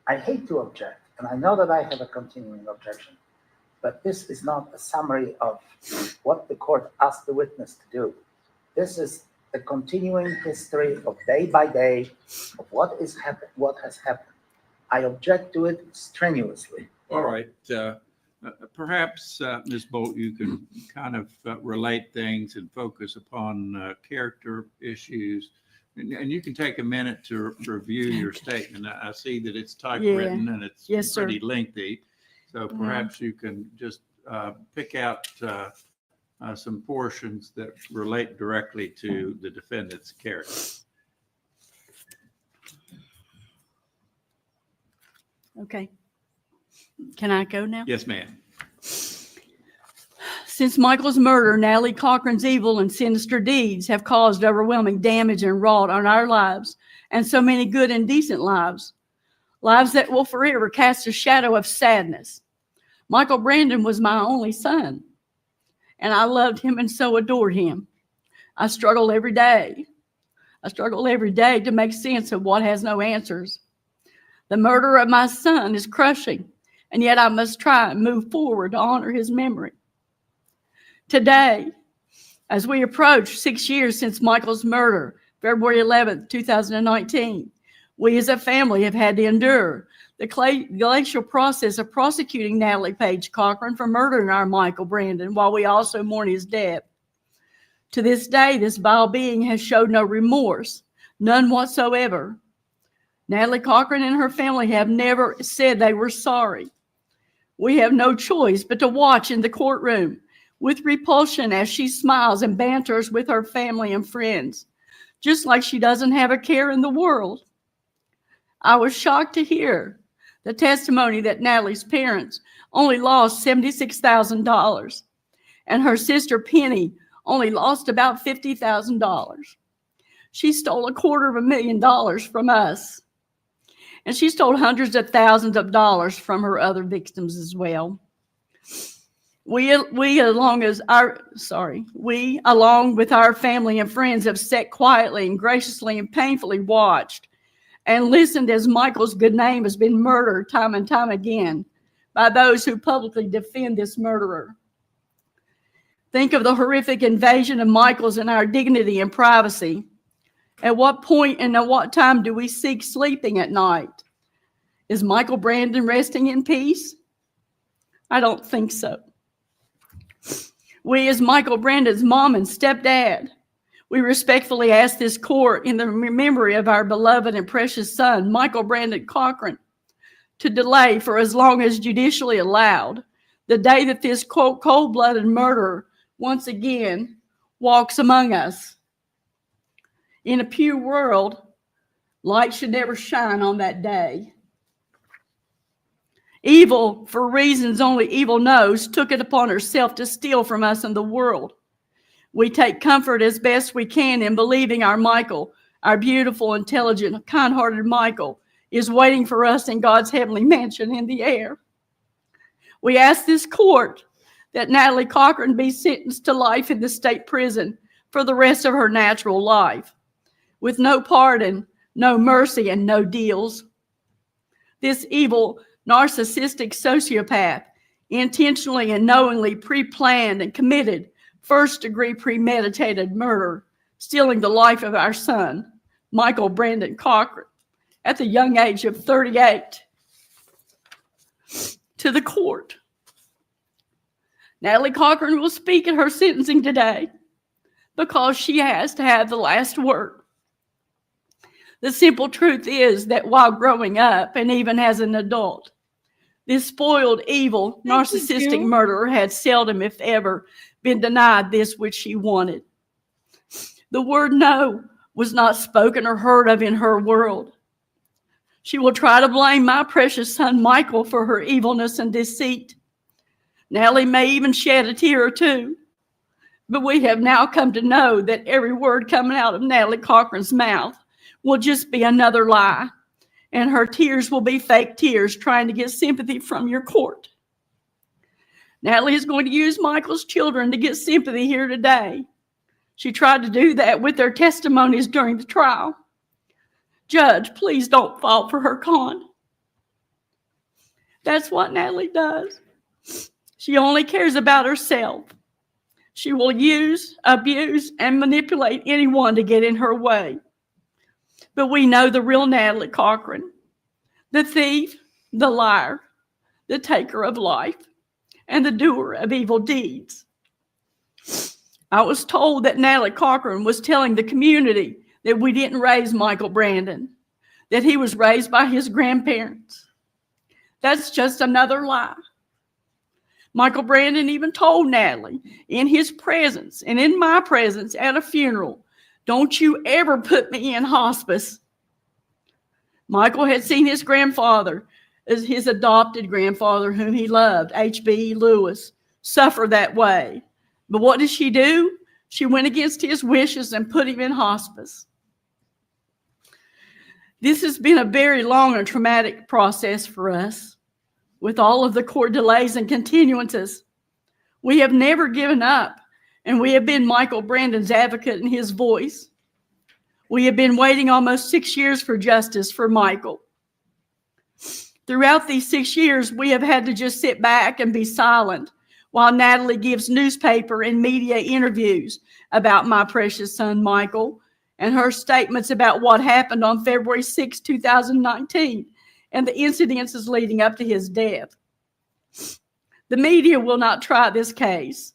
I hate to object, and I know that I have a continuing objection, but this is not a summary of what the court asked the witness to do. This is the continuing history of day by day of what has happened. I object to it strenuously. All right. Perhaps, Ms. Bolt, you can kind of relate things and focus upon character issues. And you can take a minute to review your statement. I see that it's typewritten and it's pretty lengthy. So perhaps you can just pick out some portions that relate directly to the defendant's character. Okay. Can I go now? Yes, ma'am. Since Michael's murder, Natalie Cochran's evil and sinister deeds have caused overwhelming damage and wrought on our lives and so many good and decent lives, lives that will forever cast a shadow of sadness. Michael Brandon was my only son, and I loved him and so adored him. I struggle every day. I struggle every day to make sense of what has no answers. The murder of my son is crushing, and yet I must try and move forward to honor his memory. Today, as we approach 6 years since Michael's murder, February 11th, 2019, we as a family have had to endure the glacial process of prosecuting Natalie Page Cochran for murdering our Michael Brandon while we also mourn his death. To this day, this vile being has showed no remorse, none whatsoever. Natalie Cochran and her family have never said they were sorry. We have no choice but to watch in the courtroom with repulsion as she smiles and banters with her family and friends, just like she doesn't have a care in the world. I was shocked to hear the testimony that Natalie's parents only lost $76,000 and her sister Penny only lost about $50,000. She stole $250,000 from us. And she stole hundreds of thousands of dollars from her other victims as well. We, along with our family and friends, have sat quietly and graciously and painfully watched and listened as Michael's good name has been murdered time and time again by those who publicly defend this murderer. Think of the horrific invasion of Michael's and our dignity and privacy. At what point and at what time do we seek sleeping at night? Is Michael Brandon resting in peace? I don't think so. We, as Michael Brandon's mom and stepdad, we respectfully ask this court in the memory of our beloved and precious son, Michael Brandon Cochran, to delay for as long as judicially allowed the day that this cold-blooded murderer once again walks among us. In a pure world, light should never shine on that day. Evil, for reasons only evil knows, took it upon herself to steal from us and the world. We take comfort as best we can in believing our Michael, our beautiful, intelligent, kind-hearted Michael, is waiting for us in God's heavenly mansion in the air. We ask this court that Natalie Cochran be sentenced to life in the state prison for the rest of her natural life, with no pardon, no mercy, and no deals. This evil, narcissistic sociopath intentionally and knowingly pre-planned and committed first-degree premeditated murder, stealing the life of our son, Michael Brandon Cochran, at the young age of 38. To the court, Natalie Cochran will speak at her sentencing today because she has to have the last word. The simple truth is that while growing up and even as an adult, this spoiled, evil, narcissistic murderer had seldom, if ever, been denied this which she wanted. The word no was not spoken or heard of in her world. She will try to blame my precious son Michael for her evilness and deceit. Natalie may even shed a tear or two, but we have now come to know that every word coming out of Natalie Cochran's mouth will just be another lie, and her tears will be fake tears trying to get sympathy from your court. Natalie is going to use Michael's children to get sympathy here today. She tried to do that with their testimonies during the trial. Judge, please don't fall for her con. That's what Natalie does. She only cares about herself. She will use, abuse, and manipulate anyone to get in her way. But we know the real Natalie Cochran, the thief, the liar, the taker of life, and the doer of evil deeds. I was told that Natalie Cochran was telling the community that we didn't raise Michael Brandon, that he was raised by his grandparents. That's just another lie. Michael Brandon even told Natalie in his presence and in my presence at a funeral, "Don't you ever put me in hospice." Michael had seen his grandfather, as his adopted grandfather whom he loved, H.B. Lewis, suffer that way. But what did she do? She went against his wishes and put him in hospice. This has been a very long and traumatic process for us, with all of the court delays and continuances. We have never given up, and we have been Michael Brandon's advocate and his voice. We have been waiting almost 6 years for justice for Michael. Throughout these 6 years, we have had to just sit back and be silent while Natalie gives newspaper and media interviews about my precious son, Michael, and her statements about what happened on February 6, 2019, and the incidences leading up to his death. The media will not try this case.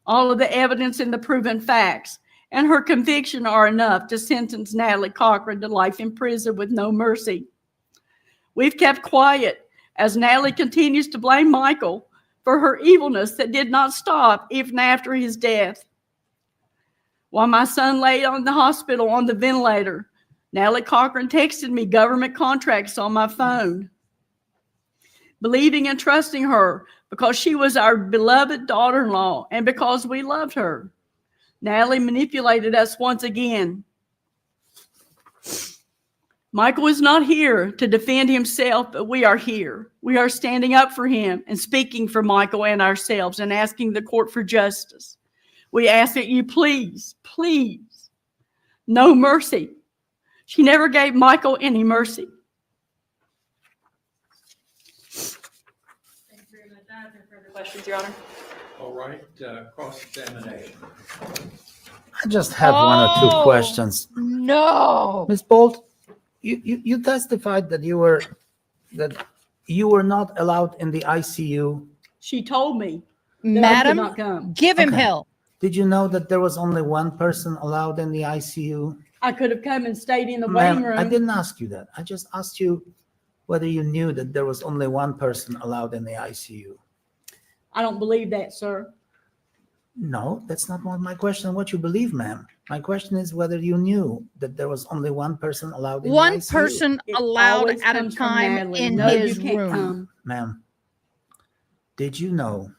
All of the evidence and the proven facts and her conviction are enough to sentence Natalie Cochran to life in prison with no mercy. We've kept quiet as Natalie continues to blame Michael for her evilness that did not stop even after his death. While my son lay on the hospital on the ventilator, Natalie Cochran texted me government contracts on my phone. Believing and trusting her because she was our beloved daughter-in-law and because we loved her, Natalie manipulated us once again. Michael is not here to defend himself, but we are here. We are standing up for him and speaking for Michael and ourselves and asking the court for justice. We ask that you please, please, no mercy. She never gave Michael any mercy. Thank you very much. I have no further questions, Your Honor. All right, cross-examination. I just have one or two questions. No. Ms. Bolt, you testified that you were not allowed in the ICU. She told me that I could Madam, not come. give him Okay. help. Did you know that there was only one person allowed in the ICU? I could have come and stayed in the Ma'am, waiting room. I didn't ask you that. I just asked you whether you knew that there was only one person allowed in the ICU. I don't believe that, sir. No, that's not what my question, what you believe, ma'am. My question is whether you knew that there was only one person allowed in the One ICU. person It allowed always at a comes from time Natalie. in No, his you can't room. come. Ma'am, did you know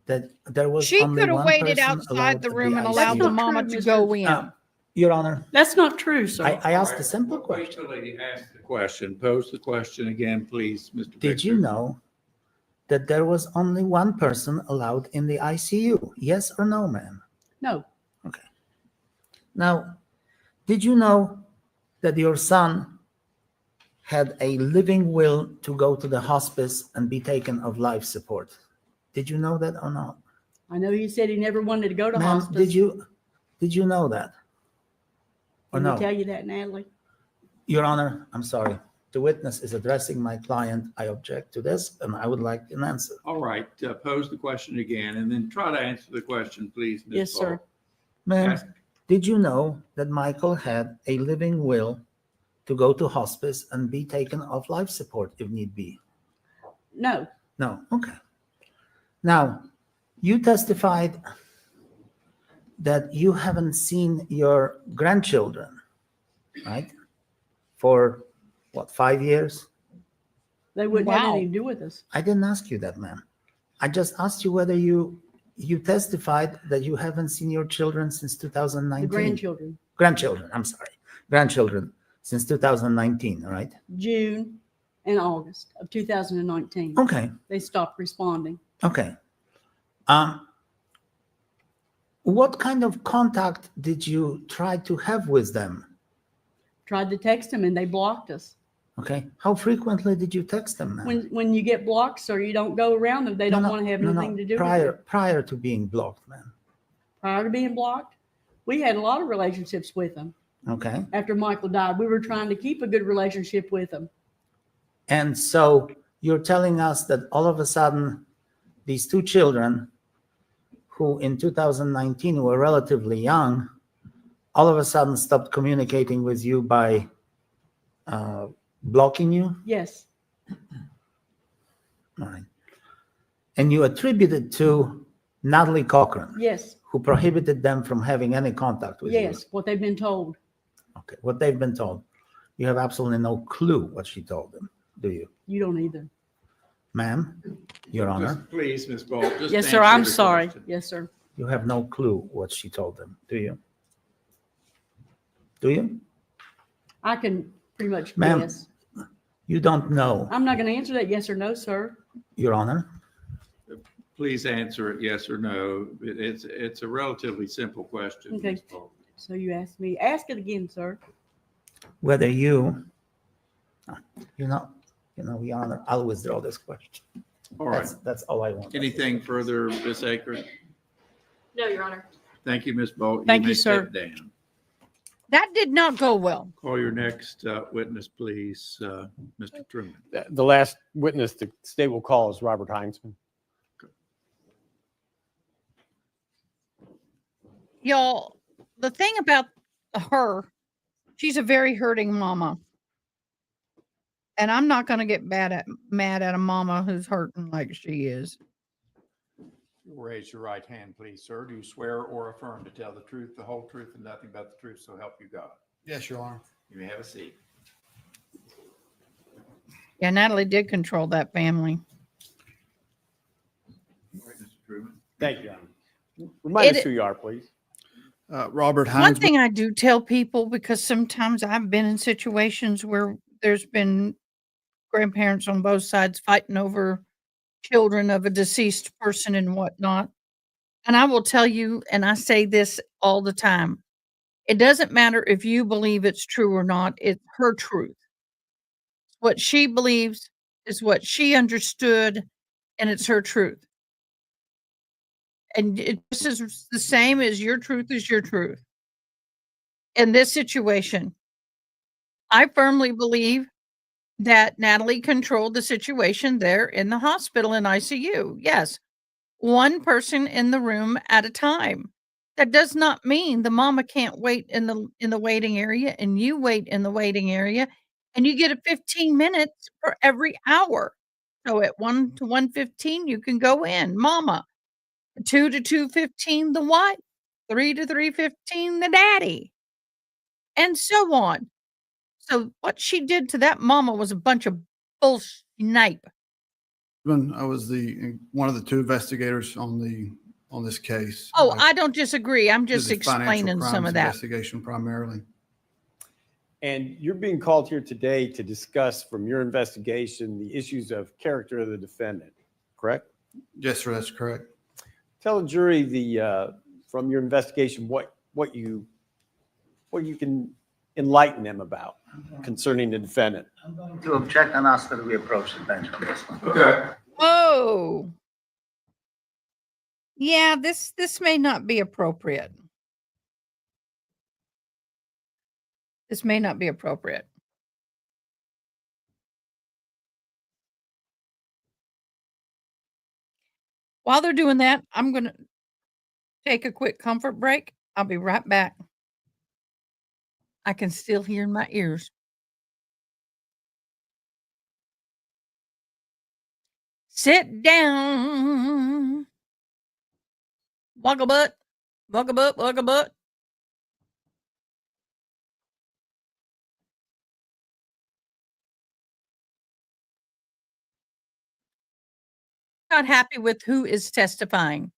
that there was She only could have one waited person outside allowed the at room and ICU? allowed the not mama true, to Mr. go in. Your Honor, That's not true, sir. I asked a simple Wait question. till he asks the question. Pose the question again, please, Mr. Victor. Did you know that there was only one person allowed in the ICU? Yes or no, ma'am? No. Okay. Now, did you know that your son had a living will to go to the hospice and be taken off life support? Did you know that or not? I know you said he never wanted to go to Ma'am, hospice. did you know that? Or Did no? we tell you that, Natalie? Your Honor, I'm sorry. The witness is addressing my client. I object to this, and I would like an answer. All right, pose the question again and then try to answer the question, please, Ms. Yes, sir. Ball. Ma'am, Ask- did you know that Michael had a living will to go to hospice and be taken off life support if need be? No. No. Okay. Now, you testified that you haven't seen your grandchildren, right? For what, 5 years? They wouldn't have Wow. anything to do with us. I didn't ask you that, ma'am. I just asked you whether you testified that you haven't seen your children since The 2019. grandchildren. Grandchildren, I'm sorry. Grandchildren since 2019, right? June and August of 2019. Okay. They stopped responding. Okay. What kind of contact did you try to have with them? Tried to text them and they blocked us. Okay. How frequently did you text them, ma'am? When you get blocked, sir, you don't go around them. They don't want to have anything to do with it. Prior to being blocked, ma'am. Prior to being blocked, we had a lot of relationships with them. Okay. After Michael died, we were trying to keep a good relationship with them. And so you're telling us that all of a sudden, these two children, who in 2019 were relatively young, all of a sudden stopped communicating with you by blocking you? Yes. All right. And you attribute it to Natalie Cochran, Yes. who prohibited them from having any contact with you? Yes. What they've been told. Okay. What they've been told. You have absolutely no clue what she told them, do you? You don't either. Ma'am, Your Honor, Just please, Ms. Ball. just Yes, sir. answer I'm the sorry. question. Yes, sir. you have no clue what she told them, do you? Do you? I can pretty much Ma'am. guess. You don't know, I'm not going to answer that yes or no, sir. Your Honor. Please answer it yes or no. It's a relatively simple question. Okay. Ms. Ball. So you asked me. Ask it again, sir. Whether you, Your Honor, I'll withdraw this question. All right. That's all I want. Anything further, Ms. Akron? No, Your Honor. Thank you, Ms. Bolt. Thank may you, sir. step down. That did not go well. Call your next witness, please, Mr. Truman. The last witness the state will call is Robert Heinzman. Y'all, the thing about her, she's a very hurting mama. And I'm not going to get mad at a mama who's hurting like she is. Raise your right hand, please, sir. Do you swear or affirm to tell the truth, the whole truth, and nothing but the truth, so help you God? Yes, Your Honor. You may have a seat. Yeah, Natalie did control that family. All right, Mr. Truman. Thank you, Alan. Remind us It- who you are, please. Robert One Hines. thing I do tell people, because sometimes I've been in situations where there's been grandparents on both sides fighting over children of a deceased person and whatnot. And I will tell you, and I say this all the time, it doesn't matter if you believe it's true or not, it's her truth. What she believes is what she understood, and it's her truth. And this is the same as your truth is your truth. In this situation, I firmly believe that Natalie controlled the situation there in the hospital in ICU. Yes, one person in the room at a time. That does not mean the mama can't wait in the waiting area and you wait in the waiting area and you get a 15 minutes for every hour. So at 1 to 1:15 you can go in, mama. 2 to 2:15 the wife, 3 to 3:15 the daddy, and so on. So what she did to that mama was a bunch of bullshnipe. I was one of the two investigators on this case. Oh, I don't disagree. I'm Did just the financial explaining some crimes of that. investigation primarily. And you're being called here today to discuss from your investigation the issues of character of the defendant, correct? Yes, sir, that's correct. Tell the jury from your investigation what you can enlighten them about concerning the defendant. I'm going to object and ask that we approach the bench on this one. Okay. Whoa. Yeah, this may not be appropriate. This may not be appropriate. While they're doing that, I'm going to take a quick comfort break. I'll be right back. I can still hear in my ears. Sit down. Walk a butt. Walk a butt. Walk a butt. Not happy with who is testifying.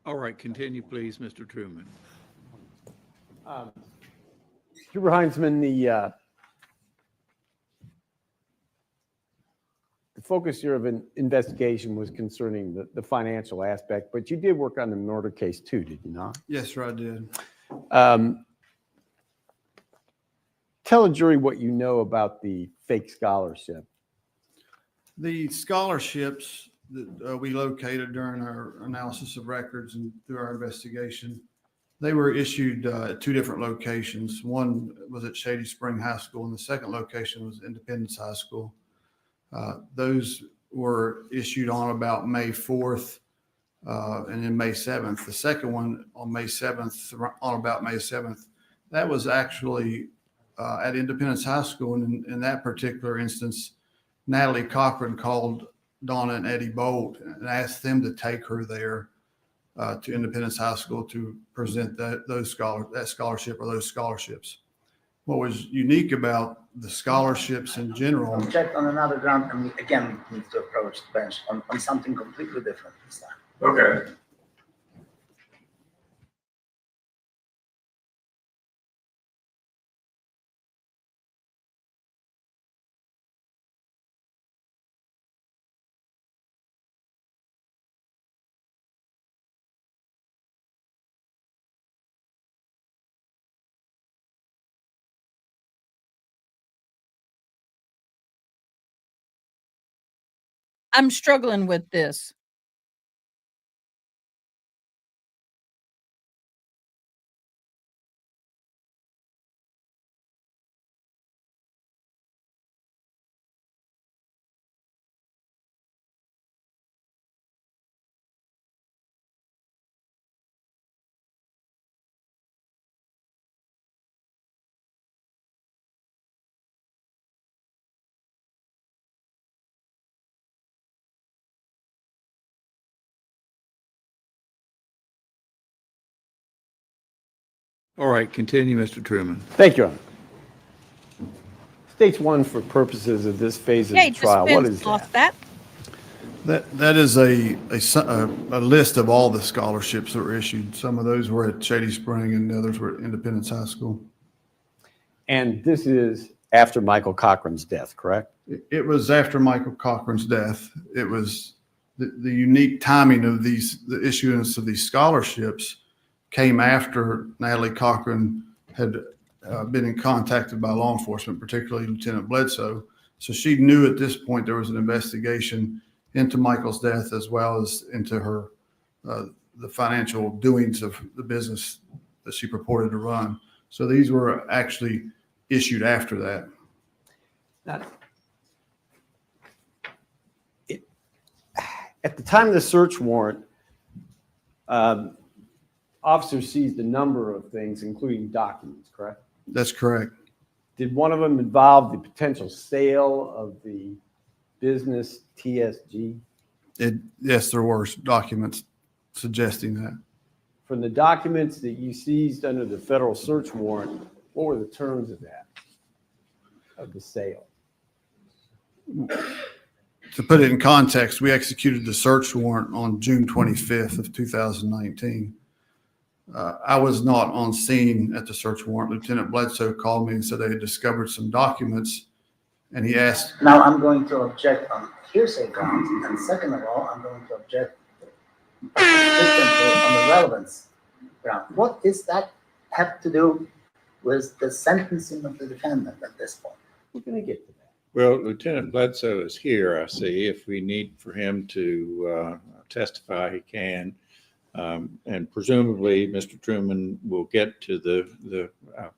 All right, continue, please, Mr. Truman. Trooper Heinzman, the focus here of an investigation was concerning the financial aspect, but you did work on the murder case too, did you not? Yes, sir, I did. Tell a jury what you know about the fake scholarship. The scholarships that we located during our analysis of records and through our investigation, they were issued at two different locations. One was at Shady Spring High School, and the second location was Independence High School. Those were issued on about May 4th and then May 7th. The second one on May 7th, on about May 7th, that was actually at Independence High School. And in that particular instance, Natalie Cochran called Donna and Eddie Bolt and asked them to take her there to Independence High School to present that scholarship or those scholarships. What was unique about the scholarships in general. Object on another ground, and we again need to approach the bench on something completely different this time. Okay. I'm struggling with this. All right, continue, Mr. Truman. Thank you, Your Honor. States one for purposes of this phase of the trial. What is that? That is a list of all the scholarships that were issued. Some of those were at Shady Spring and the others were at Independence High School. And this is after Michael Cochran's death, correct? It was after Michael Cochran's death. It was the unique timing of the issuance of these scholarships came after Natalie Cochran had been contacted by law enforcement, particularly Lieutenant Bledsoe. So she knew at this point there was an investigation into Michael's death as well as into her the financial doings of the business that she purported to run. So these were actually issued after that. Now, at the time of the search warrant, officers seized a number of things, including documents, correct? That's correct. Did one of them involve the potential sale of the business TSG? Yes, there were documents suggesting that. From the documents that you seized under the federal search warrant, what were the terms of that, of the sale? To put it in context, we executed the search warrant on June 25th of 2019. I was not on scene at the search warrant. Lieutenant Bledsoe called me and said they had discovered some documents, and he asked. Now I'm going to object on hearsay grounds, and second of all, I'm going to object differently on the relevance ground. What does that have to do with the sentencing of the defendant at this point? We're going to get to that. Well, Lieutenant Bledsoe is here, I see. If we need for him to testify, he can. And presumably, Mr. Truman will get to the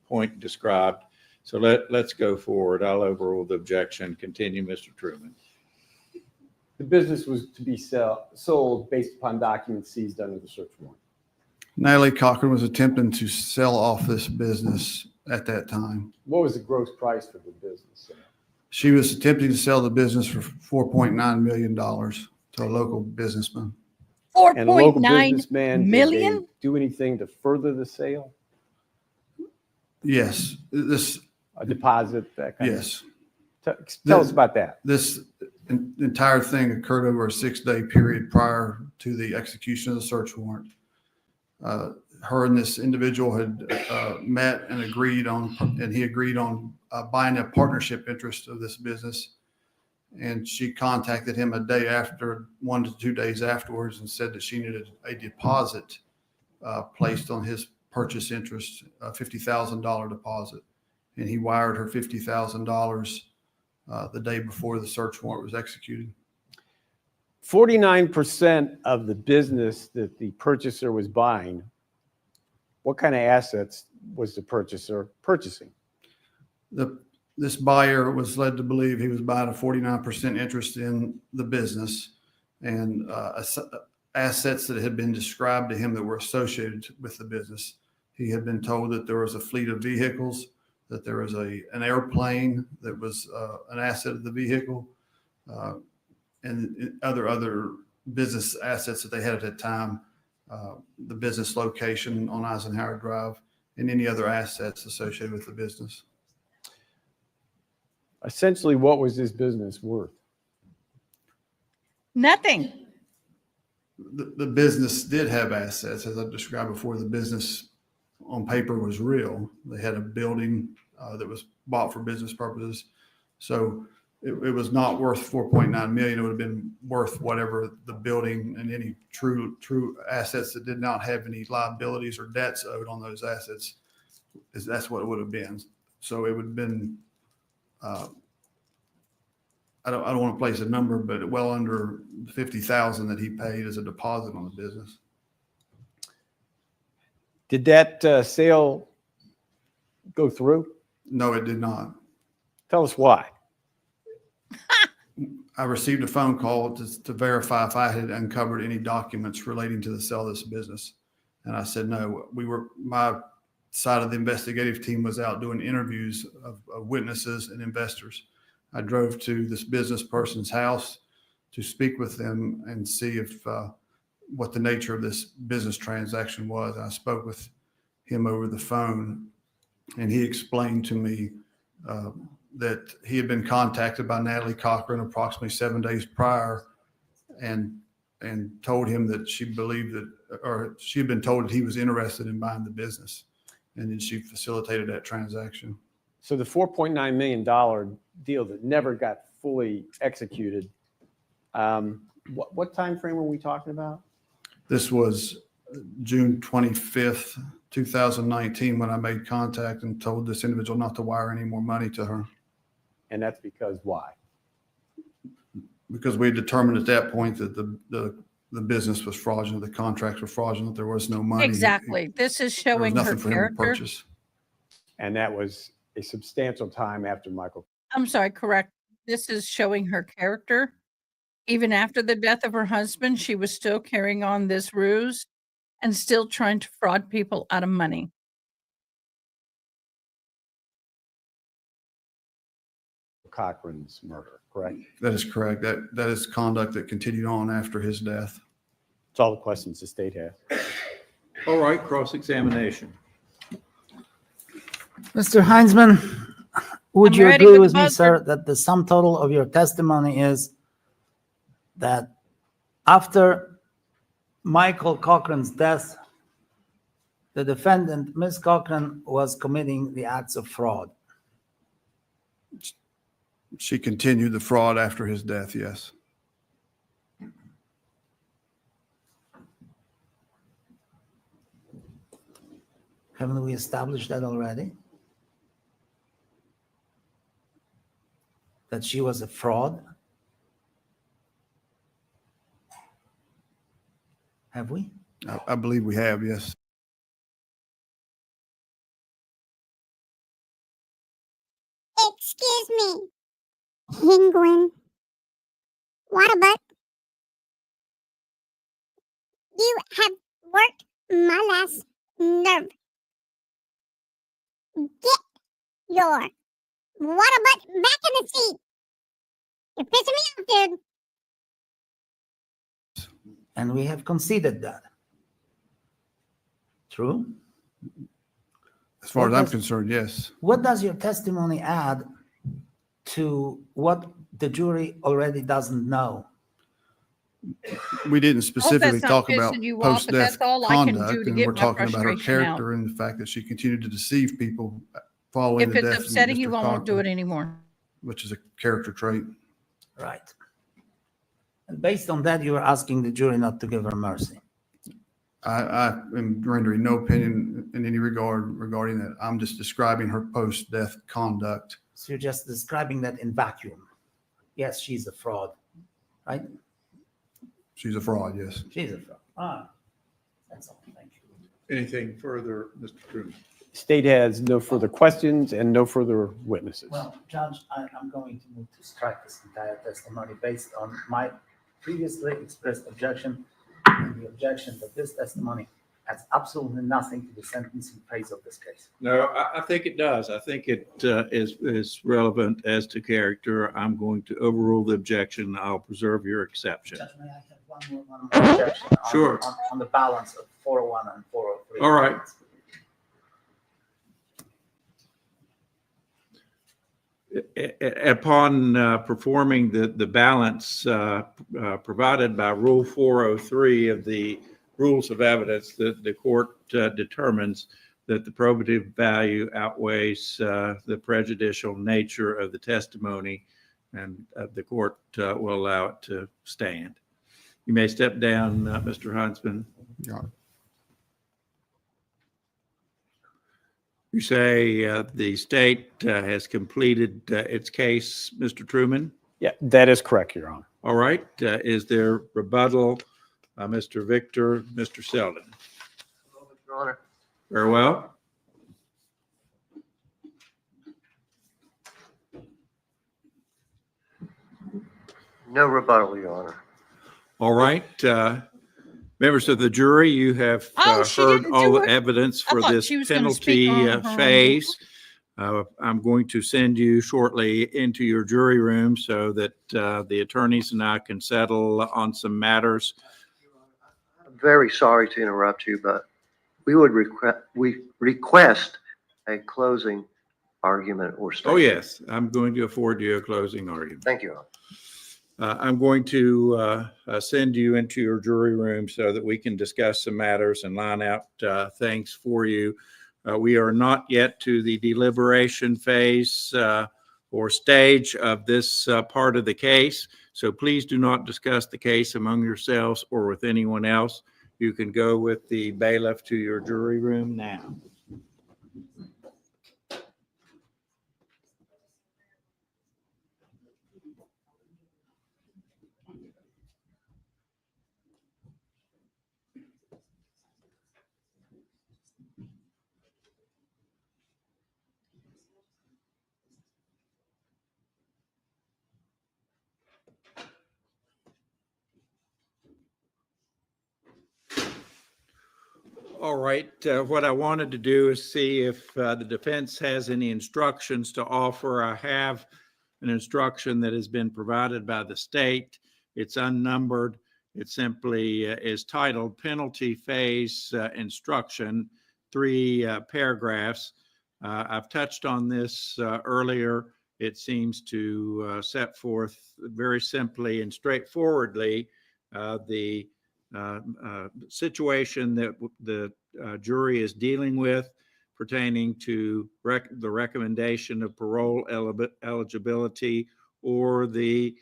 point described. So let's go forward. I'll overrule the objection. Continue, Mr. Truman. The business was to be sold based upon documents seized under the search warrant. Natalie Cochran was attempting to sell off this business at that time. What was the gross price for the business? She was attempting to sell the business for $4.9 million to a local businessman. And a local 4.9 businessman, million? did they do anything to further the sale? Yes, A deposit, that kind yes. of. Tell us about that. This entire thing occurred over a 6-day period prior to the execution of the search warrant. her and this individual had met and he agreed on buying a partnership interest of this business. And she contacted him a day after, 1 to 2 days afterwards, and said that she needed a deposit placed on his purchase interest, a $50,000 deposit. And he wired her $50,000 the day before the search warrant was executed. 49% of the business that the purchaser was buying, what kind of assets was the purchaser purchasing? This buyer was led to believe he was buying a 49% interest in the business, and assets that had been described to him that were associated with the business. He had been told that there was a fleet of vehicles, that there was an airplane that was an asset of the vehicle, and other business assets that they had at that time, the business location on Eisenhower Drive, and any other assets associated with the business. Essentially, what was this business worth? Nothing. The business did have assets. As I described before, the business on paper was real. They had a building that was bought for business purposes. So it was not worth 4.9 million. It would have been worth whatever the building and any true assets that did not have any liabilities or debts owed on those assets. That's what it would have been. So it would have been, I don't want to place a number, but well under 50,000 that he paid as a deposit on the business. Did that sale go through? No, it did not. Tell us why. I received a phone call to verify if I had uncovered any documents relating to the sale of this business. And I said, no, my side of the investigative team was out doing interviews of witnesses and investors. I drove to this business person's house to speak with them and see if what the nature of this business transaction was. I spoke with him over the phone, and he explained to me that he had been contacted by Natalie Cochran approximately 7 days prior, and told him that she believed that, or she had been told that he was interested in buying the business, and then she facilitated that transaction. So the $4.9 million deal that never got fully executed, what time frame are we talking about? This was June 25th, 2019, when I made contact and told this individual not to wire any more money to her. And that's because why? Because we had determined at that point that the business was fraudulent, the contracts were fraudulent, there was no money. Exactly. This is There was showing her nothing for him to character. purchase. And that was a substantial time after Michael. I'm sorry, correct. This is showing her character. Even after the death of her husband, she was still carrying on this ruse and still trying to fraud people out of money. Cochran's murder, correct? That is correct. That is conduct that continued on after his death. That's all the questions the state has. All right, cross-examination. Mr. Heinzman, would I'm you ready agree with with the me, buzzer. sir, that the sum total of your testimony is that after Michael Cochran's death, the defendant, Ms. Cochran, was committing the acts of fraud? She continued the fraud after his death, yes. Haven't we established that already? That she was a fraud? Have we? I believe we have, yes. Excuse me, Penguin. What about you have worked my last nerve. Get your water butt back in the seat. You're pissing me off, dude. And we have conceded that. True? As far as What I'm does- concerned, yes. What does your testimony add to what the jury already doesn't know? we didn't specifically not talk about pissing you off, but that's post-death all I can do conduct, to and get we're my talking about her frustration out. character and the fact that she continued to deceive people following If the it's death of upsetting you, Mr. I won't do Cochran, it anymore. which is a character trait. Right. And based on that, you are asking the jury not to give her mercy. I am rendering no opinion in any regard regarding that. I'm just describing her post-death conduct. So you're just describing that in vacuum. Yes, she's a fraud, right? She's a fraud, yes. She's a fraud. Ah, that's all. Thank you. Anything further, Mr. Truman? State has no further questions and no further witnesses. Well, Judge, I'm going to move to strike this entire testimony based on my previously expressed objection and the objection that this testimony has absolutely nothing to the sentencing phase of this case. No, I think it does. I think it is relevant as to character. I'm going to overrule the objection. I'll preserve your exception. Judge, may I have one more objection Sure. on the balance of 401 and 403? All right. Upon performing the balance provided by Rule 403 of the Rules of Evidence, the court determines that the probative value outweighs the prejudicial nature of the testimony, and the court will allow it to stand. You may step down, Mr. Huntsman. You say the state has completed its case, Mr. Truman? Yeah, that is correct, Your Honor. All right. Is there rebuttal, Mr. Victor, Mr. Selden? Your Honor. Very well. No rebuttal, Your Honor. All right. Members of the jury, you have heard all the evidence for this penalty phase. I'm going to send you shortly into your jury room so that the attorneys and I can settle on some matters. I'm very sorry to interrupt you, but we would request a closing argument or statement. Oh, yes. I'm going to afford you a closing argument. Thank you, Your Honor. I'm going to send you into your jury room so that we can discuss some matters and line out things for you. We are not yet to the deliberation phase or stage of this part of the case, so please do not discuss the case among yourselves or with anyone else. You can go with the bailiff to your jury room now. All right. What I wanted to do is see if the defense has any instructions to offer. I have an instruction that has been provided by the state. It's unnumbered. It simply is titled Penalty Phase Instruction, 3 paragraphs. I've touched on this earlier. It seems to set forth very simply and straightforwardly the situation that the jury is dealing with pertaining to the recommendation of parole eligibility or the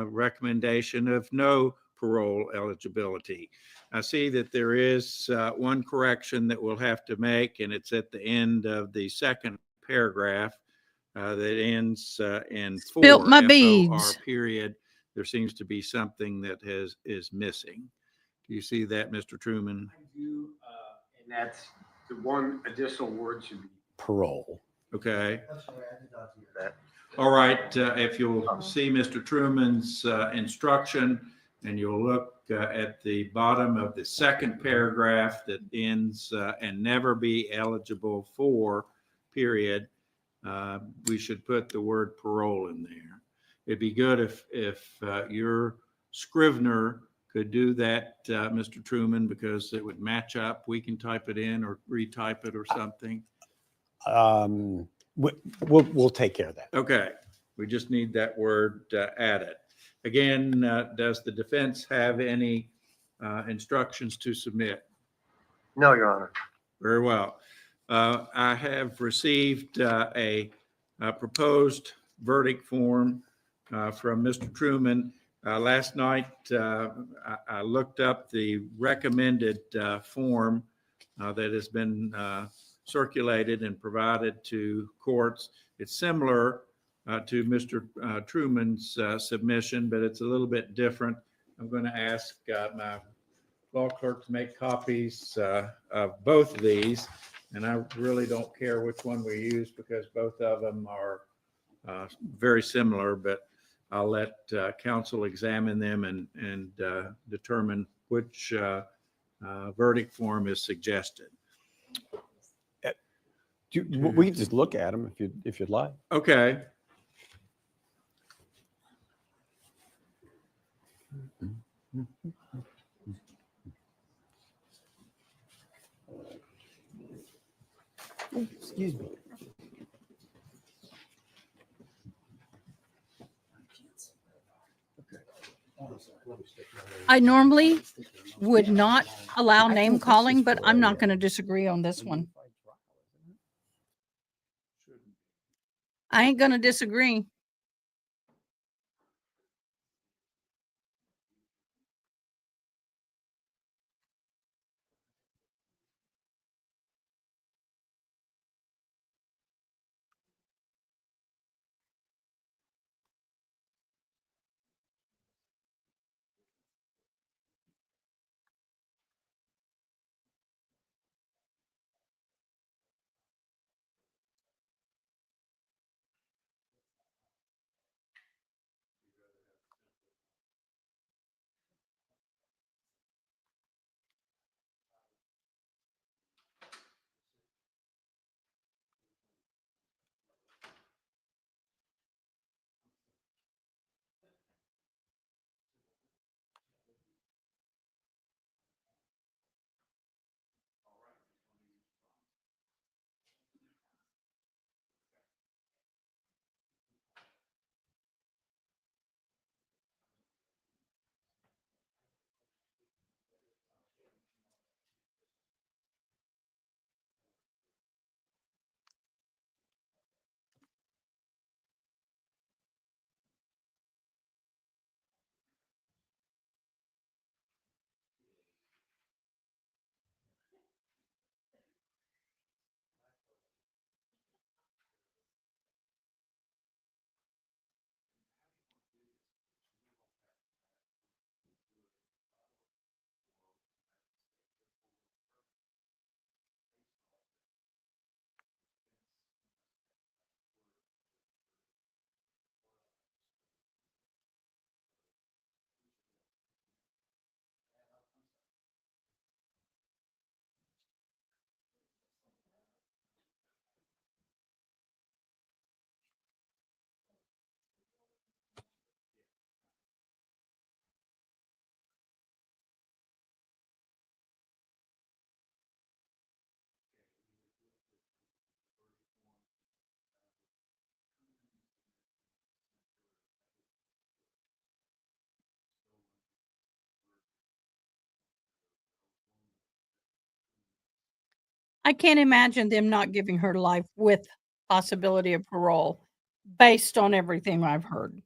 recommendation of no parole eligibility. I see that there is one correction that we'll have to make, and it's at the end of the second paragraph that ends in 4, Spilt my FOR beads. period. There seems to be something that is missing. Do you see that, Mr. Truman? I do, and that's the one additional word should be parole. Okay. I'm sorry, I did not hear that. All right. If you'll see Mr. Truman's instruction, and you'll look at the bottom of the second paragraph that ends and never be eligible for, period, we should put the word parole in there. It'd be good if your Scrivener could do that, Mr. Truman, because it would match up. We can type it in or retype it or something. We'll take care of that. Okay. We just need that word added. Again, does the defense have any instructions to submit? No, Your Honor. Very well. I have received a proposed verdict form from Mr. Truman. Last night, I looked up the recommended form that has been circulated and provided to courts. It's similar to Mr. Truman's submission, but it's a little bit different. I'm going to ask my law clerk to make copies of both of these. And I really don't care which one we use because both of them are very similar, but I'll let counsel examine them and determine which verdict form is suggested. We can just look at them if you'd like. Okay. Excuse me. I normally would not allow name calling, but I'm not going to disagree on this one. I ain't going to disagree. I can't imagine them not giving her life with possibility of parole based on everything I've heard.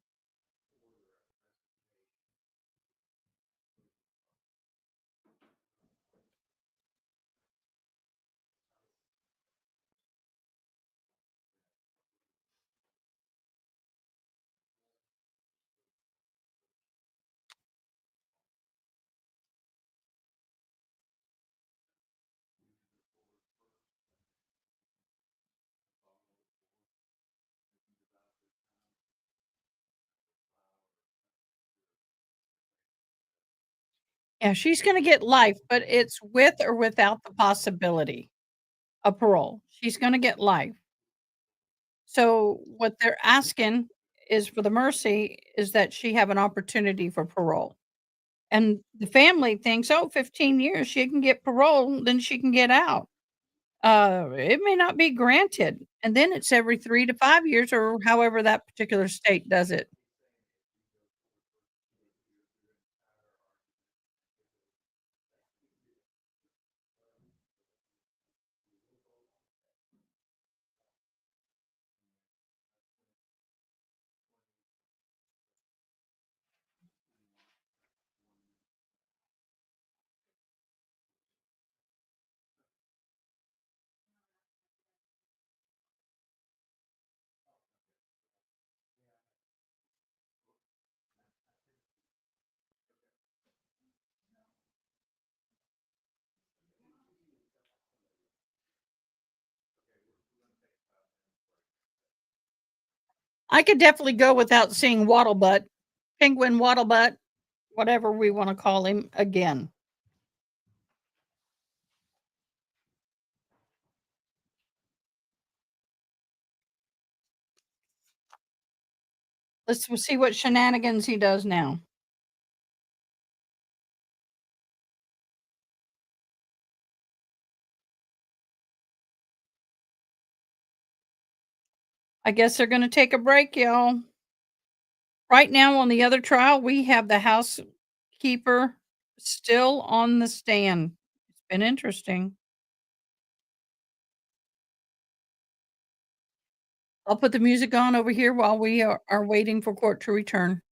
Yeah, she's gonna get life, but it's with or without the possibility of parole. She's gonna get life. So what they're asking is for the mercy is that she have an opportunity for parole. And the family thinks, oh, 15 years, she can get parole, then she can get out. It may not be granted. And then it's every 3 to 5 years or however that particular state does it. I could definitely go without seeing Waddlebutt, Penguin Waddlebutt, whatever we want to call him, again. Let's see what shenanigans he does now. I guess they're going to take a break, y'all. Right now on the other trial, we have the housekeeper still on the stand. It's been interesting. I'll put the music on over here while we are waiting for court to return.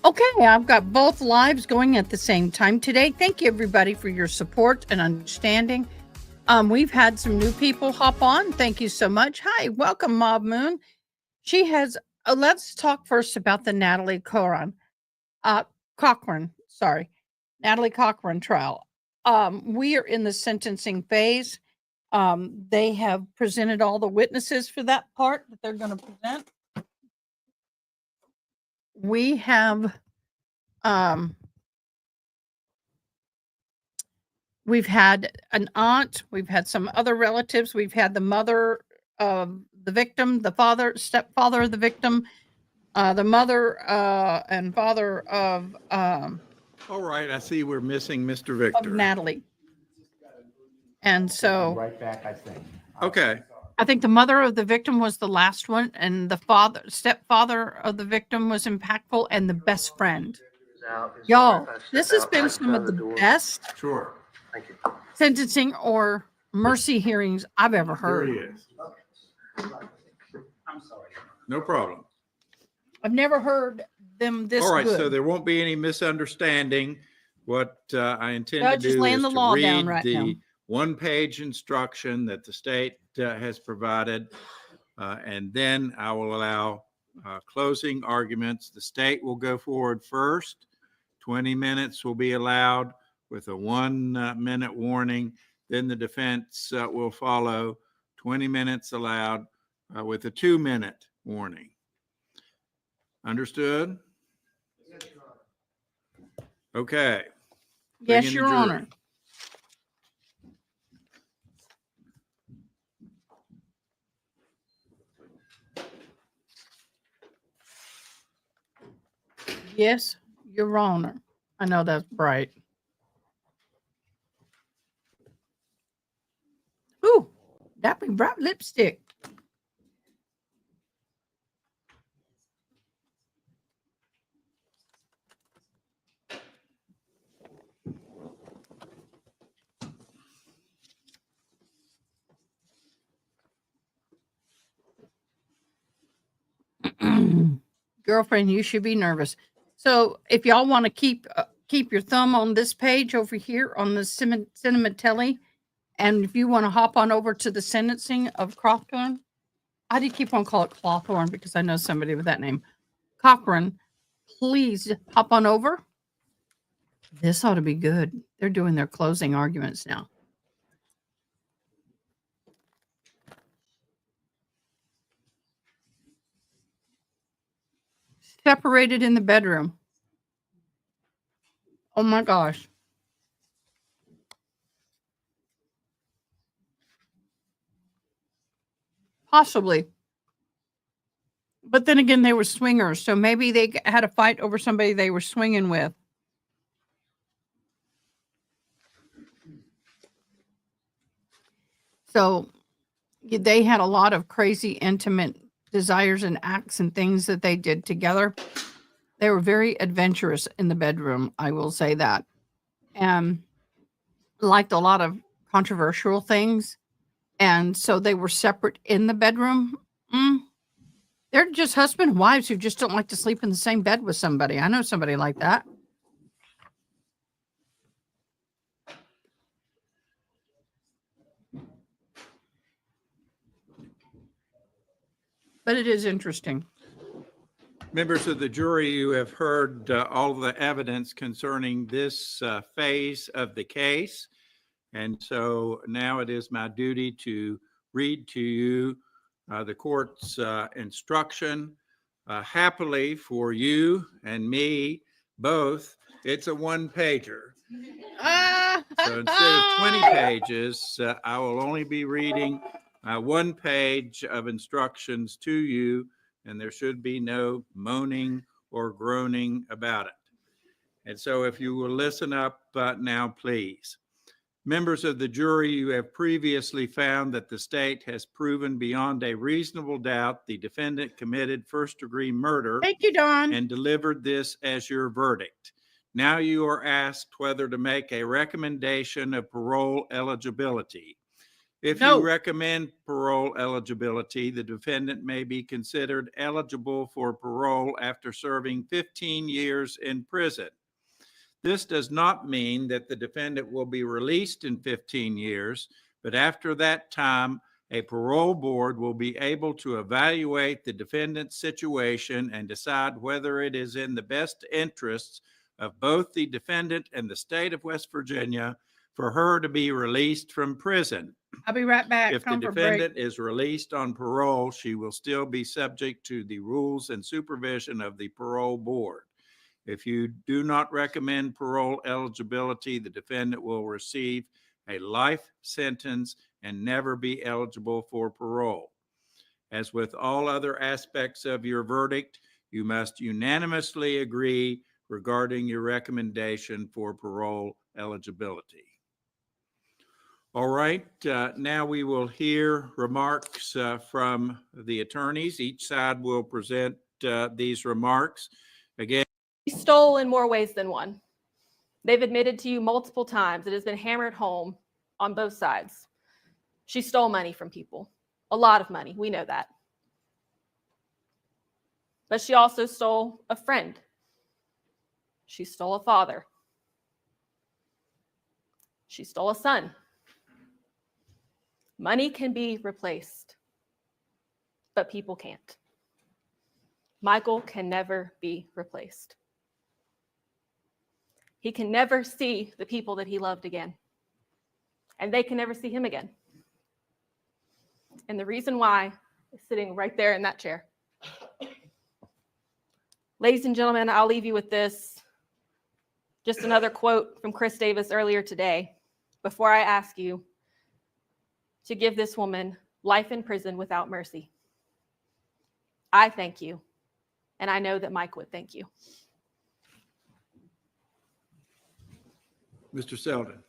Okay, I've got both lives going at the same time today. Thank you, everybody, for your support and understanding. We've had some new people hop on. Thank you so much. Hi, welcome, Mob Moon. She has. Let's talk first about the Natalie Cochran, Natalie Cochran trial. We are in the sentencing phase. They have presented all the witnesses for that part that they're going to present. We have. We've had an aunt, we've had some other relatives, we've had the mother of the victim, the father, stepfather of the victim, the mother and father of All right, I see we're missing Mr. Victor. Natalie. And so Right back, I think. Okay. I think the mother of the victim was the last one, and the stepfather of the victim was impactful, and the best friend. Y'all, this has been some of the best Sure. Thank you. sentencing or mercy hearings I've ever There heard. he is. I'm sorry. No problem. I've never heard them this All right, good. so there won't be any misunderstanding. What I intend Judge to is do laying is the to law read down right the now. one-page instruction that the state has provided, and then I will allow closing arguments. The state will go forward first. 20 minutes will be allowed with a 1 minute warning. Then the defense will follow. 20 minutes allowed with a 2 minute warning. Understood? Okay. Bring Yes, in the Your jury. Honor. Yes, Your Honor. I know that's bright. Ooh, that be bright lipstick. Girlfriend, you should be nervous. So if y'all want to keep your thumb on this page over here on the Cinemateli, and if you want to hop on over to the sentencing of Cawthorn, I did keep on calling it Cawthorn because I know somebody with that name. Cochran, please hop on over. This ought to be good. They're doing their closing arguments now. Separated in the bedroom. Oh my gosh. Possibly. But then again, they were swingers, so maybe they had a fight over somebody they were swinging with. So they had a lot of crazy, intimate desires and acts and things that they did together. They were very adventurous in the bedroom, I will say that. And liked a lot of controversial things. And so they were separate in the bedroom. They're just husband and wives who just don't like to sleep in the same bed with somebody. I know somebody like that. But it is interesting. Members of the jury, you have heard all the evidence concerning this phase of the case. And so now it is my duty to read to you the court's instruction. Happily for you and me both, it's a one-pager. So instead of 20 pages, I will only be reading 1 page of instructions to you, and there should be no moaning or groaning about it. And so if you will listen up now, please. Members of the jury, you have previously found that the state has proven beyond a reasonable doubt the defendant committed first-degree murder. Thank you, Don. And delivered this as your verdict. Now you are asked whether to make a recommendation of parole eligibility. If No. you recommend parole eligibility, the defendant may be considered eligible for parole after serving 15 years in prison. This does not mean that the defendant will be released in 15 years, but after that time, a parole board will be able to evaluate the defendant's situation and decide whether it is in the best interests of both the defendant and the state of West Virginia for her to be released from prison. I'll be right back. If the Come for a break. defendant is released on parole, she will still be subject to the rules and supervision of the parole board. If you do not recommend parole eligibility, the defendant will receive a life sentence and never be eligible for parole. As with all other aspects of your verdict, you must unanimously agree regarding your recommendation for parole eligibility. All right, now we will hear remarks from the attorneys. Each side will present these remarks. Again, She stole in more ways than one. They've admitted to you multiple times. It has been hammered home on both sides. She stole money from people, a lot of money. We know that. But she also stole a friend. She stole a father. She stole a son. Money can be replaced, but people can't. Michael can never be replaced. He can never see the people that he loved again, and they can never see him again. And the reason why is sitting right there in that chair. Ladies and gentlemen, I'll leave you with this. Just another quote from Chris Davis earlier today. Before I ask you to give this woman life in prison without mercy, I thank you, and I know that Mike would thank you. Mr. Selden.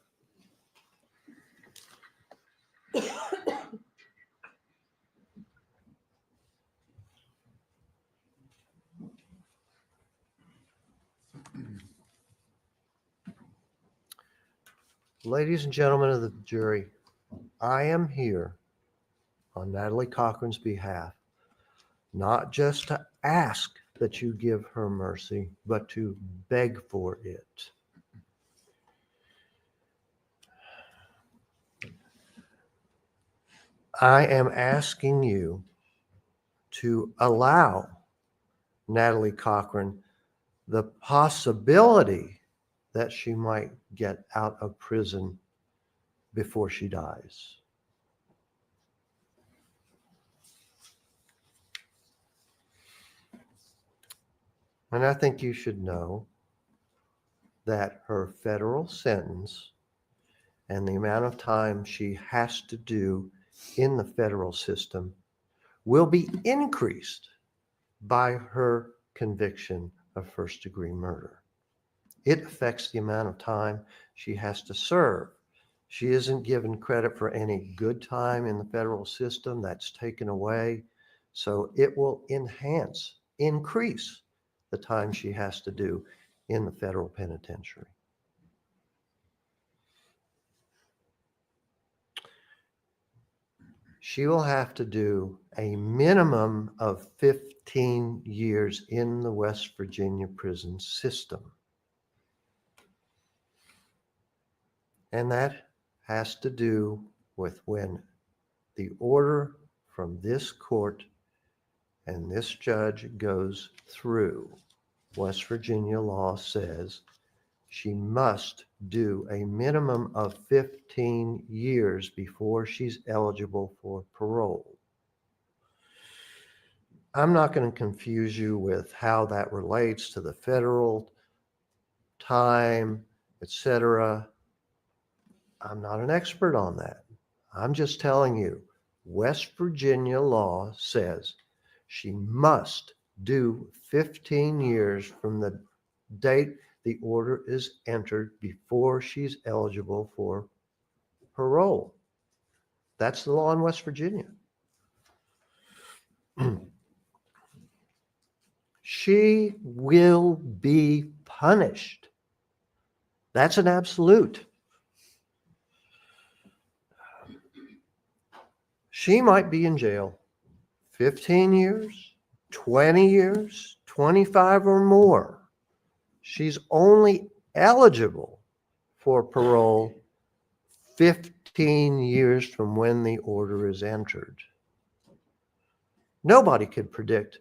Ladies and gentlemen of the jury, I am here on Natalie Cochran's behalf, not just to ask that you give her mercy, but to beg for it. I am asking you to allow Natalie Cochran the possibility that she might get out of prison before she dies. And I think you should know that her federal sentence and the amount of time she has to do in the federal system will be increased by her conviction of first-degree murder. It affects the amount of time she has to serve. She isn't given credit for any good time in the federal system. That's taken away. So it will increase the time she has to do in the federal penitentiary. She will have to do a minimum of 15 years in the West Virginia prison system. And that has to do with when the order from this court and this judge goes through. West Virginia law says she must do a minimum of 15 years before she's eligible for parole. I'm not going to confuse you with how that relates to the federal time, etc. I'm not an expert on that. I'm just telling you, West Virginia law says she must do 15 years from the date the order is entered before she's eligible for parole. That's the law in West Virginia. She will be punished. That's an absolute. She might be in jail 15 years, 20 years, 25 or more. She's only eligible for parole 15 years from when the order is entered. Nobody could predict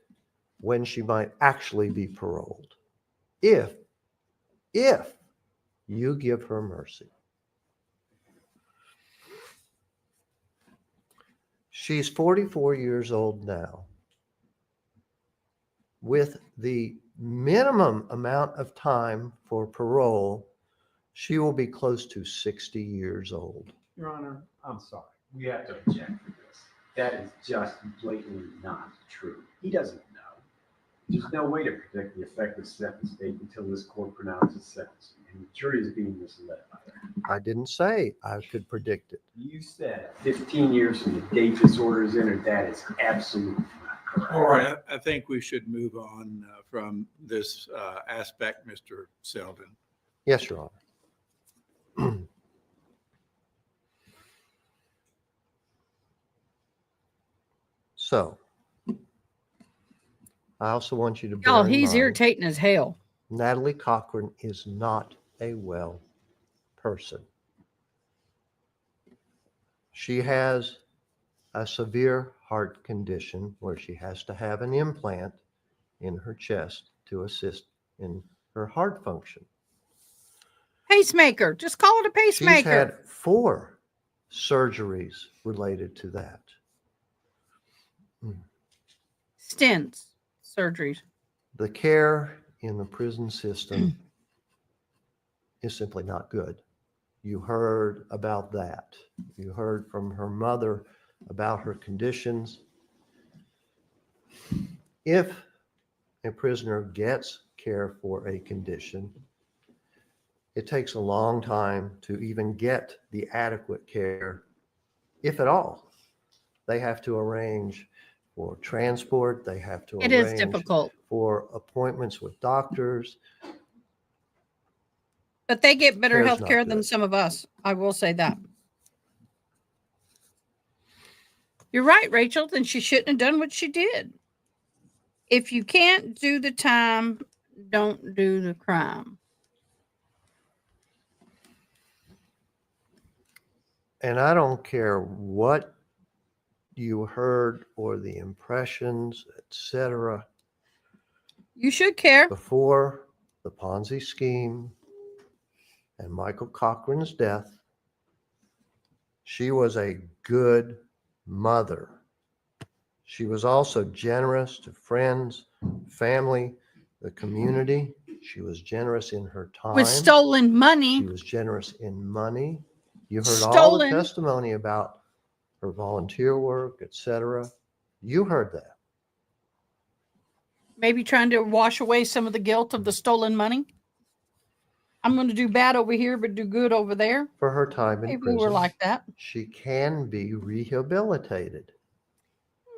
when she might actually be paroled if you give her mercy. She's 44 years old now. With the minimum amount of time for parole, she will be close to 60 years old. Your Honor, I'm sorry. We have to object to this. That is just blatantly not true. He doesn't know. There's no way to predict the effective sentence date until this court pronounces sentencing, and the jury is being misled by that. I didn't say I could predict it. You said 15 years from the date this order is entered. That is absolutely not correct. All right, I think we should move on from this aspect, Mr. Selden. Yes, Your Honor. So, I also want you to bear Y'all, in he's mind, irritating as hell. Natalie Cochran is not a well person. She has a severe heart condition where she has to have an implant in her chest to assist in her heart function. Pacemaker. Just call it a She's pacemaker. had 4 surgeries related to that. Stents. Surgeries. The care in the prison system is simply not good. You heard about that. You heard from her mother about her conditions. If a prisoner gets care for a condition, it takes a long time to even get the adequate care, if at all. They have to arrange for transport. They have to It is arrange difficult. for appointments with doctors. But they get better Care's health not care than good. some of us. I will say that. You're right, Rachel. Then she shouldn't have done what she did. If you can't do the time, don't do the crime. And I don't care what you heard or the impressions, etc. You should care. Before the Ponzi scheme and Michael Cochran's death, she was a good mother. She was also generous to friends, family, the community. She was generous in her time. With stolen money. She was generous in money. You heard all the Stolen. testimony about her volunteer work, etc. You heard that. Maybe trying to wash away some of the guilt of the stolen money. I'm going to do bad over here, but do good over there. For her time in Maybe prison, we're like that. she can be rehabilitated.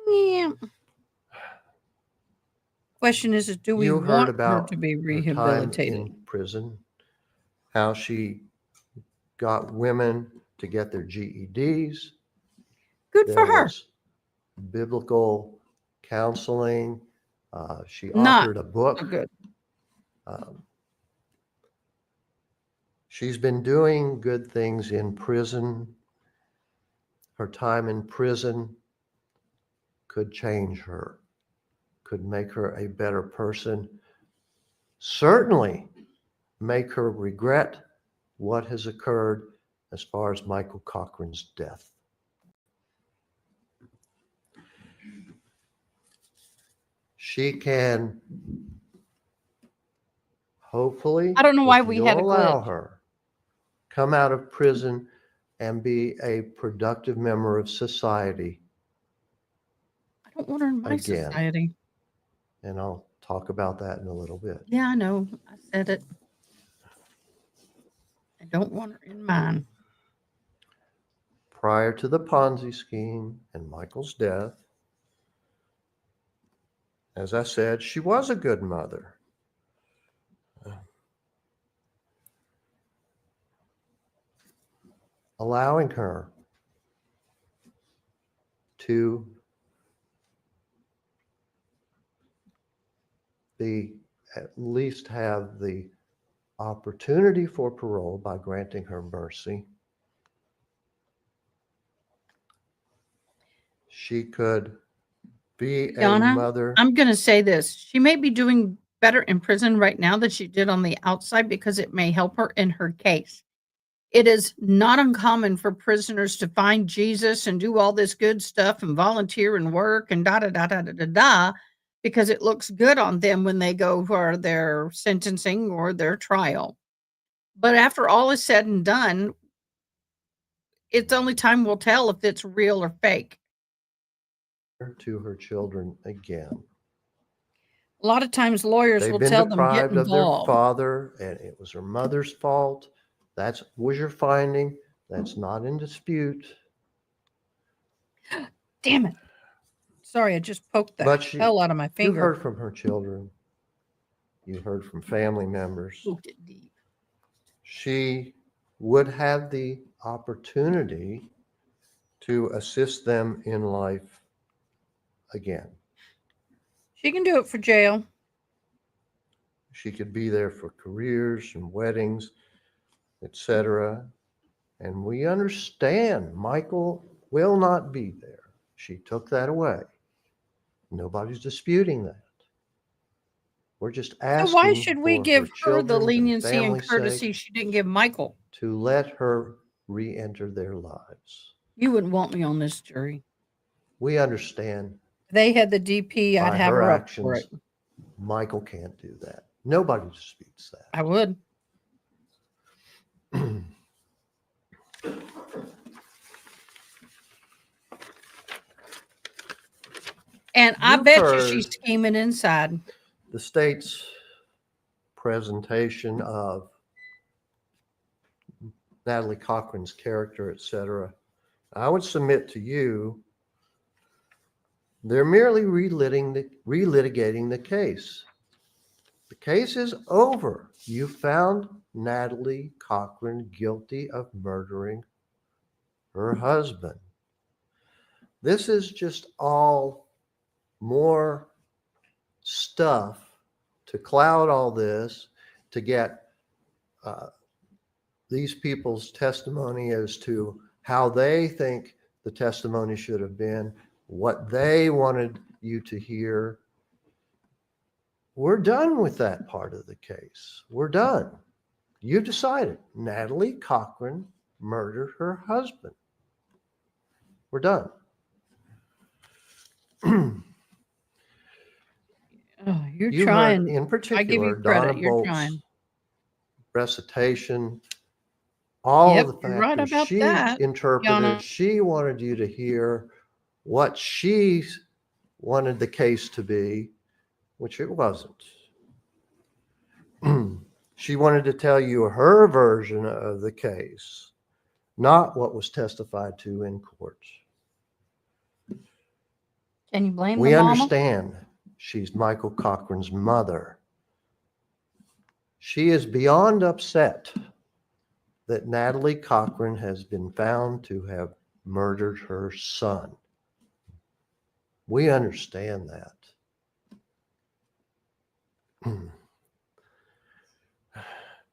Yeah. Question is do we You heard want her about to be her time rehabilitated? in prison, how she got women to get their GEDs. Good for her. was biblical counseling. She Not authored a book. so good. She's been doing good things in prison. Her time in prison could change her, could make her a better person, certainly make her regret what has occurred as far as Michael Cochran's death. She can hopefully, I don't know why if we you'll had a allow glitch. her, come out of prison and be a productive member of society. I don't want her in my Again. society. And I'll talk about that in a little bit. Yeah, I know. I said it. I don't want her in mine. Prior to the Ponzi scheme and Michael's death, as I said, she was a good mother. Allowing her to at least have the opportunity for parole by granting her mercy. She could be a Yana, mother. I'm going to say this. She may be doing better in prison right now than she did on the outside because it may help her in her case. It is not uncommon for prisoners to find Jesus and do all this good stuff and volunteer and work and da da da da da da da because it looks good on them when they go for their sentencing or their trial. But after all is said and done, it's only time will tell if it's real or fake. To her children again. A lot of times lawyers They've will been tell them get deprived of their involved. father, and it was her mother's fault. That was your finding. That's not in dispute. Damn it. Sorry, I just poked the But hell out of my you finger. heard from her children. You heard from family members. Poked it deep. She would have the opportunity to assist them in life again. She can do it for jail. She could be there for careers and weddings, etc. And we understand Michael will not be there. She took that away. Nobody's disputing that. We're just asking So why should we for give her the children's and leniency and family's courtesy sake she didn't give Michael? to let her re-enter their lives. You wouldn't want me on this jury. We understand If they had the DP, I'd by have her her up for actions, it. Michael can't do that. Nobody disputes that. I would. And I You've bet you heard she's scheming inside. the state's presentation of Natalie Cochran's character, etc. I would submit to you, they're merely relitigating the case. The case is over. You found Natalie Cochran guilty of murdering her husband. This is just all more stuff to cloud all this, to get these people's testimony as to how they think the testimony should have been, what they wanted you to hear. We're done with that part of the case. We're done. You decided Natalie Cochran murdered her husband. We're done. Oh, you're You trying. heard in I give you particular credit. Donna You're Bolt's trying. recitation, all Yep, of the you're right factors about she that, interpreted. Yana. She wanted you to hear what she wanted the case to be, which it wasn't. She wanted to tell you her version of the case, not what was testified to in court. Can you blame We the mama? understand she's Michael Cochran's mother. She is beyond upset that Natalie Cochran has been found to have murdered her son. We understand that.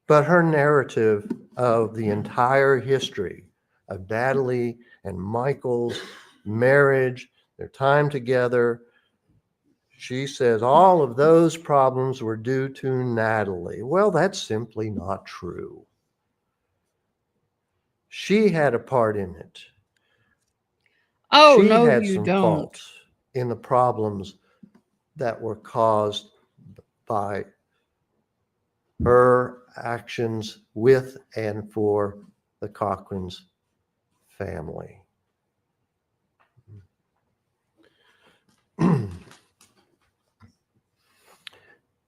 But her narrative of the entire history of Natalie and Michael's marriage, their time together, she says all of those problems were due to Natalie. Well, that's simply not true. She had a part in it. Oh, She no, had you some don't. fault in the problems that were caused by her actions with and for the Cochran's family.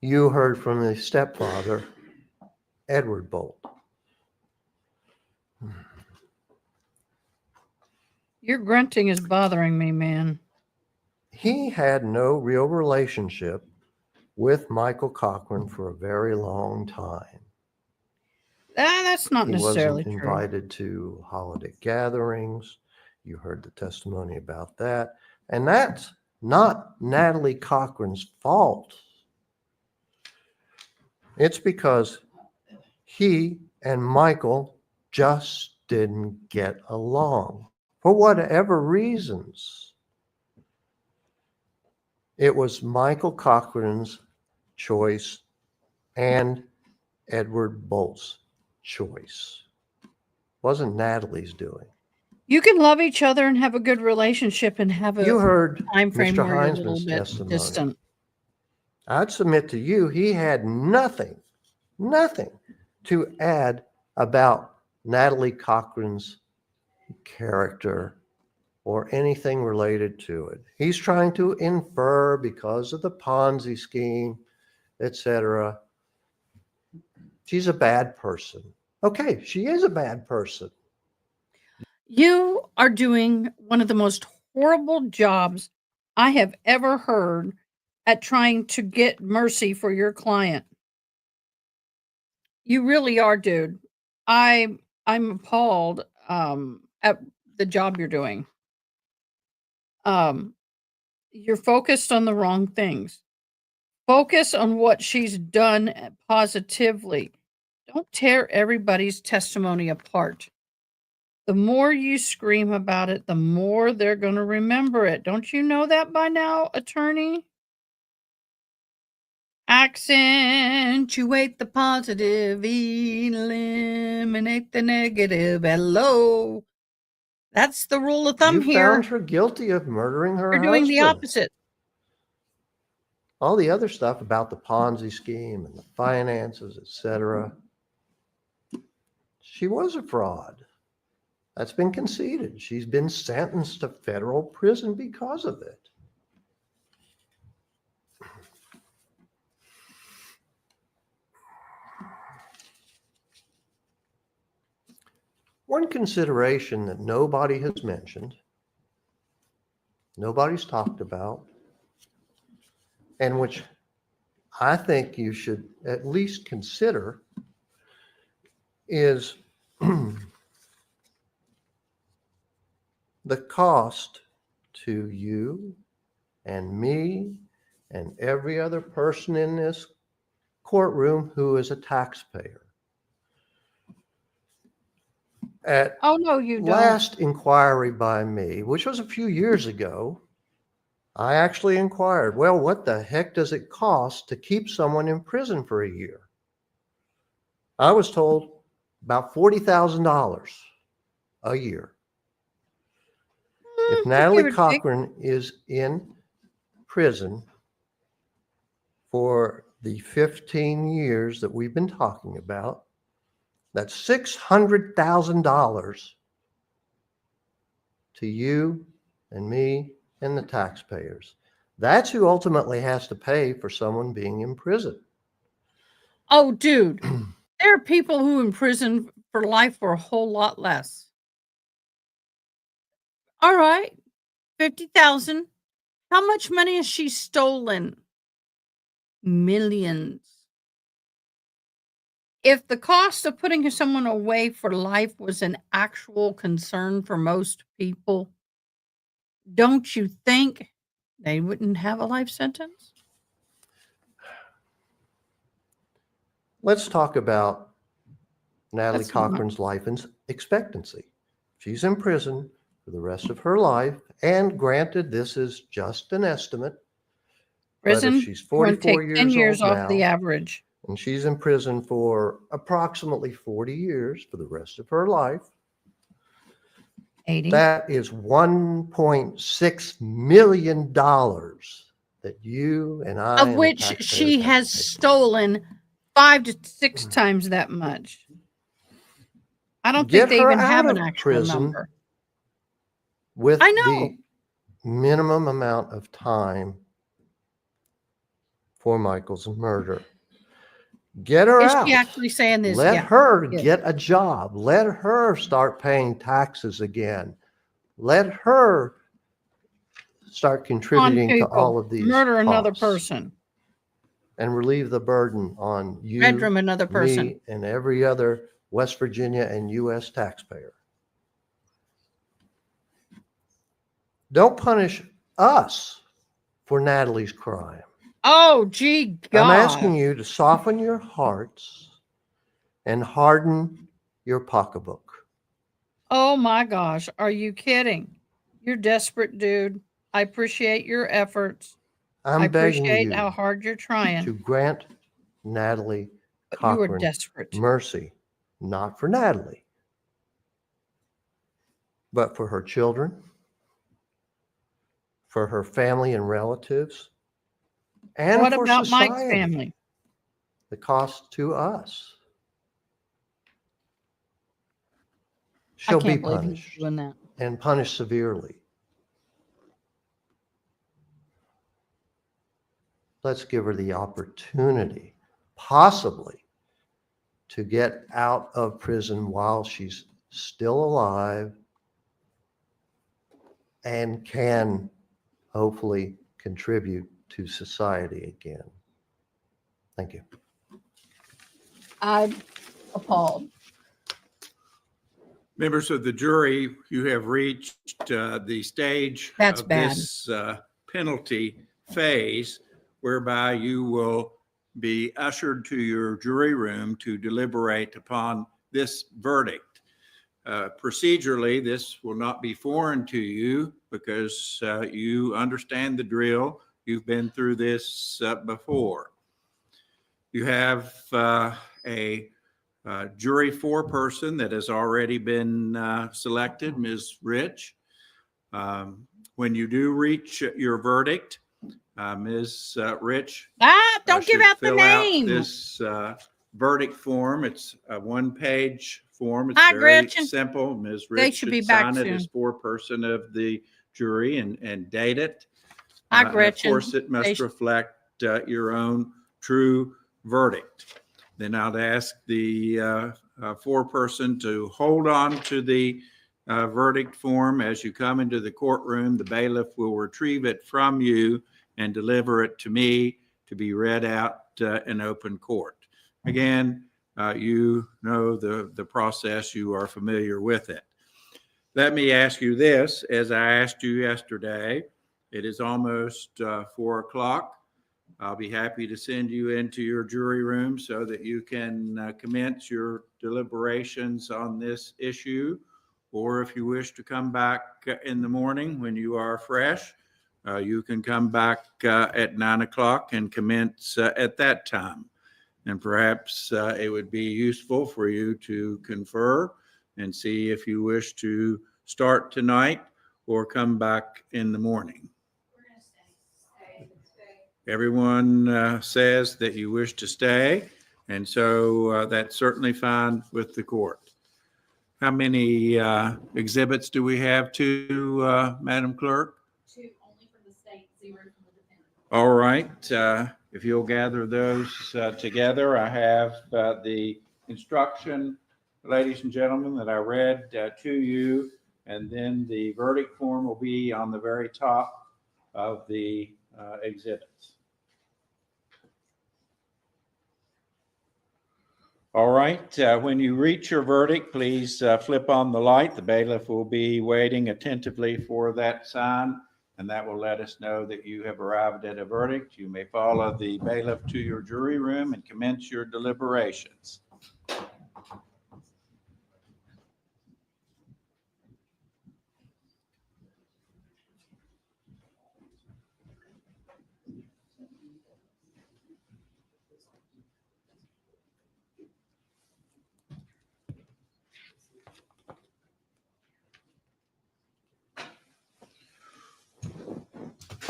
You heard from the stepfather, Edward Bolt. Your grunting is bothering me, man. He had no real relationship with Michael Cochran for a very long time. That's not He necessarily wasn't true. invited to holiday gatherings. You heard the testimony about that. And that's not Natalie Cochran's fault. It's because he and Michael just didn't get along for whatever reasons. It was Michael Cochran's choice and Edward Bolt's choice. Wasn't Natalie's doing. You can love each other and have a good relationship and have a You heard time frame Mr. where you're a little Heinzman's bit testimony. distant. I'd submit to you, he had nothing to add about Natalie Cochran's character or anything related to it. He's trying to infer because of the Ponzi scheme, etc. She's a bad person. Okay, she is a bad person. You are doing one of the most horrible jobs I have ever heard at trying to get mercy for your client. You really are, dude. I'm appalled at the job you're doing. You're focused on the wrong things. Focus on what she's done positively. Don't tear everybody's testimony apart. The more you scream about it, the more they're going to remember it. Don't you know that by now, attorney? Accentuate the positive, eliminate the negative. Hello. That's the rule of thumb You here. found her guilty of murdering her You're doing the husband. opposite. All the other stuff about the Ponzi scheme and the finances, etc. She was a fraud. That's been conceded. She's been sentenced to federal prison because of it. One consideration that nobody has mentioned, nobody's talked about, and which I think you should at least consider is the cost to you and me and every other person in this courtroom who is a taxpayer. At Oh, no, you don't. last inquiry by me, which was a few years ago, I actually inquired, well, what the heck does it cost to keep someone in prison for a year? I was told about $40,000 a year. If Natalie Cochran is in prison for the 15 years that we've been talking about, that's $600,000 to you and me and the taxpayers. That's who ultimately has to pay for someone being in prison. Oh, dude. There are people who in prison for life for a whole lot less. All right. 50,000. How much money has she stolen? Millions. If the cost of putting someone away for life was an actual concern for most people, don't you think they wouldn't have a life sentence? Let's talk about Natalie That's not- Cochran's life expectancy. She's in prison for the rest of her life, and granted, this is just an estimate. Prison, but if she's we're gonna 44 take 10 years years old off the now, average. and she's in prison for approximately 40 years for the rest of her life, 80. that is $1.6 million that you and I Of and the which taxpayers she have has to pay. stolen 5 to 6 times that much. I don't Get think they her even have out an of actual prison number. with I know. the minimum amount of time for Michael's murder. Get her Is out. she actually saying this? Let Yeah. her Yeah. get a job. Let her start paying taxes again. Let her start contributing to people, all of these murder another costs person, and relieve the burden on you, bedroom another person. me, and every other West Virginia and U.S. taxpayer. Don't punish us for Natalie's crime. Oh, gee, I'm God. asking you to soften your hearts and harden your pocketbook. Oh my gosh. Are you kidding? You're desperate, dude. I appreciate your efforts. I I'm begging appreciate you how hard you're trying. to grant Natalie But you are Cochran desperate. mercy, not for Natalie, but for her children, for her family and relatives, and What for about Mike's society. family? The cost to us. She'll be can't believe he's punished doing that. and punished severely. Let's give her the opportunity, possibly, to get out of prison while she's still alive and can hopefully contribute to society again. Thank you. I'm appalled. Members of the jury, you have reached the stage That's of bad. this penalty phase whereby you will be ushered to your jury room to deliberate upon this verdict. Procedurally, this will not be foreign to you because you understand the drill. You've been through this before. You have a jury foreperson that has already been selected, Ms. Rich. When you do reach your verdict, Ms. Rich Don't give should out the fill out name. this verdict form. It's a one-page form. It's Hi, very Gretchen. simple. Ms. They Rich should be should back sign it as soon. foreperson of the jury and date it. Hi, And of Gretchen. course, it They must sh- reflect your own true verdict. Then I'd ask the foreperson to hold on to the verdict form as you come into the courtroom. The bailiff will retrieve it from you and deliver it to me to be read out in open court. Again, you know the process. You are familiar with it. Let me ask you this, as I asked you yesterday. It is almost 4 o'clock. I'll be happy to send you into your jury room so that you can commence your deliberations on this issue. Or if you wish to come back in the morning when you are fresh, you can come back at 9 o'clock and commence at that time. And perhaps it would be useful for you to confer and see if you wish to start tonight or come back in the morning. Everyone says that you wish to stay, and so that's certainly fine with the court. How many exhibits do we have to, Madam Clerk? 2 only from the state, 0 from the defendant. All right. If you'll gather those together, I have the instruction, ladies and gentlemen, that I read to you, and then the verdict form will be on the very top of the exhibits. All right. When you reach your verdict, please flip on the light. The bailiff will be waiting attentively for that sign, and that will let us know that you have arrived at a verdict. You may follow the bailiff to your jury room and commence your deliberations.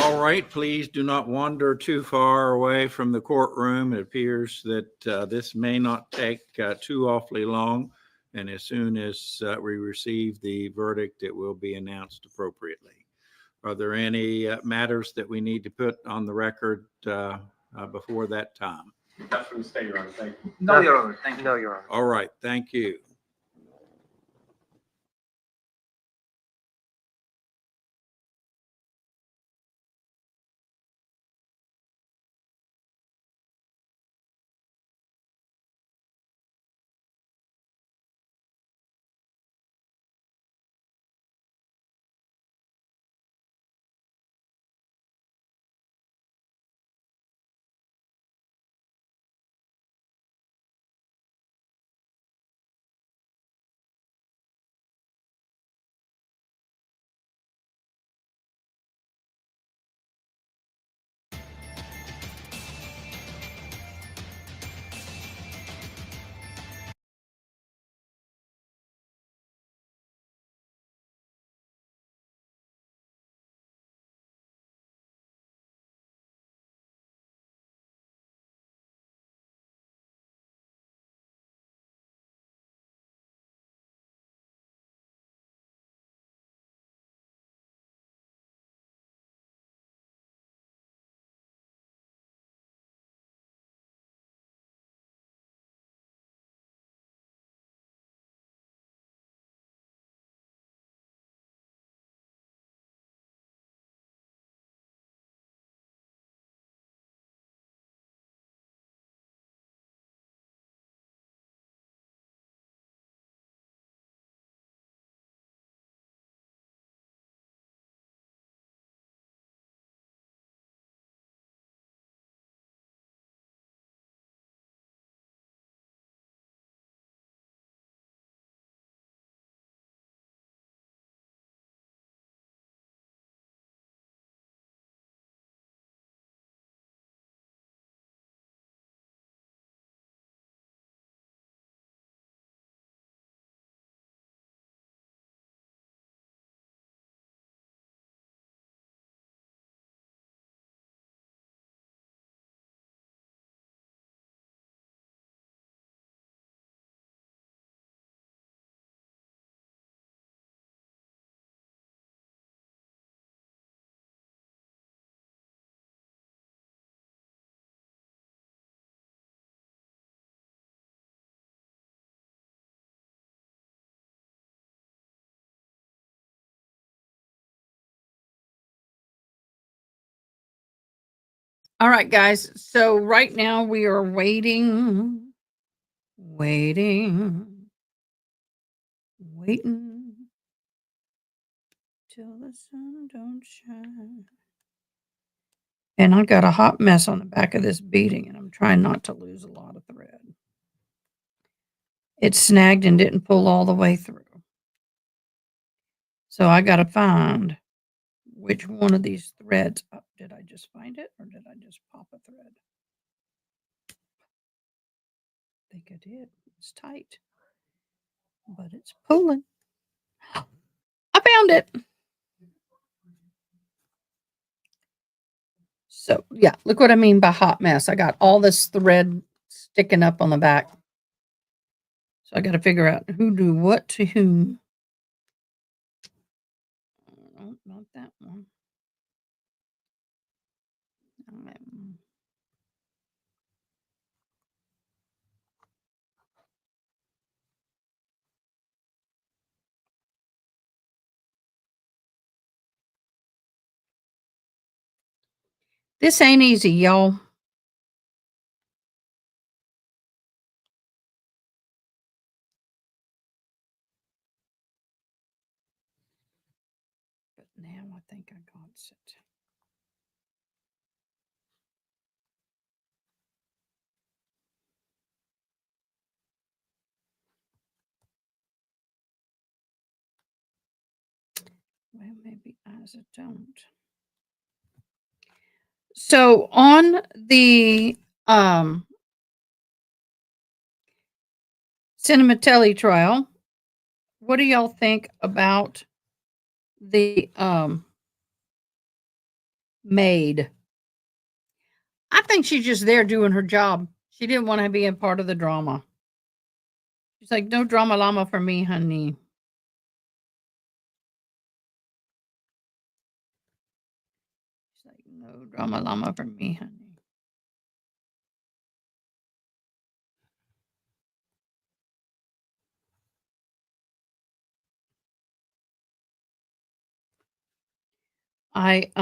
All right, please do not wander too far away from the courtroom. It appears that this may not take too awfully long, and as soon as we receive the verdict, it will be announced appropriately. Are there any matters that we need to put on the record before that time? That's from the state, Your Honor. Thank you. No, Your Honor. Thank you. No, Your Honor. All right, thank you. All right, guys. So right now we are waiting till the sun don't shine. And I got a hot mess on the back of this beading, and I'm trying not to lose a lot of thread. It snagged and didn't pull all the way through. So I got to find which one of these threads. Oh, did I just find it, or did I just pop a thread? I think I did. It's tight, but it's pulling. I found it. So yeah, look what I mean by hot mess. I got all this thread sticking up on the back. So I got to figure out who do what to whom. No, not that one. This ain't easy, y'all. But now I think I got it. Well, maybe as it don't. So on the Cinematelli trial, what do y'all think about the maid? I think she's just there doing her job. She didn't want to be a part of the drama. She's like, no drama llama for me, honey. She's like, no drama llama for me, honey. I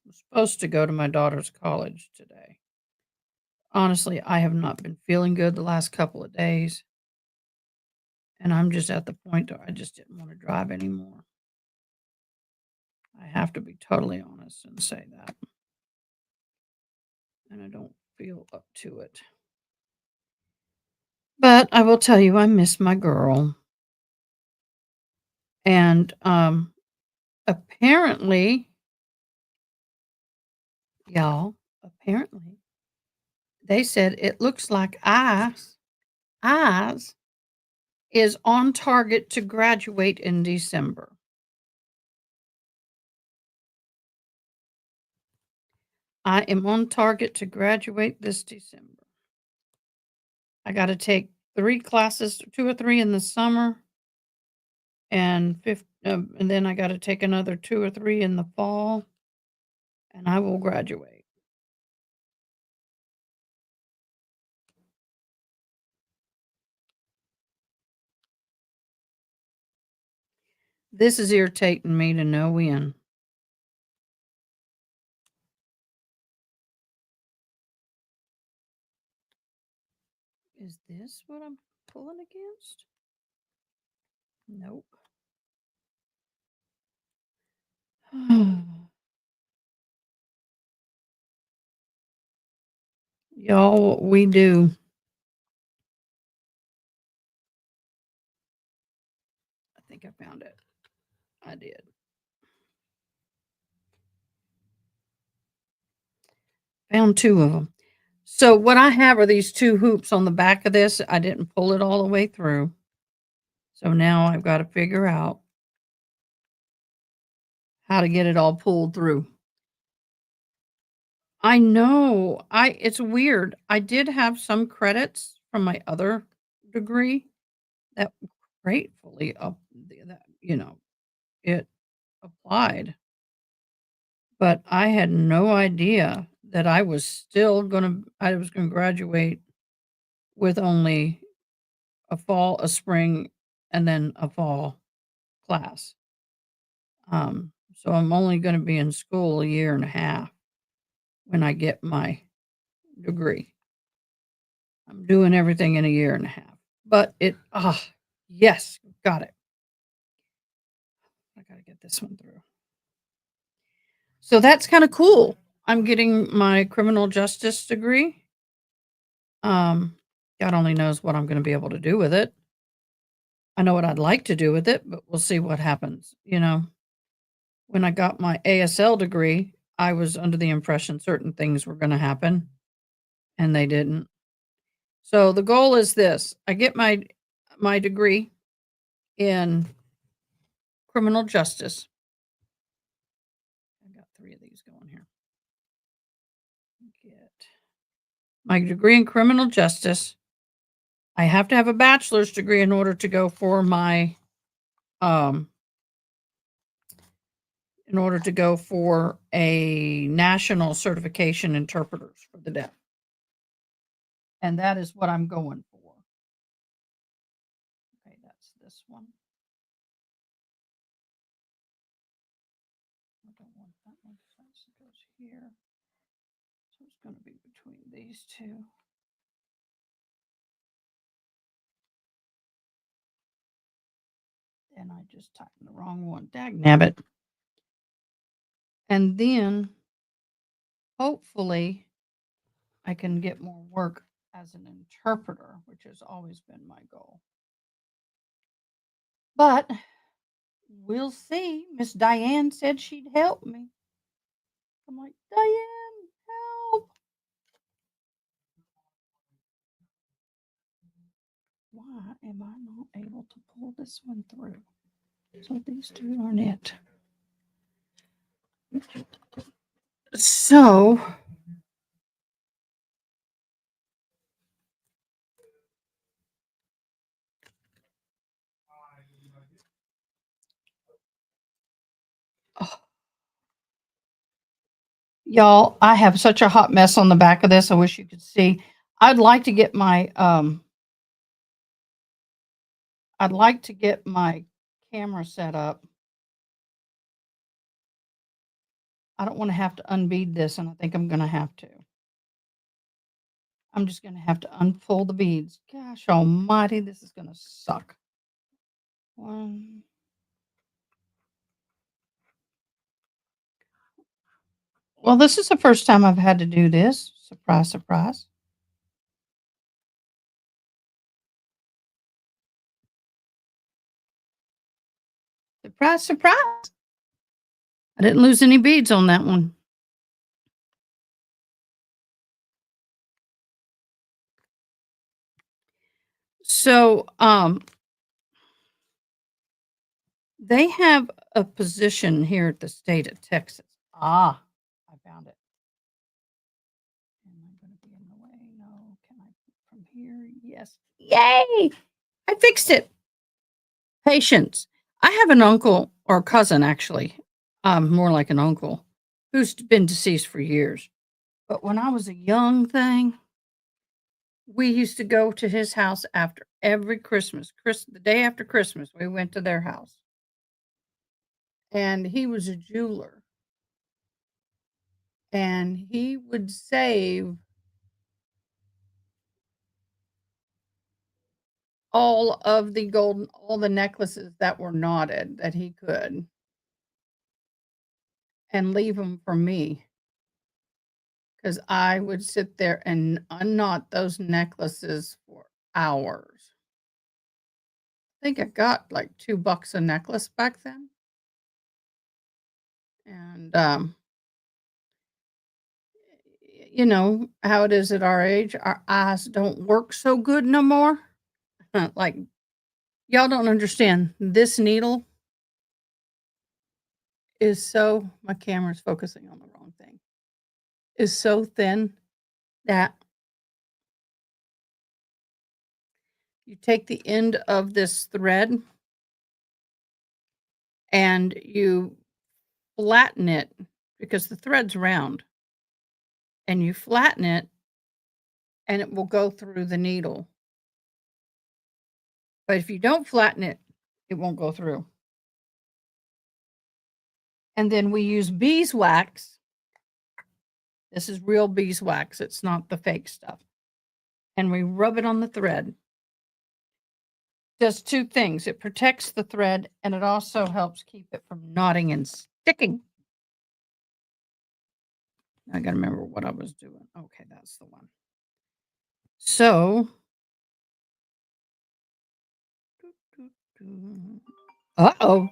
was supposed to go to my daughter's college today. Honestly, I have not been feeling good the last couple of days. And I'm just at the point where I just didn't want to drive anymore. I have to be totally honest and say that. And I don't feel up to it. But I will tell you, I miss my girl. And apparently, y'all, they said it looks like Eyes is on target to graduate in December. I am on target to graduate this December. I got to take 3 classes, 2 or 3 in the summer, and then I got to take another 2 or 3 in the fall, and I will graduate. This is irritating me to no end. Is this what I'm pulling against? Nope. Y'all, what we do. I think I found it. I did. Found 2 of them. So what I have are these 2 hoops on the back of this. I didn't pull it all the way through. So now I've got to figure out how to get it all pulled through. I know. It's weird. I did have some credits from my other degree that gratefully it applied. But I had no idea that I was going to graduate with only a fall, a spring, and then a fall class. So I'm only going to be in school a year and a half. when I get my degree. I'm doing everything in a year and a half. But yes, got it. I got to get this one through. So that's kind of cool. I'm getting my criminal justice degree. God only knows what I'm going to be able to do with it. I know what I'd like to do with it, but we'll see what happens. When I got my ASL degree, I was under the impression certain things were going to happen, and they didn't. So the goal is this: I get my degree in criminal justice. I got 3 of these going here. Get my degree in criminal justice. I have to have a bachelor's degree in order to go for my a national certification interpreters for the deaf. And that is what I'm going for. Okay, that's this one. I don't want that one. So it goes here. So it's going to be between these two. And I just typed in the wrong one. Dagnabbit. And then hopefully I can get more work as an interpreter, which has always been my goal. But we'll see. Miss Diane said she'd help me. I'm like, Diane, help. Why am I not able to pull this one through? So these two aren't it. So y'all, I have such a hot mess on the back of this. I wish you could see. I'd like to get my camera set up. I don't want to have to unbead this, and I think I'm going to have to. I'm just going to have to unpull the beads. Gosh almighty, this is going to suck. One. Well, this is the first time I've had to do this. Surprise, surprise. Surprise, surprise. I didn't lose any beads on that one. So, they have a position here at the state of Texas. I found it. Am I going to be in the way? No. Can I from here? Yes. Yay! I fixed it. Patience. I have an uncle or cousin, actually, more like an uncle, who's been deceased for years. But when I was a young thing, we used to go to his house after every Christmas. The day after Christmas, we went to their house. And he was a jeweler. And he would save all the necklaces that were knotted that he could and leave them for me. Because I would sit there and unknot those necklaces for hours. I think I got like $2 a necklace back then. And, you know how it is at our age, our eyes don't work so good no more. Like, y'all don't understand. This needle is so, my camera's focusing on the wrong thing, is so thin that you take the end of this thread and you flatten it because the thread's round, and you flatten it and it will go through the needle. But if you don't flatten it, it won't go through. And then we use beeswax This is real beeswax. It's not the fake stuff. And we rub it on the thread. Does two things. It protects the thread and it also helps keep it from knotting and sticking. I got to remember what I was doing. Okay, that's the one. So, uh-oh.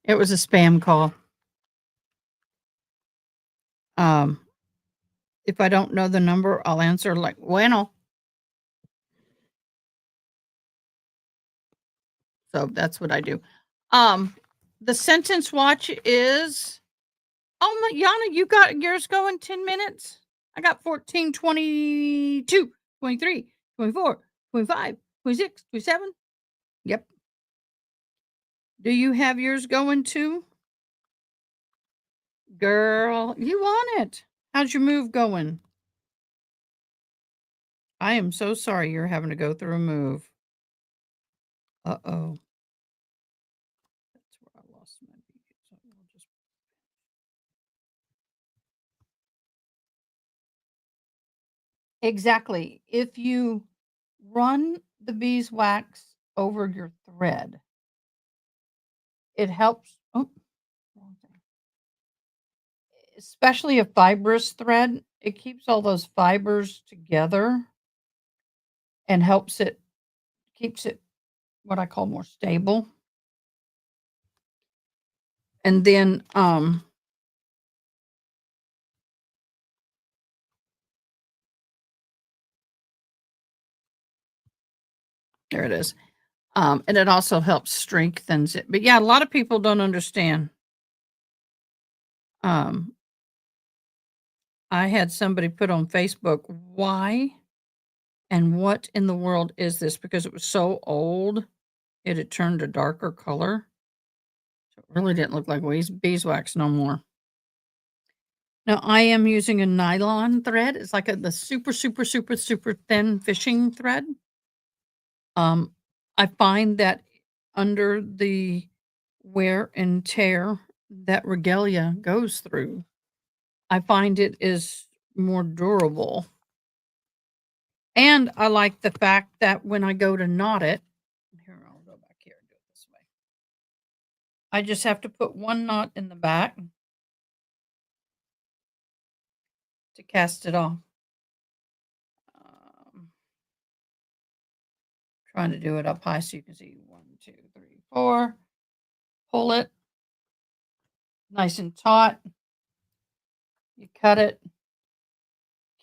It was a spam call. If I don't know the number, I'll answer like, bueno. So that's what I do. The sentence watch is, oh, Yana, you got yours going 10 minutes. I got 14, 22, 23, 24, 25, 26, 27. Yep. Do you have yours going too? Girl, you on it. How's your move going? I am so sorry you're having to go through a move. Uh-oh. That's where I lost my beat. So we'll just... Exactly. If you run the beeswax over your thread, it helps. Oh, wrong thing. Especially a fibrous thread, it keeps all those fibers together and keeps it what I call more stable. And then there it is. And it also helps strengthens it. But yeah, a lot of people don't understand. I had somebody put on Facebook, why and what in the world is this? Because it was so old, it had turned a darker color. So it really didn't look like beeswax no more. Now I am using a nylon thread. It's like the super, super, super, super thin fishing thread. I find that under the wear and tear that regalia goes through, I find it is more durable. And I like the fact that when I go to knot it, here, I'll go back here and do it this way. I just have to put one knot in the back to cast it off. Trying to do it up high so you can see 1, 2, 3, 4. Pull it nice and taut. You cut it.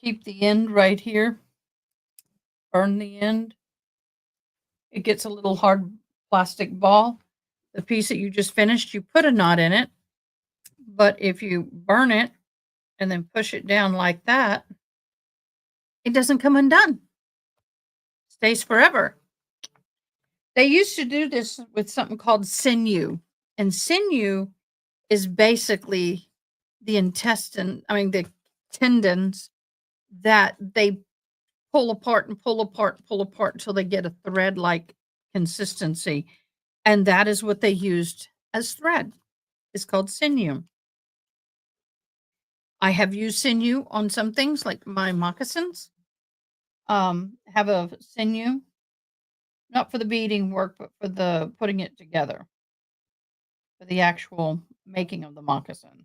Keep the end right here. Burn the end. It gets a little hard plastic ball. The piece that you just finished, you put a knot in it. But if you burn it and then push it down like that, it doesn't come undone. Stays forever. They used to do this with something called sinew. And sinew is basically the the tendons that they pull apart and pull apart and pull apart until they get a thread-like consistency. And that is what they used as thread. It's called sinew. I have used sinew on some things like my moccasins. Have a sinew, not for the beading work, but for the putting it together, for the actual making of the moccasin.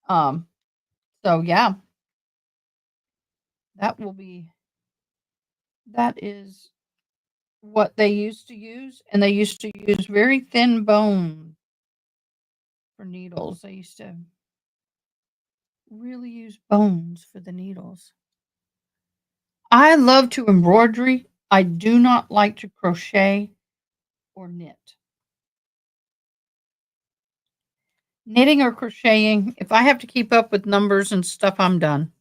So yeah, that is what they used to use. And they used to use very thin bone for needles. They used to really use bones for the needles. I love to embroidery. I do not like to crochet or knit. Knitting or crocheting, if I have to keep up with numbers and stuff, I'm done.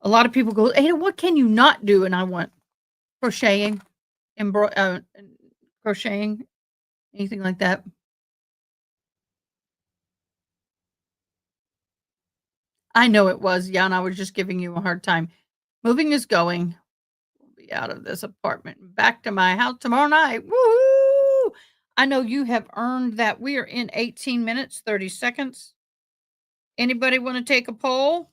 A lot of people go, Ada, what can you not do? And I want crocheting, crocheting, anything like that. I know it was. Yeah, and I was just giving you a hard time. Moving is going. We'll be out of this apartment and back to my house tomorrow night. Woohoo! I know you have earned that. We are in 18 minutes, 30 seconds. Anybody want to take a poll?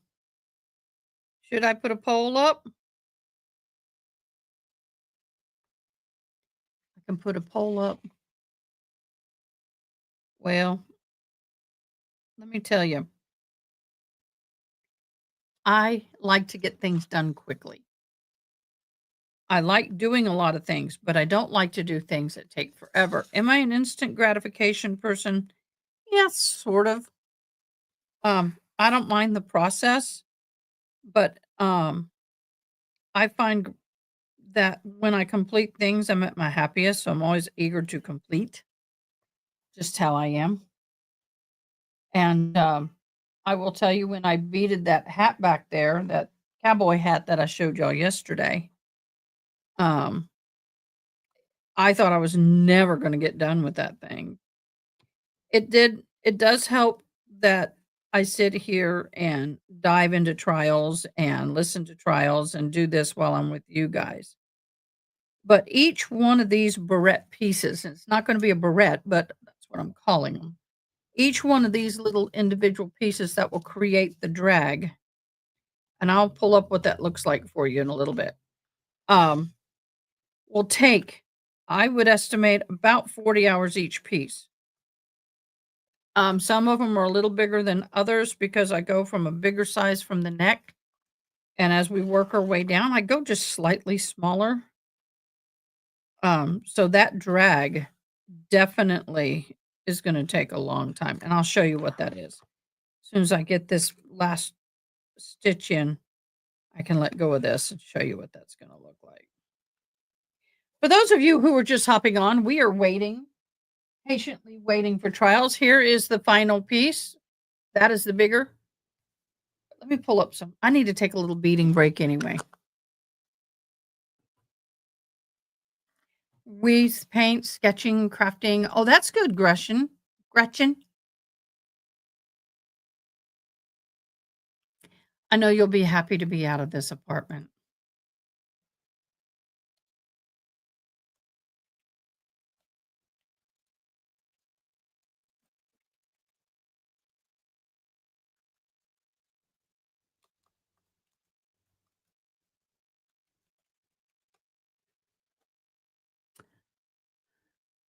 Should I put a poll up? I can put a poll up. Well, let me tell you, I like to get things done quickly. I like doing a lot of things, but I don't like to do things that take forever. Am I an instant gratification person? Yes, sort of. I don't mind the process, but I find that when I complete things, I'm at my happiest. So I'm always eager to complete, just how I am. And I will tell you, when I beaded that hat back there, that cowboy hat that I showed y'all yesterday, um, I thought I was never going to get done with that thing. It does help that I sit here and dive into trials and listen to trials and do this while I'm with you guys. But each one of these barrette pieces, and it's not going to be a barrette, but that's what I'm calling them. Each one of these little individual pieces that will create the drag, and I'll pull up what that looks like for you in a little bit, will take, I would estimate, about 40 hours each piece. Some of them are a little bigger than others because I go from a bigger size from the neck. And as we work our way down, I go just slightly smaller. So that drag definitely is going to take a long time. And I'll show you what that is. As soon as I get this last stitch in, I can let go of this and show you what that's going to look like. For those of you who are just hopping on, we are waiting, patiently waiting for trials. Here is the final piece. That is the bigger. Let me pull up some. I need to take a little beading break anyway. Weaves, paint, sketching, crafting. Oh, that's good, Gretchen. I know you'll be happy to be out of this apartment.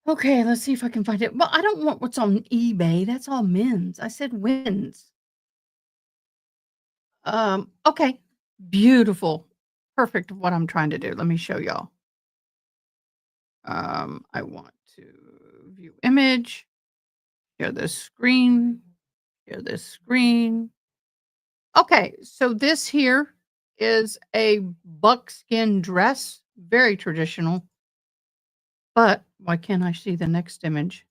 Okay, let's see if I can find it. Well, I don't want what's on eBay. That's all men's. I said women's. Okay. Beautiful. Perfect what I'm trying to do. Let me show y'all. I want to view image, share this screen, share this screen. Okay, so this here is a buckskin dress, very traditional. But why can't I see the next image?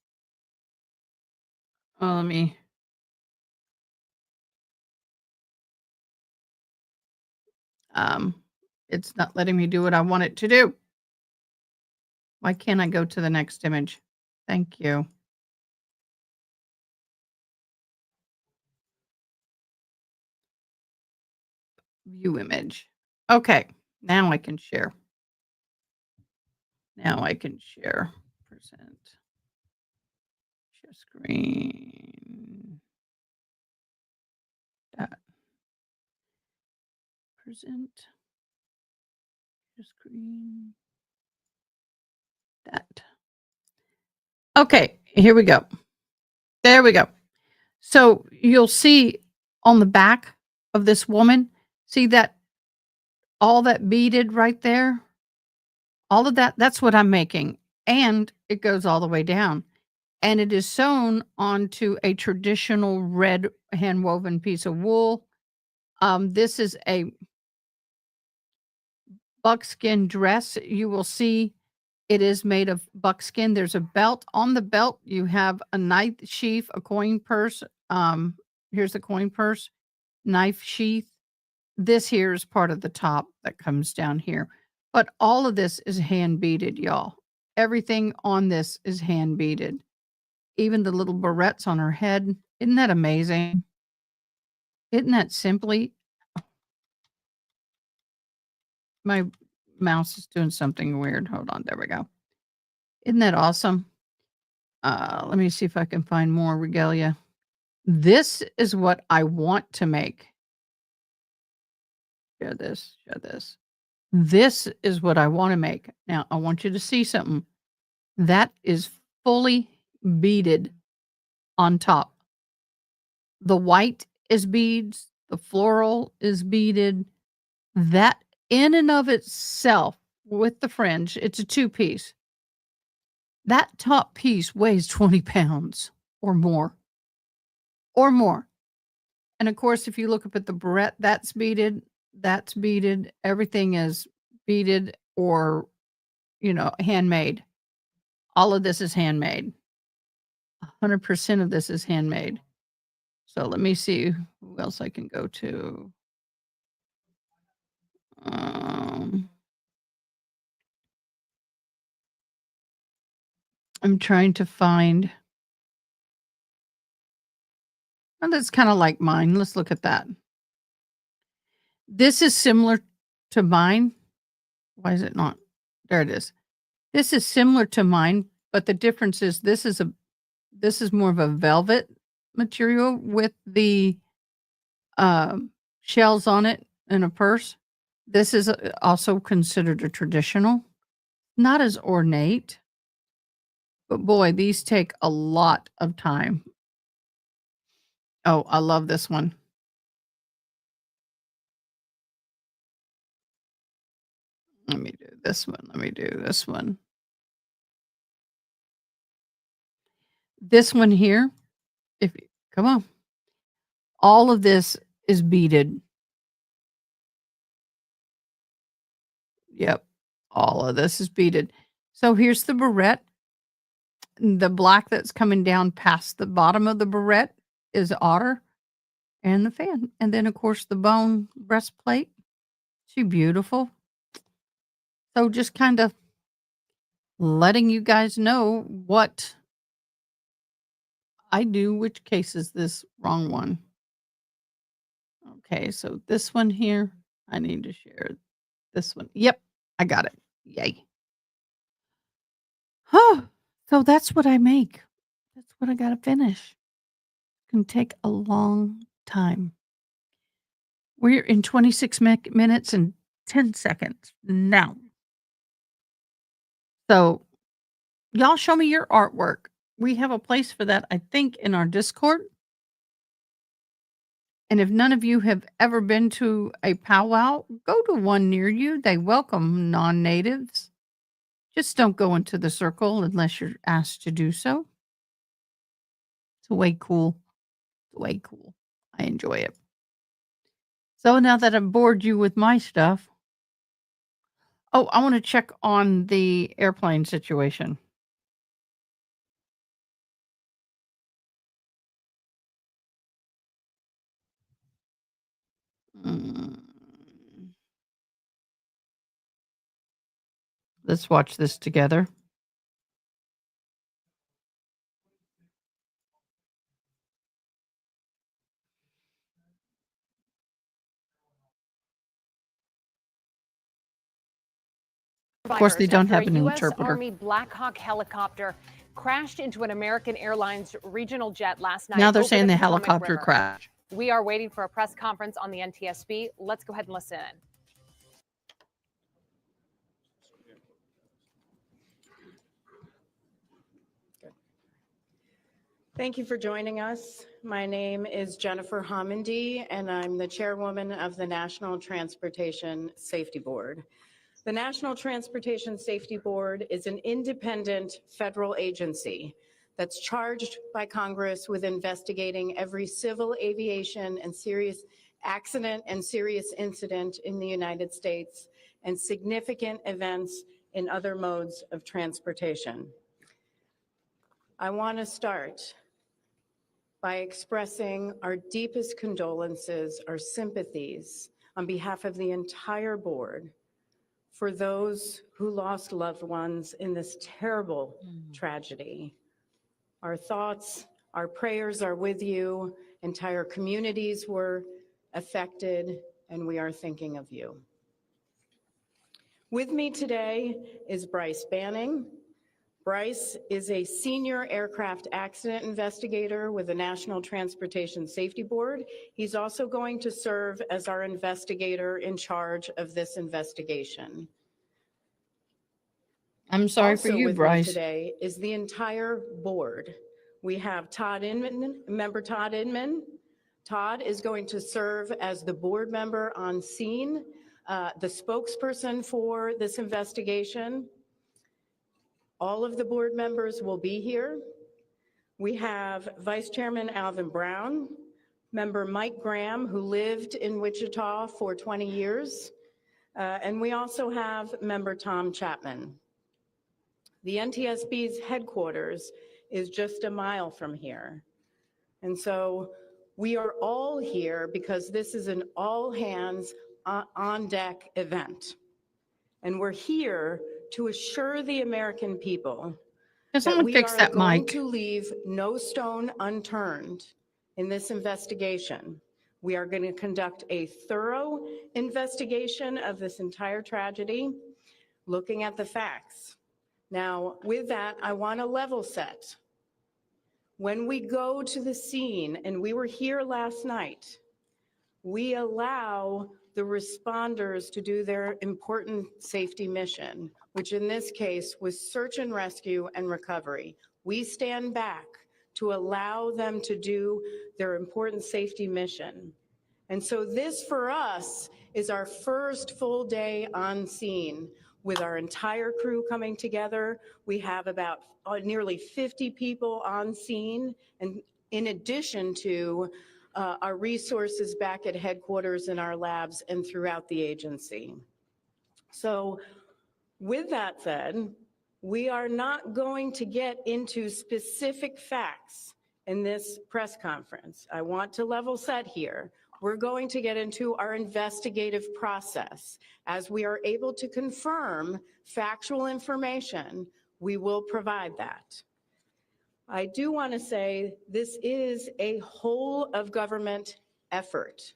Let me. It's not letting me do what I want it to do. Why can't I go to the next image? Thank you. View image. Okay, now I can share. Now I can share. Present. Share screen. That. Present. Share screen. That. Okay, here we go. There we go. So you'll see on the back of this woman, see that all that beaded right there? All of that, that's what I'm making. And it goes all the way down. And it is sewn onto a traditional red hand woven piece of wool. This is a buckskin dress. You will see it is made of buckskin. There's a belt. On the belt, you have a knife sheath, a coin purse. Here's the coin purse, knife sheath. This here is part of the top that comes down here. But all of this is hand beaded, y'all. Everything on this is hand beaded. Even the little barrettes on her head. Isn't that amazing? Isn't that simply? My mouse is doing something weird. Hold on. There we go. Isn't that awesome? Let me see if I can find more regalia. This is what I want to make. Share this, share this. This is what I want to make. Now, I want you to see something. That is fully beaded on top. The white is beads, the floral is beaded. That in and of itself, with the fringe, it's a 2-piece. That top piece weighs 20 pounds or more. Or more. And of course, if you look up at the barrette, that's beaded. Everything is beaded or, handmade. All of this is handmade. 100% of this is handmade. So let me see who else I can go to. I'm trying to find. Oh, that's kind of like mine. Let's look at that. This is similar to mine. Why is it not? There it is. This is similar to mine, but the difference is this is more of a velvet material with the shells on it in a purse. This is also considered a traditional, not as ornate, but boy, these take a lot of time. Oh, I love this one. Let me do this one. This one here, come on. All of this is beaded. Yep. All of this is beaded. So here's the barrette. The black that's coming down past the bottom of the barrette is otter and the fan. And then, of course, the bone breastplate. She beautiful. So just kind of letting you guys know what I do, which case is this wrong one. Okay, so this one here, I need to share this one. Yep, I got it. Yay. Oh, so that's what I make. That's what I got to finish. It can take a long time. We're in 26 minutes and 10 seconds now. So y'all show me your artwork. We have a place for that, I think, in our Discord. And if none of you have ever been to a powwow, go to one near you. They welcome non-natives. Just don't go into the circle unless you're asked to do so. It's way cool. Way cool. I enjoy it. So now that I've bored you with my stuff, I want to check on the airplane situation. Let's watch this together. Of course, they don't have an interpreter. Army Black Hawk helicopter crashed into an American Airlines regional jet last night. Now they're over saying the Potomac helicopter River. crashed. We are waiting for a press conference on the NTSB. Let's go ahead and listen in. Thank you for joining us. My name is Jennifer Homendy, and I'm the chairwoman of the National Transportation Safety Board. The National Transportation Safety Board is an independent federal agency that's charged by Congress with investigating every civil aviation and serious accident and serious incident in the United States and significant events in other modes of transportation. I want to start by expressing our deepest condolences, our sympathies on behalf of the entire board for those who lost loved ones in this terrible tragedy. Our thoughts, our prayers are with you. Entire communities were affected, and we are thinking of you. With me today is Bryce Banning. Bryce is a senior aircraft accident investigator with the National Transportation Safety Board. He's also going to serve as our investigator in charge of this investigation. I'm sorry for Also you, with me Bryce. today is the entire board. We have Todd Inman, member Todd Inman. Todd is going to serve as the board member on scene, the spokesperson for this investigation. All of the board members will be here. We have Vice Chairman Alvin Brown, member Mike Graham, who lived in Wichita for 20 years, and we also have member Tom Chapman. The NTSB's headquarters is just a mile from here. And so we are all here because this is an all hands on deck event. And we're here to assure the American people Can that someone we fix are that going mic? to leave no stone unturned in this investigation. We are going to conduct a thorough investigation of this entire tragedy, looking at the facts. Now, with that, I want to level set. When we go to the scene, and we were here last night, we allow the responders to do their important safety mission, which in this case was search and rescue and recovery. We stand back to allow them to do their important safety mission. And so this for us is our first full day on scene with our entire crew coming together. We have about nearly 50 people on scene, and in addition to our resources back at headquarters in our labs and throughout the agency. So with that said, we are not going to get into specific facts in this press conference. I want to level set here. We're going to get into our investigative process. As we are able to confirm factual information, we will provide that. I do want to say this is a whole of government effort.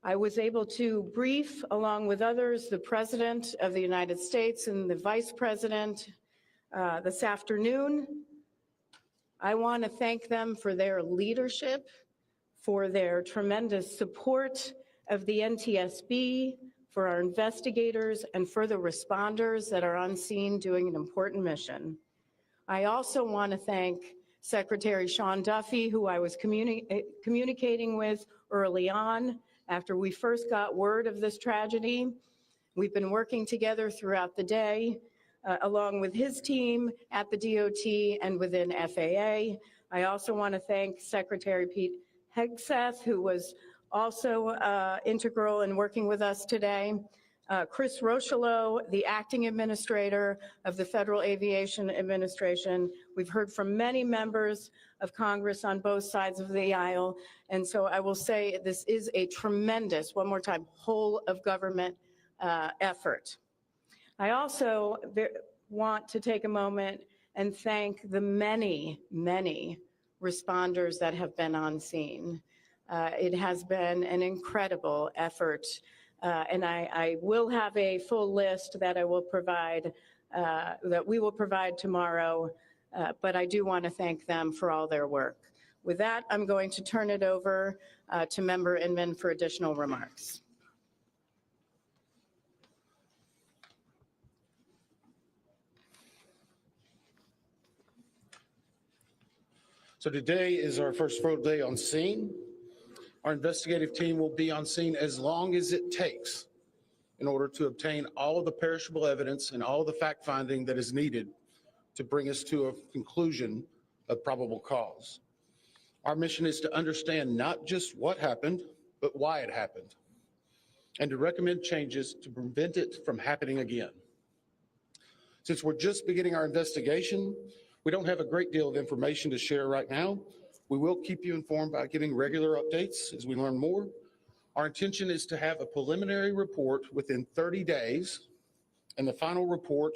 I was able to brief, along with others, the President of the United States and the Vice President this afternoon. I want to thank them for their leadership, for their tremendous support of the NTSB, for our investigators, and for the responders that are on scene doing an important mission. I also want to thank Secretary Sean Duffy, who I was communicating with early on after we first got word of this tragedy. We've been working together throughout the day, along with his team at the DOT and within FAA. I also want to thank Secretary Pete Hegseth, who was also integral in working with us today. Chris Rochelot, the acting administrator of the Federal Aviation Administration. We've heard from many members of Congress on both sides of the aisle. And so I will say this is a tremendous, one more time, whole of government effort. I also want to take a moment and thank the many, many responders that have been on scene. It has been an incredible effort. And I will have a full list that I will provide, that we will provide tomorrow, but I do want to thank them for all their work. With that, I'm going to turn it over to Member Inman for additional remarks. So today is our first full day on scene. Our investigative team will be on scene as long as it takes in order to obtain all of the perishable evidence and all of the fact finding that is needed to bring us to a conclusion of probable cause. Our mission is to understand not just what happened, but why it happened, and to recommend changes to prevent it from happening again. Since we're just beginning our investigation, we don't have a great deal of information to share right now. We will keep you informed by giving regular updates as we learn more. Our intention is to have a preliminary report within 30 days, and the final report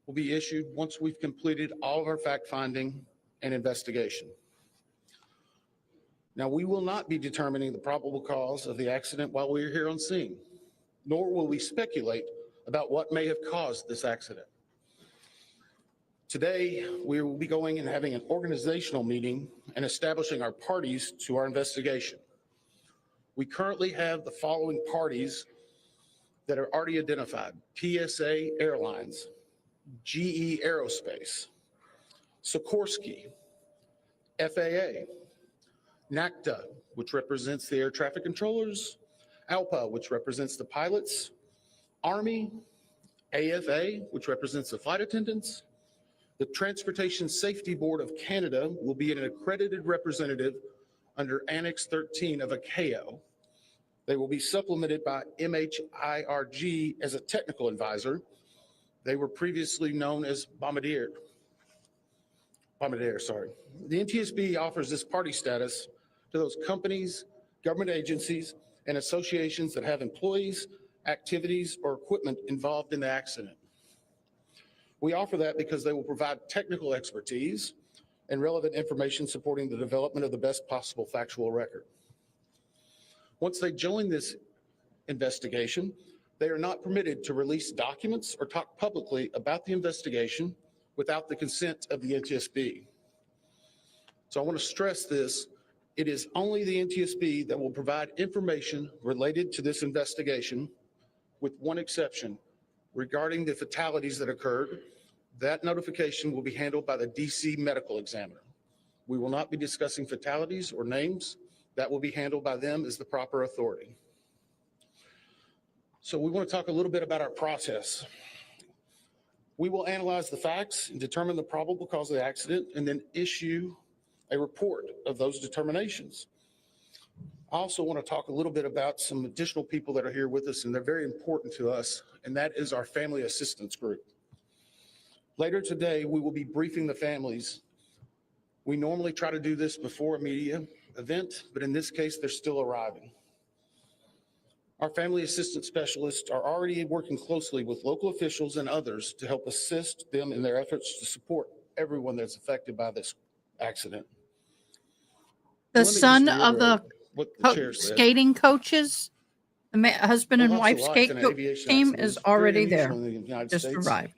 will be issued once we've completed all of our fact finding and investigation. Now, we will not be determining the probable cause of the accident while we are here on scene, nor will we speculate about what may have caused this accident. Today, we will be going and having an organizational meeting and establishing our parties to our investigation. We currently have the following parties that are already identified: PSA Airlines, GE Aerospace, Sikorsky, FAA, NACTA, which represents the air traffic controllers, ALPA, which represents the pilots, Army, AFA, which represents the flight attendants. The Transportation Safety Board of Canada will be an accredited representative under Annex 13 of ICAO. They will be supplemented by MHIRG as a technical advisor. They were previously known as Bombardier, sorry. The NTSB offers this party status to those companies, government agencies, and associations that have employees, activities, or equipment involved in the accident. We offer that because they will provide technical expertise and relevant information supporting the development of the best possible factual record. Once they join this investigation, they are not permitted to release documents or talk publicly about the investigation without the consent of the NTSB. So I want to stress this. It is only the NTSB that will provide information related to this investigation, with one exception. Regarding the fatalities that occurred, that notification will be handled by the DC medical examiner. We will not be discussing fatalities or names. That will be handled by them as the proper authority. So we want to talk a little bit about our process. We will analyze the facts and determine the probable cause of the accident, and then issue a report of those determinations. I also want to talk a little bit about some additional people that are here with us, and they're very important to us, and that is our family assistance group. Later today, we will be briefing the families. We normally try to do this before a media event, but in this case, they're still arriving. Our family assistance specialists are already working closely with local officials and others to help assist them in their efforts to support everyone that's affected by this accident. The Let me just son of reiterate the what the chair said. skating coaches, the husband and Loss of wife life skate in an team aviation accident is very already unusual there. in the United Just States. arrived.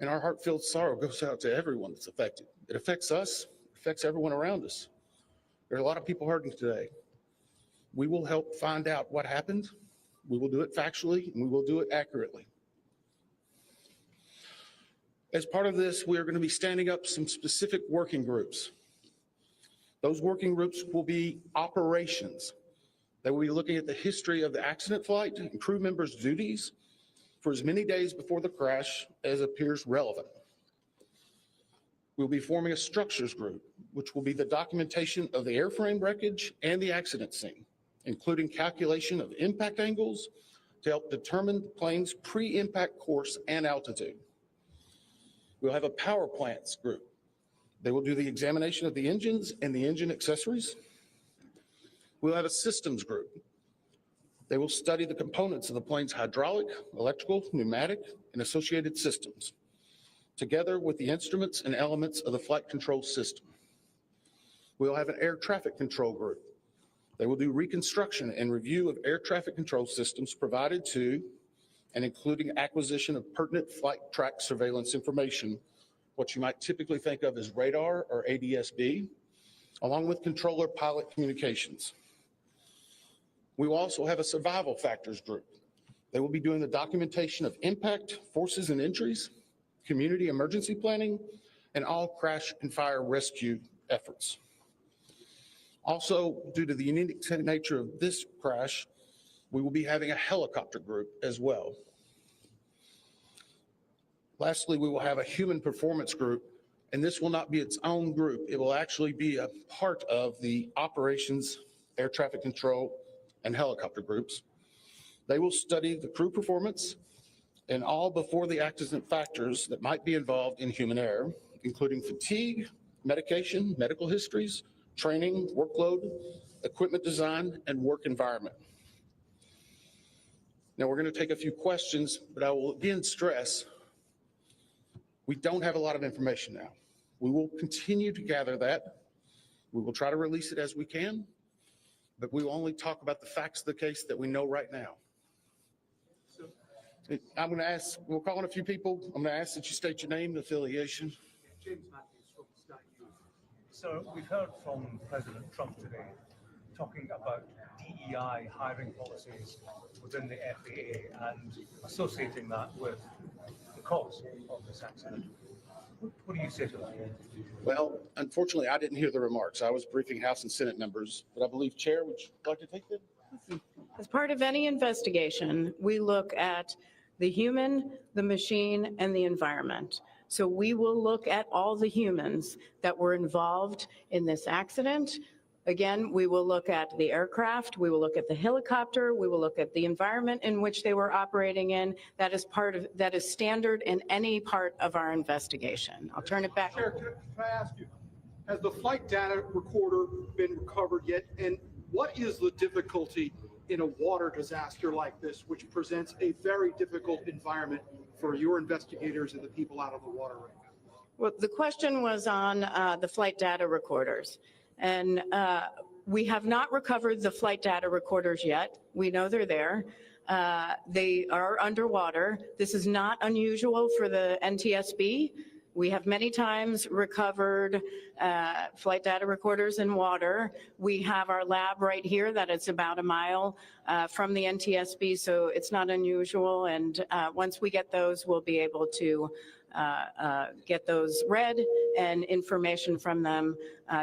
And our heartfelt sorrow goes out to everyone that's affected. It affects us, it affects everyone around us. There are a lot of people hurting today. We will help find out what happened. We will do it factually, and we will do it accurately. As part of this, we are going to be standing up some specific working groups. Those working groups will be operations. They will be looking at the history of the accident flight and crew members' duties for as many days before the crash as appears relevant. We'll be forming a structures group, which will be the documentation of the airframe wreckage and the accident scene, including calculation of impact angles to help determine the plane's pre-impact course and altitude. We'll have a power plants group. They will do the examination of the engines and the engine accessories. We'll have a systems group. They will study the components of the plane's hydraulic, electrical, pneumatic, and associated systems, together with the instruments and elements of the flight control system. We'll have an air traffic control group. They will do reconstruction and review of air traffic control systems provided to and including acquisition of pertinent flight track surveillance information, what you might typically think of as radar or ADS-B, along with controller pilot communications. We will also have a survival factors group. They will be doing the documentation of impact, forces and injuries, community emergency planning, and all crash and fire rescue efforts. Also, due to the unique nature of this crash, we will be having a helicopter group as well. Lastly, we will have a human performance group, and this will not be its own group. It will actually be a part of the operations, air traffic control, and helicopter groups. They will study the crew performance and all before the accident factors that might be involved in human error, including fatigue, medication, medical histories, training, workload, equipment design, and work environment. Now we're going to take a few questions, but I will again stress, we don't have a lot of information now. We will continue to gather that. We will try to release it as we can, but we will only talk about the facts of the case that we know right now. I'm going to ask, we'll call on a few people. I'm going to ask that you state your name and affiliation. James Matthews from Sky News. So we've heard from President Trump today talking about DEI hiring policies within the FAA and associating that with the cause of this accident. What do you say to that? Well, unfortunately, I didn't hear the remarks. I was briefing House and Senate members, but I believe Chair, would you like to take that? As part of any investigation, we look at the human, the machine, and the environment. So we will look at all the humans that were involved in this accident. Again, we will look at the aircraft, we will look at the helicopter, we will look at the environment in which they were operating in. That is standard in any part of our investigation. I'll turn it back. Chair, can I ask you, has the flight data recorder been recovered yet? And what is the difficulty in a water disaster like this, which presents a very difficult environment for your investigators and the people out on the water right now? Well, the question was on the flight data recorders. And we have not recovered the flight data recorders yet. We know they're there. They are underwater. This is not unusual for the NTSB. We have many times recovered flight data recorders in water. We have our lab right here that is about a mile from the NTSB, so it's not unusual. And once we get those, we'll be able to get those read and information from them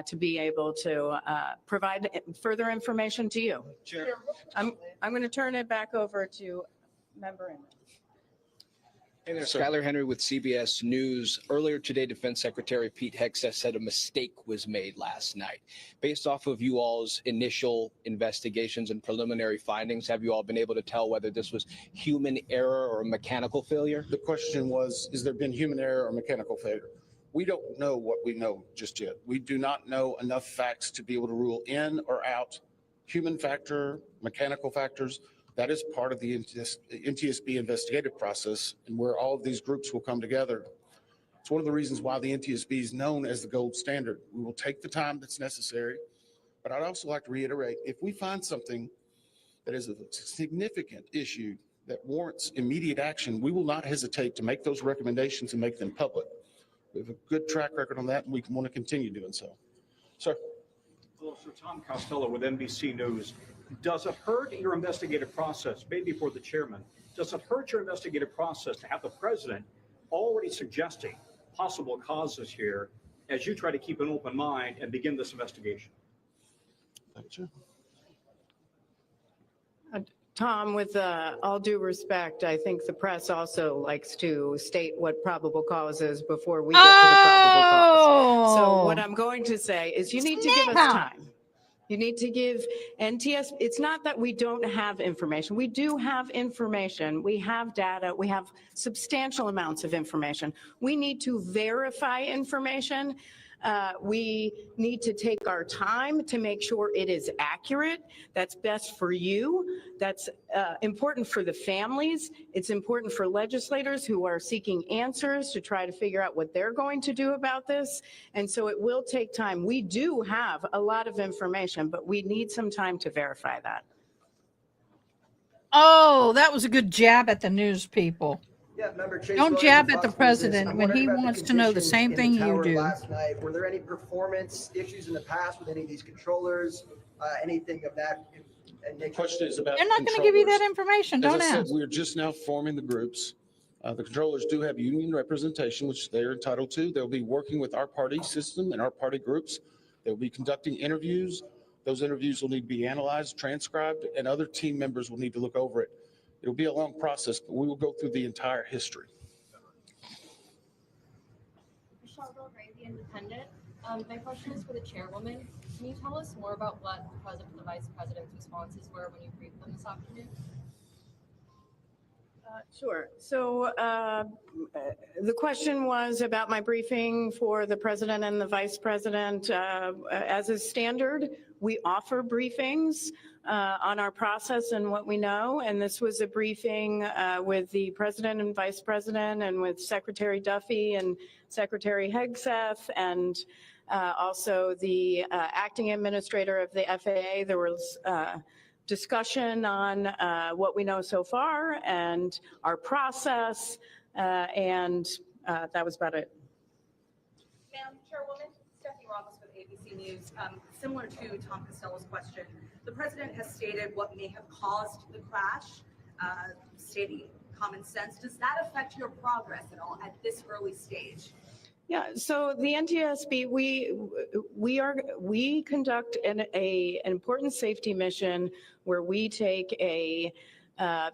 to be able to provide further information to you. Chair. I'm going to turn it back over to Member Inman. Hey there, Skylar Henry with CBS News. Earlier today, Defense Secretary Pete Hegseth said a mistake was made last night. Based off of you all's initial investigations and preliminary findings, have you all been able to tell whether this was human error or mechanical failure? The question was, has there been human error or mechanical failure? We don't know what we know just yet. We do not know enough facts to be able to rule in or out human factor, mechanical factors. That is part of the NTSB investigative process and where all of these groups will come together. It's one of the reasons why the NTSB is known as the gold standard. We will take the time that's necessary, but I'd also like to reiterate, if we find something that is a significant issue that warrants immediate action, we will not hesitate to make those recommendations and make them public. We have a good track record on that, and we want to continue doing so. Sir. Hello, Sir. Tom Costello with NBC News. Does it hurt your investigative process, maybe for the chairman, does it hurt your investigative process to have the president already suggesting possible causes here as you try to keep an open mind and begin this investigation? Thank you. Tom, with all due respect, I think the press also likes to state what probable cause is before we get to the probable cause. So what I'm going to say is you need to give us time. You need to give NTS, it's not that we don't have information. We do have information. We have data. We have substantial amounts of information. We need to verify information. We need to take our time to make sure it is accurate. That's best for you. That's important for the families. It's important for legislators who are seeking answers to try to figure out what they're going to do about this. And so it will take time. We do have a lot of information, but we need some time to verify that. Oh, that was a good jab at the news people. Yeah, Member Chase Don't Williams jab of at the Fox News president I'm when he wondering about wants to know the conditions same in thing you tower do. Last night, were there any performance issues in the past with any of these controllers? Anything of that nature? The question is about They're not going to give you that information. As Don't I said, ask. we're just now forming the groups. The controllers do have union representation, which they're entitled to. They'll be working with our party system and our party groups. They'll be conducting interviews. Those interviews will need to be analyzed, transcribed, and other team members will need to look over it. It'll be a long process, but we will go through the entire history. Michelle Del Rey, The Independent. My question is for the chairwoman. Can you tell us more about what the president and the vice president's responses were when you briefed them this afternoon? Sure. So the question was about my briefing for the president and the vice president. As is standard, we offer briefings on our process and what we know. And this was a briefing with the president and vice president and with Secretary Duffy and Secretary Hegseth and also the acting administrator of the FAA. There was discussion on what we know so far and our process, and that was about it. Madam Chairwoman, Stephanie Robbins with ABC News. Similar to Tom Costello's question, the president has stated what may have caused the crash, stating common sense. Does that affect your progress at all at this early stage? Yeah, so the NTSB, we conduct an important safety mission where we take a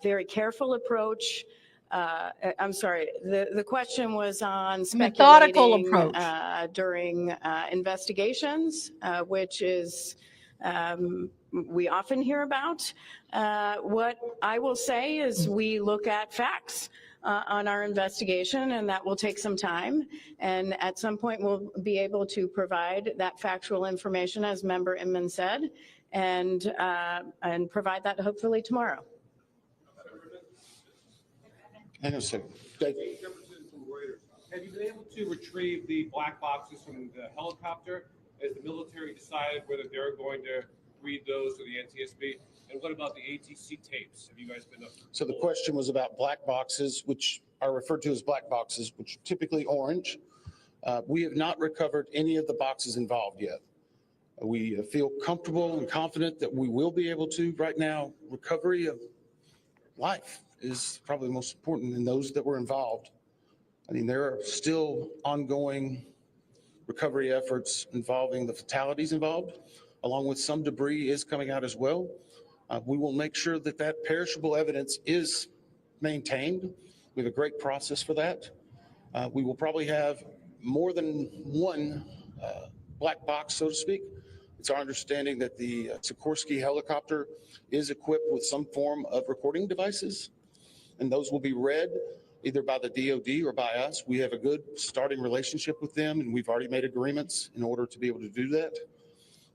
very careful approach. I'm sorry, the question was on Methodical speculating approach. during investigations, which is we often hear about. What I will say is we look at facts on our investigation, and that will take some time. And at some point, we'll be able to provide that factual information, as Member Inman said, and provide that hopefully tomorrow. Hang on a second. Dave. Have you been able to retrieve the black boxes from the helicopter? Has the military decided whether they're going to read those to the NTSB? And what about the ATC tapes? Have you guys been up? So the question was about black boxes, which are referred to as black boxes, which are typically orange. We have not recovered any of the boxes involved yet. We feel comfortable and confident that we will be able to. Right now, recovery of life is probably the most important in those that were involved. I mean, there are still ongoing recovery efforts involving the fatalities involved, along with some debris is coming out as well. We will make sure that that perishable evidence is maintained. We have a great process for that. We will probably have more than one black box, so to speak. It's our understanding that the Sikorsky helicopter is equipped with some form of recording devices, and those will be read either by the DOD or by us. We have a good starting relationship with them, and we've already made agreements in order to be able to do that.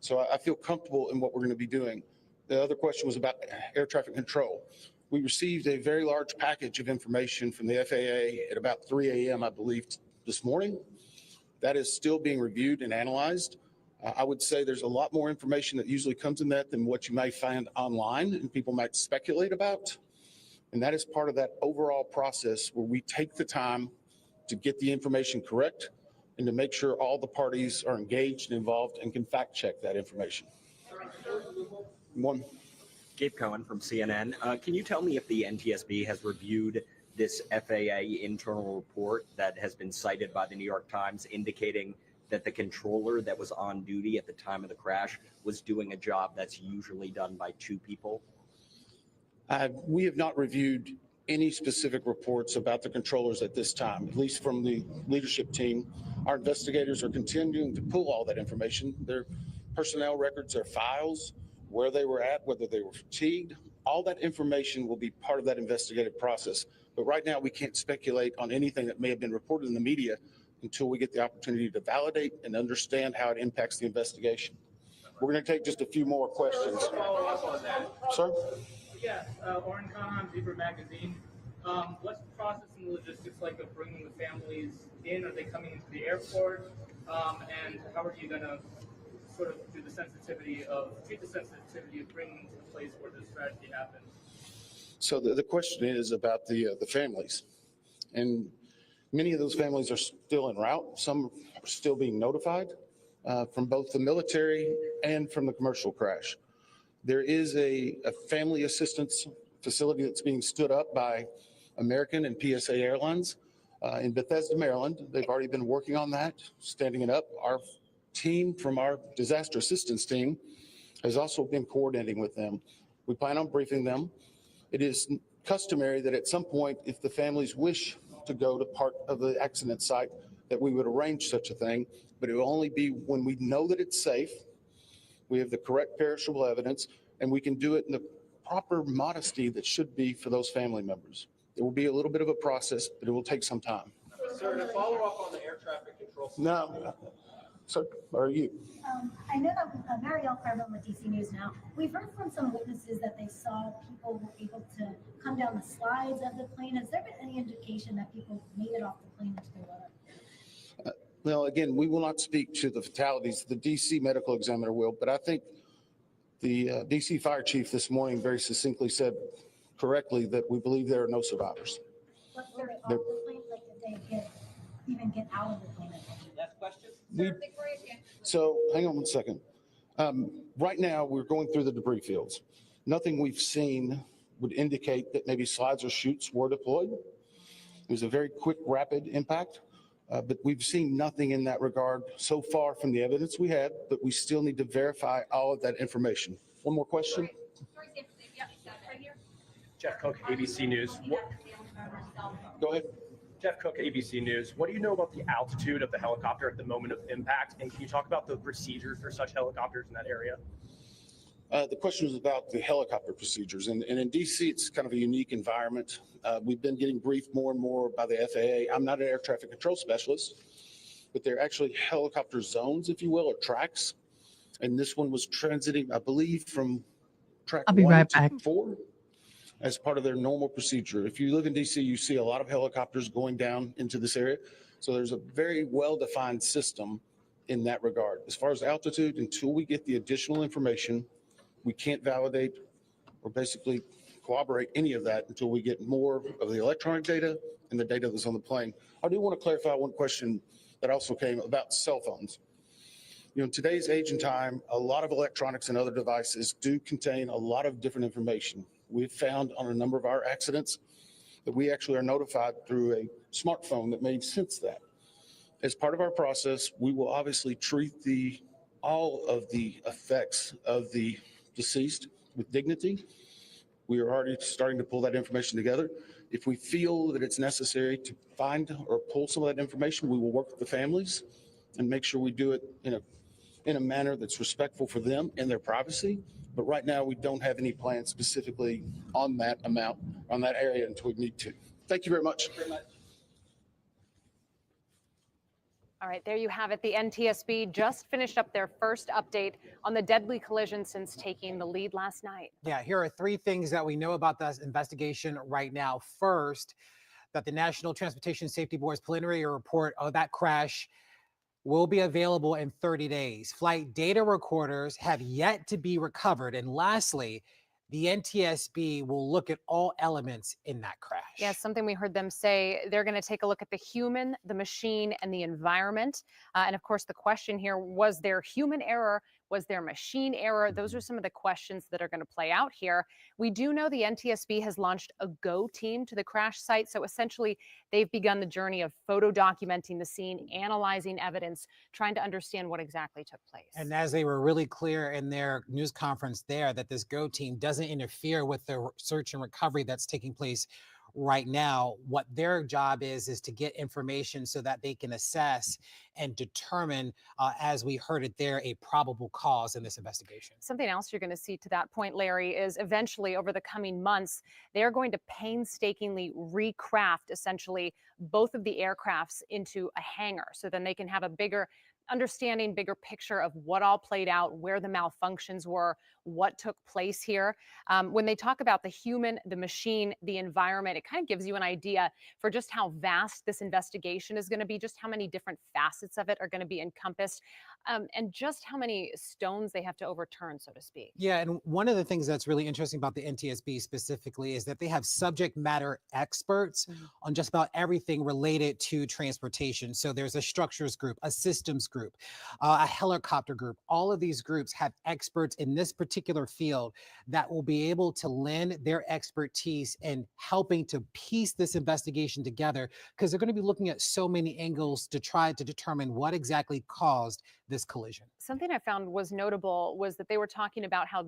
So I feel comfortable in what we're going to be doing. The other question was about air traffic control. We received a very large package of information from the FAA at about 3 a.m., I believe, this morning. That is still being reviewed and analyzed. I would say there's a lot more information that usually comes in that than what you may find online and people might speculate about. And that is part of that overall process where we take the time to get the information correct and to make sure all the parties are engaged and involved and can fact check that information. One. Gabe Cohen from CNN. Can you tell me if the NTSB has reviewed this FAA internal report that has been cited by the New York Times indicating that the controller that was on duty at the time of the crash was doing a job that's usually done by two people? We have not reviewed any specific reports about the controllers at this time, at least from the leadership team. Our investigators are continuing to pull all that information, their personnel records, their files, where they were at, whether they were fatigued. All that information will be part of that investigative process. But right now, we can't speculate on anything that may have been reported in the media until we get the opportunity to validate and understand how it impacts the investigation. We're going to take just a few more questions. Let's follow up on that. Sir? Yeah, Oren Khan, Zebra Magazine. What's the process and logistics like of bringing the families in? Are they coming into the airport? And how are you going to sort of treat the sensitivity of bringing them to the place where this tragedy happened? So the question is about the families. And many of those families are still en route. Some are still being notified from both the military and from the commercial crash. There is a family assistance facility that's being stood up by American and PSA Airlines in Bethesda, Maryland. They've already been working on that, standing it up. Our team from our disaster assistance team has also been coordinating with them. We plan on briefing them. It is customary that at some point, if the families wish to go to part of the accident site, that we would arrange such a thing, but it will only be when we know that it's safe, we have the correct perishable evidence, and we can do it in the proper modesty that should be for those family members. It will be a little bit of a process, but it will take some time. Sir, to follow up on the air traffic control system. No. So, are you? I know that Marielle Carbone with DC News now. We've heard from some witnesses that they saw people were able to come down the slides of the plane. Has there been any indication that people made it off the plane into the water? Well, again, we will not speak to the fatalities. The DC medical examiner will, but I think the DC fire chief this morning very succinctly said correctly that we believe there are no survivors. But were they off the plane? Like, did they even get out of the plane? Last question. So hang on one second. Right now, we're going through the debris fields. Nothing we've seen would indicate that maybe slides or chutes were deployed. It was a very quick, rapid impact, but we've seen nothing in that regard so far from the evidence we had, but we still need to verify all of that information. One more question? Jeff Cook, ABC News. Go ahead. Jeff Cook, ABC News. What do you know about the altitude of the helicopter at the moment of impact? And can you talk about the procedures for such helicopters in that area? The question was about the helicopter procedures. And in DC, it's kind of a unique environment. We've been getting briefed more and more by the FAA. I'm not an air traffic control specialist, but they're actually helicopter zones, if you will, or tracks. And this one was transiting, I believe, from track I'll be 1 right to back. 4 as part of their normal procedure. If you live in DC, you see a lot of helicopters going down into this area. So there's a very well-defined system in that regard. As far as altitude, until we get the additional information, we can't validate or basically corroborate any of that until we get more of the electronic data and the data that's on the plane. I do want to clarify one question that also came about cell phones. You know, in today's age and time, a lot of electronics and other devices do contain a lot of different information. We've found on a number of our accidents that we actually are notified through a smartphone that may sense that. As part of our process, we will obviously treat all of the effects of the deceased with dignity. We are already starting to pull that information together. If we feel that it's necessary to find or pull some of that information, we will work with the families and make sure we do it in a manner that's respectful for them and their privacy. But right now, we don't have any plans specifically on that amount, on that area until we need to. Thank you very much. All right, there you have it. The NTSB just finished up their first update on the deadly collision since taking the lead last night. Yeah, here are 3 things that we know about this investigation right now. First, that the National Transportation Safety Board's preliminary report of that crash will be available in 30 days. Flight data recorders have yet to be recovered. And lastly, the NTSB will look at all elements in that crash. Yeah, something we heard them say, they're going to take a look at the human, the machine, and the environment. And of course, the question here, was there human error? Was there machine error? Those are some of the questions that are going to play out here. We do know the NTSB has launched a GO team to the crash site. So essentially, they've begun the journey of photo documenting the scene, analyzing evidence, trying to understand what exactly took place. And as they were really clear in their news conference there, that this GO team doesn't interfere with the search and recovery that's taking place right now. What their job is to get information so that they can assess and determine, as we heard it there, a probable cause in this investigation. Something else you're going to see to that point, Larry, is eventually over the coming months, they're going to painstakingly recraft essentially both of the aircrafts into a hangar. So then they can have a bigger understanding, bigger picture of what all played out, where the malfunctions were, what took place here. When they talk about the human, the machine, the environment, it kind of gives you an idea for just how vast this investigation is going to be, just how many different facets of it are going to be encompassed, and just how many stones they have to overturn, so to speak. Yeah, and one of the things that's really interesting about the NTSB specifically is that they have subject matter experts on just about everything related to transportation. So there's a structures group, a systems group, a helicopter group. All of these groups have experts in this particular field that will be able to lend their expertise in helping to piece this investigation together, because they're going to be looking at so many angles to try to determine what exactly caused this collision. Something I found was notable was that they were talking about how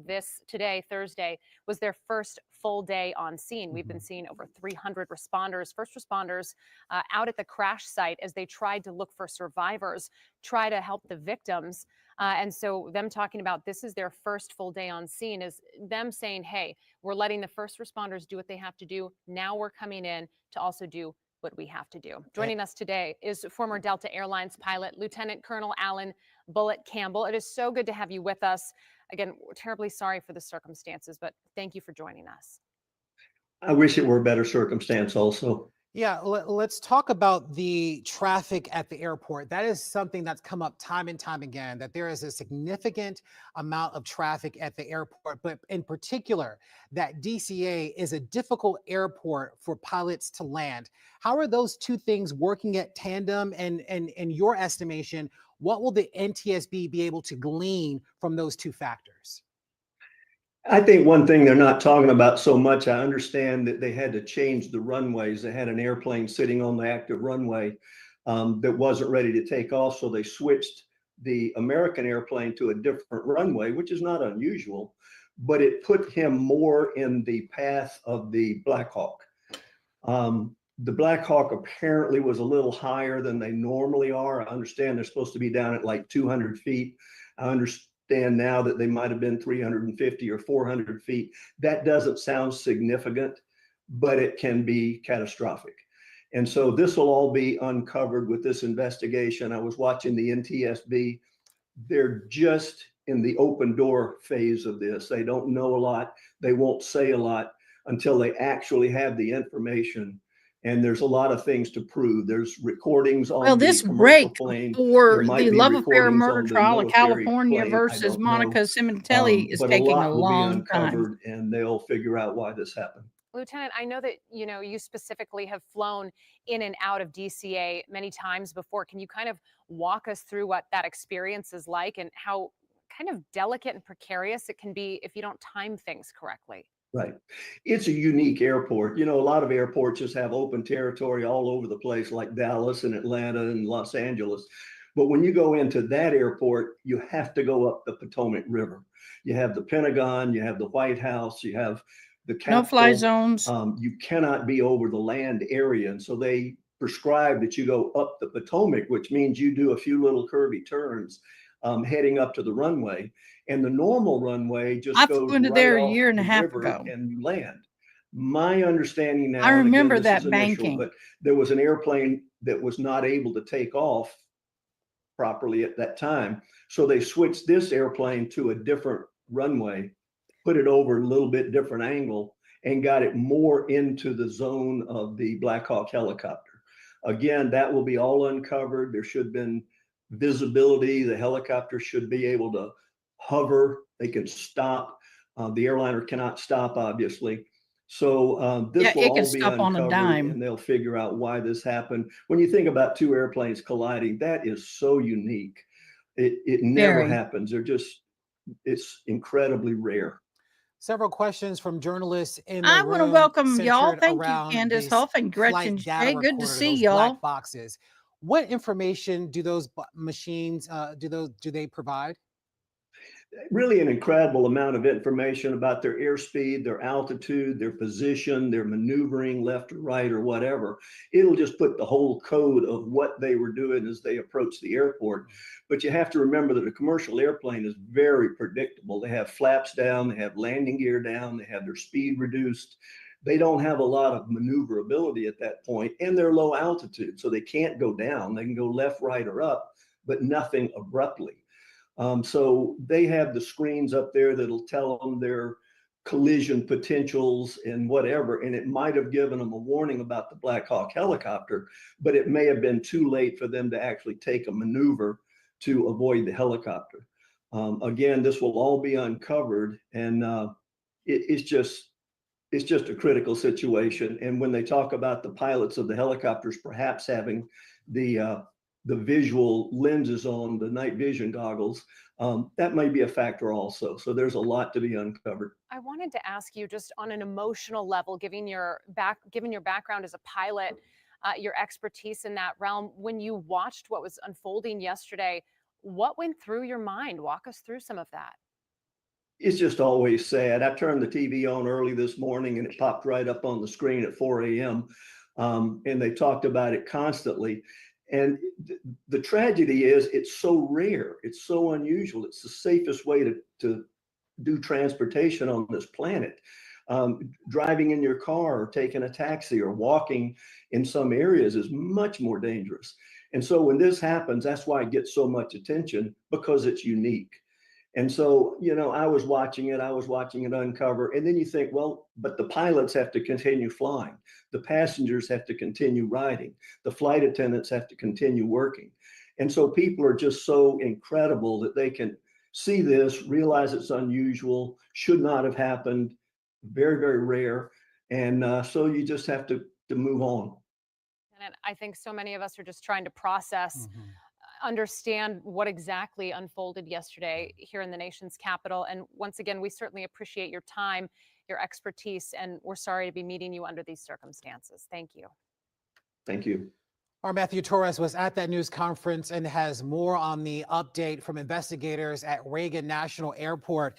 today, Thursday, was their first full day on scene. We've been seeing over 300 responders, first responders out at the crash site as they tried to look for survivors, try to help the victims. And so them talking about this is their first full day on scene is them saying, hey, we're letting the first responders do what they have to do. Now we're coming in to also do what we have to do. Joining us today is former Delta Airlines pilot, Lieutenant Colonel Alan Bullet Campbell. It is so good to have you with us. Again, we're terribly sorry for the circumstances, but thank you for joining us. I wish it were a better circumstance also. Yeah, let's talk about the traffic at the airport. That is something that's come up time and time again, that there is a significant amount of traffic at the airport, but in particular, that DCA is a difficult airport for pilots to land. How are those two things working at tandem? And in your estimation, what will the NTSB be able to glean from those two factors? I think one thing they're not talking about so much, I understand that they had to change the runways. They had an airplane sitting on the active runway that wasn't ready to take off. So they switched the American airplane to a different runway, which is not unusual, but it put him more in the path of the Black Hawk. The Black Hawk apparently was a little higher than they normally are. I understand they're supposed to be down at like 200 feet. I understand now that they might have been 350 or 400 feet. That doesn't sound significant, but it can be catastrophic. And so this will all be uncovered with this investigation. I was watching the NTSB. They're just in the open door phase of this. They don't know a lot. They won't say a lot until they actually have the information. And there's a lot of things to prove. There's recordings on Well, the this commercial break plane. There for might the be love affair recordings murder on the trial of military California plane. I versus don't know. Monica Simontelli is But a taking a lot will be long time. uncovered and they'll figure out why this happened. Lieutenant, I know that you specifically have flown in and out of DCA many times before. Can you kind of walk us through what that experience is like and how kind of delicate and precarious it can be if you don't time things correctly? Right. It's a unique airport. You know, a lot of airports just have open territory all over the place, like Dallas and Atlanta and Los Angeles. But when you go into that airport, you have to go up the Potomac River. You have the Pentagon, you have the White House, you have the Capitol. No-fly zones. You cannot be over the land area. And so they prescribe that you go up the Potomac, which means you do a few little curvy turns heading up to the runway. And the normal runway just I goes flew into right there a off year and a the half river ago. and you land. My understanding now, I and again, remember this that is initial, banking. but there was an airplane that was not able to take off properly at that time. So they switched this airplane to a different runway, put it over a little bit different angle, and got it more into the zone of the Black Hawk helicopter. Again, that will be all uncovered. There should have been visibility. The helicopter should be able to hover. They can stop. The airliner cannot stop, obviously. So this Yeah, will it can all be stop on a uncovered dime. and they'll figure out why this happened. When you think about two airplanes colliding, that is so unique. It never Very. happens. It's incredibly rare. Several questions from journalists in the I want to room welcome y'all. centered Thank you, around Candace this Huff and Gretchen flight data Shea. Good to recorder, see those y'all. black boxes. What information do those machines do they provide? Really an incredible amount of information about their airspeed, their altitude, their position, their maneuvering left or right or whatever. It'll just put the whole code of what they were doing as they approached the airport. But you have to remember that a commercial airplane is very predictable. They have flaps down, they have landing gear down, they have their speed reduced. They don't have a lot of maneuverability at that point, and they're low altitude, so they can't go down. They can go left, right, or up, but nothing abruptly. So they have the screens up there that'll tell them their collision potentials and whatever. And it might have given them a warning about the Black Hawk helicopter, but it may have been too late for them to actually take a maneuver to avoid the helicopter. Again, this will all be uncovered, and it's just a critical situation. And when they talk about the pilots of the helicopters perhaps having the visual lenses on, the night vision goggles, that may be a factor also. So there's a lot to be uncovered. I wanted to ask you, just on an emotional level, given your background as a pilot, your expertise in that realm, when you watched what was unfolding yesterday, what went through your mind? Walk us through some of that. It's just always sad. I turned the TV on early this morning and it popped right up on the screen at 4 a.m. And they talked about it constantly. And the tragedy is it's so rare. It's so unusual. It's the safest way to do transportation on this planet. Driving in your car or taking a taxi or walking in some areas is much more dangerous. And so when this happens, that's why it gets so much attention, because it's unique. And so, I was watching it uncover. And then you think, well, but the pilots have to continue flying. The passengers have to continue riding. The flight attendants have to continue working. And so people are just so incredible that they can see this, realize it's unusual, should not have happened, very, very rare. And so you just have to move on. And I think so many of us are just trying to process, understand what exactly unfolded yesterday here in the nation's capital. And once again, we certainly appreciate your time, your expertise, and we're sorry to be meeting you under these circumstances. Thank you. Thank you. Our Matthew Torres was at that news conference and has more on the update from investigators at Reagan National Airport.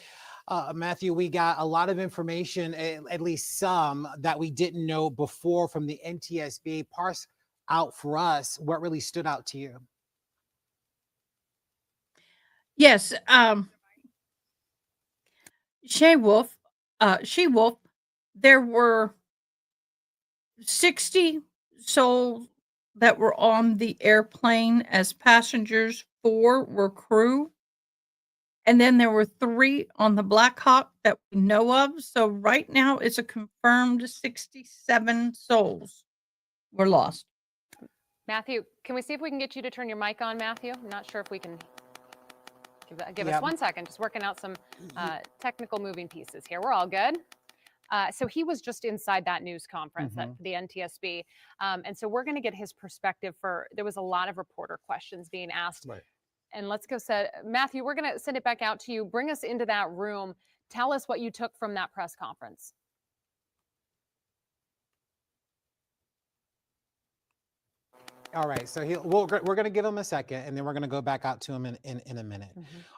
Matthew, we got a lot of information, at least some, that we didn't know before from the NTSB. Parse out for us what really stood out to you. Yes, She-Wolf, there were 60 souls that were on the airplane as passengers, 4 were crew, and then there were 3 on the Black Hawk that we know of. So right now it's a confirmed 67 souls were lost. Matthew, can we see if we can get you to turn your mic on, Matthew? I'm not sure if we can. Give us 1 second, just working out some technical moving pieces here. We're all good. So he was just inside that news conference at the NTSB. And so we're going to get his perspective there was a lot of reporter questions being asked. Right. And let's go, Matthew, we're going to send it back out to you. Bring us into that room. Tell us what you took from that press conference. All right, so we're going to give him a second, and then we're going to go back out to him in a minute.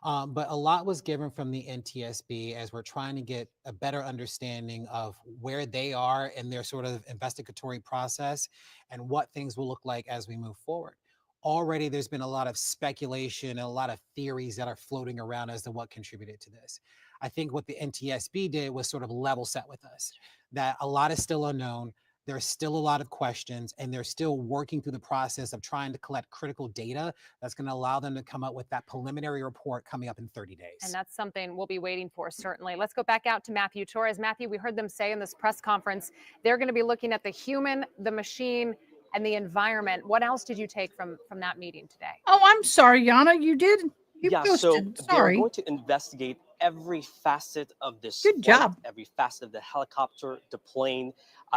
But a lot was given from the NTSB as we're trying to get a better understanding of where they are in their sort of investigatory process and what things will look like as we move forward. Already, there's been a lot of speculation and a lot of theories that are floating around as to what contributed to this. I think what the NTSB did was sort of level set with us, that a lot is still unknown. There's still a lot of questions, and they're still working through the process of trying to collect critical data that's going to allow them to come up with that preliminary report coming up in 30 days. And that's something we'll be waiting for, certainly. Let's go back out to Matthew Torres. Matthew, we heard them say in this press conference, they're going to be looking at the human, the machine, and the environment. What else did you take from that meeting today? Oh, I'm sorry, Yana, you did. You So posted. they're Sorry. going to investigate every facet of this Good flight, job. every facet of the helicopter, the plane,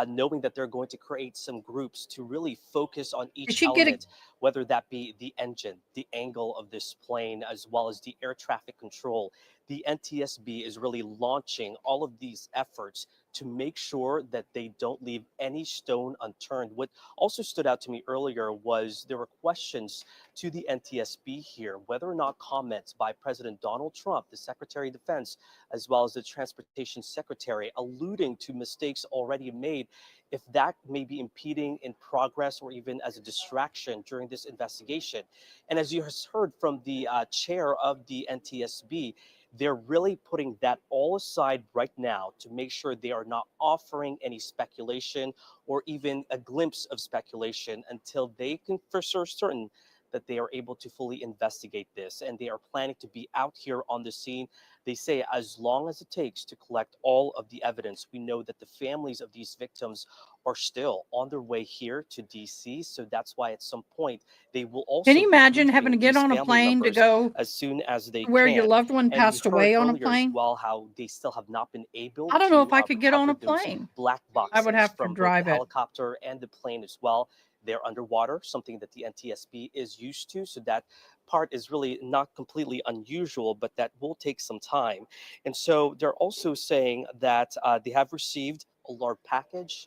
knowing that they're going to create some groups to really focus on each she get a- element, whether that be the engine, the angle of this plane, as well as the air traffic control. The NTSB is really launching all of these efforts to make sure that they don't leave any stone unturned. What also stood out to me earlier was there were questions to the NTSB here, whether or not comments by President Donald Trump, the Secretary of Defense, as well as the Transportation Secretary, alluding to mistakes already made, if that may be impeding in progress or even as a distraction during this investigation. And as you heard from the chair of the NTSB, they're really putting that all aside right now to make sure they are not offering any speculation or even a glimpse of speculation until they can for certain that they are able to fully investigate this. And they are planning to be out here on the scene. They say as long as it takes to collect all of the evidence. We know that the families of these victims are still on their way here to DC. So that's why at some point they will also Can you be imagine having to briefing get these on a family plane to members go as soon as they where can. your loved one And passed you heard away on a earlier plane? as well how they still have not been able I don't know to if I could get on a recover those plane. black boxes I would have to from both drive the it. helicopter and the plane as well. They're underwater, something that the NTSB is used to. So that part is really not completely unusual, but that will take some time. And so they're also saying that they have received a large package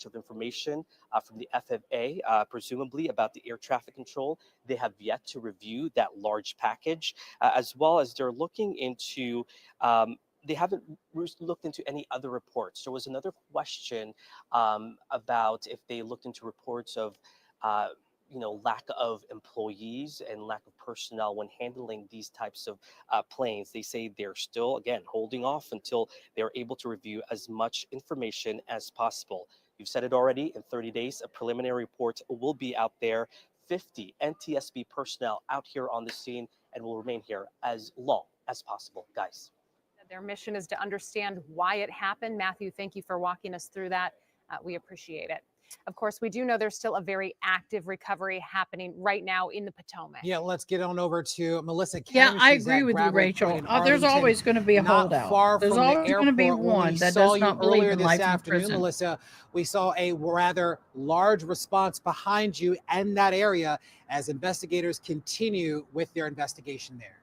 of information from the FAA, presumably about the air traffic control. They have yet to review that large package, as well as they're looking into they haven't looked into any other reports. There was another question about if they looked into reports of lack of employees and lack of personnel when handling these types of planes. They say they're still, again, holding off until they're able to review as much information as possible. You've said it already, in 30 days, a preliminary report will be out there. 50 NTSB personnel out here on the scene and will remain here as long as possible, guys. Their mission is to understand why it happened. Matthew, thank you for walking us through that. We appreciate it. Of course, we do know there's still a very active recovery happening right now in the Potomac. Yeah, let's get on over to Melissa Kim. Yeah, I She's agree at with you, Gravelly Rachel. Point in There's Arlington, always going to be a not holdout. far There's from the always going to be airport. When one we that saw does you not believe earlier in this life in afternoon, prison. Melissa, we saw a rather large response behind you and that area as investigators continue with their investigation there.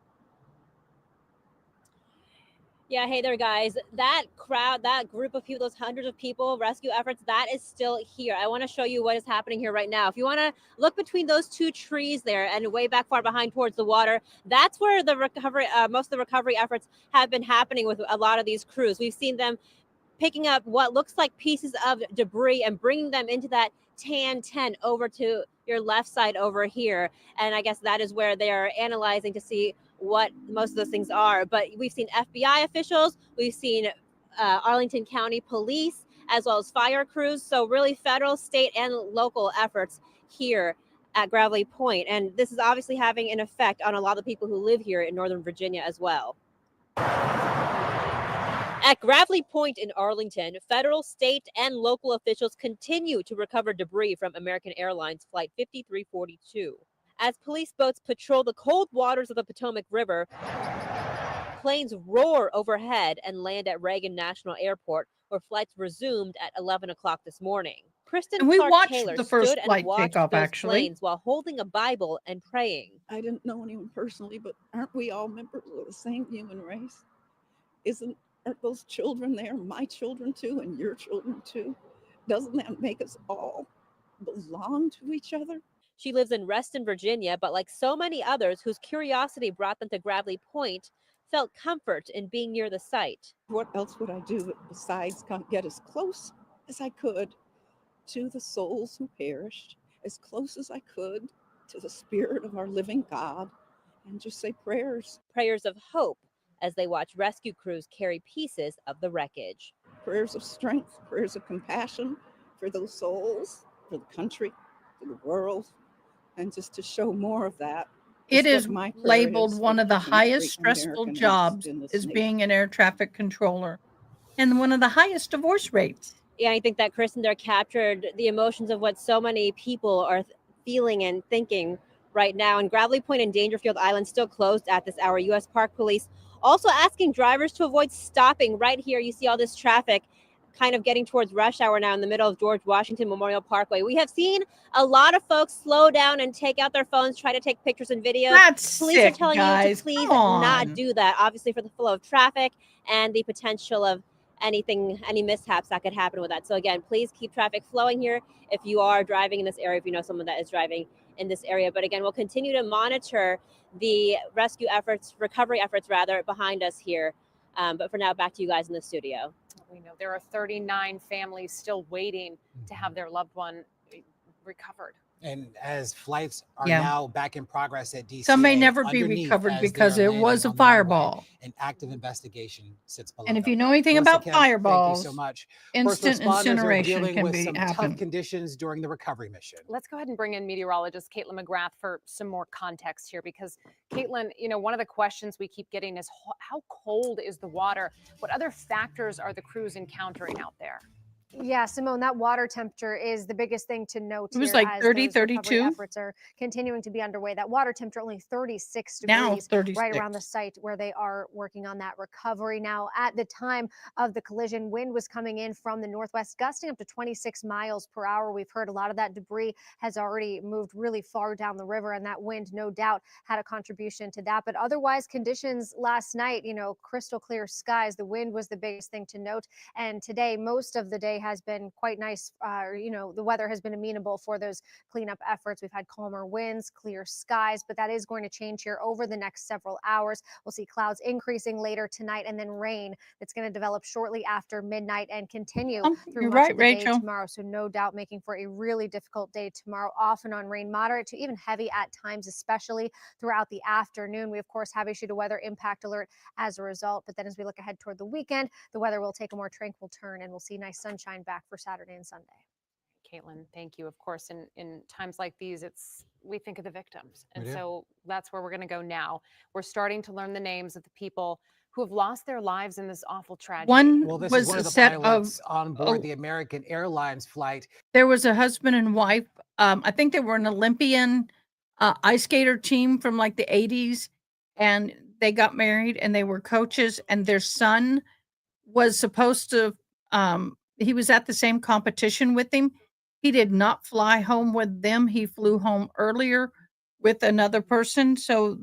Yeah, hey there, guys. That crowd, that group of people, those hundreds of people, rescue efforts, that is still here. I want to show you what is happening here right now. If you want to look between those two trees there and way back far behind towards the water, that's where the recovery, most of the recovery efforts have been happening with a lot of these crews. We've seen them picking up what looks like pieces of debris and bringing them into that tan tent over to your left side over here. And I guess that is where they are analyzing to see what most of those things are. But we've seen FBI officials, we've seen Arlington County Police, as well as fire crews. So really federal, state, and local efforts here at Gravelly Point. And this is obviously having an effect on a lot of the people who live here in Northern Virginia as well. At Gravelly Point in Arlington, federal, state, and local officials continue to recover debris from American Airlines Flight 5342. As police boats patrol the cold waters of the Potomac River, planes roar overhead and land at Reagan National Airport, where flights resumed at 11 o'clock this morning. Kristen And we Clark watched Taylor the first stood and flight watched takeoff, those actually. planes while holding a Bible and praying. I didn't know anyone personally, but aren't we all members of the same human race? Aren't those children there my children too, and your children too? Doesn't that make us all belong to each other? She lives in Reston, Virginia, but like so many others whose curiosity brought them to Gravelly Point, felt comfort in being near the site. What else would I do besides get as close as I could to the souls who perished, as close as I could to the spirit of our living God, and just say prayers. Prayers of hope as they watch rescue crews carry pieces of the wreckage. Prayers of strength, prayers of compassion for those souls, for the country, for the world, and just to show more of that. It is what my prayer labeled is one for of the each and highest every stressful American jobs in this is nation. being an air traffic controller, and one of the highest divorce rates. Yeah, I think that Kristen there captured the emotions of what so many people are feeling and thinking right now. And Gravelly Point and Dangerfield Island still closed at this hour. U.S. Park Police also asking drivers to avoid stopping right here. You see all this traffic kind of getting towards rush hour now in the middle of George Washington Memorial Parkway. We have seen a lot of folks slow down and take out their phones, try to take pictures and videos. That's Police sick, are telling guys. you to please Come not on. do that, obviously for the flow of traffic and the potential of any mishaps that could happen with that. So again, please keep traffic flowing here if you are driving in this area, if you know someone that is driving in this area. But again, we'll continue to monitor the rescue efforts, recovery efforts rather, behind us here. But for now, back to you guys in the studio. We know there are 39 families still waiting to have their loved one recovered. And as flights are Yeah. now back in progress at DC, Some may never be recovered because it was a fireball. An active investigation sits below. And if them. you know anything Melissa about Kim, fireballs, thank you so much. instant First responders are incineration dealing can with be some happen. tough conditions during the recovery mission. Let's go ahead and bring in meteorologist Caitlin McGrath for some more context here, because Caitlin, one of the questions we keep getting is how cold is the water? What other factors are the crews encountering out there? Yeah, Simone, that water temperature is the biggest thing to note. It was here like as 30, those recovery 32. efforts are continuing to be underway. That water temperature only 36 Now degrees, 36. right around the site where they are working on that recovery. Now, at the time of the collision, wind was coming in from the northwest, gusting up to 26 miles per hour. We've heard a lot of that debris has already moved really far down the river, and that wind, no doubt, had a contribution to that. But otherwise, conditions last night, crystal clear skies. The wind was the biggest thing to note. And today, most of the day has been quite nice. The weather has been amenable for those cleanup efforts. We've had calmer winds, clear skies, but that is going to change here over the next several hours. We'll see clouds increasing later tonight, and then rain that's going to develop shortly after midnight and continue through You're much right, of the day Rachel. tomorrow. So no doubt making for a really difficult day tomorrow, off and on rain, moderate to even heavy at times, especially throughout the afternoon. We, of course, have issued a weather impact alert as a result. But then as we look ahead toward the weekend, the weather will take a more tranquil turn, and we'll see nice sunshine back for Saturday and Sunday. Caitlin, thank you. Of course, in times like these, we think of the victims. And We do. so that's where we're going to go now. We're starting to learn the names of the people who have lost their lives in this awful tragedy. One Well, this is was one a of the set of pilots on board oh, the American Airlines flight. there was a husband and wife. I think they were an Olympian ice skater team from like the 80s, and they got married and they were coaches, and their son was supposed to he was at the same competition with him. He did not fly home with them. He flew home earlier with another person, so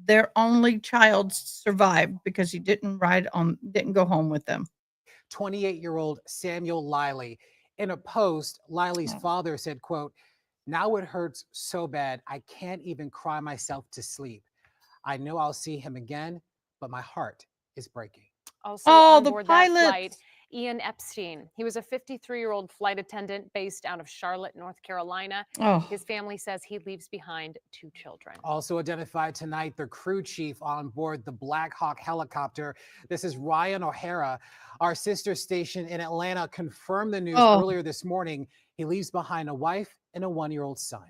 their only child survived because he didn't go home with them. 28-year-old Samuel Liley. In a post, Liley's father said, quote, "Now it hurts so bad, I can't even cry myself to sleep. I know I'll see him again, but my heart is breaking." Also Oh, on the board that flight, pilots. Ian Epstein. He was a 53-year-old flight attendant based out of Charlotte, North Carolina. Oh. His family says he leaves behind 2 children. Also identified tonight, the crew chief on board the Black Hawk helicopter. This is Ryan O'Hara. Our sister station in Atlanta confirmed the news earlier this morning. He leaves behind a wife and a 1-year-old son.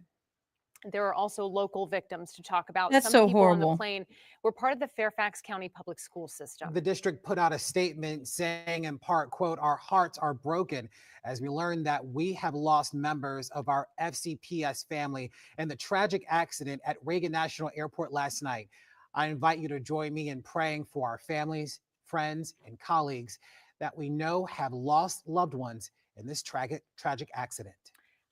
There are also local victims to talk about. That's Some so people on the horrible. plane were part of the Fairfax County Public School System. The district put out a statement saying in part, quote, "Our hearts are broken as we learn that we have lost members of our FCPS family in the tragic accident at Reagan National Airport last night. I invite you to join me in praying for our families, friends, and colleagues that we know have lost loved ones in this tragic accident."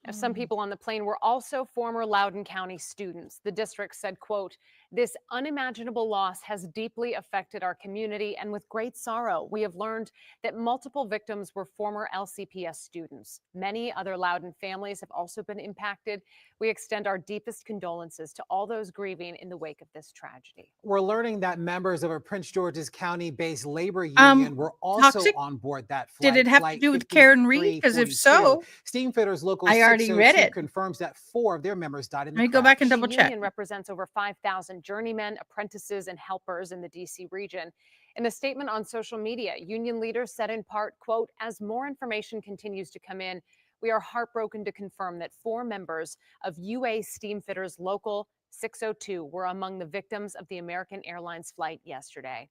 Now, some people on the plane were also former Loudoun County students. The district said, quote, "This unimaginable loss has deeply affected our community, and with great sorrow, we have learned that multiple victims were former LCPS students. Many other Loudoun families have also been impacted. We extend our deepest condolences to all those grieving in the wake of this tragedy." We're learning that members of a Prince George's County-based labor union were also Toxic? on board that flight. Did it have to Flight do with Karen Reed? Because if 5342. so, Steamfitters Local I already read 602 it. confirms that 4 of their members died in the Let me go crash. back and double The check. union represents over 5,000 journeymen, apprentices, and helpers in the D.C. region. In a statement on social media, union leaders said in part, quote, "As more information continues to come in, we are heartbroken to confirm that 4 members of UA Steamfitters Local 602 were among the victims of the American Airlines flight yesterday."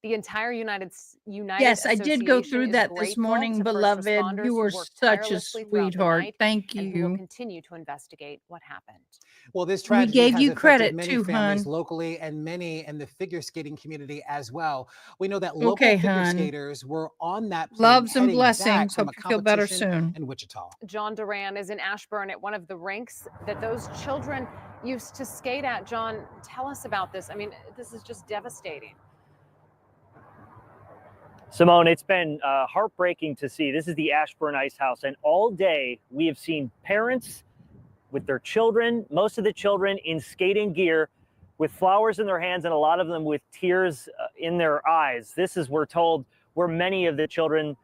The entire United Yes, I did go Association through is that this grateful morning, to first beloved. responders You who were worked such a tirelessly throughout the sweetheart. night Thank and who will you. continue to investigate what happened. Well, this And we tragedy gave has you affected credit many too, families hon. locally and many in the figure skating community as well. We know that local Okay, figure hon. skaters were on that plane Loves and heading back blessings. from Hope a you feel better competition soon. in Wichita. John Duran is in Ashburn at one of the rinks that those children used to skate at. John, tell us about this. I mean, this is just devastating. Simone, it's been heartbreaking to see. This is the Ashburn Ice House, and all day we have seen parents with their children, most of the children in skating gear with flowers in their hands and a lot of them with tears in their eyes. This is, we're told, where many of the children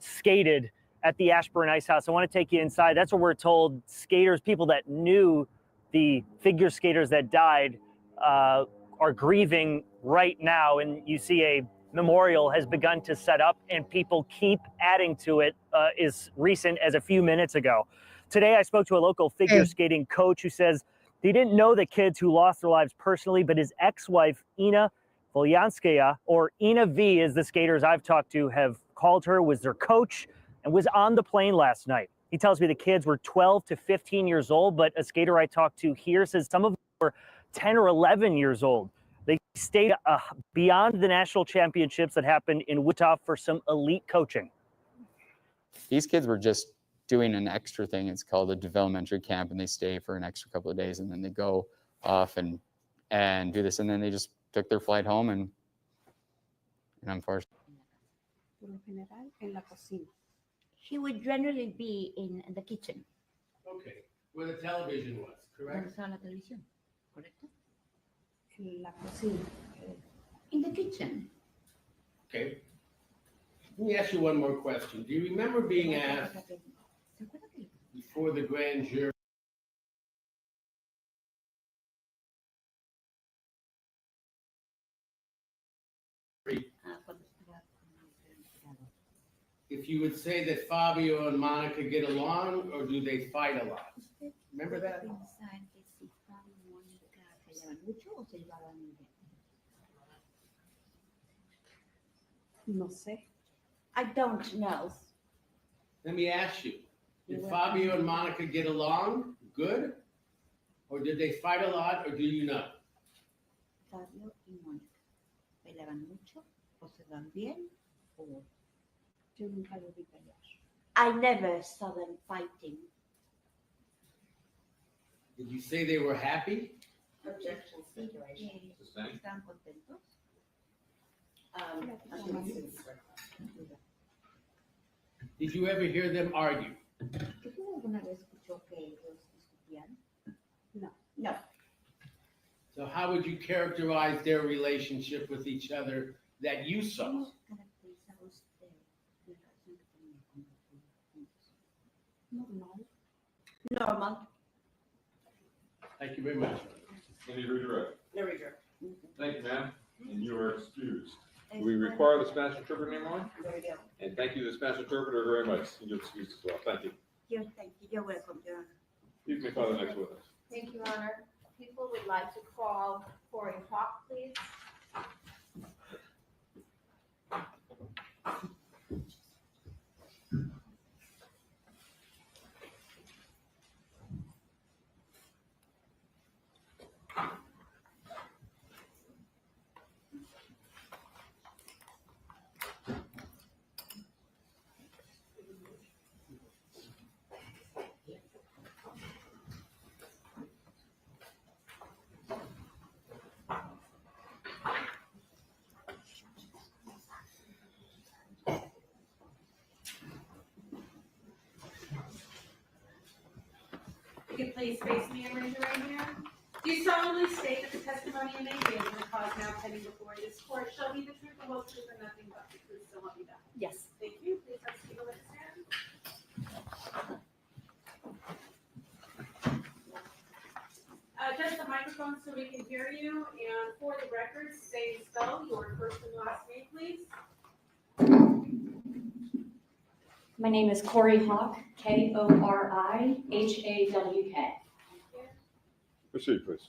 skated at the Ashburn Ice House. I want to take you inside. That's what we're told. Skaters, people that knew the figure skaters that died are grieving right now, and you see a memorial has begun to set up and people keep adding to it as recent as a few minutes ago. Today, I spoke to a local figure skating coach who says he didn't know the kids who lost their lives personally, but his ex-wife, Ina Volyanskaya, or Ina V, as the skaters I've talked to have called her, was their coach and was on the plane last night. He tells me the kids were 12 to 15 years old, but a skater I talked to here says some of them were 10 or 11 years old. They stayed beyond the national championships that happened in Wichita for some elite coaching. These kids were just doing an extra thing. It's called a developmental camp, and they stay for an extra couple of days, and then they go off and do this, and then they just took their flight home, and unfortunately. She would generally be in the kitchen. Okay, where the television was, correct? La televisión, ¿correcto? La cocina. In the kitchen. Okay. Let me ask you one more question. Do you remember being asked before the grand jury if if you would say that Fabio and Monica get along, or do they fight a lot? Remember that? No sé. I don't know. Let me ask you, did Fabio and Monica get along good? Or did they fight a lot, or do you know? Fabio y Mónica. ¿Peleaban mucho? ¿O se dan bien? ¿O yo nunca lo vi pelear? I never saw them fighting. Did you say they were happy? Objection situation. ¿Están contentos? Did you ever hear them argue? ¿Usted alguna vez escuchó que ellos discutían? No. No. So how would you characterize their relationship with each other that you saw? Normal. Thank you very much. Any redirect? No redirect. Thank you, ma'am. And you are excused. Do we require the Spanish interpreter anymore? There we go. And thank you, the Spanish interpreter, very much. You're excused as well. Thank you. Thank you. You're welcome, Your Honor. You may call the next witness. Thank you, Your Honor. People would like to call Corey Hawk, please. You can please face me and raise your right hand. Do you solemnly state that the testimony you may give in the cause now pending before this court shall be the truth, the whole truth, and nothing but the truth, so help you God? Yes. Thank you. Please have a seat over the stand. Just the microphone so we can hear you, and for the record, say and spell your first and last name, please. My name is Corey Hawk, Korihawk. Proceed, please.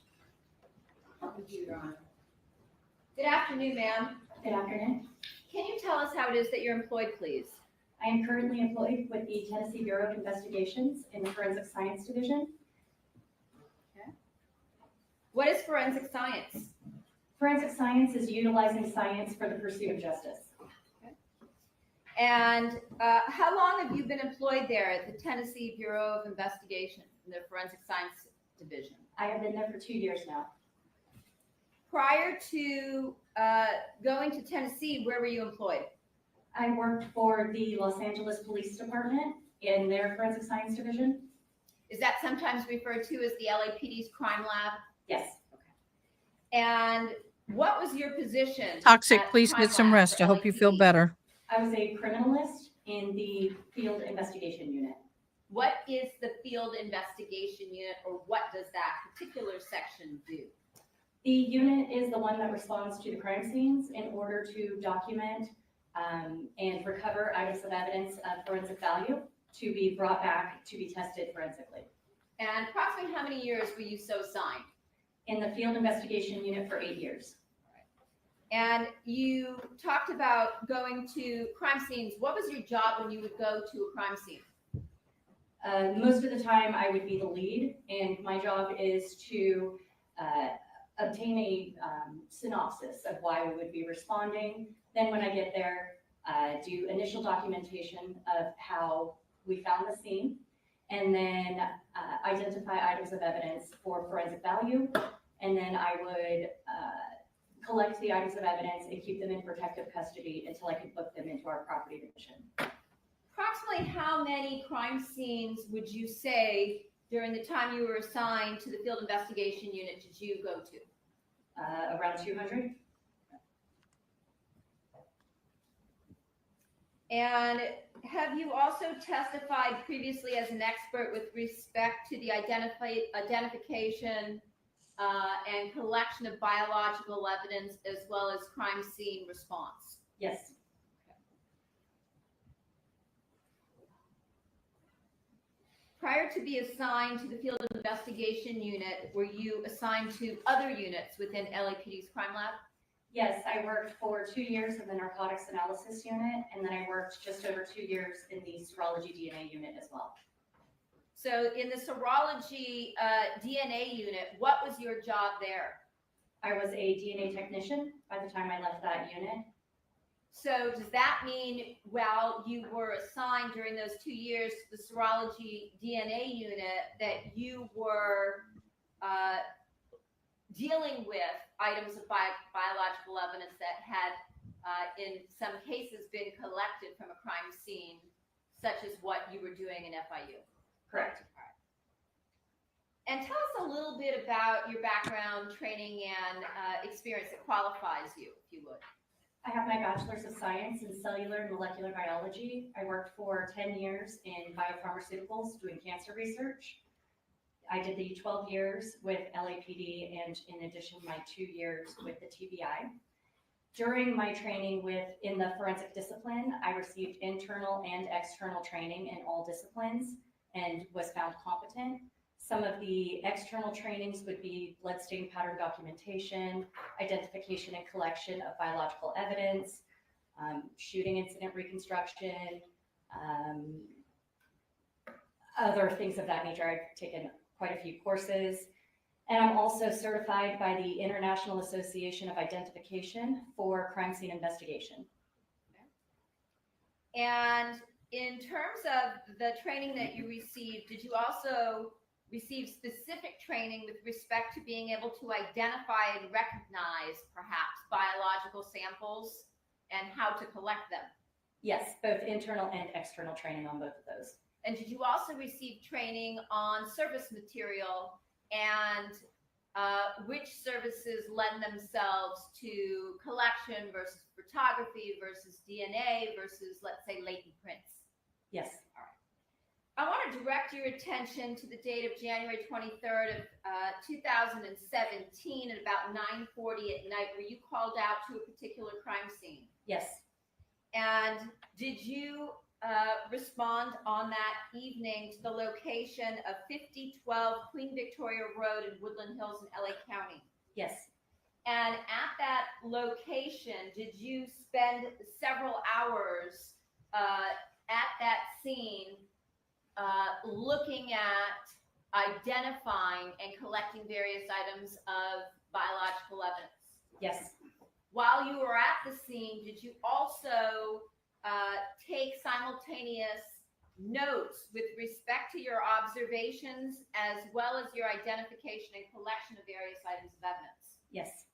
Good afternoon, ma'am. Good afternoon. Can you tell us how it is that you're employed, please? I am currently employed with the Tennessee Bureau of Investigations in the Forensic Science Division. What is forensic science? Forensic science is utilizing science for the pursuit of justice. And how long have you been employed there at the Tennessee Bureau of Investigation in the Forensic Science Division? I have been there for 2 years now. Prior to going to Tennessee, where were you employed? I worked for the Los Angeles Police Department in their Forensic Science Division. Is that sometimes referred to as the LAPD's crime lab? Yes. And what was your position? Toxic, at the please crime get some lab rest. for I hope you feel LAPD? better. I was a criminalist in the Field Investigation Unit. What is the Field Investigation Unit, or what does that particular section do? The unit is the one that responds to the crime scenes in order to document and recover items of evidence of forensic value to be brought back to be tested forensically. And approximately how many years were you so assigned? In the Field Investigation Unit for 8 years. And you talked about going to crime scenes. What was your job when you would go to a crime scene? Most of the time I would be the lead, and my job is to obtain a synopsis of why we would be responding. Then when I get there, do initial documentation of how we found the scene, and then identify items of evidence for forensic value. And then I would collect the items of evidence and keep them in protective custody until I could book them into our property division. Approximately how many crime scenes would you say during the time you were assigned to the Field Investigation Unit did you go to? Around 200. And have you also testified previously as an expert with respect to the identification and collection of biological evidence as well as crime scene response? Yes. prior to be assigned to the field investigation unit, were you assigned to other units within LAPD's crime lab? Yes, I worked for 2 years in the narcotics analysis unit, and then I worked just over 2 years in the serology DNA unit as well. So in the serology DNA unit, what was your job there? I was a DNA technician by the time I left that unit. So does that mean while you were assigned during those 2 years to the serology DNA unit that you were dealing with items of biological evidence that had in some cases been collected from a crime scene, such as what you were doing in FIU? Correct. And tell us a little bit about your background, training, and experience that qualifies you, if you would. I have my bachelor's of science in cellular and molecular biology. I worked for 10 years in biopharmaceuticals doing cancer research. I did the 12 years with LAPD and in addition my 2 years with the TBI. During my training in the forensic discipline, I received internal and external training in all disciplines and was found competent. Some of the external trainings would be blood stain pattern documentation, identification and collection of biological evidence, shooting incident reconstruction, other things of that nature. I've taken quite a few courses. And I'm also certified by the International Association of Identification for crime scene investigation. And in terms of the training that you received, did you also receive specific training with respect to being able to identify and recognize perhaps biological samples and how to collect them? Yes, both internal and external training on both of those. And did you also receive training on service material and which services lend themselves to collection versus photography versus DNA versus, let's say, latent prints? Yes. All right. I want to direct your attention to the date of January 23rd of 2017 at about 9:40 at night, where you called out to a particular crime scene. Yes. And did you respond on that evening to the location of 5012 Queen Victoria Road in Woodland Hills in LA County? Yes. And at that location, did you spend several hours at that scene looking at, identifying, and collecting various items of biological evidence? Yes. While you were at the scene, did you also take simultaneous notes with respect to your observations as well as your identification and collection of various items of evidence? Yes.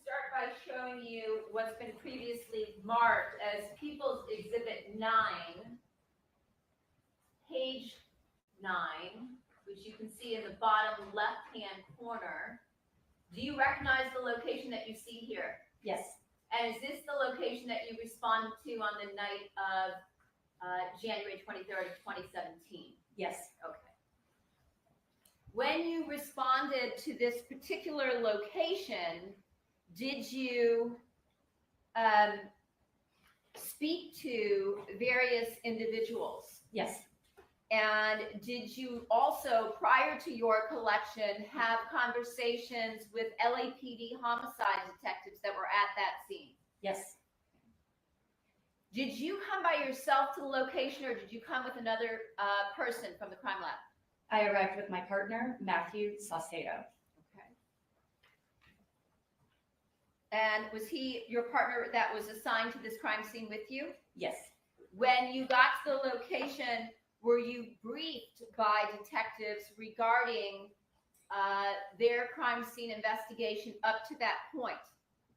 Start by showing you what's been previously marked as People's Exhibit 9, page 9, which you can see in the bottom left-hand corner. Do you recognize the location that you see here? Yes. And is this the location that you responded to on the night of January 23rd, 2017? Yes. Okay. When you responded to this particular location, did you speak to various individuals? Yes. And did you also, prior to your collection, have conversations with LAPD homicide detectives that were at that scene? Yes. Did you come by yourself to the location, or did you come with another person from the crime lab? I arrived with my partner, Matthew Saucedo. Okay. And was he your partner that was assigned to this crime scene with you? Yes. When you got to the location, were you briefed by detectives regarding their crime scene investigation up to that point?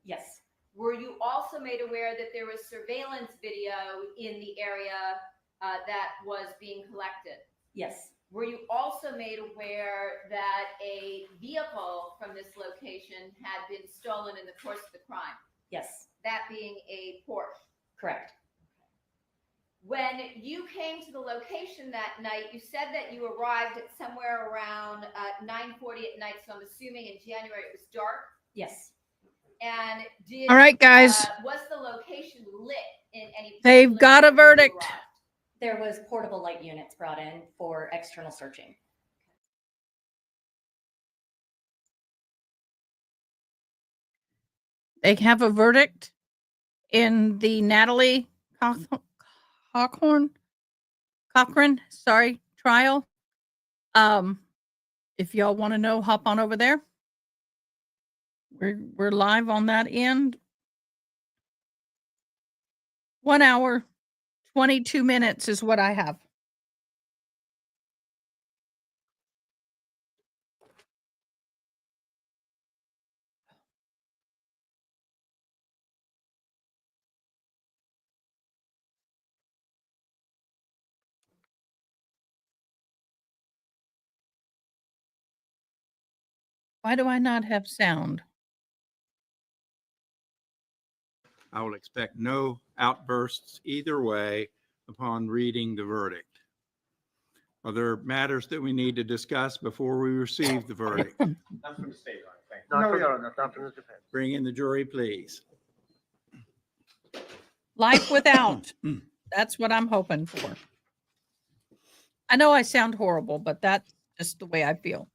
Yes. Were you also made aware that there was surveillance video in the area that was being collected? Yes. Were you also made aware that a vehicle from this location had been stolen in the course of the crime? Yes. That being a Porsche? Correct. When you came to the location that night, you said that you arrived at somewhere around 9:40 at night. So I'm assuming in January it was dark. Yes. And All right, guys. Was the location lit in any? They've got a particular way when you verdict. arrived? There was portable light units brought in for external searching. They have a verdict in the Natalie Cochran trial. If y'all want to know, hop on over there. We're live on that end. 1 hour, 22 minutes is what I have. Why do I not have sound? I will expect no outbursts either way upon reading the verdict. Are there matters that we need to discuss before we receive the verdict? Not from the state, Your Honor. Thank you. No, Your Honor, not from the defense. Bring in the jury, please. Life without. That's what I'm hoping for. I know I sound horrible, but that's just the way I feel.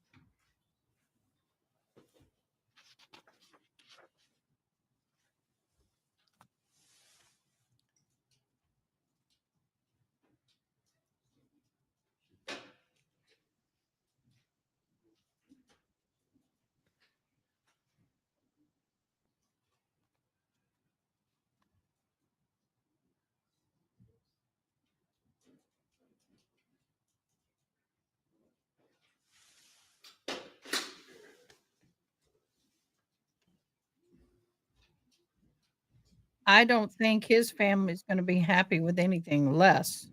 I don't think his family is going to be happy with anything less.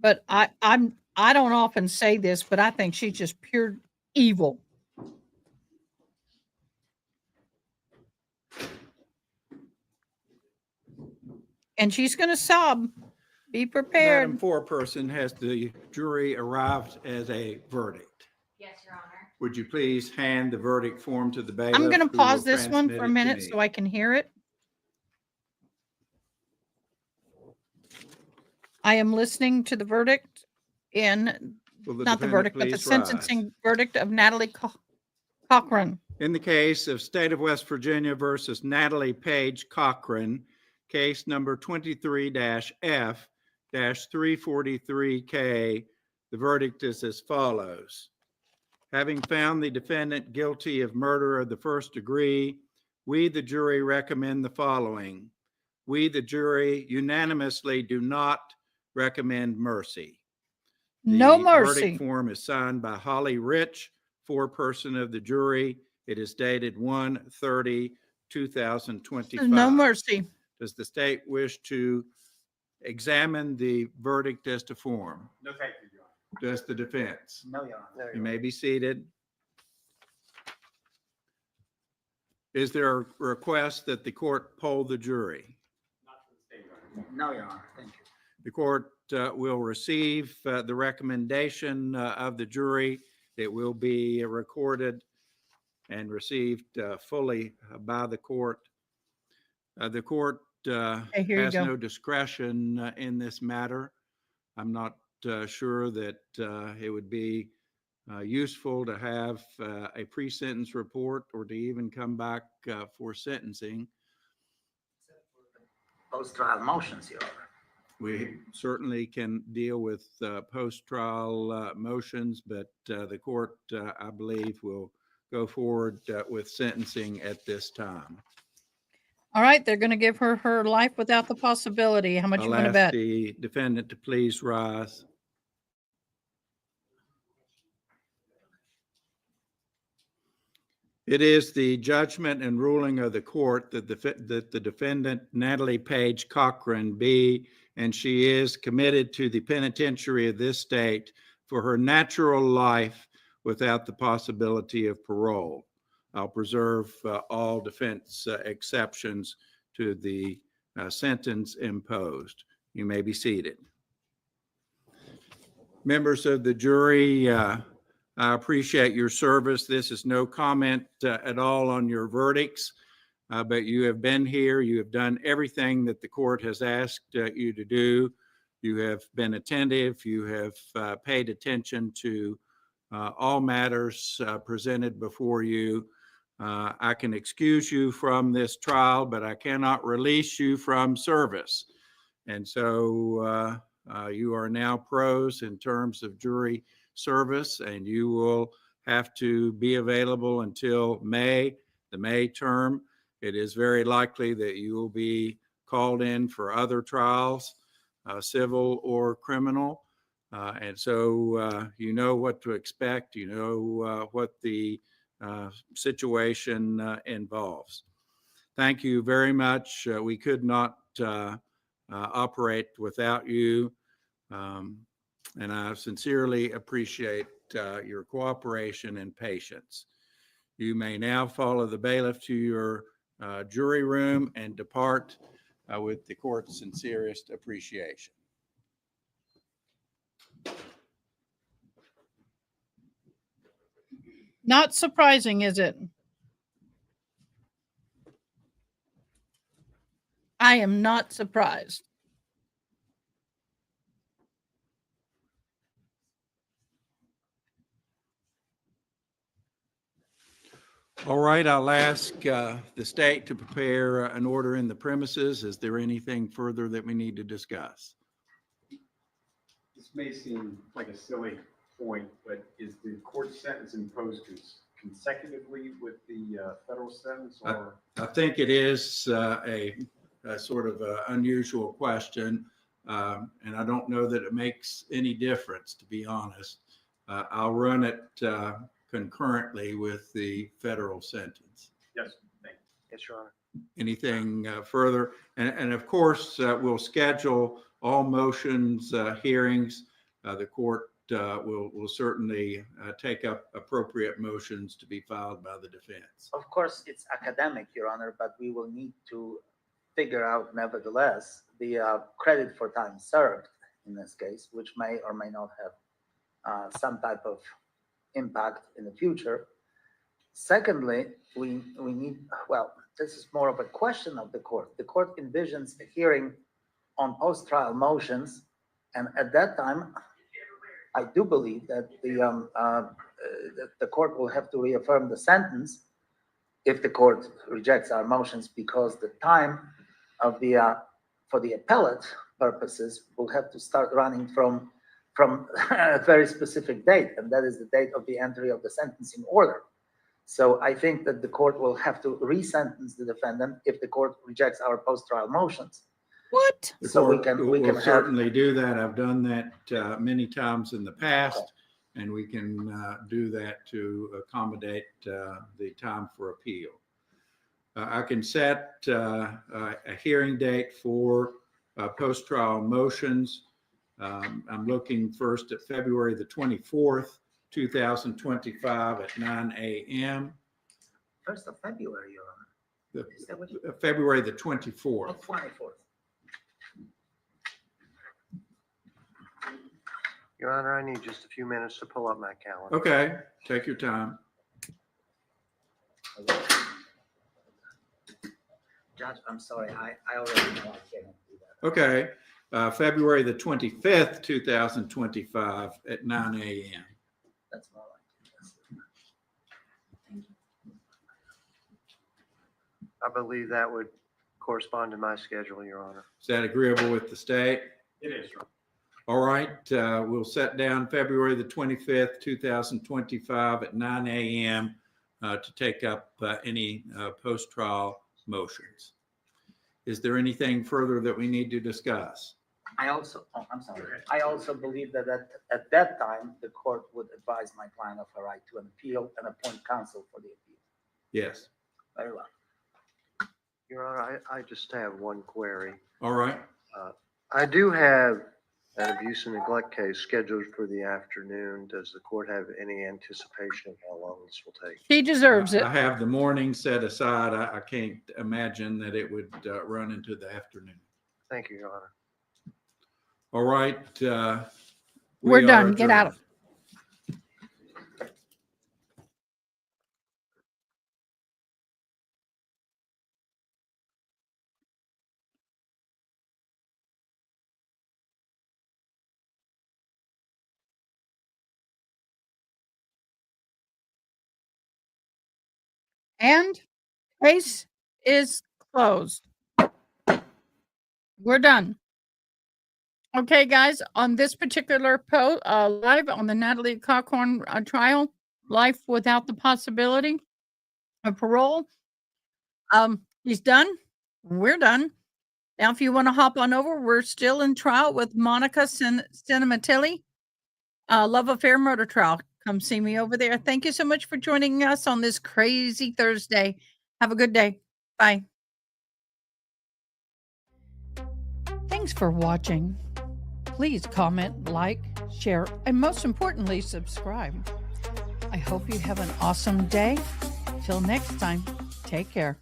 But I don't often say this, but I think she's just pure evil. And she's going to sob. Be prepared. Madam Foreperson, has the jury arrived as a verdict? Yes, Your Honor. Would you please hand the verdict form to the bailiff? I'm going to who will pause this one transmit for a it to minute me? so I can hear it. I am listening to the verdict in, Will the not the defendant verdict, but the please rise? sentencing verdict of Natalie Cochran. In the case of State of West Virginia versus Natalie Page Cochran, case number 23-F-343K, the verdict is as follows. Having found the defendant guilty of murder of the first degree, we, the jury, recommend the following. We, the jury, unanimously do not recommend mercy. No The mercy. verdict form is signed by Holly Rich, foreperson of the jury. It is dated 1/30/2025. No mercy. Does the state wish to examine the verdict as to form? No, thank you, Your Honor. Does the defense? No, Your Honor. You may be seated. Is there a request that the court poll the jury? Not from the state, Your Honor. No, Your Honor, thank you. The court will receive the recommendation of the jury. It will be recorded and received fully by the court. The court Okay, here you has go. no discretion in this matter. I'm not sure that it would be useful to have a pre-sentence report or to even come back for sentencing. Post-trial motions, Your Honor. We certainly can deal with post-trial motions, but the court, I believe, will go forward with sentencing at this time. All right, they're going to give her her life without the possibility. How much you I'll want to ask bet? the defendant to please rise. It is the judgment and ruling of the court that the defendant, Natalie Page Cochran, be, and she is committed to the penitentiary of this state for her natural life without the possibility of parole. I'll preserve all defense exceptions to the sentence imposed. You may be seated. Members of the jury, I appreciate your service. This is no comment at all on your verdicts, but you have been here. You have done everything that the court has asked you to do. You have been attentive. You have paid attention to all matters presented before you. I can excuse you from this trial, but I cannot release you from service. And so you are now pros in terms of jury service, and you will have to be available until May, the May term. It is very likely that you will be called in for other trials, civil or criminal. And so you know what to expect. You know what the situation involves. Thank you very much. We could not operate without you. And I sincerely appreciate your cooperation and patience. You may now follow the bailiff to your jury room and depart with the court's sincerest appreciation. Not surprising, is it? I am not surprised. All right, I'll ask the state to prepare an order in the premises. Is there anything further that we need to discuss? This may seem like a silly point, but is the court sentence imposed consecutively with the federal sentence, or? I think it is a sort of unusual question, and I don't know that it makes any difference, to be honest. I'll run it concurrently with the federal sentence. Yes, thank you. Yes, Your Honor. Anything further? And of course, we'll schedule all motions, hearings. The court will certainly take up appropriate motions to be filed by the defense. Of course, it's academic, Your Honor, but we will need to figure out nevertheless the credit for time served in this case, which may or may not have some type of impact in the future. Secondly, we need, well, this is more of a question of the court. The court envisions a hearing on post-trial motions, and at that time, I do believe that the court will have to reaffirm the sentence if the court rejects our motions, because the time of the for the appellate purposes will have to start running from a very specific date, and that is the date of the entry of the sentencing order. So I think that the court will have to re-sentence the defendant if the court rejects our post-trial motions. What? So we can certainly do that. I've done that many times in the past, and we can do that to accommodate the time for appeal. I can set a hearing date for post-trial motions. I'm looking first at February the 24th, 2025 at 9 a.m. 1st of February, Your Honor. Is that what you? February the 24th. Oh, 24th. Your Honor, I need just a few minutes to pull up my calendar. Okay, take your time. Judge, I'm sorry, I already know I can't do that. Okay, February the 25th, 2025 at 9 a.m. That's more like it. Thank you. I believe that would correspond to my schedule, Your Honor. Is that agreeable with the state? It is, Your Honor. All right, we'll set down February the 25th, 2025 at 9 a.m. To take up any post-trial motions. Is there anything further that we need to discuss? I also, oh, I'm sorry. I also believe that at that time, the court would advise my client of her right to an appeal and appoint counsel for the appeal. Yes. Very well. Your Honor, I just have one query. All right. I do have An abuse and neglect case scheduled for the afternoon. Does the court have any anticipation of how long this will take? He deserves it. I have the morning set aside. I can't imagine that it would run into the afternoon. Thank you, Your Honor. All right. We're we done. are Get out. adjourned. And case is closed. We're done. Okay, guys, on this particular live on the Natalie Cochran trial, life without the possibility of parole, he's done. We're done. Now, if you want to hop on over, we're still in trial with Monica Cinematelli, love affair murder trial. Come see me over there. Thank you so much for joining us on this crazy Thursday. Have a good day. Bye. Thanks for watching. Please comment, like, share, and most importantly, subscribe. I hope you have an awesome day. Till next time, take care.